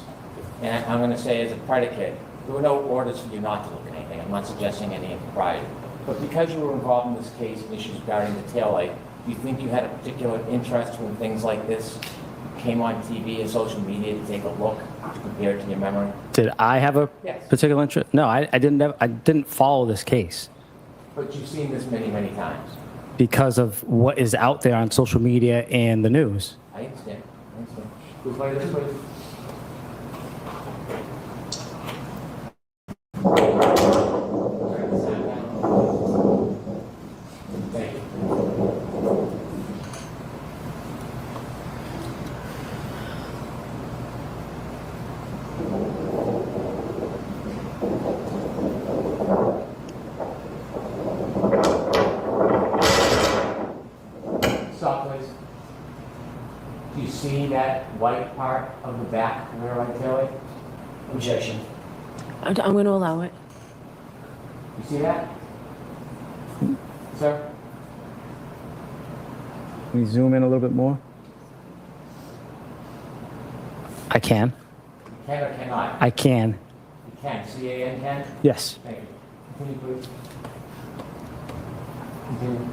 H: and I'm going to say as a predicate, there were no orders for you not to look at anything. I'm not suggesting any impropriety. But because you were involved in this case and issues regarding the taillight, do you think you had a particular interest when things like this came on TV and social media to take a look to compare it to your memory?
P: Did I have a
H: Yes.
P: particular interest? No, I didn't follow this case
H: But you've seen this many, many times.
P: because of what is out there on social media and the news.
H: I understand. I understand. Who's like this, please? Thank you. Stop, please. Do you see that white part of the back rear right taillight?
O: Objection.
J: I'm going to allow it.
H: You see that? Sir?
P: Can we zoom in a little bit more? I can.
H: You can or cannot?
P: I can.
H: You can. C-A-N can?
P: Yes.
H: Thank you. Continue, please. Continue.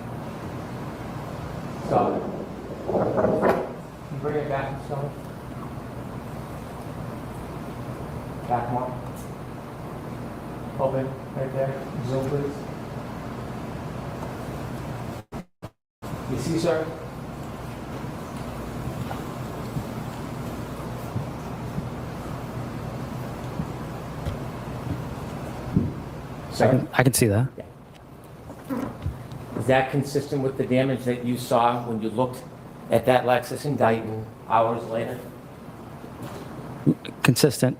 H: Stop it. Can you bring it back, Mr. Stone? Back more. Open, right there. Zoom, please. You see, sir?
P: I can see that.
H: Is that consistent with the damage that you saw when you looked at that Lexus in Dayton hours later?
P: Consistent.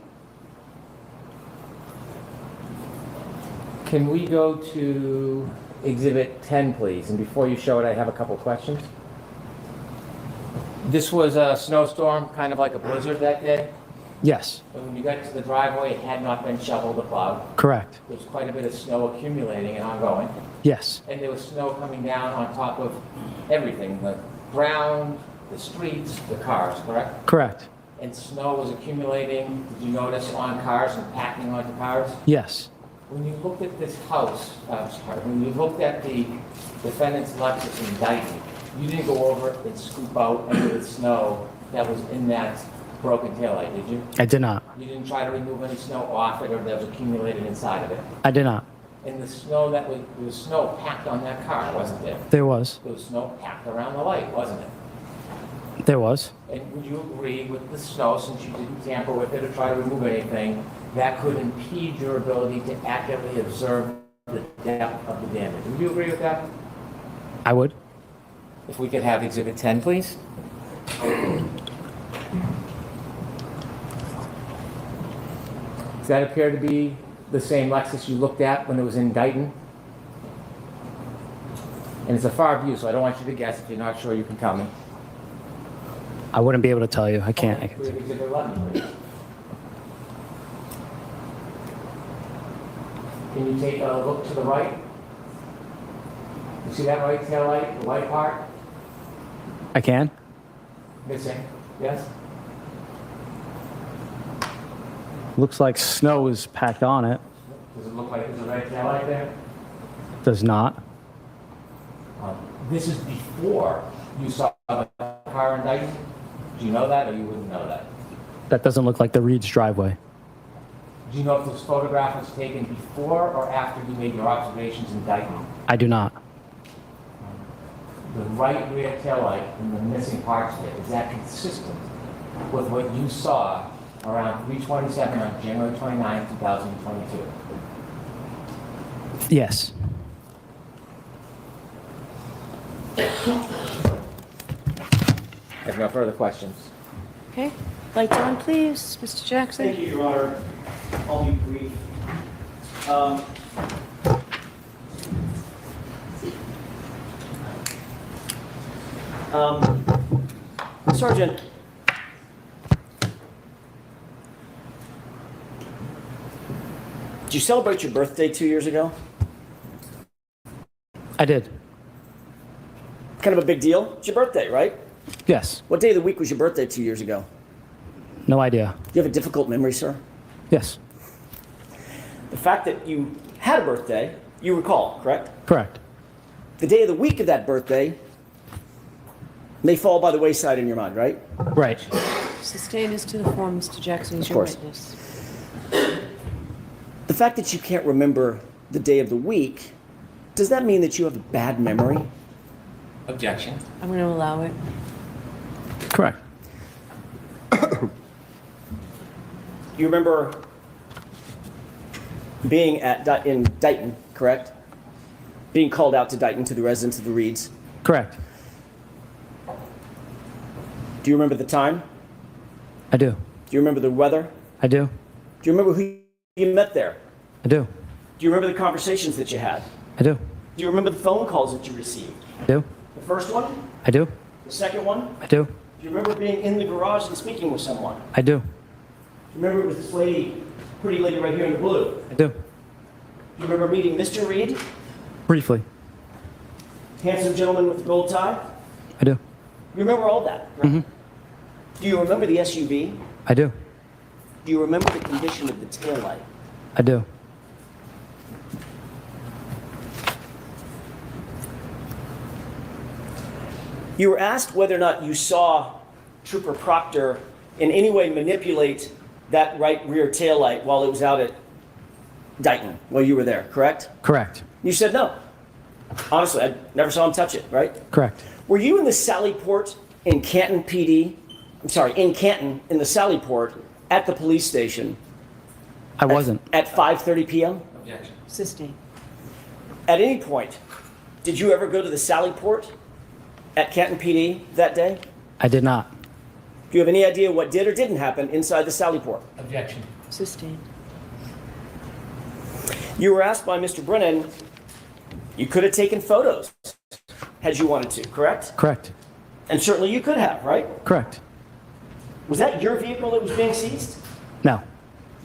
H: Can we go to Exhibit 10, please? And before you show it, I have a couple questions. This was a snowstorm, kind of like a blizzard that day.
P: Yes.
H: And when you got to the driveway, it had not been shoveled or plowed.
P: Correct.
H: There was quite a bit of snow accumulating and ongoing.
P: Yes.
H: And there was snow coming down on top of everything, the ground, the streets, the cars, correct?
P: Correct.
H: And snow was accumulating, did you notice, on cars and packing onto cars?
P: Yes.
H: When you looked at this house, when you looked at the defendant's Lexus in Dayton, you didn't go over and scoop out any of the snow that was in that broken taillight, did you?
P: I did not.
H: You didn't try to remove any snow off it or that was accumulated inside of it?
P: I did not.
H: And the snow there was snow packed on that car, wasn't there?
P: There was.
H: There was snow packed around the light, wasn't it?
P: There was.
H: And would you agree with the snow, since you didn't tamper with it or try to remove anything, that could impede your ability to accurately observe the depth of the damage? Would you agree with that?
P: I would.
H: If we could have Exhibit 10, please. Does that appear to be the same Lexus you looked at when it was in Dayton? And it's a far view, so I don't want you to guess. If you're not sure, you can tell me.
P: I wouldn't be able to tell you. I can't.
H: We have Exhibit 11, please. Can you take a look to the right? You see that right tail light, the white part?
P: I can.
H: Missing, yes?
P: Looks like snow is packed on it.
H: Does it look like there's a red tail light there?
P: Does not.
H: This is before you saw the car in Dayton? Do you know that, or you wouldn't know that?
P: That doesn't look like the Reed's driveway.
H: Do you know if this photograph was taken before or after you made your observations in Dayton?
P: I do not.
H: The right rear tail light and the missing parts of it, is that consistent with what you saw around 3:27 on January 29, 2022?
P: Yes.
H: I have no further questions.
J: Okay. Lights on, please. Mr. Jackson.
O: Thank you, Your Honor. I'll be brief. Sergeant, did you celebrate your birthday 2 years ago?
P: I did.
O: Kind of a big deal. It's your birthday, right?
P: Yes.
O: What day of the week was your birthday 2 years ago?
P: No idea.
O: Do you have a difficult memory, sir?
P: Yes.
O: The fact that you had a birthday, you recall, correct?
P: Correct.
O: The day of the week of that birthday may fall by the wayside in your mind, right?
P: Right.
J: Sustained as to the form, Mr. Jackson, is
O: Of
J: your
O: course.
J: witness.
O: The fact that you can't remember the day of the week, does that mean that you have a bad memory?
H: Objection.
J: I'm going to allow it.
P: Correct.
O: You remember being in Dighton, correct? Being called out to Dighton to the residence of the Reeds.
P: Correct.
O: Do you remember the time?
P: I do.
O: Do you remember the weather?
P: I do.
O: Do you remember who you met there?
P: I do.
O: Do you remember the conversations that you had?
P: I do.
O: Do you remember the phone calls that you received?
P: I do.
O: The first one?
P: I do.
O: The second one?
P: I do.
O: Do you remember being in the garage and speaking with someone?
P: I do.
O: Do you remember it was this lady, pretty lady right here in the blue?
P: I do.
O: Do you remember meeting Mr. Reed?
P: Briefly.
O: Handsome gentleman with the gold tie?
P: I do.
O: You remember all that? Right? Do you remember the SUV?
P: I do.
O: Do you remember the condition of the taillight?
P: I do.
O: You were asked whether or not you saw Trooper Proctor in any way manipulate that right rear taillight while it was out at Dighton, while you were there, correct?
P: Correct.
O: You said no. Honestly, I never saw him touch it, right?
P: Correct.
O: Were you in the Sally Port in Canton PD? I'm sorry, in Canton, in the Sally Port at the police station
P: I wasn't.
O: at 5:30 p.m.?
H: Objection.
J: Sustained.
O: At any point, did you ever go to the Sally Port at Canton PD that day?
P: I did not.
O: Do you have any idea what did or didn't happen inside the Sally Port?
H: Objection.
J: Sustained.
O: You were asked by Mr. Brennan, you could have taken photos had you wanted to, correct?
P: Correct.
O: And certainly you could have, right?
P: Correct.
O: Was that your vehicle that was being seized?
P: No.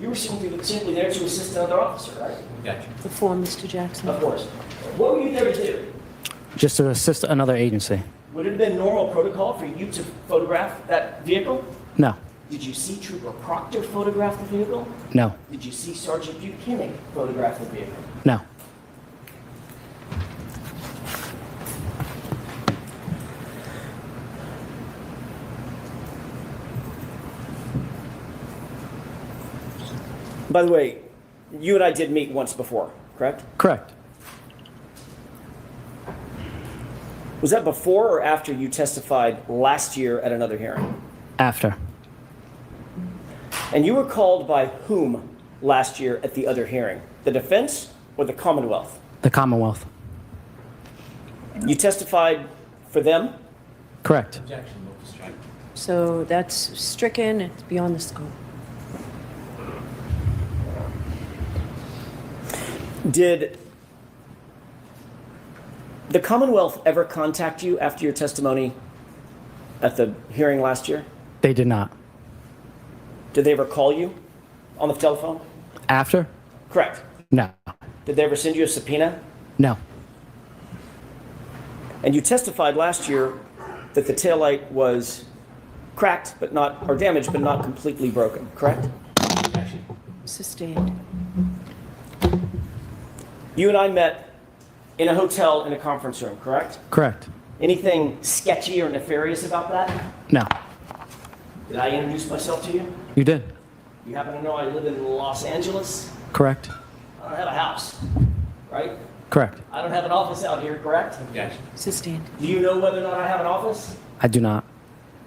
O: You were simply there to assist another officer, right?
H: Objection.
J: The form, Mr. Jackson.
O: Of course. What were you there to do?
P: Just to assist another agency.
O: Would it have been normal protocol for you to photograph that vehicle?
P: No.
O: Did you see Trooper Proctor photograph the vehicle?
P: No.
O: Did you see Sergeant Buchanan photograph the vehicle?
P: No.
O: By the way, you and I did meet once before, correct?
P: Correct.
O: Was that before or after you testified last year at another hearing?
P: After.
O: And you were called by whom last year at the other hearing? The defense or the Commonwealth?
P: The Commonwealth.
O: You testified for them?
P: Correct.
H: Objection. Move to strike.
J: So that's stricken. It's beyond the scope.
O: Did the Commonwealth ever contact you after your testimony at the hearing last year?
P: They did not.
O: Did they ever call you on the telephone?
P: After?
O: Correct.
P: No.
O: Did they ever send you a subpoena?
P: No.
O: And you testified last year that the taillight was cracked, but not, or damaged, but not completely broken, correct?
H: Objection.
J: Sustained.
O: You and I met in a hotel in a conference room, correct?
P: Correct.
O: Anything sketchy or nefarious about that?
P: No.
O: Did I introduce myself to you?
P: You did.
O: You happen to know I live in Los Angeles?
P: Correct.
O: I don't have a house, right?
P: Correct.
O: I don't have an office out here, correct?
H: Objection.
J: Sustained.
O: Do you know whether or not I have an office?
P: I do not.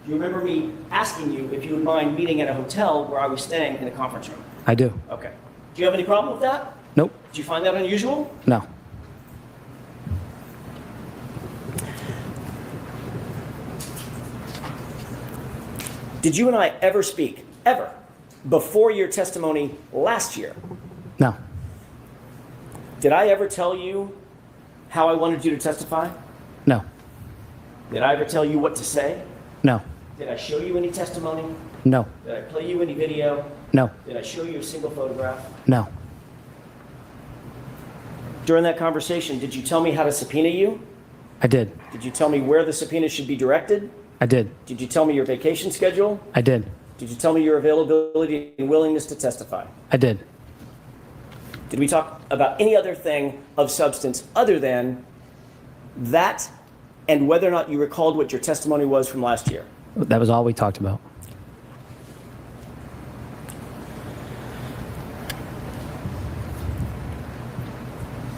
O: Do you remember me asking you if you would mind meeting at a hotel where I was staying in a conference room?
P: I do.
O: Okay. Do you have any problem with that?
P: Nope.
O: Did you find that unusual?
P: No.
O: Did you and I ever speak, ever, before your testimony last year?
P: No.
O: Did I ever tell you how I wanted you to testify?
P: No.
O: Did I ever tell you what to say?
P: No.
O: Did I show you any testimony?
P: No.
O: Did I play you any video?
P: No.
O: Did I show you a single photograph?
P: No.
O: During that conversation, did you tell me how to subpoena you?
P: I did.
O: Did you tell me where the subpoena should be directed?
P: I did.
O: Did you tell me your vacation schedule?
P: I did.
O: Did you tell me your availability and willingness to testify?
P: I did.
O: Did we talk about any other thing of substance other than that and whether or not you recalled what your testimony was from last year?
P: That was all we talked about.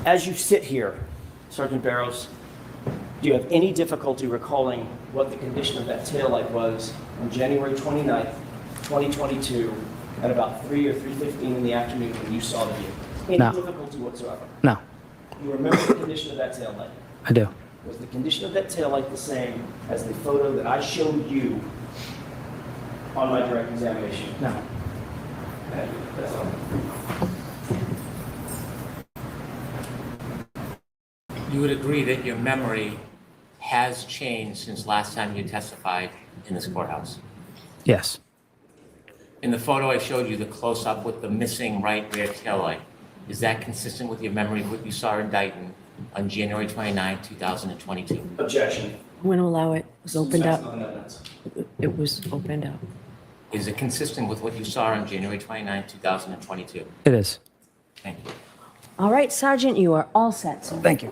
O: As you sit here, Sergeant Barrows, do you have any difficulty recalling what the condition of that taillight was on January 29th, 2022 at about 3 or 3:15 in the afternoon when you saw the view? Any
P: No.
O: difficulty whatsoever?
P: No,
O: You remember the condition of that taillight?
P: I do.
O: Was the condition of that taillight the same as the photo that I showed you on my direct examination?
P: No.
O: Thank you. That's all.
H: You would agree that your memory has changed since last time you testified in this courthouse?
P: Yes.
H: In the photo I showed you, the close-up with the missing right rear taillight, is that consistent with your memory of what you saw in Dayton on January 29, 2022?
O: Objection.
J: I'm going to allow it. It was opened
O: That's
J: up.
O: not evidence.
J: It was opened up.
H: Is it consistent with what you saw on January 29, 2022?
P: It is.
H: Thank you.
J: All right, Sergeant, you are all set. sir.
P: Thank you.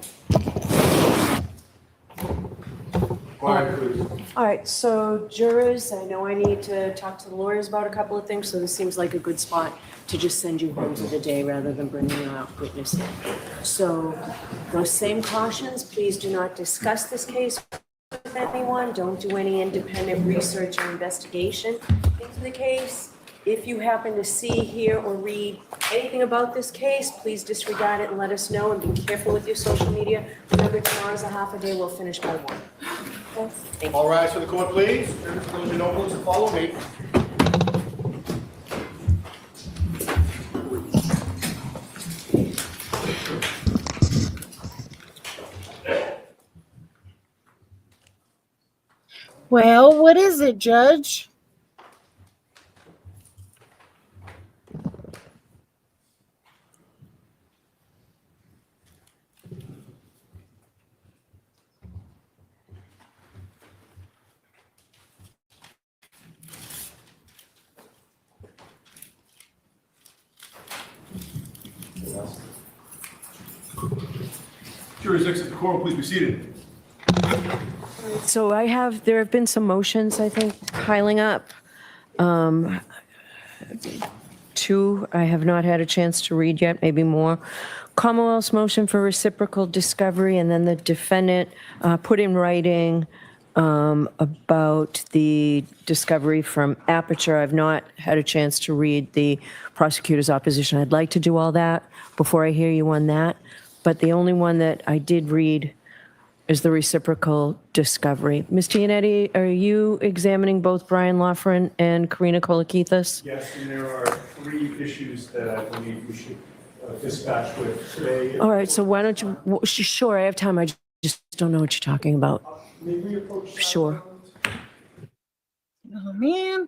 F: Quiet, please.
J: All right, so jurors, I know I need to talk to the lawyers about a couple of things, so this seems like a good spot to just send you home for the day rather than bringing you out witnessing. So those same cautions, please do not discuss this case with anyone. Don't do any independent research or investigation into the case. If you happen to see, hear, or read anything about this case, please disregard it and let us know, and be careful with your social media. Remember, tomorrow's a half a day, we'll finish by 1. Okay? Thank you.
F: All rise for the court, please. Close your notebooks and follow me.
D: Well, what is it, Judge?
F: Jury's exit the courtroom, please be seated.
J: So there have been some motions, I think, piling up. 2, I have not had a chance to read yet, maybe more. Commonwealth's motion for reciprocal discovery, and then the defendant put in writing about the discovery from Aperture. I've not had a chance to read the prosecutor's opposition. I'd like to do all that before I hear you on that. But the only one that I did read is the reciprocal discovery. Ms. Giannetti, are you examining both Brian Loughran and Karina Kolakithis?
F: Yes, and there are 3 issues that I believe we should dispatch with today.
J: All right, so why don't you, sure, I have time. I just don't know what you're talking about.
F: May we approach?
J: Sure.
D: Oh, man.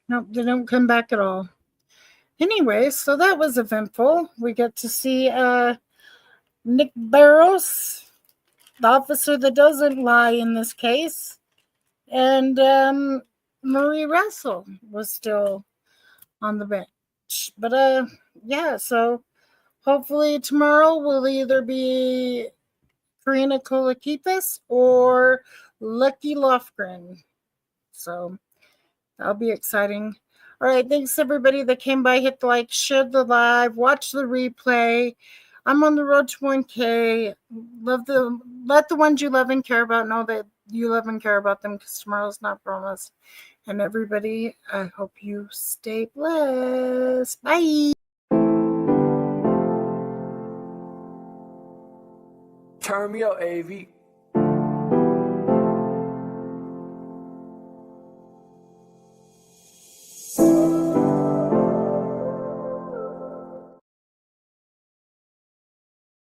D: Nope, they don't come back at all. Anyway, so that was eventful. We get to see Nick Barrows, the officer that doesn't lie in this case, and Marie Russell was still on the bench. But yeah, so hopefully tomorrow will either be Karina Kolakithis or Lucky Loughran. So that'll be exciting. All right, thanks everybody that came by. Hit the like, share the live, watch the replay. I'm on the road to 1K. Let the ones you love and care about know that you love and care about them, because tomorrow's not promised. And everybody, I hope you stay blessed. Bye.
Q: Turn me up, AV.